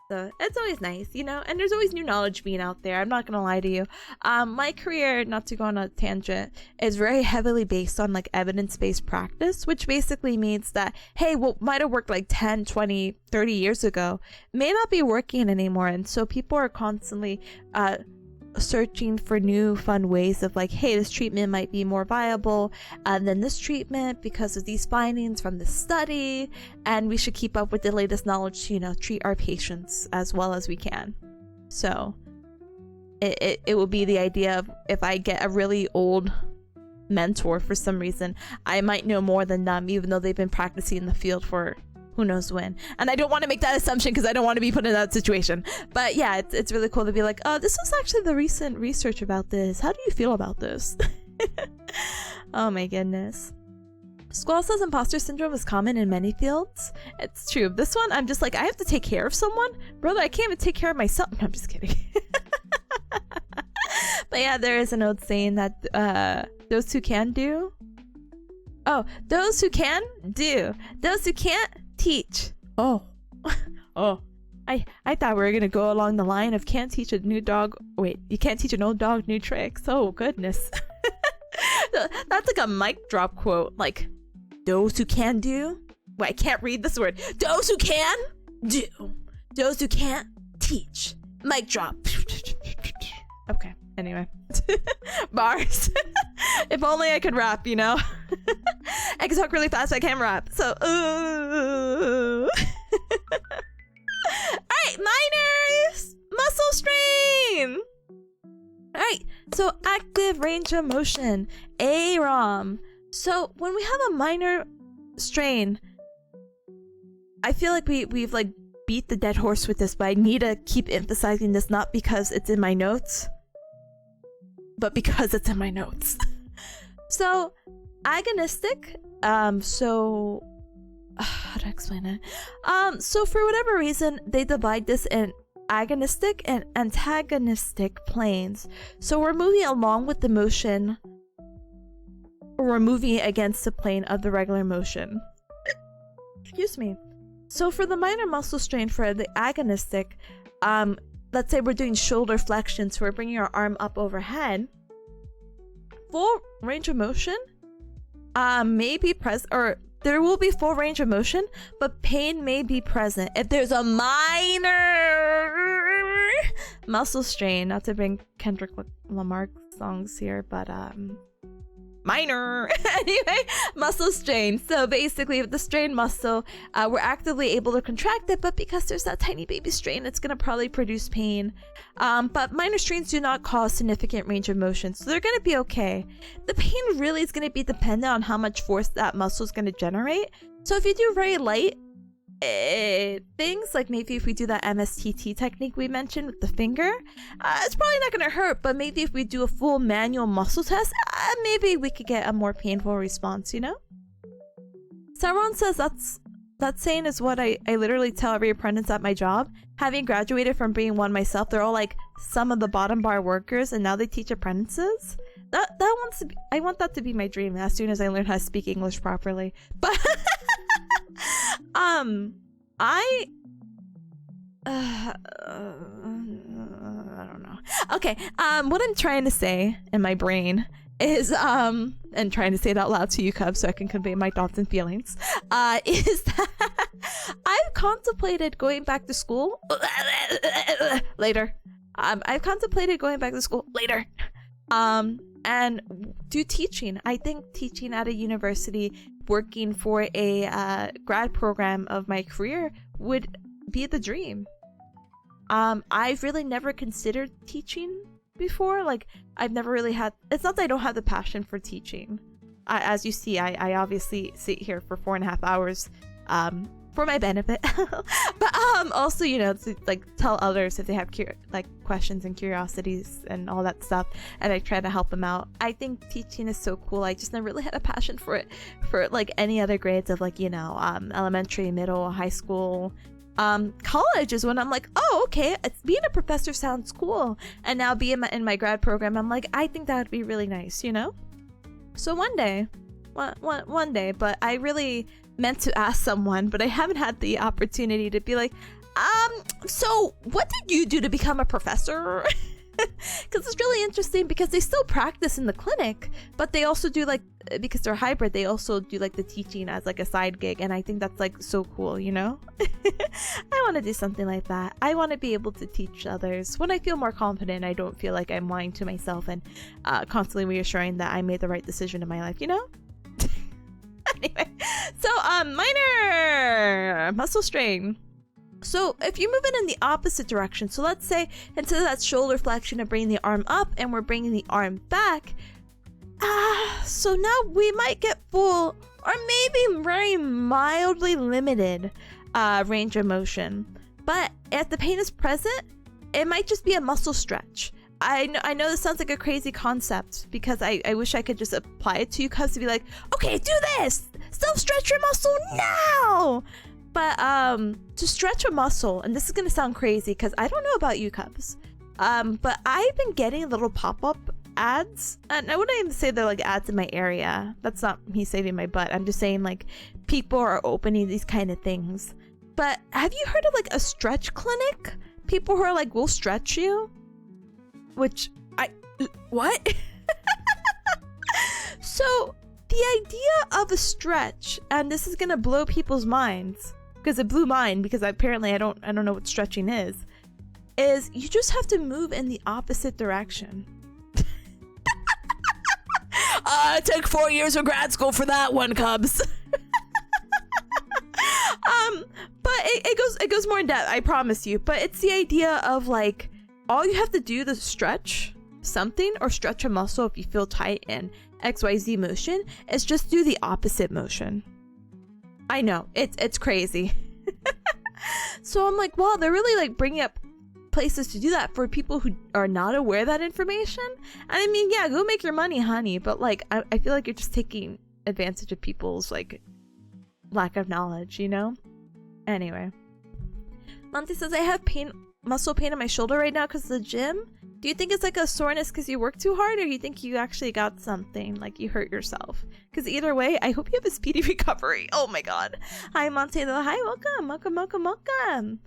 So it's always nice, you know, and there's always new knowledge being out there. I'm not gonna lie to you. My career, not to go on a tangent, is very heavily based on like evidence-based practice, which basically means that, hey, what might have worked like 10, 20, 30 years ago may not be working anymore. And so people are constantly searching for new fun ways of like, hey, this treatment might be more viable than this treatment because of these findings from this study, and we should keep up with the latest knowledge to, you know, treat our patients as well as we can. So it will be the idea of, if I get a really old mentor for some reason, I might know more than them, even though they've been practicing in the field for who knows when. And I don't want to make that assumption because I don't want to be put in that situation. But yeah, it's really cool to be like, oh, this was actually the recent research about this. How do you feel about this? Oh my goodness. Squall says imposter syndrome is common in many fields. It's true. This one, I'm just like, I have to take care of someone? Brother, I can't even take care of myself. No, I'm just kidding. But yeah, there is an old saying that those who can do. Oh, those who can do. Those who can't teach. Oh. Oh. I thought we were gonna go along the line of can't teach a new dog. Wait, you can't teach an old dog new tricks. Oh goodness. That's like a mic drop quote. Like, those who can do. Wait, I can't read this word. Those who can do. Those who can't teach. Mic drop. Okay. Anyway. Bars. If only I could rap, you know. I can talk really fast, I can't rap. So, Alright, minors! Muscle strain! Alright, so active range of motion. AROM. So, when we have a minor strain, I feel like we've like beat the dead horse with this, but I need to keep emphasizing this, not because it's in my notes, but because it's in my notes. So, agonistic, how do I explain it? So for whatever reason, they divide this in agonistic and antagonistic planes. So we're moving along with the motion, or we're moving against the plane of the regular motion. Excuse me. So for the minor muscle strain for the agonistic, let's say we're doing shoulder flexion, so we're bringing our arm up overhead. Full range of motion may be present, or there will be full range of motion, but pain may be present if there's a minor muscle strain. Not to bring Kendrick Lamar songs here, but minor. Anyway, muscle strain. So basically, with the strained muscle, we're actively able to contract it, but because there's that tiny baby strain, it's going to probably produce pain. But minor strains do not cause significant range of motion, so they're going to be okay. The pain really is going to be dependent on how much force that muscle is going to generate. So if you do very light things, like maybe if we do that MSTT technique we mentioned with the finger, it's probably not going to hurt, but maybe if we do a full manual muscle test, maybe we could get a more painful response, you know? Sauron says that saying is what I literally tell every apprentice at my job. Having graduated from being one myself, they're all like some of the bottom bar workers, and now they teach apprentices. I want that to be my dream as soon as I learn how to speak English properly. But I don't know. Okay, what I'm trying to say in my brain is, and trying to say it out loud to you, Cubs, so I can convey my thoughts and feelings, is that I've contemplated going back to school later. I've contemplated going back to school later. And do teaching. I think teaching at a university working for a grad program of my career would be the dream. I've really never considered teaching before. Like, I've never really had, it's not that I don't have the passion for teaching. As you see, I obviously sit here for 4.5 hours for my benefit, but also, you know, to like tell others if they have questions and curiosities and all that stuff, and I try to help them out. I think teaching is so cool. I just never really had a passion for it for like any other grades of like, you know, elementary, middle, high school. College is when I'm like, oh, okay, being a professor sounds cool, and now being in my grad program, I'm like, I think that would be really nice, you know. So one day, but I really meant to ask someone, but I haven't had the opportunity to be like, so what did you do to become a professor? Because it's really interesting, because they still practice in the clinic, but they also do like, because they're hybrid, they also do like the teaching as like a side gig, and I think that's like so cool, you know. I want to do something like that. I want to be able to teach others when I feel more confident. I don't feel like I'm lying to myself and constantly reassuring that I made the right decision in my life, you know. Anyway, so minor muscle strain. So if you're moving in the opposite direction, so let's say instead of that shoulder flexion of bringing the arm up and we're bringing the arm back, so now we might get full or maybe very mildly limited range of motion. But if the pain is present, it might just be a muscle stretch. I know this sounds like a crazy concept, because I wish I could just apply it to you cubs to be like, okay, do this, self-stretch your muscle now. But to stretch a muscle, and this is gonna sound crazy because I don't know about you cubs, but I've been getting little pop-up ads, and I wouldn't even say they're like ads in my area. That's not me saving my butt. I'm just saying like people are opening these kind of things. But have you heard of like a stretch clinic? People who are like, we'll stretch you. Which what? So the idea of a stretch, and this is gonna blow people's minds, because it blew mine, because apparently I don't know what stretching is you just have to move in the opposite direction. It took 4 years of grad school for that one, cubs. But it goes more in depth, I promise you. But it's the idea of like, all you have to do to stretch something or stretch a muscle if you feel tight in XYZ motion is just do the opposite motion. I know, it's crazy. So I'm like, wow, they're really like bringing up places to do that for people who are not aware of that information. And I mean, yeah, go make your money, honey, but like I feel like you're just taking advantage of people's like lack of knowledge, you know. Anyway, Monty says, I have muscle pain in my shoulder right now because of the gym. Do you think it's like a soreness because you work too hard, or you think you actually got something, like you hurt yourself? Because either way, I hope you have a speedy recovery. Oh my god. Hi, Monte. Hi, welcome.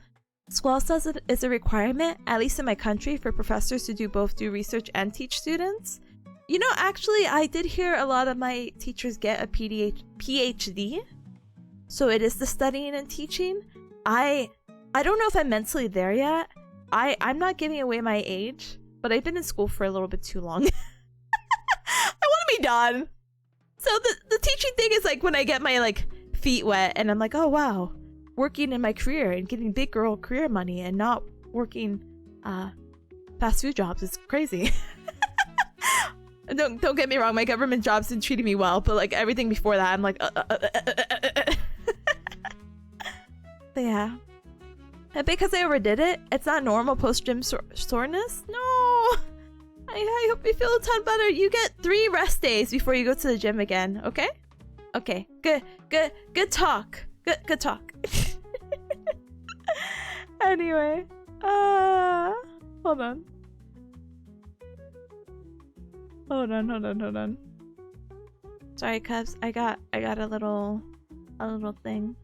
Squall says it is a requirement, at least in my country, for professors to both do research and teach students. You know, actually, I did hear a lot of my teachers get a PhD. So it is the studying and teaching. I don't know if I'm mentally there yet. I'm not giving away my age, but I've been in school for a little bit too long. I want to be done. So the teaching thing is like when I get my like feet wet and I'm like, oh wow, working in my career and getting big girl career money and not working fast food jobs is crazy. Don't get me wrong, my government jobs been treating me well, but like everything before that, I'm like, But yeah. And because I overdid it, it's not normal post-gym soreness. No! I hope you feel a ton better. You get 3 rest days before you go to the gym again, okay? Okay, good talk. Good talk. Anyway, hold on. Sorry, cubs. I got a little thing.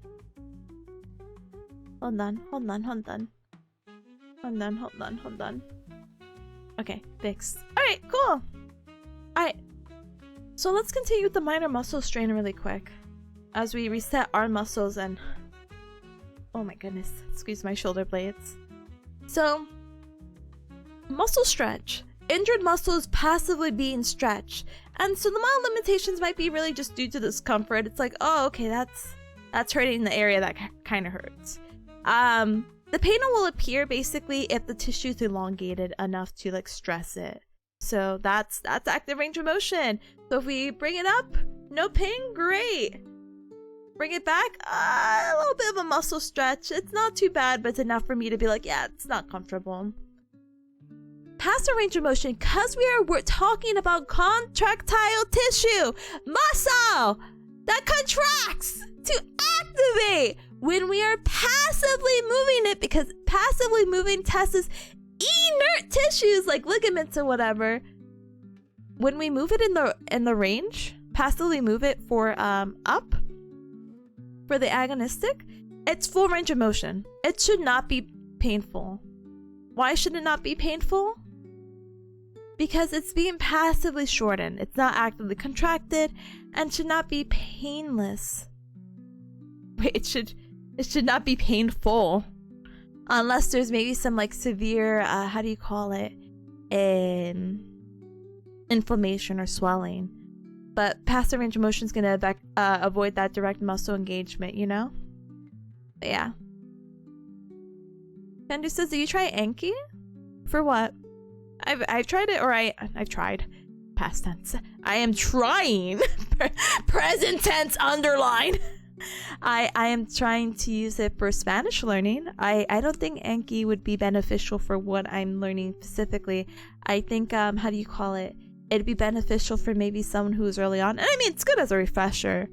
Hold on. Okay, fixed. Alright, cool. Alright. So let's continue with the minor muscle strain really quick. As we reset our muscles and... Oh my goodness. Squeeze my shoulder blades. So, muscle stretch injured muscle is passively being stretched. And so the mild limitations might be really just due to discomfort. It's like, oh, okay, that's hurting the area that kind of hurts. The pain will appear basically if the tissue is elongated enough to like stress it. So that's active range of motion. So if we bring it up, no pain, great. Bring it back, a little bit of a muscle stretch. It's not too bad, but it's enough for me to be like, yeah, it's not comfortable. Passive range of motion, because we're talking about contractile tissue, muscle that contracts to activate when we are passively moving it, because passively moving tests inert tissues like ligaments or whatever. When we move it in the range, passively move it for up for the agonistic, it's full range of motion. It should not be painful. Why should it not be painful? Because it's being passively shortened. It's not actively contracted and should not be painless. Wait, it should not be painful. Unless there's maybe some like severe, how do you call it? Inflammation or swelling. But passive range of motion is going to avoid that direct muscle engagement, you know? But yeah. Kendu says, do you try Anki? For what? I've tried it, or I've tried. Past tense. I am trying. Present tense underline. I am trying to use it for Spanish learning. I don't think Anki would be beneficial for what I'm learning specifically. I think, how do you call it? It'd be beneficial for maybe someone who's early on. And I mean, it's good as a refresher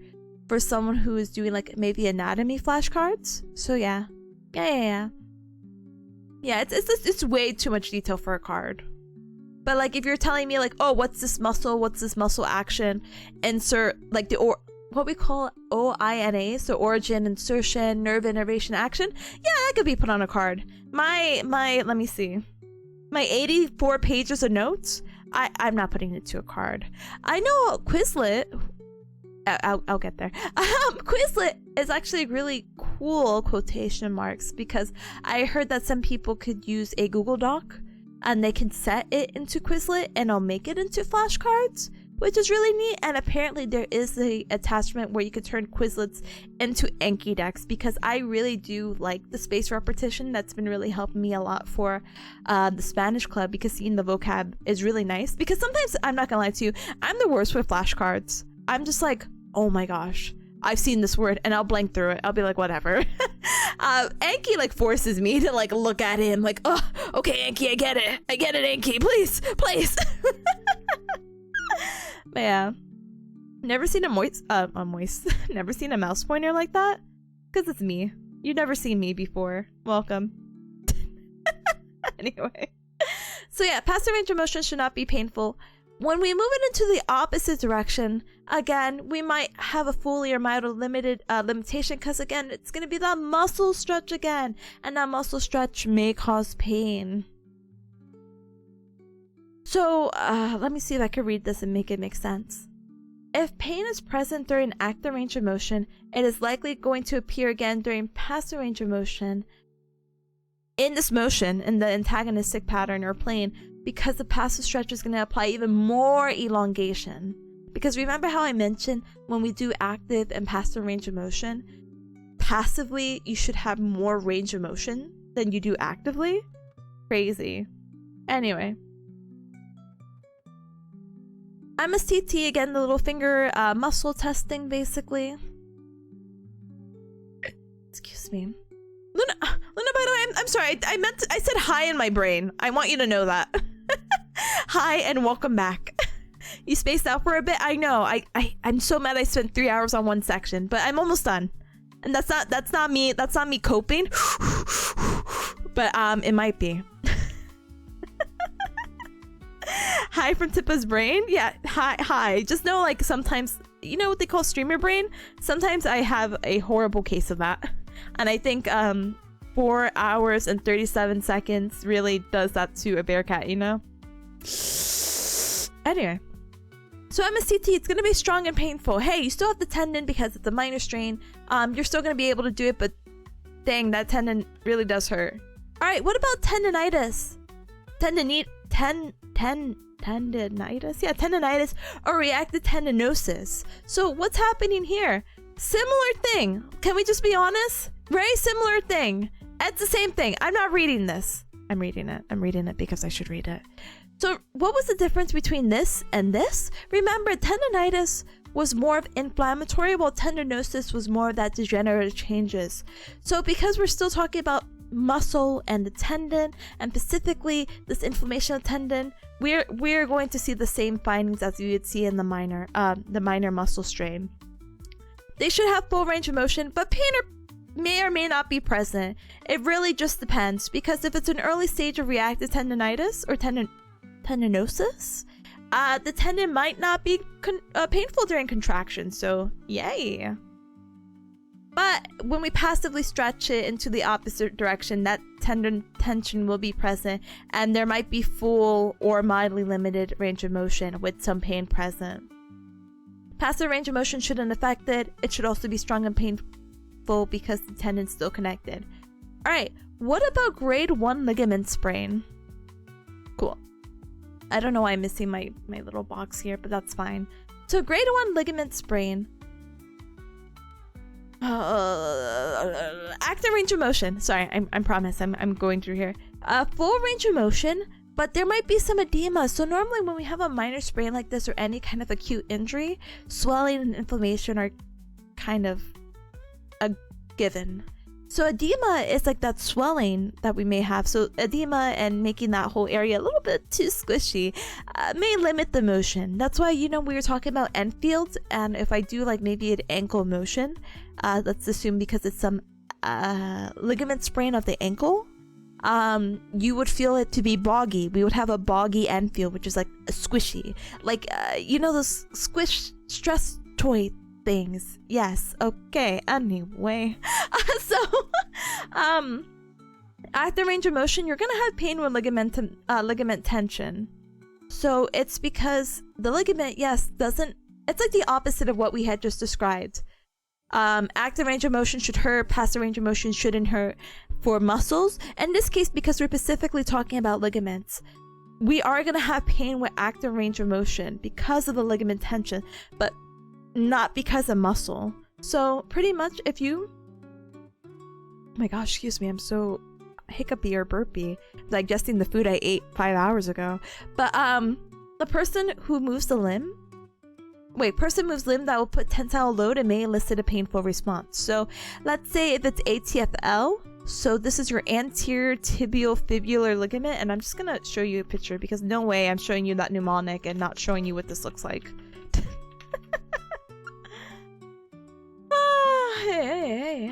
for someone who is doing like maybe anatomy flashcards. So yeah. Yeah, it's way too much detail for a card. But like if you're telling me like, oh, what's this muscle action, insert like what we call OINA, so origin, insertion, nerve innervation action, yeah, that could be put on a card. My let me see, my 84 pages of notes, I'm not putting it to a card. I know Quizlet, I'll get there. Quizlet is actually really cool, quotation marks, because I heard that some people could use a Google Doc and they can set it into Quizlet and I'll make it into flashcards, which is really neat. And apparently there is the attachment where you could turn Quizlets into Anki decks, because I really do like the spaced repetition. That's been really helping me a lot for the Spanish club, because seeing the vocab is really nice. Because sometimes, I'm not gonna lie to you, I'm the worst with flashcards. I'm just like, oh my gosh, I've seen this word, and I'll blank through it. I'll be like, whatever. Anki like forces me to like look at him like, oh, okay, Anki, I get it, Anki, please. But yeah, never seen never seen a mouse pointer like that, because it's me. You've never seen me before. Welcome. Anyway, so yeah, passive range of motion should not be painful. When we move it into the opposite direction, again, we might have a fully or mild limitation, because again, it's going to be that muscle stretch again, and that muscle stretch may cause pain. So let me see if I can read this and make it make sense. If pain is present during active range of motion, it is likely going to appear again during passive range of motion. In this motion, in the antagonistic pattern or plane, because the passive stretch is going to apply even more elongation. Because remember how I mentioned when we do active and passive range of motion, passively you should have more range of motion than you do actively? Crazy. Anyway. MSTT, again, the little finger muscle testing, basically. Excuse me. Luna, by the way, I'm sorry. I said hi in my brain. I want you to know that. Hi and welcome back. You spaced out for a bit. I know. I'm so mad I spent 3 hours on one section, but I'm almost done. And that's not me coping. But it might be. Hi from Tippa's brain. Yeah, hi. Just know, like, sometimes, you know what they call streamer brain? Sometimes I have a horrible case of that. And I think 4 hours and 37 seconds really does that to a bearcat, you know? Anyway. So MSTT, it's going to be strong and painful. Hey, you still have the tendon because it's a minor strain. You're still going to be able to do it, but dang, that tendon really does hurt. Alright, what about tendinitis? tendinitis or reactive tendinosis. So what's happening here? Similar thing. Can we just be honest? Very similar thing. It's the same thing. I'm not reading this. I'm reading it because I should read it. So what was the difference between this and this? Remember, tendinitis was more of inflammatory, while tendinosis was more of that degenerative changes. So because we're still talking about muscle and the tendon, and specifically this inflammation of tendon, we're going to see the same findings as you would see in the minor muscle strain. They should have full range of motion, but pain may or may not be present. It really just depends, because if it's an early stage of reactive tendinitis or tendinosis, the tendon might not be painful during contraction, so yay. But when we passively stretch it into the opposite direction, that tendon tension will be present, and there might be full or mildly limited range of motion with some pain present. Passive range of motion shouldn't affect it. It should also be strong and painful because the tendon's still connected. Alright, what about grade 1 ligament sprain? Cool. I don't know why I'm missing my little box here, but that's fine. So grade 1 ligament sprain. Active range of motion. Sorry, I promise I'm going through here. Full range of motion, but there might be some edema. So normally when we have a minor sprain like this or any kind of acute injury, swelling and inflammation are kind of a given. So edema is like that swelling that we may have. So edema and making that whole area a little bit too squishy may limit the motion. That's why, we were talking about Enfield, and if I do like maybe an ankle motion, let's assume because it's some ligament sprain of the ankle, you would feel it to be boggy. We would have a boggy Enfield, which is like a squishy, like those squish stress toy things. Yes. Okay. Anyway, so at the range of motion, you're gonna have pain with ligament tension. So it's because the ligament, doesn't. It's like the opposite of what we had just described. Active range of motion should hurt. Passive range of motion shouldn't hurt for muscles. In this case, because we're specifically talking about ligaments, we are gonna have pain with active range of motion because of the ligament tension, but not because of muscle. So pretty much if you, oh my gosh, excuse me, I'm so hiccupy or burpy, digesting the food I ate 5 hours ago. But the person who moves the limb, person moves limb that will put tensile load and may elicit a painful response. So let's say if it's ATFL, so this is your anterior tibial fibular ligament, and I'm just gonna show you a picture because no way I'm showing you that mnemonic and not showing you what this looks like. Hey.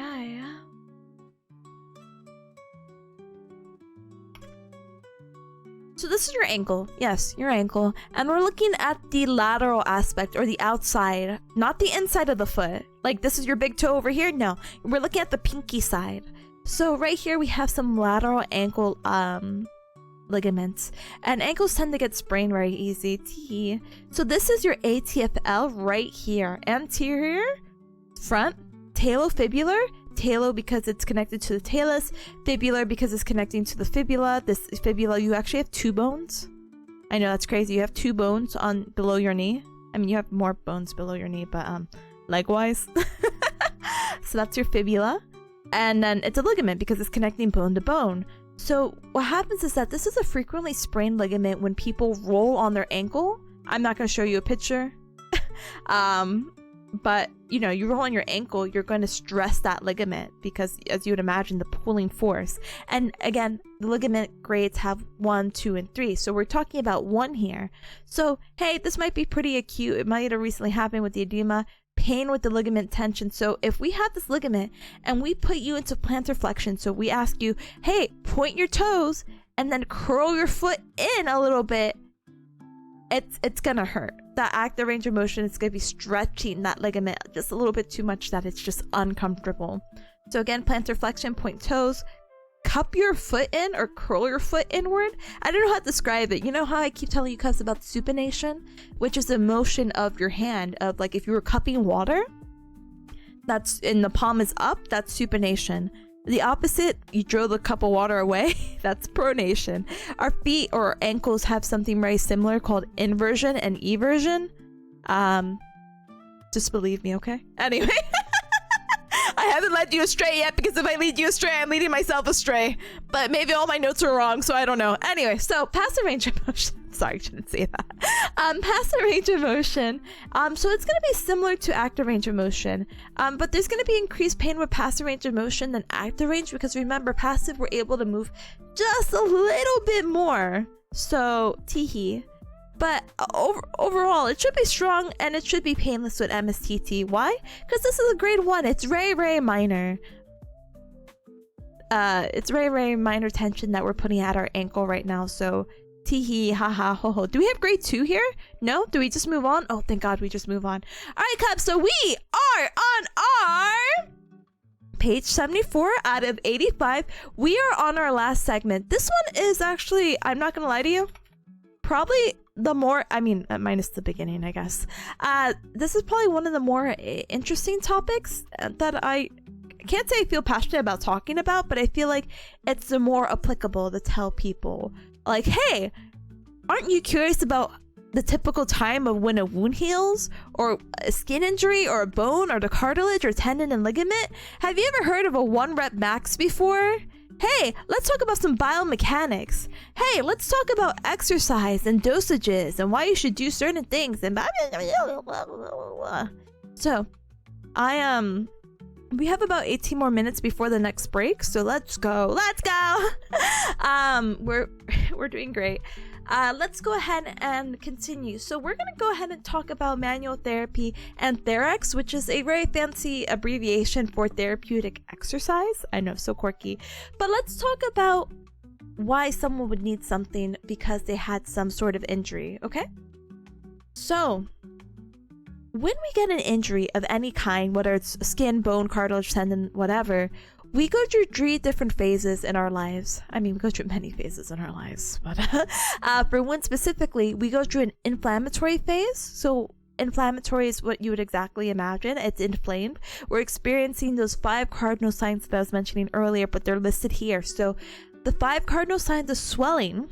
So this is your ankle. Yes, your ankle. And we're looking at the lateral aspect, or the outside, not the inside of the foot. Like this is your big toe over here? No, we're looking at the pinky side. So right here we have some lateral ankle ligaments, and ankles tend to get sprained very easy. So this is your ATFL right here. Anterior, front, talofibular, talo because it's connected to the talus, fibular because it's connecting to the fibula. This fibula, you actually have 2 bones. I know that's crazy. You have 2 bones on below your knee. I mean, you have more bones below your knee, but leg-wise. So that's your fibula. And then it's a ligament because it's connecting bone to bone. So what happens is that this is a frequently sprained ligament when people roll on their ankle. I'm not going to show you a picture. But you roll on your ankle, you're going to stress that ligament because, as you would imagine, the pulling force. And again, the ligament grades have 1, 2, and 3. So we're talking about 1 here. So, hey, this might be pretty acute. It might have recently happened with the edema, pain with the ligament tension. So if we have this ligament and we put you into plantar flexion, so we ask you, hey, point your toes and then curl your foot in a little bit, it's gonna hurt. That active range of motion is gonna be stretching that ligament just a little bit too much that it's just uncomfortable. So again, plantar flexion, point toes, cup your foot in or curl your foot inward. I don't know how to describe it. You know how I keep telling you guys about supination, which is the motion of your hand of like if you were cupping water, that's in the palm is up, that's supination. The opposite, you throw the cup of water away. That's pronation. Our feet or ankles have something very similar called inversion and eversion. Just believe me, okay? Anyway. I haven't led you astray yet, because if I lead you astray, I'm leading myself astray. But maybe all my notes are wrong, so I don't know. Anyway, so passive range of motion. Sorry, I shouldn't say that. Passive range of motion. So it's going to be similar to active range of motion. But there's going to be increased pain with passive range of motion than active range, because remember, passive, we're able to move just a little bit more. So, teehee. But overall, it should be strong and it should be painless with MSTT. Why? Because this is a grade 1. It's very, very minor. It's very, very minor tension that we're putting at our ankle right now. So, teehee, haha, ho ho. Do we have grade 2 here? No? Do we just move on? Oh, thank God we just move on. Alright, Cubs, so we are on our page 74 out of 85. We are on our last segment. This one is actually, I'm not going to lie to you, probably the more, I mean, minus the beginning, I guess. This is probably one of the more interesting topics that I can't say I feel passionate about talking about, but I feel like it's the more applicable to tell people. Like, hey, aren't you curious about the typical time of when a wound heals, or a skin injury, or a bone, or the cartilage, or tendon and ligament? Have you ever heard of a 1 rep max before? Hey, let's talk about some biomechanics. Hey, let's talk about exercise and dosages and why you should do certain things and so we have about 18 more minutes before the next break, so let's go. We're doing great. Let's go ahead and continue. So we're going to go ahead and talk about manual therapy and TheraX, which is a very fancy abbreviation for therapeutic exercise. I know, so quirky. But let's talk about why someone would need something because they had some sort of injury, okay? So, when we get an injury of any kind, whether it's skin, bone, cartilage, tendon, whatever, we go through 3 different phases in our lives. I mean, we go through many phases in our lives, but for one specifically, we go through an inflammatory phase. So inflammatory is what you would exactly imagine. It's inflamed. We're experiencing those 5 cardinal signs that I was mentioning earlier, but they're listed here. So the 5 cardinal signs of swelling,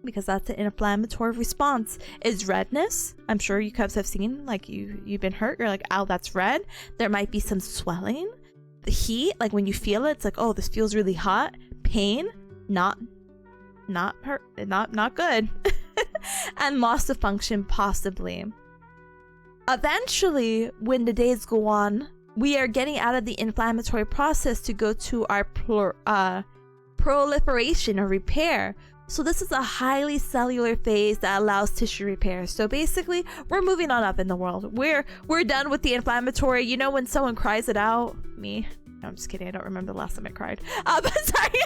because that's an inflammatory response, is redness. I'm sure you guys have seen, like you've been hurt. You're like, ow, that's red. There might be some swelling. The heat, like when you feel it, it's like, oh, this feels really hot. Pain, not good. And loss of function, possibly. Eventually, when the days go on, we are getting out of the inflammatory process to go to our proliferation or repair. So this is a highly cellular phase that allows tissue repair. So basically, we're moving on up in the world. We're done with the inflammatory. You know when someone cries it out? Me. No, I'm just kidding. I don't remember the last time I cried. But sorry.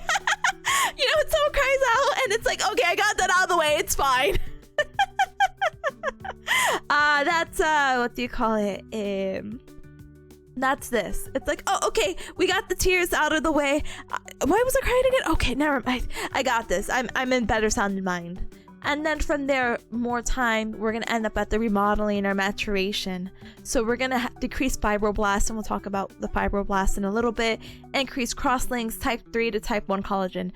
You know when someone cries out and it's like, okay, I got that out of the way. It's fine. That's what do you call it? That's this. It's like, oh, okay, we got the tears out of the way. Why was I crying again? Okay, never mind. I got this. I'm in better sounding mind. And then from there, more time, we're going to end up at the remodeling or maturation. So we're going to decrease fibroblasts, and we'll talk about the fibroblasts in a little bit. Increase crosslinks, type 3 to type 1 collagen.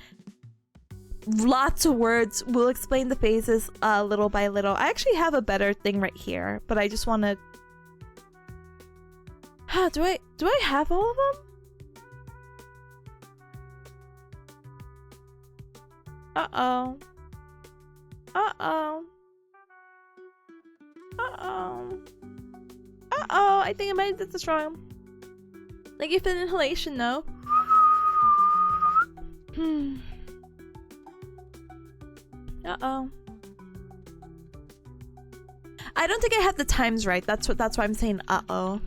Lots of words. We'll explain the phases little by little. I actually have a better thing right here, but I just want to... Do I have all of them? Uh-oh. I think I might have did this wrong. Like if an inhalation, no. Uh-oh. I don't think I have the times right. That's why I'm saying uh-oh.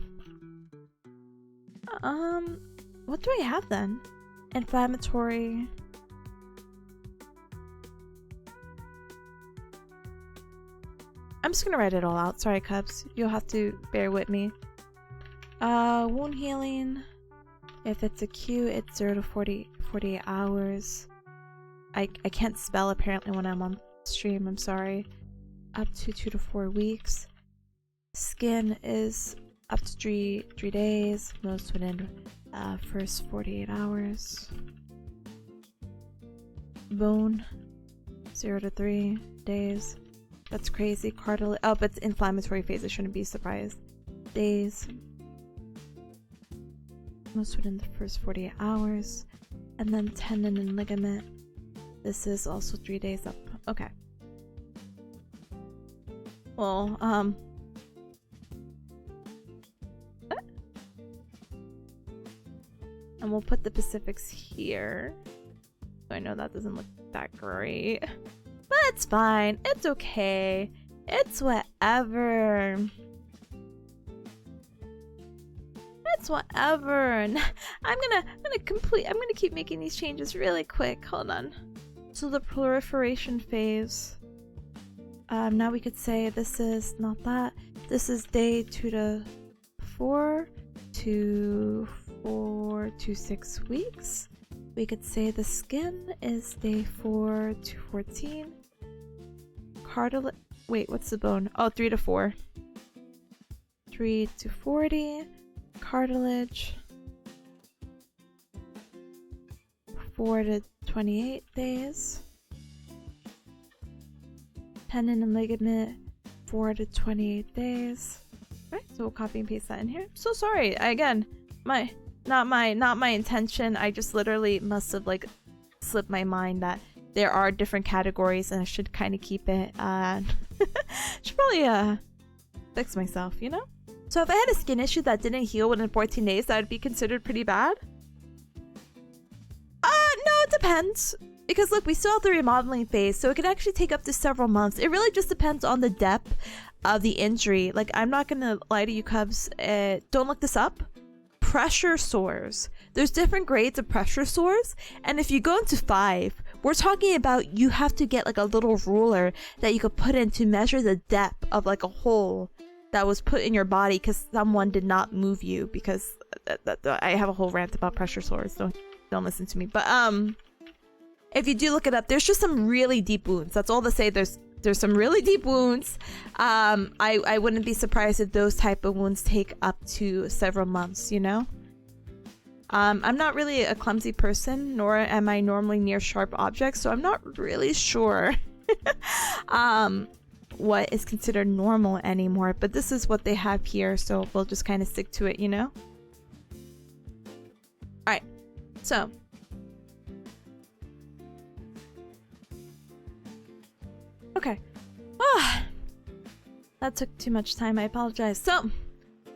What do I have then? Inflammatory. I'm just gonna write it all out. Sorry, Cubs. You'll have to bear with me. Wound healing. If it's acute, it's 0 to 48 hours. I can't spell apparently when I'm on stream. I'm sorry. Up to 2 to 4 weeks. Skin is up to three days, most within first 48 hours. Bone, 0 to 3 days. That's crazy. Cartilage. Oh, but it's inflammatory phase. I shouldn't be surprised. Days. Most within the first 48 hours. And then tendon and ligament. This is also 3 days up. Okay. Well, and we'll put the Pacifics here. I know that doesn't look that great. But it's fine. It's okay. It's whatever. It's whatever. And I'm gonna keep making these changes really quick. Hold on. So the proliferation phase. Now we could say this is not that. This is day 2 to 4 to 4 to 6 weeks. We could say the skin is day 4 to 14. Cartilage. Wait, what's the bone? Oh, 3 to 4. 3 to 40. Cartilage. 4 to 28 days. Tendon and ligament. 4 to 28 days. Right, so we'll copy and paste that in here. So sorry. Again, not my intention. I just literally must have like slipped my mind that there are different categories and I should kind of keep it should probably fix myself, you know? So if I had a skin issue that didn't heal within 14 days, that would be considered pretty bad? No, it depends. Because look, we still have the remodeling phase, so it could actually take up to several months. It really just depends on the depth of the injury. Like, I'm not gonna lie to you, Cubs. Don't look this up. Pressure sores. There's different grades of pressure sores, and if you go into 5, we're talking about you have to get like a little ruler that you could put in to measure the depth of like a hole that was put in your body because someone did not move you. Because I have a whole rant about pressure sores. Don't listen to me. But if you do look it up, there's just some really deep wounds. That's all to say. There's some really deep wounds. I wouldn't be surprised if those type of wounds take up to several months, you know? I'm not really a clumsy person, nor am I normally near sharp objects, so I'm not really sure what is considered normal anymore. But this is what they have here, so we'll just kind of stick to it, you know? Alright, so okay. That took too much time. I apologize. So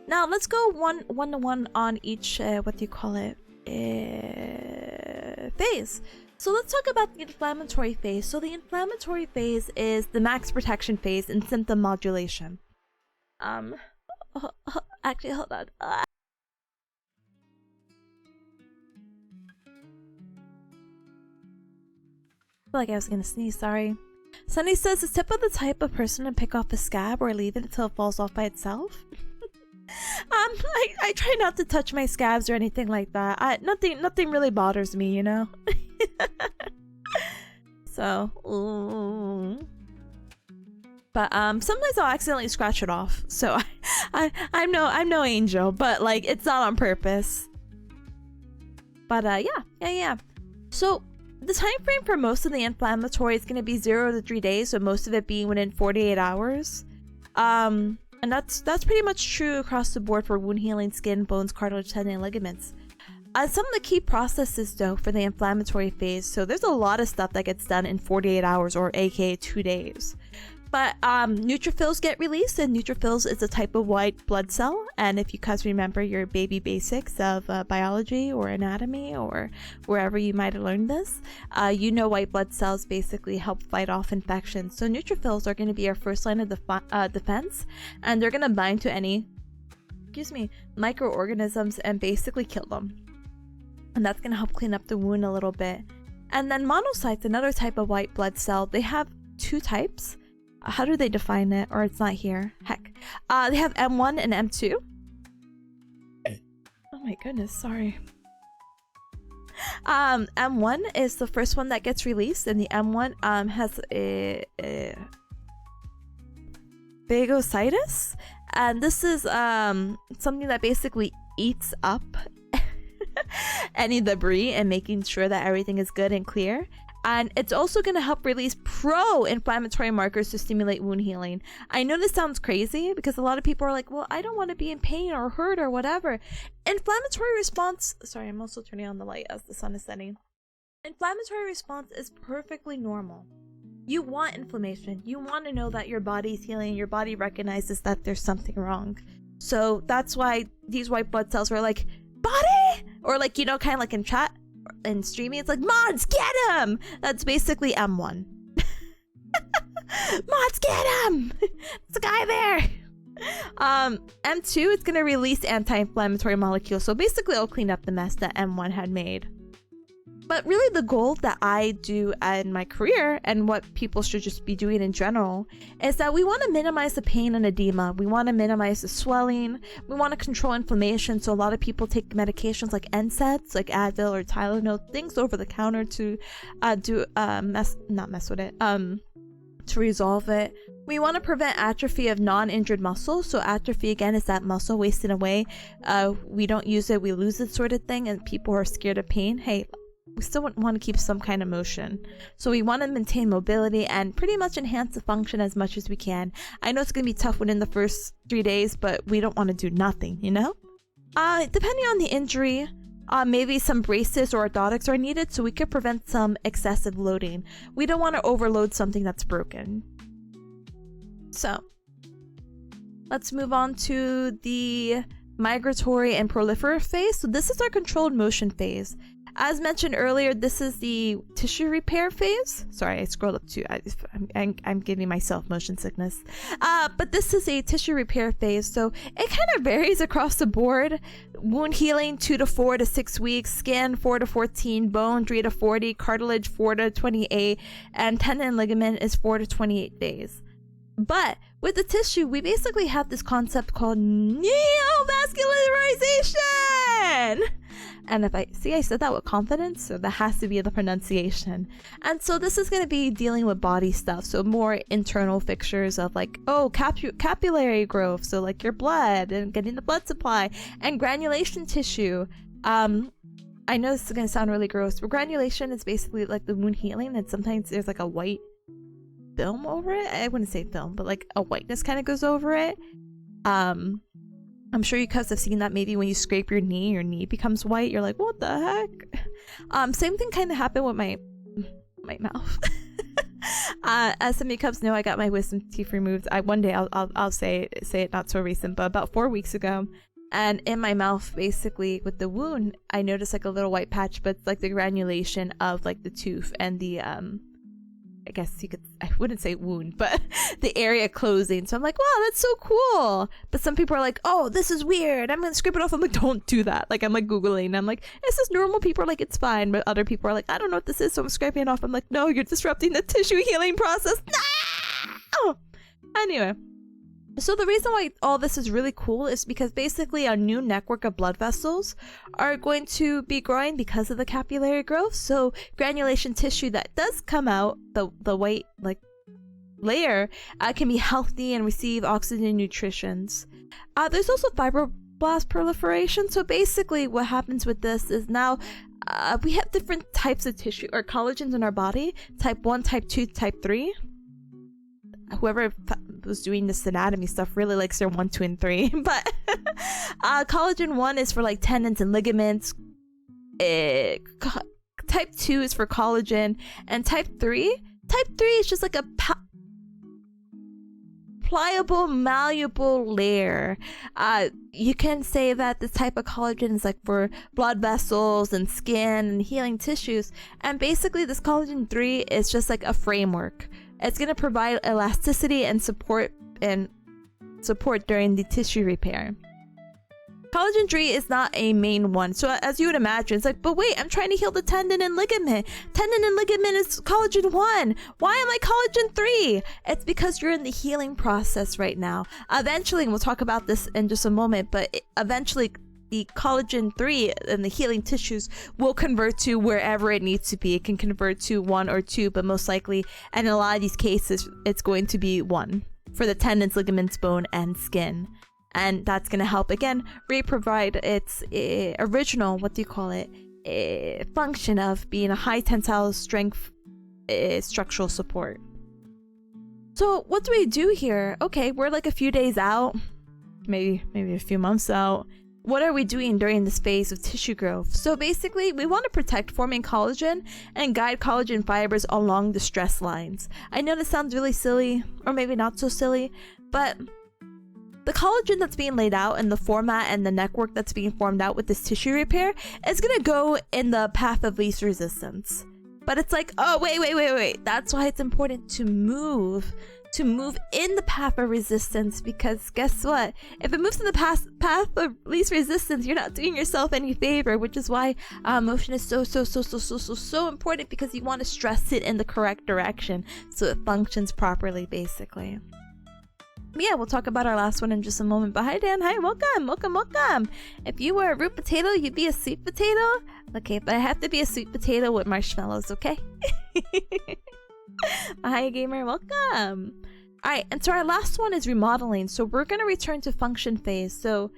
now let's go one-to-one on each phase. So let's talk about the inflammatory phase. So the inflammatory phase is the max protection phase and symptom modulation. Actually, hold on. I feel like I was gonna sneeze. Sorry. Sunny says, is Tippa the type of person to pick off a scab or leave it until it falls off by itself? I try not to touch my scabs or anything like that. Nothing really bothers me, you know? So, but sometimes I'll accidentally scratch it off. So I'm no angel, but like it's not on purpose. But yeah. So the time frame for most of the inflammatory is going to be 0 to 3 days, so most of it being within 48 hours. And that's pretty much true across the board for wound healing, skin, bones, cartilage, tendon, and ligaments. Some of the key processes though for the inflammatory phase, so there's a lot of stuff that gets done in 48 hours or aka 2 days. But neutrophils get released, and neutrophils is a type of white blood cell. And if you guys remember your baby basics of biology or anatomy or wherever you might have learned this, you know white blood cells basically help fight off infections. So neutrophils are going to be our first line of defense, and they're going to bind to any, microorganisms and basically kill them. And that's going to help clean up the wound a little bit. And then monocytes, another type of white blood cell, they have 2 types. How do they define it? Or it's not here. Heck. They have M1 and M2. Oh my goodness, sorry. M1 is the first one that gets released, and the M1 has a phagocytus, And this is something that basically eats up any debris and making sure that everything is good and clear. And it's also going to help release pro-inflammatory markers to stimulate wound healing. I know this sounds crazy because a lot of people are like, well, I don't want to be in pain or hurt or whatever. Inflammatory response, sorry, I'm also turning on the light as the sun is setting. Inflammatory response is perfectly normal. You want inflammation. You want to know that your body's healing. Your body recognizes that there's something wrong. So that's why these white blood cells were like, body? Or like, you know, kind of like in chat and streaming, it's like, mods, get him! That's basically M1. Mods, get him! There's a guy there! M2, it's going to release anti-inflammatory molecules. So basically it'll clean up the mess that M1 had made. But really the goal that I do in my career and what people should just be doing in general is that we want to minimize the pain and edema. We want to minimize the swelling. We want to control inflammation. So a lot of people take medications like NSAIDs, like Advil or Tylenol, things over the counter to to resolve it. We want to prevent atrophy of non-injured muscle. So atrophy, again, is that muscle wasting away. We don't use it, we lose it sort of thing, and people are scared of pain. Hey, we still want to keep some kind of motion. So we want to maintain mobility and pretty much enhance the function as much as we can. I know it's going to be tough within the first 3 days, but we don't want to do nothing, you know? Depending on the injury, maybe some braces or orthotics are needed so we could prevent some excessive loading. We don't want to overload something that's broken. So, let's move on to the migratory and proliferative phase. So this is our controlled motion phase. As mentioned earlier, this is the tissue repair phase. Sorry, I scrolled up too. I'm giving myself motion sickness. But this is a tissue repair phase. So it kind of varies across the board. Wound healing 2 to 4 to 6 weeks, skin 4 to 14, bone 3 to 40, cartilage 4 to 28, and tendon and ligament is 4 to 28 days. But with the tissue, we basically have this concept called neovascularization. And if I said that with confidence, so that has to be the pronunciation. And so this is going to be dealing with body stuff. So more internal fixtures of like, capillary growth. So like your blood and getting the blood supply and granulation tissue. I know this is going to sound really gross, but granulation is basically like the wound healing. And sometimes there's like a white film over it. I wouldn't say film, but like a whiteness kind of goes over it. I'm sure you guys have seen that maybe when you scrape your knee becomes white. You're like, what the heck? Same thing kind of happened with my mouth. As some of you cubs know, I got my wisdom teeth removed. One day I'll say it not so recent, but about 4 weeks ago. And in my mouth, basically with the wound, I noticed like a little white patch, but it's like the granulation of like the tooth and the I guess I wouldn't say wound, but the area closing. So I'm like, wow, that's so cool. But some people are like, oh, this is weird. I'm going to scrape it off. I'm like, don't do that. Like, I'm like Googling. I'm like, is this normal? People are like, it's fine. But other people are like, I don't know what this is. So I'm scraping it off. I'm like, no, you're disrupting the tissue healing process. No! Anyway. So the reason why all this is really cool is because basically a new network of blood vessels are going to be growing because of the capillary growth. So granulation tissue that does come out, the white like layer, can be healthy and receive oxygen nutritions. There's also fibroblast proliferation. So basically what happens with this is now we have different types of tissue or collagens in our body, type 1, type 2, type 3. Whoever was doing this anatomy stuff really likes their 1, 2, and 3. But collagen 1 is for like tendons and ligaments. Type 2 is for collagen. And type 3 is just like a pliable, malleable layer. You can say that this type of collagen is like for blood vessels and skin and healing tissues. And basically this collagen 3 is just like a framework. It's going to provide elasticity and support during the tissue repair. Collagen 3 is not a main one. So as you would imagine, it's like, but wait, I'm trying to heal the tendon and ligament. Tendon and ligament is collagen 1. Why am I collagen 3? It's because you're in the healing process right now. Eventually, and we'll talk about this in just a moment, but eventually the collagen 3 and the healing tissues will convert to wherever it needs to be. It can convert to 1 or 2, but most likely, and in a lot of these cases, it's going to be 1. for the tendons, ligaments, bone, and skin. And that's going to help, again, provide its original, function of being a high tensile strength structural support. So what do we do here? Okay, we're like a few days out, maybe a few months out. What are we doing during this phase of tissue growth? So basically, we want to protect forming collagen and guide collagen fibers along the stress lines. I know this sounds really silly, or maybe not so silly, but the collagen that's being laid out and the format and the network that's being formed out with this tissue repair is going to go in the path of least resistance. But it's like, oh, wait. That's why it's important to move in the path of resistance, because guess what? If it moves in the path of least resistance, you're not doing yourself any favor, which is why motion is so important, because you want to stress it in the correct direction so it functions properly, basically. Yeah, we'll talk about our last one in just a moment. But hi, Dan. Hi, welcome. If you were a root potato, you'd be a sweet potato. Okay, but I have to be a sweet potato with marshmallows, okay? Hi, gamer. Welcome. Alright, and so our last one is remodeling. So we're going to return to function phase. So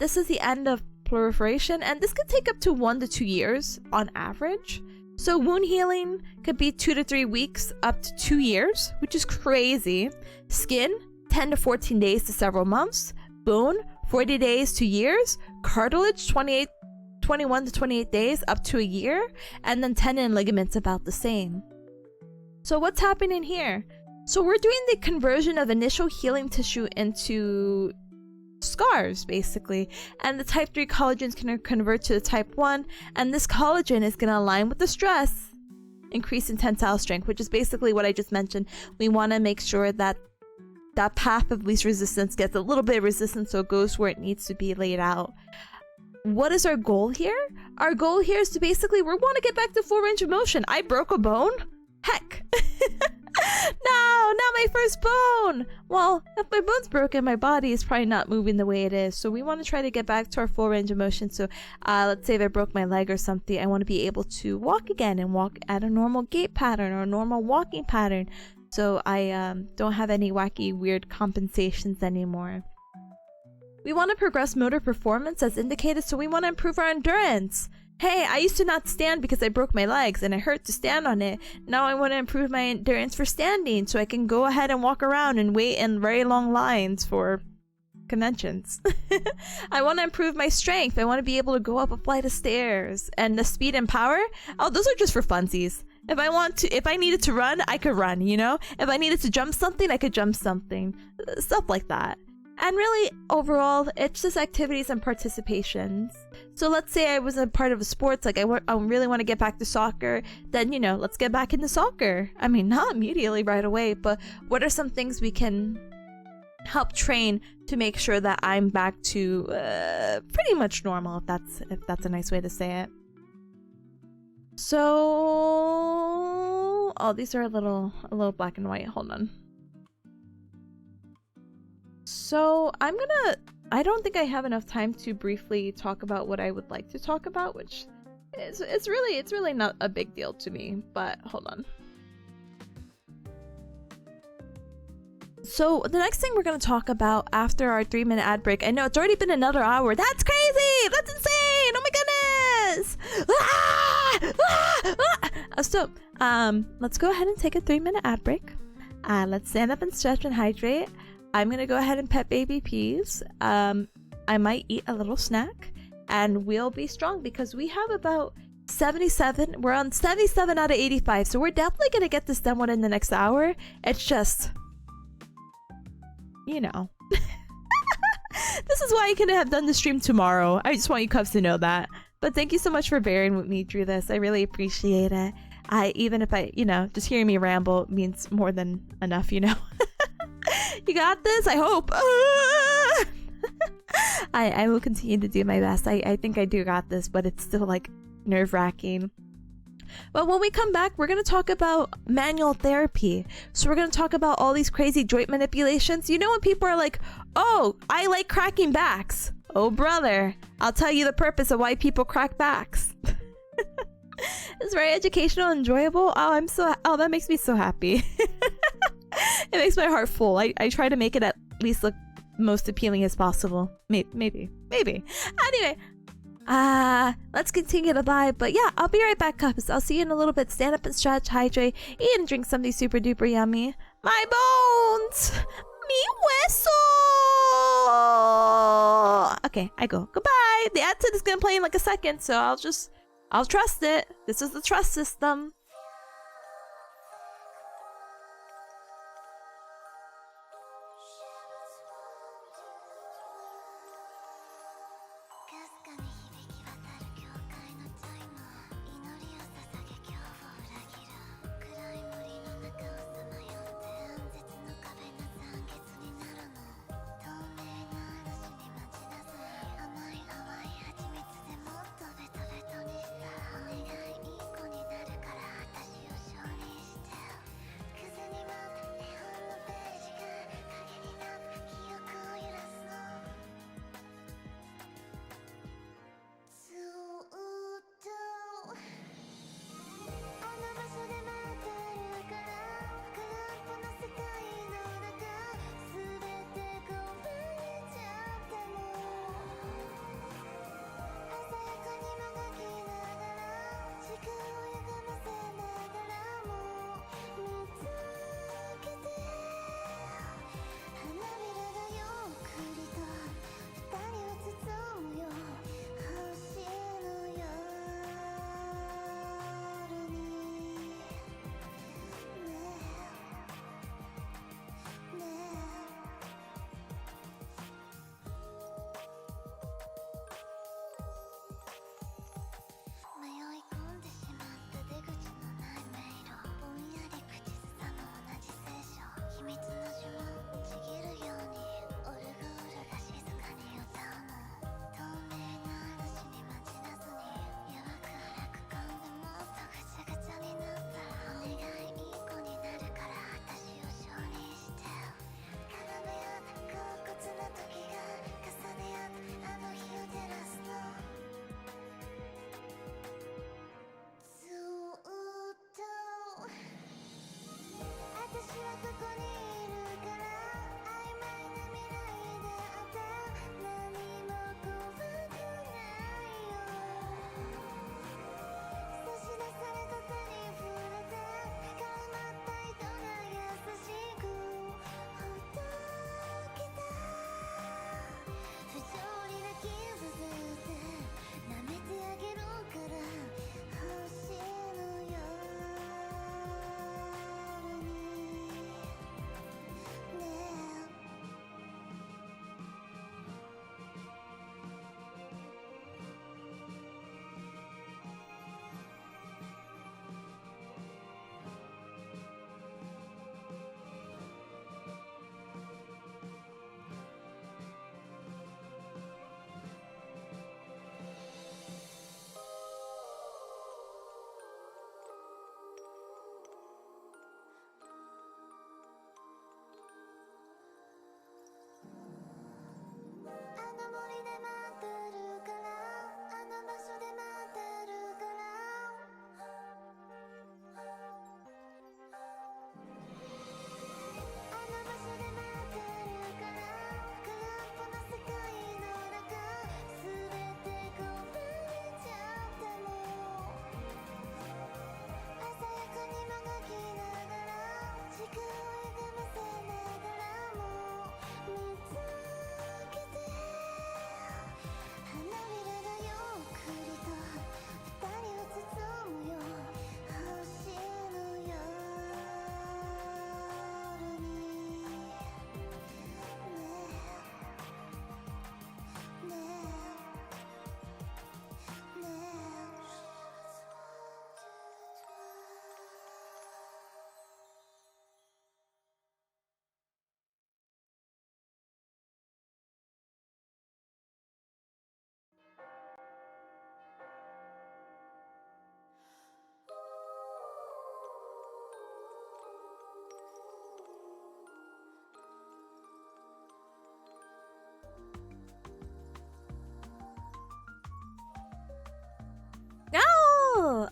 this is the end of proliferation, and this could take up to 1 to 2 years on average. So wound healing could be 2 to 3 weeks up to 2 years, which is crazy. Skin, 10 to 14 days to several months. Bone, 40 days to years. Cartilage, 21 to 28 days up to a year. And then tendon and ligaments about the same. So what's happening here? So we're doing the conversion of initial healing tissue into scars, basically. And the type 3 collagens can convert to the type 1. And this collagen is going to align with the stress, increase in tensile strength, which is basically what I just mentioned. We want to make sure that that path of least resistance gets a little bit of resistance, so it goes where it needs to be laid out. What is our goal here? Our goal here is to basically, we want to get back to full range of motion. I broke a bone? Heck. No, not my first bone. Well, if my bone's broken, my body is probably not moving the way it is. So we want to try to get back to our full range of motion. So let's say if I broke my leg or something, I want to be able to walk again and walk at a normal gait pattern or a normal walking pattern. So I don't have any wacky, weird compensations anymore. We want to progress motor performance as indicated, so we want to improve our endurance. Hey, I used to not stand because I broke my legs and it hurt to stand on it. Now I want to improve my endurance for standing so I can go ahead and walk around and wait in very long lines for conventions. I want to improve my strength. I want to be able to go up a flight of stairs. And the speed and power, oh, those are just for funsies. If I needed to run, I could run, you know? If I needed to jump something, I could jump something. Stuff like that. And really, overall, it's just activities and participations. So let's say I was a part of a sports, like I really want to get back to soccer, then, you know, let's get back into soccer. I mean, not immediately right away, but what are some things we can help train to make sure that I'm back to pretty much normal, if that's a nice way to say it. So, oh, these are a little black and white. Hold on. So I don't think I have enough time to briefly talk about what I would like to talk about, which it's really not a big deal to me, but hold on. So the next thing we're going to talk about after our 3-minute ad break, I know it's already been another hour. That's crazy! That's insane! Oh my goodness! So, let's go ahead and take a 3-minute ad break. Let's stand up and stretch and hydrate. I'm going to go ahead and pet baby peas. I might eat a little snack, and we'll be strong because we have about 77. We're on 77 out of 85, so we're definitely going to get this done within the next hour. It's just, you know. This is why I couldn't have done the stream tomorrow. I just want you cubs to know that. But thank you so much for bearing with me through this. I really appreciate it. Even if I, you know, just hearing me ramble means more than enough, you know. You got this? I hope. I will continue to do my best. I think I do got this, but it's still like nerve-wracking. But when we come back, we're going to talk about manual therapy. So we're going to talk about all these crazy joint manipulations. You know when people are like, oh, I like cracking backs. Oh, brother, I'll tell you the purpose of why people crack backs. It's very educational and enjoyable. Oh, that makes me so happy. It makes my heart full. I try to make it at least look most appealing as possible. Maybe. Anyway, let's continue to vibe. But yeah, I'll be right back, cubs. I'll see you in a little bit. Stand up and stretch, hydrate, eat and drink something super duper yummy. My bones! Mi hueso! Okay, I go. Goodbye! The ad set is gonna play in like a second, so I'll trust it. This is the trust system.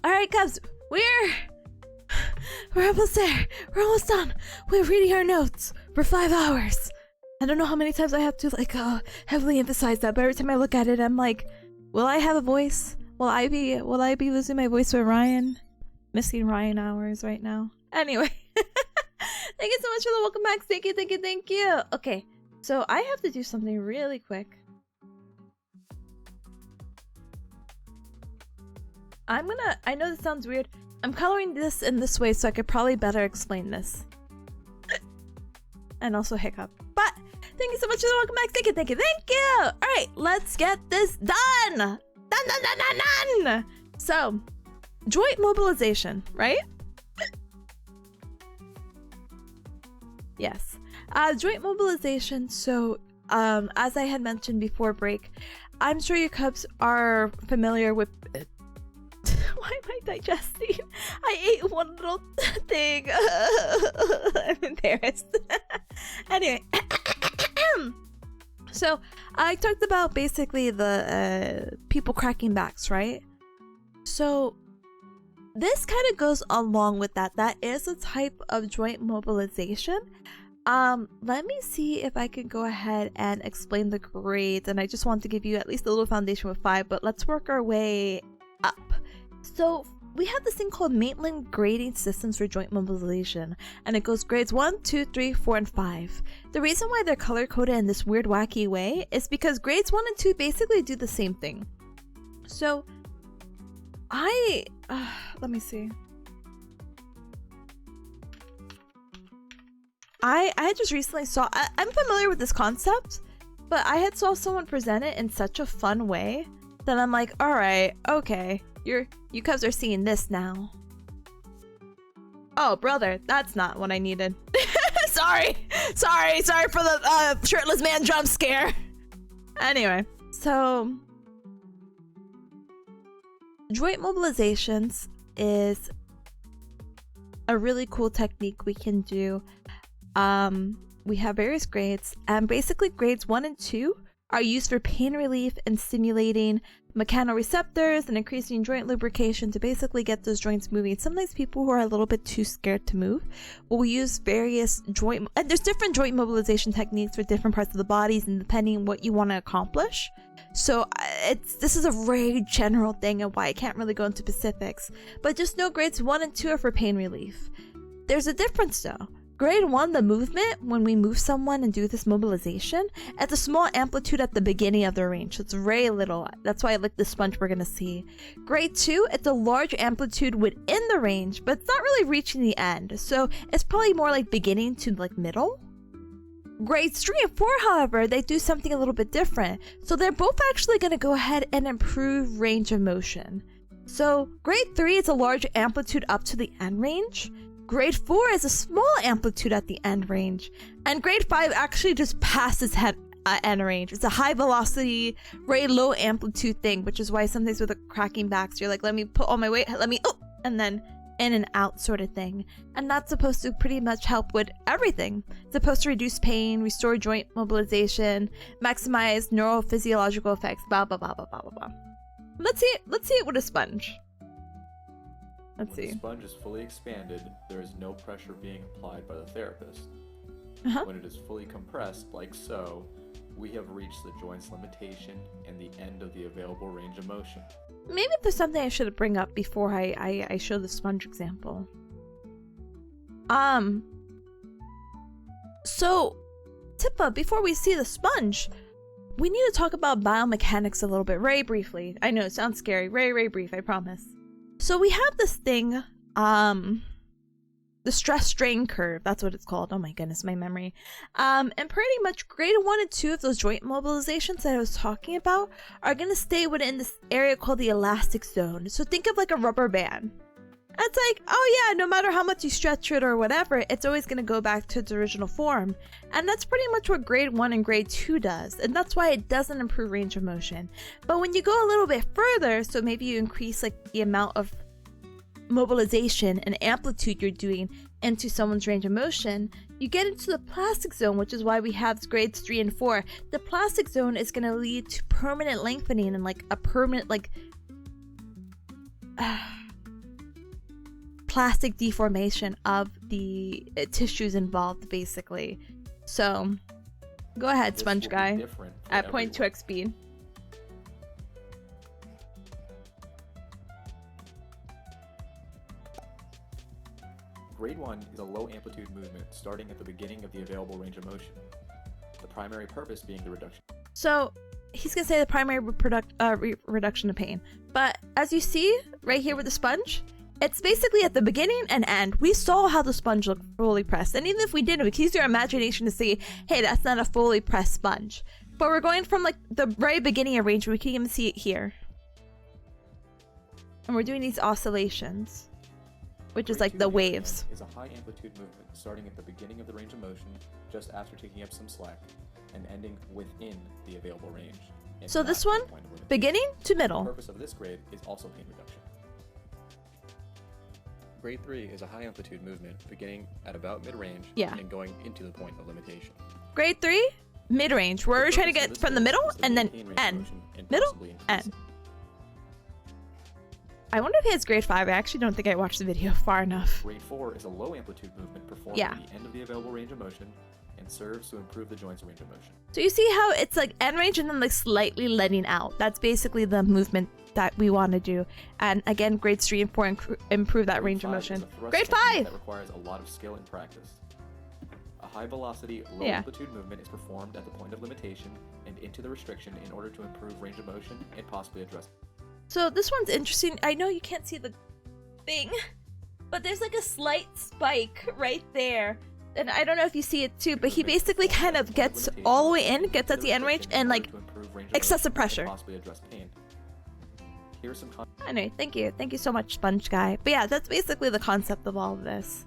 Alright, cubs, we're almost there. We're almost done. We're reading our notes for 5 hours. I don't know how many times I have to like heavily emphasize that, but every time I look at it, I'm like, will I have a voice? Will I be losing my voice with Ryan? Missing Ryan hours right now. Anyway, thank you so much for the welcome back. Thank you. Okay, so I have to do something really quick. I know this sounds weird. I'm coloring this in this way so I could probably better explain this. And also hiccup. But thank you so much for the welcome back. Thank you. Alright, let's get this done. Done. So, joint mobilization, right? Yes. Joint mobilization. So, as I had mentioned before break, I'm sure you cubs are familiar with... Why am I digesting? I ate one little thing. I'm embarrassed. Anyway. So, I talked about basically the people cracking backs, right? So, this kind of goes along with that. That is a type of joint mobilization. Let me see if I can go ahead and explain the grades. And I just want to give you at least a little foundation with 5, but let's work our way up. So we have this thing called Maitland grading systems for joint mobilization, and it goes grades 1, 2, 3, 4, and 5. The reason why they're color coded in this weird wacky way is because grades 1 and 2 basically do the same thing. So let me see. I just recently saw, I'm familiar with this concept, but I had saw someone present it in such a fun way that I'm like, alright, okay, you cubs are seeing this now. Oh, brother, that's not what I needed. Sorry for the shirtless man jump scare. Anyway, so joint mobilizations is a really cool technique we can do. We have various grades, and basically grades 1 and 2 are used for pain relief and stimulating mechanoreceptors and increasing joint lubrication to basically get those joints moving. Sometimes people who are a little bit too scared to move will use various joint, and there's different joint mobilization techniques for different parts of the bodies and depending on what you want to accomplish. So this is a very general thing and why I can't really go into specifics, but just know grades 1 and 2 are for pain relief. There's a difference though. Grade 1, the movement, when we move someone and do this mobilization, it's a small amplitude at the beginning of the range. So it's very little. That's why I like the sponge we're going to see. Grade 2, it's a large amplitude within the range, but it's not really reaching the end. So it's probably more like beginning to like middle. Grades 3 and 4, however, they do something a little bit different. So they're both actually going to go ahead and improve range of motion. So grade 3 is a large amplitude up to the end range. Grade 4 is a small amplitude at the end range, and grade 5 actually just passes end range. It's a high velocity, very low amplitude thing, which is why sometimes with the cracking backs, you're like, let me put all my weight, and then in and out sort of thing. And that's supposed to pretty much help with everything. It's supposed to reduce pain, restore joint mobilization, maximize neurophysiological effects, blah, blah, blah, blah, blah, blah. Let's see it with a sponge. Let's see. When the sponge is fully expanded, there is no pressure being applied by the therapist. When it is fully compressed, like so, we have reached the joint's limitation and the end of the available range of motion. Maybe there's something I should bring up before I show the sponge example. So, Tippa, before we see the sponge, we need to talk about biomechanics a little bit, very briefly. I know, it sounds scary. Very, very brief, I promise. So we have this thing, the stress-strain curve, that's what it's called. Oh my goodness, my memory. And pretty much grade 1 and 2 of those joint mobilizations that I was talking about are going to stay within this area called the elastic zone. So think of like a rubber band. It's like, oh yeah, no matter how much you stretch it or whatever, it's always going to go back to its original form. And that's pretty much what grade 1 and grade 2 does. And that's why it doesn't improve range of motion. But when you go a little bit further, so maybe you increase like the amount of mobilization and amplitude you're doing into someone's range of motion, you get into the plastic zone, which is why we have grades 3 and 4. The plastic zone is going to lead to permanent lengthening and like a permanent like classic deformation of the tissues involved, basically. So, go ahead, sponge guy, at 0.2x speed. Grade 1 is a low amplitude movement starting at the beginning of the available range of motion. The primary purpose being the reduction. So, he's going to say the primary reduction of pain. But as you see right here with the sponge, it's basically at the beginning and end. We saw how the sponge looked fully pressed. And even if we didn't, we can use your imagination to see, hey, that's not a fully pressed sponge. But we're going from like the very beginning of range. We can even see it here. And we're doing these oscillations, which is like the waves. Is a high amplitude movement starting at the beginning of the range of motion, just after taking up some slack, and ending within the available range. So this one, beginning to middle. The purpose of this grade is also pain reduction. Grade 3 is a high amplitude movement beginning at about mid-range and going into the point of limitation. Grade 3, mid-range. We're trying to get from the middle and then end. Middle, end. I wonder if he has grade 5. I actually don't think I watched the video far enough. Grade 4 is a low amplitude movement performed at the end of the available range of motion and serves to improve the joint's range of motion. So you see how it's like end range and then like slightly letting out. That's basically the movement that we want to do. And again, grades 3 and 4 improve that range of motion. Grade 5! That requires a lot of skill and practice. A high velocity, low amplitude movement is performed at the point of limitation and into the restriction in order to improve range of motion and possibly address. So this one's interesting. I know you can't see the thing, but there's like a slight spike right there. And I don't know if you see it too, but he basically kind of gets all the way in, gets at the end range, and like excessive pressure. Anyway, thank you. Thank you so much, Sponge Guy. But yeah, that's basically the concept of all of this.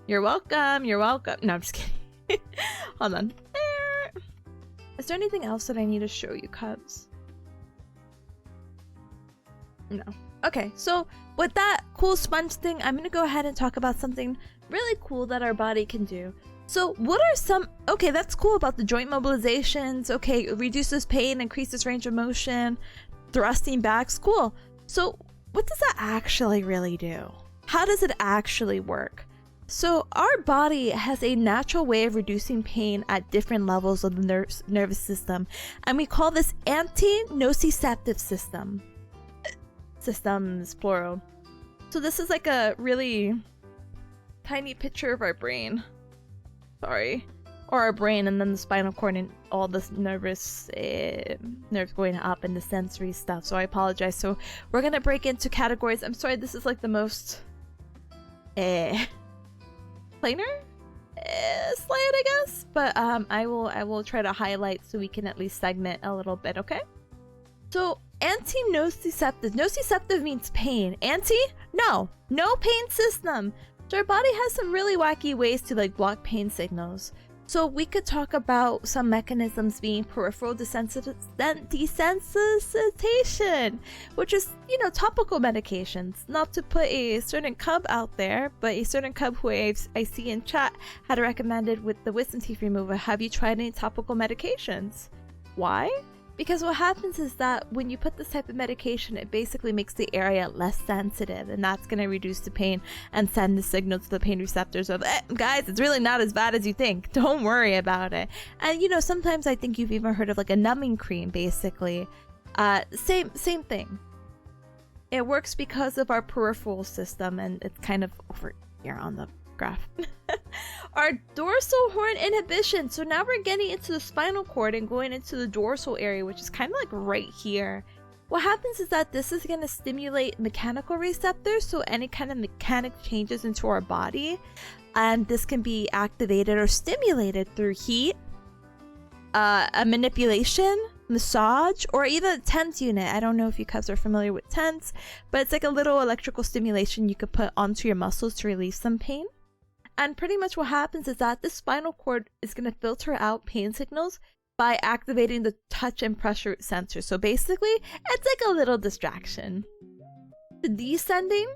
You're welcome. You're welcome. No, I'm just kidding. Hold on. Is there anything else that I need to show you, Cubs? No. Okay, so with that cool sponge thing, I'm gonna go ahead and talk about something really cool that our body can do. So what are some... Okay, that's cool about the joint mobilizations. Okay, it reduces pain, increases range of motion, thrusting backs. Cool. So what does that actually really do? How does it actually work? So our body has a natural way of reducing pain at different levels of the nervous system, and we call this anti-nociceptive system. Systems, plural. So this is like a really tiny picture of our brain. Sorry. Or our brain, and then the spinal cord and all the nerves going up and the sensory stuff. So I apologize. So we're gonna break into categories. I'm sorry, this is like the most planar slide, I guess. But I will try to highlight so we can at least segment a little bit, okay? So anti-nociceptive. Nociceptive means pain. Anti? No pain system. So our body has some really wacky ways to like block pain signals. So we could talk about some mechanisms being peripheral desensitization, which is, you know, topical medications. Not to put a certain cub out there, but a certain cub who I see in chat had recommended with the wisdom teeth remover, have you tried any topical medications? Why? Because what happens is that when you put this type of medication, it basically makes the area less sensitive, and that's going to reduce the pain and send the signal to the pain receptors of, guys, it's really not as bad as you think. Don't worry about it. And you know, sometimes I think you've even heard of like a numbing cream, basically. Same thing. It works because of our peripheral system, and it's kind of over here on the graph. Our dorsal horn inhibition. So now we're getting into the spinal cord and going into the dorsal area, which is kind of like right here. What happens is that this is going to stimulate mechanical receptors, so any kind of mechanic changes into our body, and this can be activated or stimulated through heat, a manipulation, massage, or even a TENS unit. I don't know if you guys are familiar with TENS, but it's like a little electrical stimulation you could put onto your muscles to relieve some pain. And pretty much what happens is that the spinal cord is going to filter out pain signals by activating the touch and pressure sensor. So basically, it's like a little distraction. The descending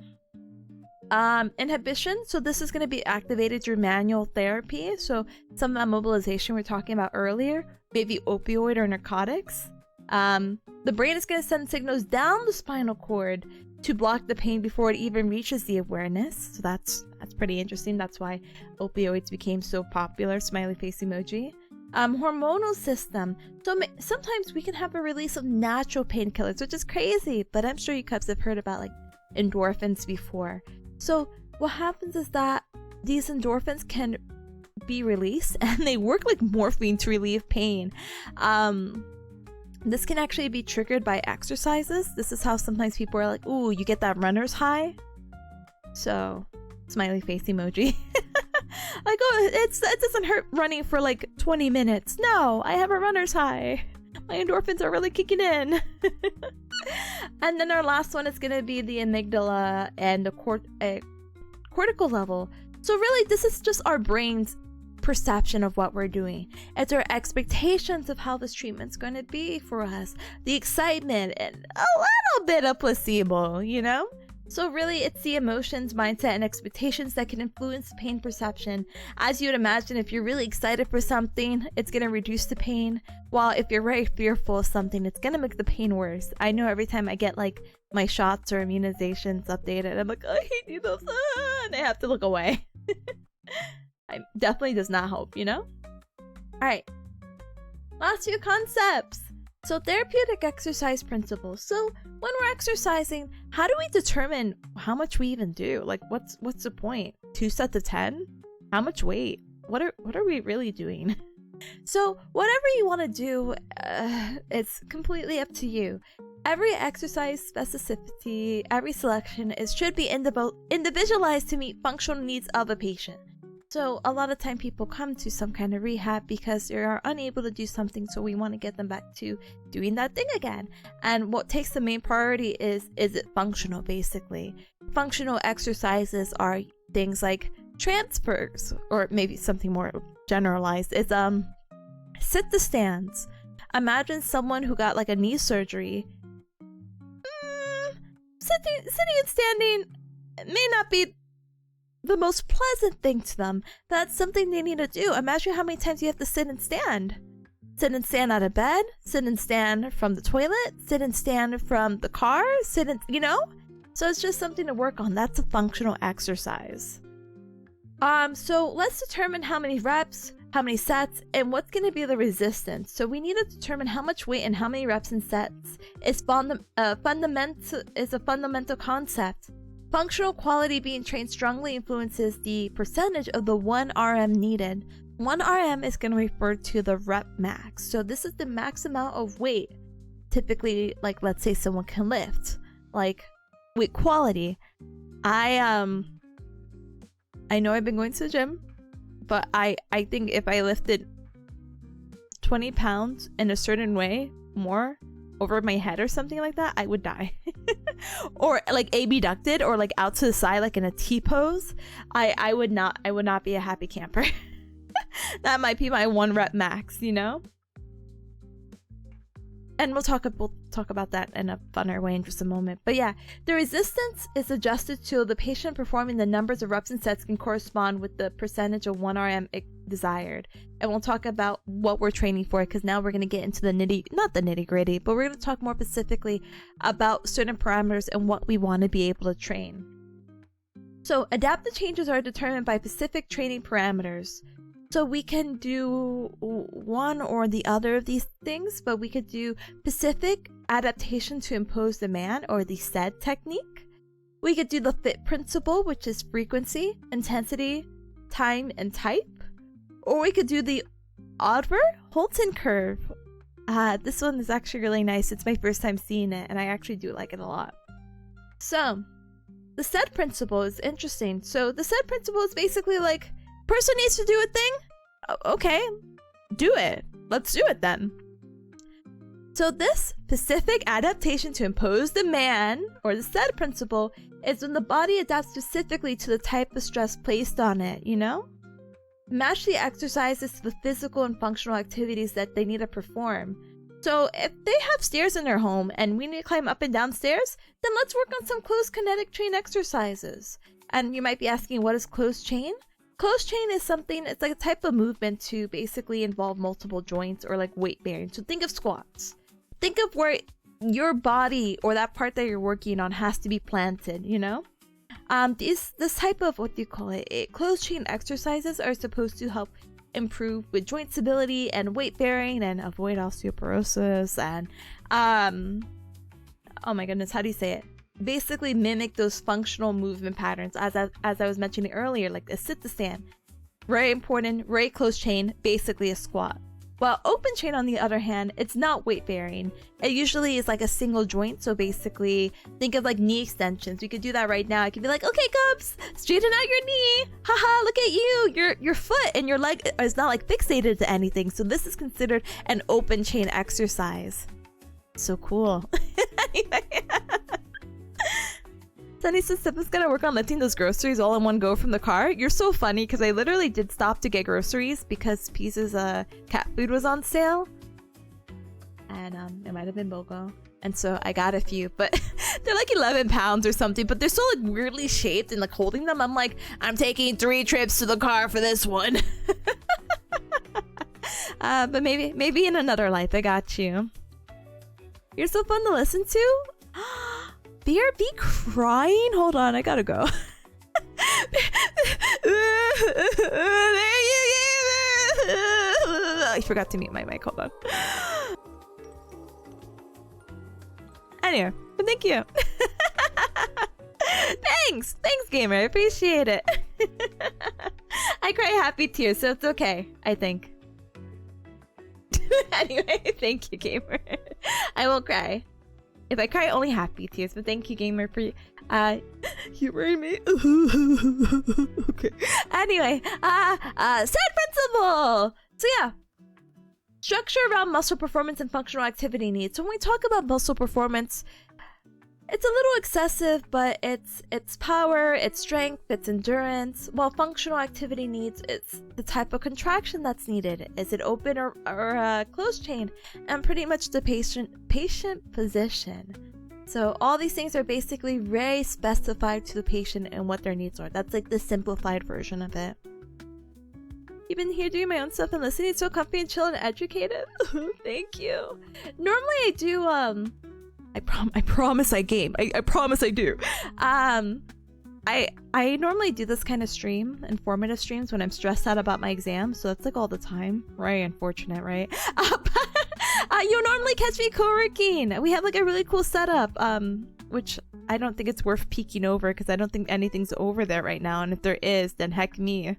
inhibition. So this is going to be activated through manual therapy. So some of that mobilization we were talking about earlier, maybe opioid or narcotics. The brain is going to send signals down the spinal cord to block the pain before it even reaches the awareness. So that's pretty interesting. That's why opioids became so popular. Smiley face emoji. Hormonal system. So sometimes we can have a release of natural painkillers, which is crazy, but I'm sure you guys have heard about like endorphins before. So what happens is that these endorphins can be released and they work like morphine to relieve pain. This can actually be triggered by exercises. This is how sometimes people are like, ooh, you get that runner's high. So, smiley face emoji. Like, oh, it doesn't hurt running for like 20 minutes. No, I have a runner's high. My endorphins are really kicking in. And then our last one is going to be the amygdala and the cortical level. So really, this is just our brain's perception of what we're doing. It's our expectations of how this treatment's going to be for us, the excitement, and a little bit of placebo, you know? So really, it's the emotions, mindset, and expectations that can influence pain perception. As you would imagine, if you're really excited for something, it's going to reduce the pain, while if you're very fearful of something, it's going to make the pain worse. I know every time I get like my shots or immunizations updated, I'm like, oh, I hate needles, and I have to look away. It definitely does not help, you know? Alright, last few concepts. So therapeutic exercise principles. So when we're exercising, how do we determine how much we even do? Like what's the point? 2 sets of 10? How much weight? What are we really doing? So whatever you want to do, it's completely up to you. Every exercise specificity, every selection should be individualized to meet functional needs of a patient. So a lot of time people come to some kind of rehab because they are unable to do something, so we want to get them back to doing that thing again. And what takes the main priority is it functional, basically. Functional exercises are things like transfers, or maybe something more generalized is sit to stands. Imagine someone who got like a knee surgery. Sitting and standing may not be the most pleasant thing to them. That's something they need to do. Imagine how many times you have to sit and stand. Sit and stand out of bed, sit and stand from the toilet, sit and stand from the car, sit and, you know? So it's just something to work on. That's a functional exercise. So let's determine how many reps, how many sets, and what's going to be the resistance. So we need to determine how much weight and how many reps and sets is a fundamental concept. Functional quality being trained strongly influences the percentage of the 1 RM needed. 1 RM is going to refer to the rep max. So this is the max amount of weight. Typically, like let's say someone can lift. Like weight quality. I know I've been going to the gym, but I think if I lifted 20 pounds in a certain way more over my head or something like that, I would die. Or like abducted or like out to the side like in a T pose, I would not be a happy camper. That might be my 1 rep max, you know? And we'll talk about that in a funner way in just a moment. But yeah, the resistance is adjusted to the patient performing the numbers of reps and sets can correspond with the percentage of 1 RM desired. And we'll talk about what we're training for, because now we're going to get into the not the nitty gritty, but we're going to talk more specifically about certain parameters and what we want to be able to train. So adaptive changes are determined by specific training parameters. So we can do one or the other of these things, but we could do specific adaptation to impose demand, or the SAID technique. We could do the FIT principle, which is frequency, intensity, time, and type. Or we could do the Odver-Holton curve. This one is actually really nice. It's my first time seeing it, and I actually do like it a lot. So, the SAID principle is interesting. So, the SAID principle is basically like, person needs to do a thing? Okay, do it. Let's do it then. So this specific adaptation to impose demand, or the SAID principle, is when the body adapts specifically to the type of stress placed on it, you know? Match the exercises to the physical and functional activities that they need to perform. So if they have stairs in their home and we need to climb up and down stairs, then let's work on some closed kinetic chain exercises. And you might be asking, what is closed chain? Closed chain is something, it's like a type of movement to basically involve multiple joints or like weight bearing. So think of squats. Think of where your body or that part that you're working on has to be planted, you know? This type of, what do you call it, closed chain exercises are supposed to help improve with joint stability and weight bearing and avoid osteoporosis and oh my goodness, how do you say it? Basically mimic those functional movement patterns as I was mentioning earlier, like a sit to stand. Very important, very close chain, basically a squat. While open chain, on the other hand, it's not weight bearing. It usually is like a single joint. So basically, think of like knee extensions. We could do that right now. I could be like, okay, Cubs, straighten out your knee. Haha, look at you. Your foot and your leg is not like fixated to anything. So this is considered an open chain exercise. So cool. Anyway. Sunny says Sippa's gonna work on lifting those groceries all in one go from the car. You're so funny because I literally did stop to get groceries because Peace's cat food was on sale. And it might have been BOGO. And so I got a few, but they're like 11 pounds or something, but they're so like weirdly shaped and like holding them. I'm like, I'm taking 3 trips to the car for this one. But maybe in another life, I got you. You're so fun to listen to. BRB crying? Hold on, I gotta go. I forgot to mute my mic, hold on. Anyway, but thank you. Thanks, gamer, I appreciate it. I cry happy tears, so it's okay, I think. Anyway, thank you, gamer. I won't cry. If I cry, only happy tears. But thank you, gamer, for humoring me. Okay. Anyway, set principle. So yeah, structure around muscle performance and functional activity needs. So when we talk about muscle performance, it's a little excessive, but it's power, it's strength, it's endurance. While functional activity needs, it's the type of contraction that's needed. Is it open or closed chain? And pretty much the patient position. So all these things are basically very specified to the patient and what their needs are. That's like the simplified version of it. You've been here doing my own stuff and listening, so comfy and chill and educated. Thank you. Normally I do I promise I game. I promise I do. I normally do this kind of stream, informative streams, when I'm stressed out about my exam, so that's like all the time. Very unfortunate, right? You normally catch me co-working. We have like a really cool setup, which I don't think it's worth peeking over because I don't think anything's over there right now, and if there is, then heck me.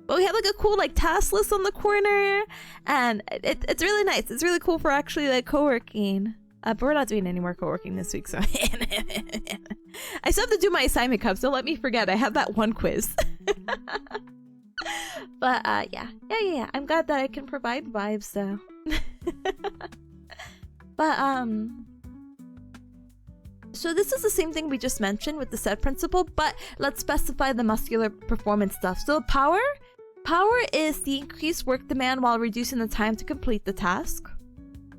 But we have like a cool like task list on the corner, and it's really nice. It's really cool for actually like co-working. But we're not doing any more co-working this week, so I still have to do my assignment cups. Don't let me forget. I have that one quiz. But yeah. I'm glad that I can provide vibes, though. But so this is the same thing we just mentioned with the set principle, but let's specify the muscular performance stuff. So power is the increased work demand while reducing the time to complete the task.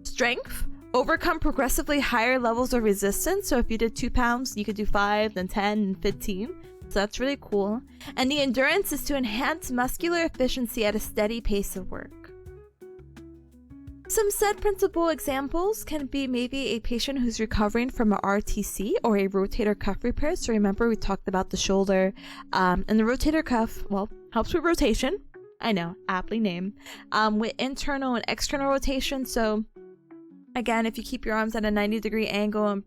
Strength. Overcome progressively higher levels of resistance. So if you did 2 pounds, you could do 5, then 10, and 15. So that's really cool. And the endurance is to enhance muscular efficiency at a steady pace of work. Some set principle examples can be maybe a patient who's recovering from a RTC or a rotator cuff repair. So remember we talked about the shoulder, and the rotator cuff, well, helps with rotation. I know, aptly named. With internal and external rotation. So again, if you keep your arms at a 90-degree angle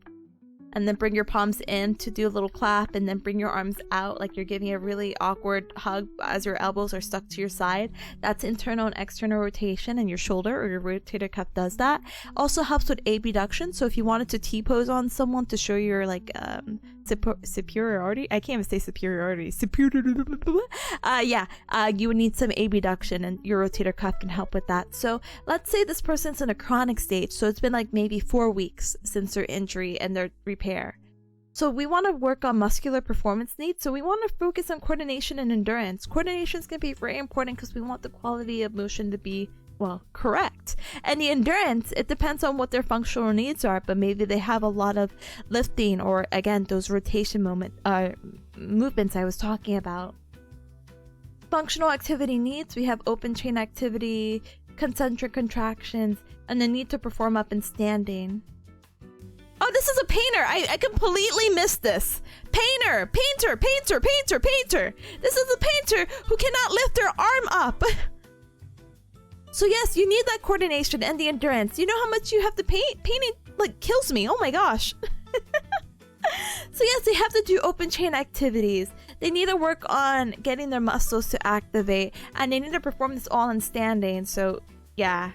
and then bring your palms in to do a little clap and then bring your arms out like you're giving a really awkward hug as your elbows are stuck to your side, that's internal and external rotation, and your shoulder or your rotator cuff does that. Also helps with abduction. So if you wanted to T-pose on someone to show your like superiority, I can't even say superiority. You would need some abduction, and your rotator cuff can help with that. So let's say this person's in a chronic stage, so it's been like maybe 4 weeks since their injury and their repair. So we want to work on muscular performance needs. So we want to focus on coordination and endurance. Coordination is going to be very important because we want the quality of motion to be, well, correct. And the endurance, it depends on what their functional needs are, but maybe they have a lot of lifting or, again, those rotation movements I was talking about. Functional activity needs, we have open chain activity, concentric contractions, and the need to perform up and standing. Oh, this is a painter. I completely missed this. Painter. This is a painter who cannot lift their arm up. So yes, you need that coordination and the endurance. You know how much you have to paint? Painting like kills me. Oh my gosh. So yes, they have to do open chain activities. They need to work on getting their muscles to activate, and they need to perform this all in standing. So yeah.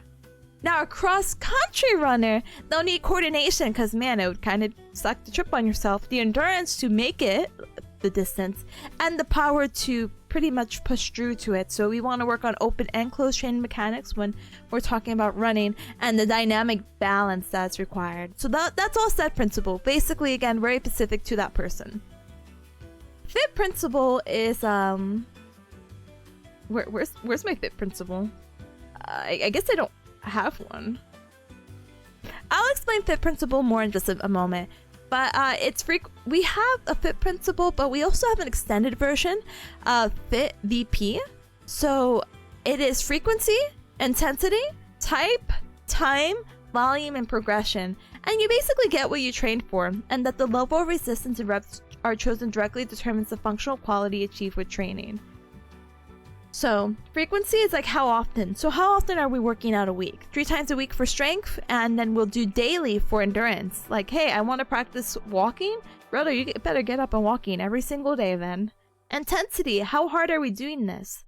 Now a cross-country runner, they'll need coordination because man, it would kind of suck to trip on yourself. The endurance to make it the distance, and the power to pretty much push through to it. So we want to work on open and closed chain mechanics when we're talking about running, and the dynamic balance that's required. So that's all set principle. Basically, again, very specific to that person. Fit principle is where's my fit principle? I guess I don't have one. I'll explain fit principle more in just a moment. But we have a fit principle, but we also have an extended version of fit VP. So it is frequency, intensity, type, time, volume, and progression. And you basically get what you trained for, and that the level of resistance and reps are chosen directly determines the functional quality achieved with training. So frequency is like how often. So how often are we working out a week? 3 times a week for strength, and then we'll do daily for endurance. Like, hey, I want to practice walking. Brother, you better get up and walking every single day then. Intensity, how hard are we doing this?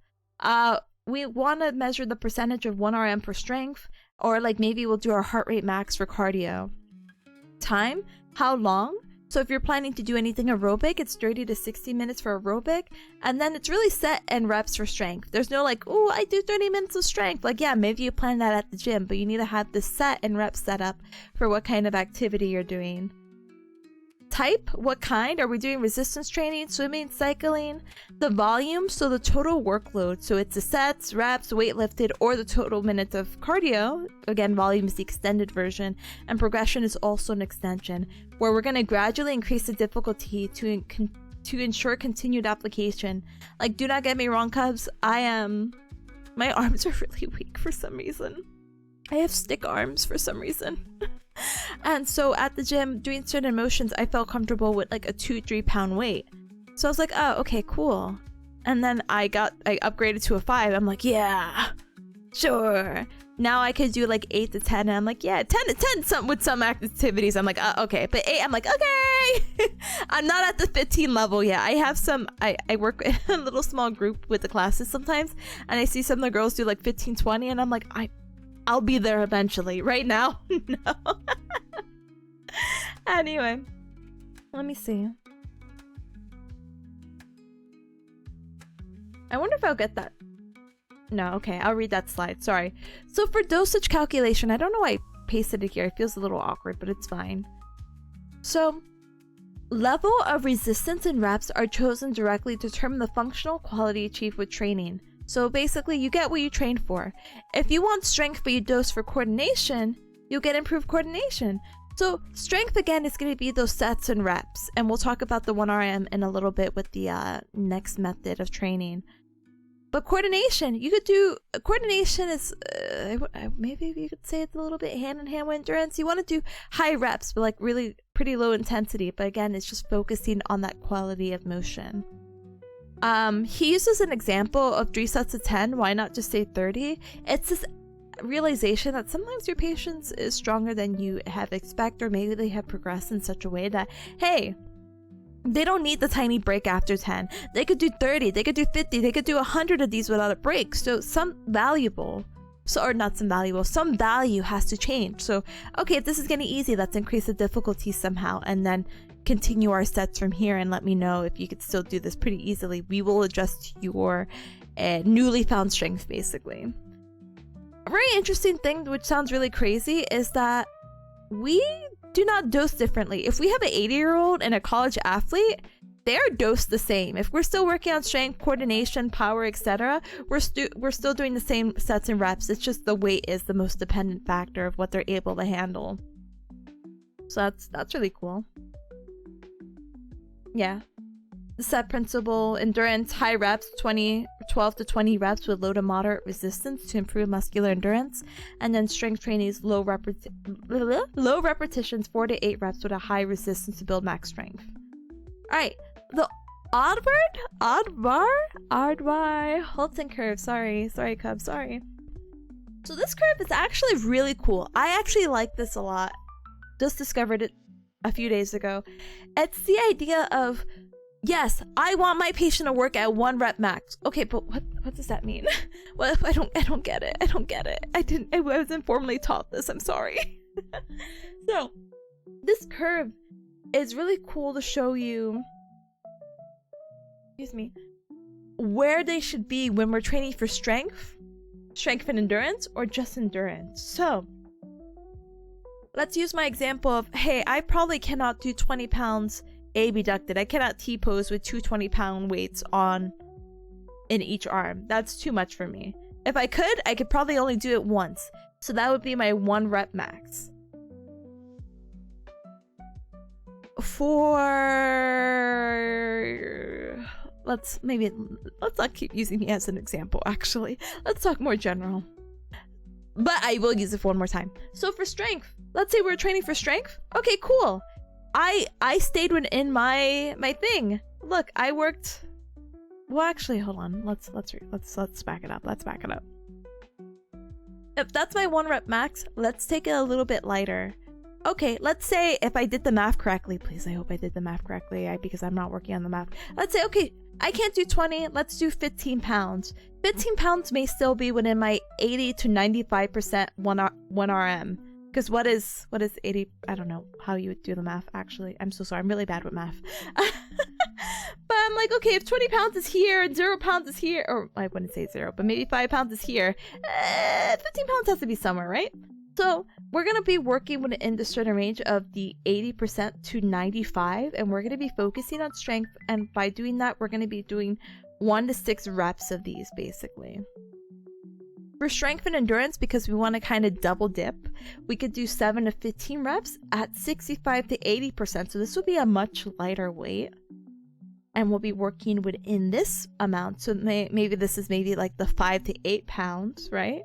We want to measure the percentage of 1 RM for strength, or like maybe we'll do our heart rate max for cardio. Time, how long? So if you're planning to do anything aerobic, it's 30 to 60 minutes for aerobic. And then it's really set in reps for strength. There's no like, oh, I do 30 minutes of strength. Like, yeah, maybe you plan that at the gym, but you need to have this set and reps set up for what kind of activity you're doing. Type, what kind? Are we doing resistance training, swimming, cycling? The volume, so the total workload. So it's the sets, reps, weight lifted, or the total minutes of cardio. Again, volume is the extended version. And progression is also an extension, where we're going to gradually increase the difficulty to ensure continued application. Like, do not get me wrong, cubs. My arms are really weak for some reason. I have stick arms for some reason. And so at the gym, doing certain motions, I felt comfortable with like a 2-3 pound weight. So I was like, oh, okay, cool. And then I upgraded to a 5. I'm like, yeah, sure. Now I could do like 8 to 10. And I'm like, yeah, 10 to 10 with some activities. I'm like, okay. But 8, I'm like, okay. I'm not at the 15 level yet. I have some, I work in a little small group with the classes sometimes. And I see some of the girls do like 15, 20. And I'm like, I'll be there eventually. Right now, no. Anyway, let me see. I wonder if I'll get that. No, okay, I'll read that slide. Sorry. So for dosage calculation, I don't know why I pasted it here. It feels a little awkward, but it's fine. So, level of resistance and reps are chosen directly to determine the functional quality achieved with training. So basically, you get what you trained for. If you want strength but you dose for coordination, you'll get improved coordination. So strength, again, is going to be those sets and reps. And we'll talk about the 1RM in a little bit with the next method of training. But coordination, you could do... Coordination is... maybe you could say it's a little bit hand-in-hand with endurance. You want to do high reps, but like really pretty low intensity. But again, it's just focusing on that quality of motion. He uses an example of 3 sets of 10. Why not just say 30? It's this realization that sometimes your patience is stronger than you have expected, or maybe they have progressed in such a way that, hey, they don't need the tiny break after 10. They could do 30, they could do 50, they could do 100 of these without a break. So some value has to change. So, okay, if this is getting easy, let's increase the difficulty somehow, and then continue our sets from here, and let me know if you could still do this pretty easily. We will adjust your newly found strength, basically. A very interesting thing, which sounds really crazy, is that we do not dose differently. If we have an 80-year-old and a college athlete, they are dosed the same. If we're still working on strength, coordination, power, etc., we're still doing the same sets and reps. It's just the weight is the most dependent factor of what they're able to handle. So that's really cool. Yeah. set principle, endurance, high reps, 12 to 20 reps with low to moderate resistance to improve muscular endurance. And then strength training is low repetitions, 4 to 8 reps with a high resistance to build max strength. All right, the odd Halton curve. Sorry, Cub, sorry. So this curve is actually really cool. I actually like this a lot. Just discovered it a few days ago. It's the idea of, yes, I want my patient to work at 1 rep max. Okay, but what does that mean? Well, I don't get it. I wasn't formally taught this. I'm sorry. So, this curve is really cool to show you, where they should be when we're training for strength and endurance, or just endurance. So, let's use my example of, hey, I probably cannot do 20 pounds abducted. I cannot T-pose with 2 20-pound weights in each arm. That's too much for me. If I could probably only do it once. So that would be my 1 rep max. Let's not keep using me as an example, actually. Let's talk more general. But I will use it one more time. So for strength, let's say we're training for strength. Okay, cool. I stayed within my thing. Look, I worked. Well, actually, hold on. Let's back it up. Let's back it up. If that's my 1 rep max, let's take it a little bit lighter. Okay, let's say if I did the math correctly, please, I hope I did the math correctly, because I'm not working on the math. Let's say, okay, I can't do 20, let's do 15 pounds. 15 pounds may still be within my 80 to 95% 1 RM. Because what is 80? I don't know how you would do the math, actually. I'm so sorry, I'm really bad with math. But I'm like, okay, if 20 pounds is here and 0 pounds is here, or I wouldn't say 0, but maybe 5 pounds is here, 15 pounds has to be somewhere, right? So we're going to be working within the certain range of the 80% to 95, and we're going to be focusing on strength, and by doing that, we're going to be doing 1 to 6 reps of these, basically. For strength and endurance, because we want to kind of double dip, we could do 7 to 15 reps at 65 to 80%, so this will be a much lighter weight, and we'll be working within this amount, so maybe this is like the 5 to 8 pounds, right?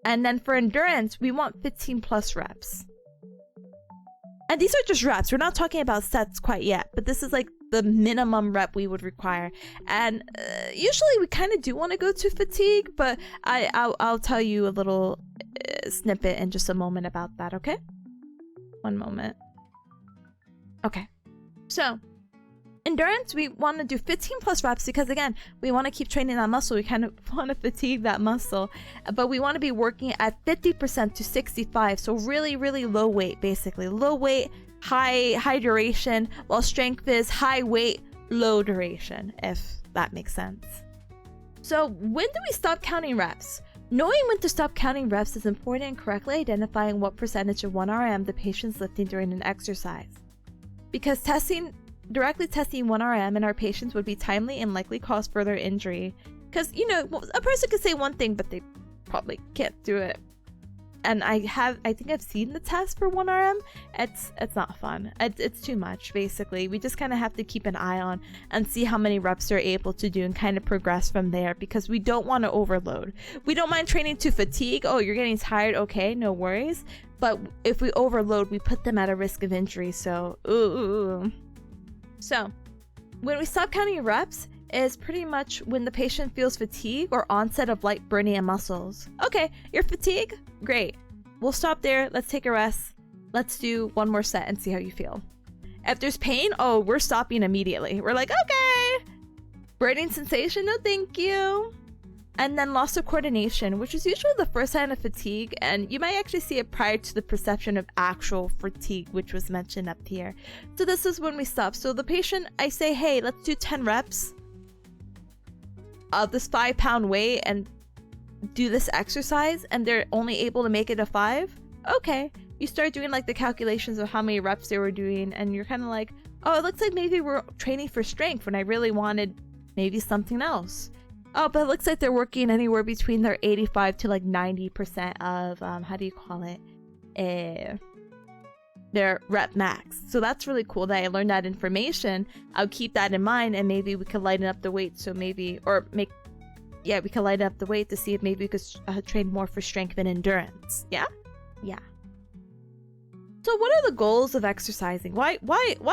And then for endurance, we want 15 plus reps. And these are just reps. We're not talking about sets quite yet, but this is like the minimum rep we would require. And usually we kind of do want to go to fatigue, but I'll tell you a little snippet in just a moment about that, okay? One moment. Okay. So, endurance, we want to do 15 plus reps because, again, we want to keep training that muscle. We kind of want to fatigue that muscle, but we want to be working at 50% to 65. So really, really low weight, basically. Low weight, high duration, while strength is high weight, low duration, if that makes sense. So when do we stop counting reps? Knowing when to stop counting reps is important in correctly identifying what percentage of 1 RM the patient's lifting during an exercise. Because directly testing 1 RM in our patients would be timely and likely cause further injury. Because, a person could say one thing, but they probably can't do it. And I think I've seen the test for 1 RM. It's not fun. It's too much, basically. We just kind of have to keep an eye on and see how many reps they're able to do and kind of progress from there, because we don't want to overload. We don't mind training to fatigue. Oh, you're getting tired. Okay, no worries. But if we overload, we put them at a risk of injury. So, So, when we stop counting reps is pretty much when the patient feels fatigue or onset of light burning in muscles. Okay, you're fatigued? Great. We'll stop there. Let's take a rest. Let's do 1 more set and see how you feel. If there's pain, oh, we're stopping immediately. We're like, okay. Burning sensation? No, thank you. And then loss of coordination, which is usually the first sign of fatigue, and you might actually see it prior to the perception of actual fatigue, which was mentioned up here. So this is when we stop. So the patient, I say, hey, let's do 10 reps of this 5-pound weight and do this exercise, and they're only able to make it a 5. Okay, you start doing like the calculations of how many reps they were doing, and you're kind of like, oh, it looks like maybe we're training for strength when I really wanted maybe something else. Oh, but it looks like they're working anywhere between their 85 to like 90% of, how do you call it? their rep max. So that's really cool that I learned that information. I'll keep that in mind, and maybe we could lighten up the weight. So maybe, we could lighten up the weight to see if maybe we could train more for strength and endurance. Yeah? Yeah. So what are the goals of exercising? Why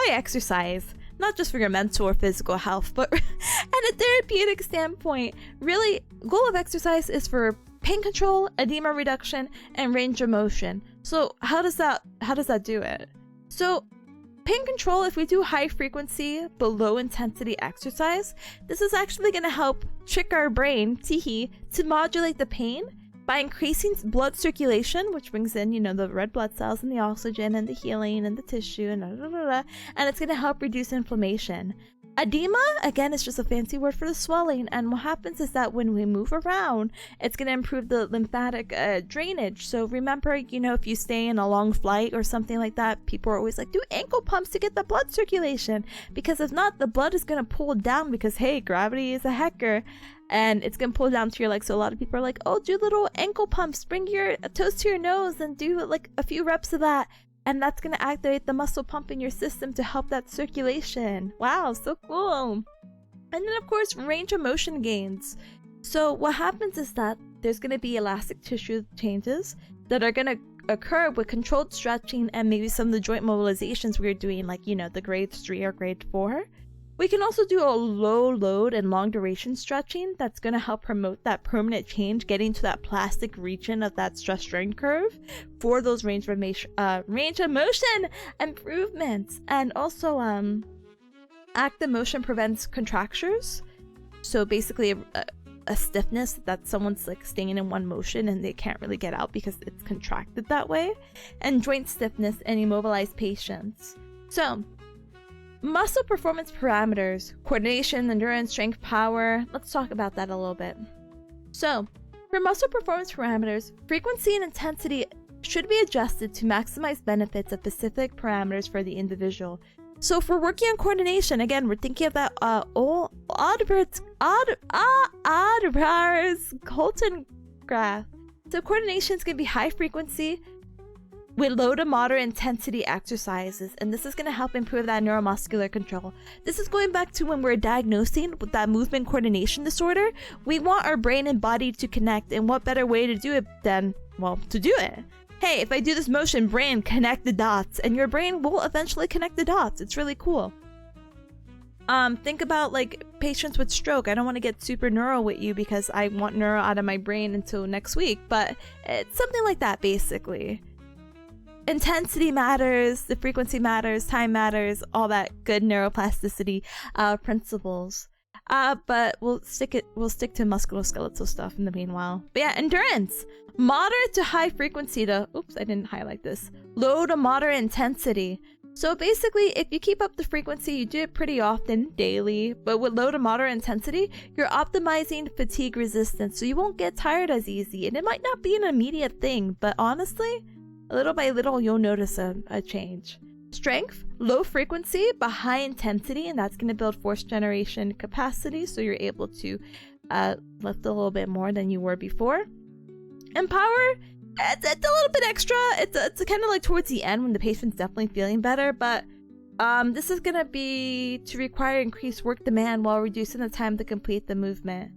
exercise? Not just for your mental or physical health, but at a therapeutic standpoint, really, goal of exercise is for pain control, edema reduction, and range of motion. So how does that do it? So pain control, if we do high frequency but low intensity exercise, this is actually going to help trick our brain, to modulate the pain by increasing blood circulation, which brings in, the red blood cells and the oxygen and the healing and the tissue and and it's going to help reduce inflammation. Edema, again, is just a fancy word for the swelling, and what happens is that when we move around, it's going to improve the lymphatic drainage. So remember, if you stay in a long flight or something like that, people are always like, do ankle pumps to get the blood circulation, because if not, the blood is going to pull down, because hey, gravity is a hecker, and it's going to pull down to your legs. So a lot of people are like, oh, do little ankle pumps, bring your toes to your nose and do like a few reps of that. And that's going to activate the muscle pump in your system to help that circulation. Wow, so cool. And then, of course, range of motion gains. So what happens is that there's going to be elastic tissue changes that are going to occur with controlled stretching and maybe some of the joint mobilizations we're doing, like, the grade 3 or grade 4. We can also do a low load and long duration stretching that's going to help promote that permanent change, getting to that plastic region of that stress strain curve for those range of motion improvements. And also, active motion prevents contractures. So basically, a stiffness that someone's like staying in one motion and they can't really get out because it's contracted that way. And joint stiffness in immobilized patients. So, muscle performance parameters, coordination, endurance, strength, power. Let's talk about that a little bit. So, for muscle performance parameters, frequency and intensity should be adjusted to maximize benefits of specific parameters for the individual. So if we're working on coordination, again, we're thinking of that Oddbar's Colton graph. So coordination is going to be high frequency with low to moderate intensity exercises, and this is going to help improve that neuromuscular control. This is going back to when we're diagnosing with that movement coordination disorder. We want our brain and body to connect, and what better way to do it than, to do it? Hey, if I do this motion, brain, connect the dots, and your brain will eventually connect the dots. It's really cool. Think about like patients with stroke. I don't want to get super neuro with you because I want neuro out of my brain until next week, but it's something like that basically. Intensity matters, the frequency matters, time matters, all that good neuroplasticity principles. But we'll stick to musculoskeletal stuff in the meanwhile. But yeah, endurance. Moderate to high frequency to, oops, I didn't highlight this. Low to moderate intensity. So basically, if you keep up the frequency, you do it pretty often, daily, but with low to moderate intensity, you're optimizing fatigue resistance, so you won't get tired as easy. And it might not be an immediate thing, but honestly, little by little, you'll notice a change. Strength, low frequency, but high intensity, and that's going to build force generation capacity, so you're able to lift a little bit more than you were before. And power, it's a little bit extra. It's kind of like towards the end when the patient's definitely feeling better, but this is going to be to require increased work demand while reducing the time to complete the movement.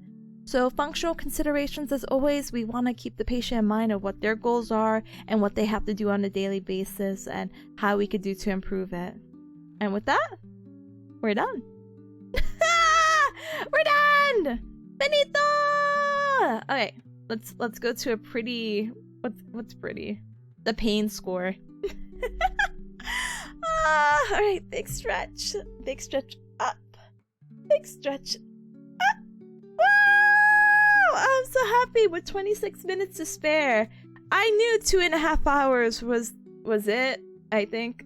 So functional considerations, as always, we want to keep the patient in mind of what their goals are and what they have to do on a daily basis and how we could do to improve it. And with that, we're done. We're done! Benito! Okay, let's go to a pretty... What's pretty? The pain score. Alright, big stretch. Big stretch up. Big stretch up. Wow! I'm so happy with 26 minutes to spare. I knew 2.5 hours was it, I think.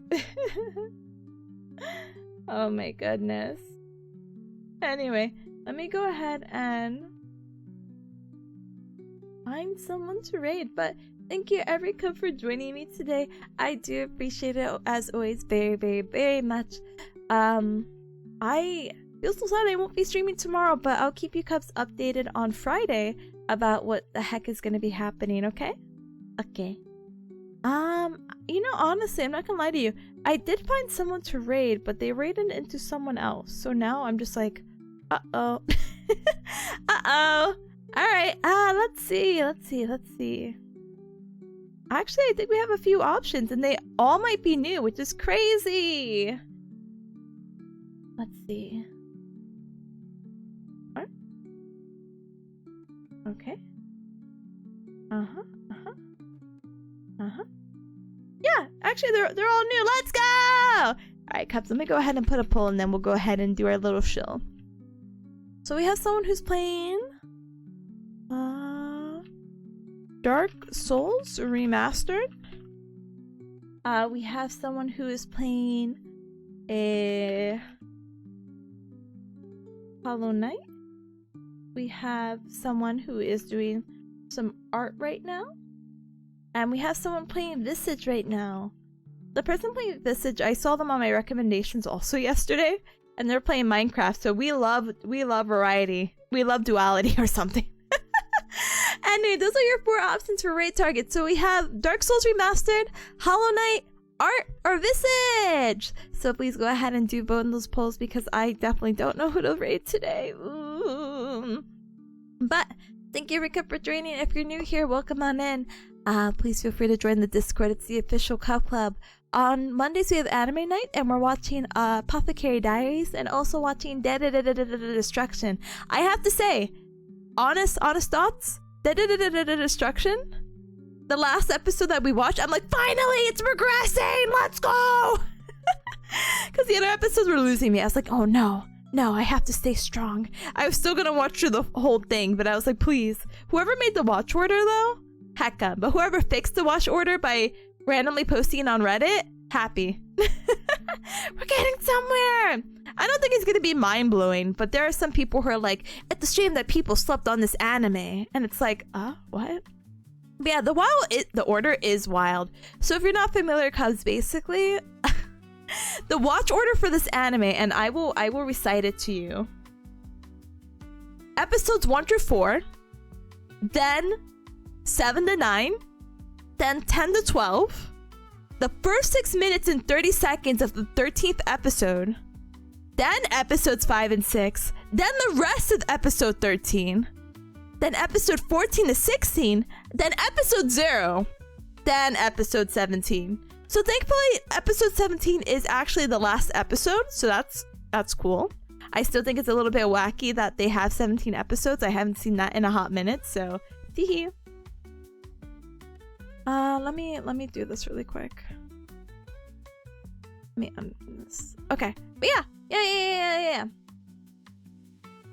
Oh my goodness. Anyway, let me go ahead and find someone to raid, but thank you Erika for joining me today. I do appreciate it as always very, very, very much. I feel so sad I won't be streaming tomorrow, but I'll keep you cubs updated on Friday about what the heck is going to be happening, okay? Okay. You know, honestly, I'm not gonna lie to you. I did find someone to raid, but they raided into someone else. So now I'm just like, uh-oh. Uh-oh. Alright, let's see. Actually, I think we have a few options, and they all might be new, which is crazy. Let's see. What? Okay. Yeah, actually, they're all new. Let's go! Alright, Cubs, let me go ahead and put a poll, and then we'll go ahead and do our little shill. So we have someone who's playing Dark Souls Remastered. We have someone who is playing a Hollow Knight. We have someone who is doing some art right now. And we have someone playing Visage right now. The person playing Visage, I saw them on my recommendations also yesterday, and they're playing Minecraft, so we love variety. We love duality or something. Anyway, those are your 4 options for raid targets. So we have Dark Souls Remastered, Hollow Knight, Art, or Visage. So please go ahead and do vote in those polls because I definitely don't know who to raid today. Ooh. But thank you, Rika, for joining. If you're new here, welcome on in. Please feel free to join the Discord. It's the official Cup Club. On Mondays we have Anime Night, and we're watching Apothecary Diaries, and also watching Destruction. I have to say, honest thoughts. Destruction. The last episode that we watched, I'm like, finally, it's regressing. Let's go. Because the other episodes were losing me. I was like, oh no, I have to stay strong. I was still gonna watch through the whole thing, but I was like, please. Whoever made the watch order though, hecka. But whoever fixed the watch order by randomly posting on Reddit, happy. We're getting somewhere. I don't think it's gonna be mind-blowing, but there are some people who are like, it's a shame that people slept on this anime, and it's like, what? But yeah, the order is wild. So if you're not familiar, cause basically the watch order for this anime, and I will recite it to you. Episodes 1 through 4, then 7 to 9, then 10 to 12, the first 6 minutes and 30 seconds of the 13th episode, then episodes 5 and 6, then the rest of episode 13, then episode 14 to 16, then episode 0, then episode 17. So thankfully, episode 17 is actually the last episode, so that's cool. I still think it's a little bit wacky that they have 17 episodes. I haven't seen that in a hot minute, so tee-hee. Let me do this really quick. Let me undo this. Okay, but yeah.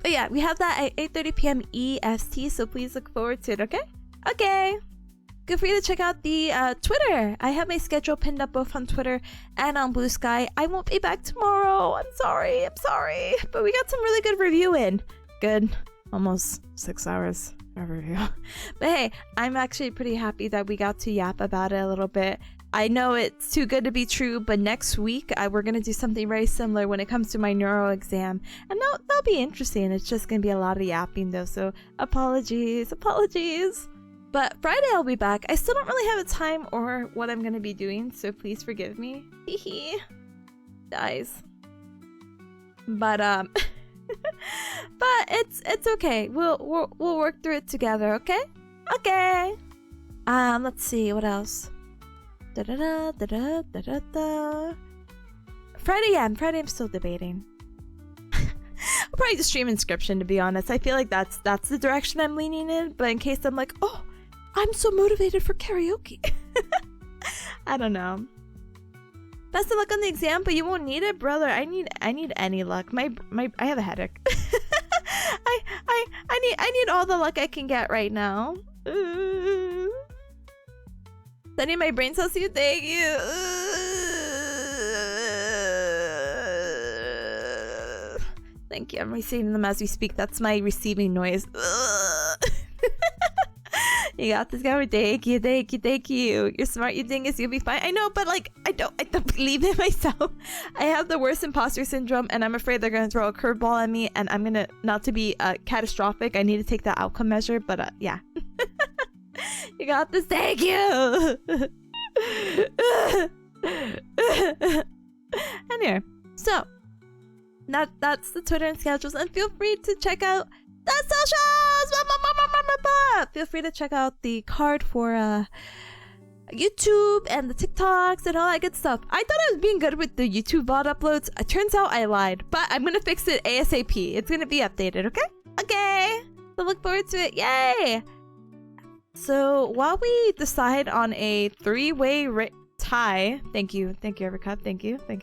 But yeah, we have that at 8:30 p.m. EST, so please look forward to it, okay? Okay. Feel free to check out the Twitter. I have my schedule pinned up both on Twitter and on Blue Sky. I won't be back tomorrow. I'm sorry. But we got some really good review in. Good. Almost 6 hours of review. But hey, I'm actually pretty happy that we got to yap about it a little bit. I know it's too good to be true, but next week we're going to do something very similar when it comes to my neuro exam. And that'll be interesting. It's just going to be a lot of yapping though, so apologies. But Friday I'll be back. I still don't really have a time or what I'm going to be doing, so please forgive me. Hehe. Guys. But but it's okay. We'll work through it together, okay? Okay. Let's see what else. Friday I'm still debating. I'll probably just stream Inscription, to be honest. I feel like that's the direction I'm leaning in, but in case I'm like, oh, I'm so motivated for karaoke. I don't know. Best of luck on the exam, but you won't need it, brother. I need any luck. I have a headache. I need all the luck I can get right now. Sending my brain cells to you, thank you. Thank you. I'm receiving them as we speak. That's my receiving noise. You got this guy. Thank you. You're smart, you dingus. You'll be fine. I know, but like, I don't believe in myself. I have the worst imposter syndrome, and I'm afraid they're gonna throw a curveball at me, and I'm gonna, not to be catastrophic, I need to take that outcome measure, but yeah. You got this. Thank you. Anyway, so that's the Twitter and schedules, and feel free to check out the socials. Feel free to check out the card for YouTube and the TikToks and all that good stuff. I thought I was being good with the YouTube VOD uploads. It turns out I lied, but I'm gonna fix it ASAP. It's gonna be updated, okay? Okay. So look forward to it. Yay! So while we decide on a three-way tie, thank you, Evercup, thank you. Please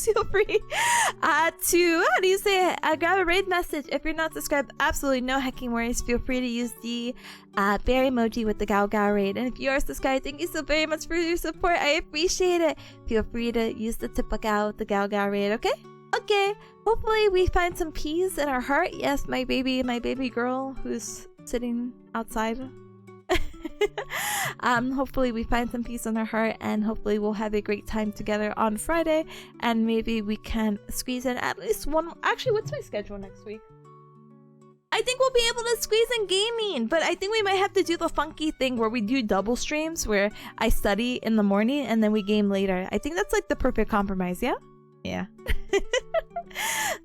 feel free to, how do you say it? Grab a raid message. If you're not subscribed, absolutely no hecking worries. Feel free to use the bear emoji with the Gao raid. And if you are subscribed, thank you so very much for your support. I appreciate it. Feel free to use the Tipanya with the Gao raid, okay? Okay. Hopefully we find some peace in our heart. Yes, my baby girl who's sitting outside. Hopefully we find some peace in our heart, and hopefully we'll have a great time together on Friday, and maybe we can squeeze in at least one. Actually, what's my schedule next week? I think we'll be able to squeeze in gaming, but I think we might have to do the funky thing where we do double streams where I study in the morning and then we game later. I think that's like the perfect compromise. Yeah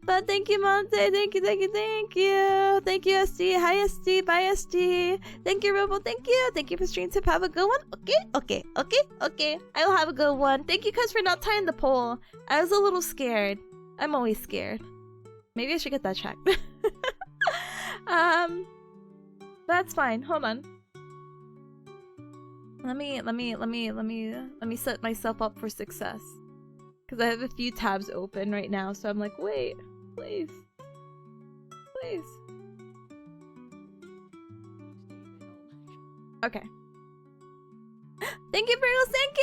But thank you, Monte. Thank you, SG. Hi, SG. Bye, SG. Thank you, Robo. Thank you for stream tip. Have a good one. Okay. I will have a good one. Thank you, cuz, for not tying the poll. I was a little scared. I'm always scared. Maybe I should get that checked. That's fine. Hold on. Let me set myself up for success. Because I have a few tabs open right now, so I'm like, wait, please. Okay. Thank you, Pringles. Thank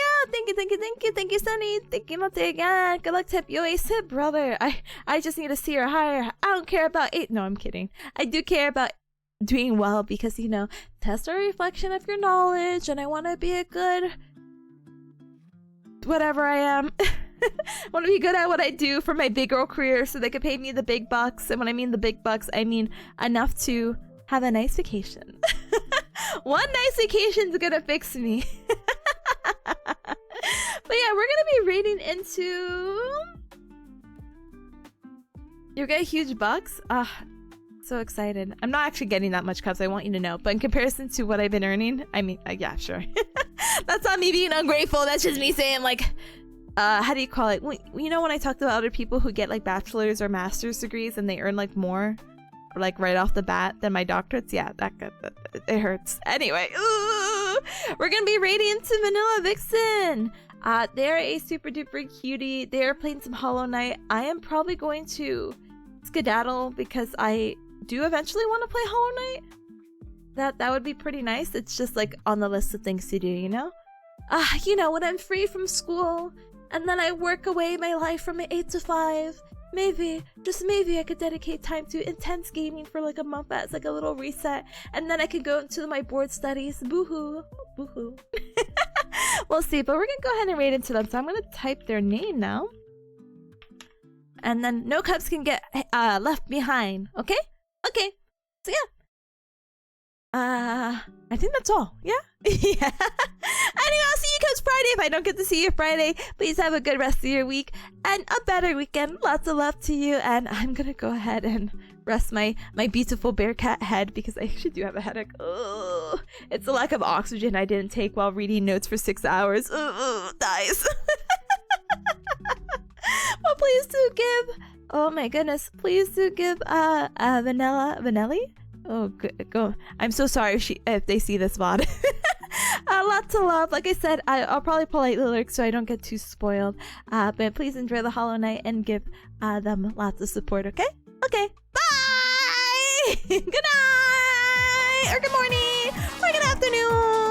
you, Sunny. Thank you, Mate, again. Good luck, Tip. Yo, Ace, brother. I just need to see her higher. I don't care about it. No, I'm kidding. I do care about doing well because, you know, tests are a reflection of your knowledge, and I want to be a good whatever I am. I want to be good at what I do for my big girl career so they can pay me the big bucks. And when I mean the big bucks, I mean enough to have a nice vacation. One nice vacation is gonna fix me. But yeah, we're gonna be raiding into... You get huge bucks? So excited. I'm not actually getting that much cups, I want you to know. But in comparison to what I've been earning, I mean, yeah, sure. That's not me being ungrateful. That's just me saying, like... how do you call it? You know when I talked about other people who get like bachelor's or master's degrees and they earn like more, or like right off the bat than my doctorates? Yeah, that it hurts. Anyway, we're gonna be raiding into Vanilla Vixen. They're a super duper cutie. They're playing some Hollow Knight. I am probably going to skedaddle because I do eventually want to play Hollow Knight. That would be pretty nice. It's just like on the list of things to do, you know? You know, when I'm free from school and then I work away my life from 8 to 5, maybe, just maybe I could dedicate time to intense gaming for like a month as like a little reset, and then I could go into my board studies. Boohoo. We'll see, but we're gonna go ahead and raid into them. So I'm gonna type their name now. And then no cubs can get left behind, okay? Okay, so yeah. I think that's all. Yeah? Yeah. Anyway, I'll see you guys Friday. If I don't get to see you Friday, please have a good rest of your week and a better weekend. Lots of love to you. And I'm gonna go ahead and rest my beautiful bearcat head because I actually do have a headache. Ugh. It's the lack of oxygen I didn't take while reading notes for 6 hours. Dies. Well, please do give... Oh my goodness. Please do give Vanelli? Oh, go. I'm so sorry if they see this VOD. Lots of love. Like I said, I'll probably politely lurk so I don't get too spoiled. But please enjoy the Hollow Knight and give them lots of support, okay? Okay. Bye! Good night! Or good morning! Or good afternoon!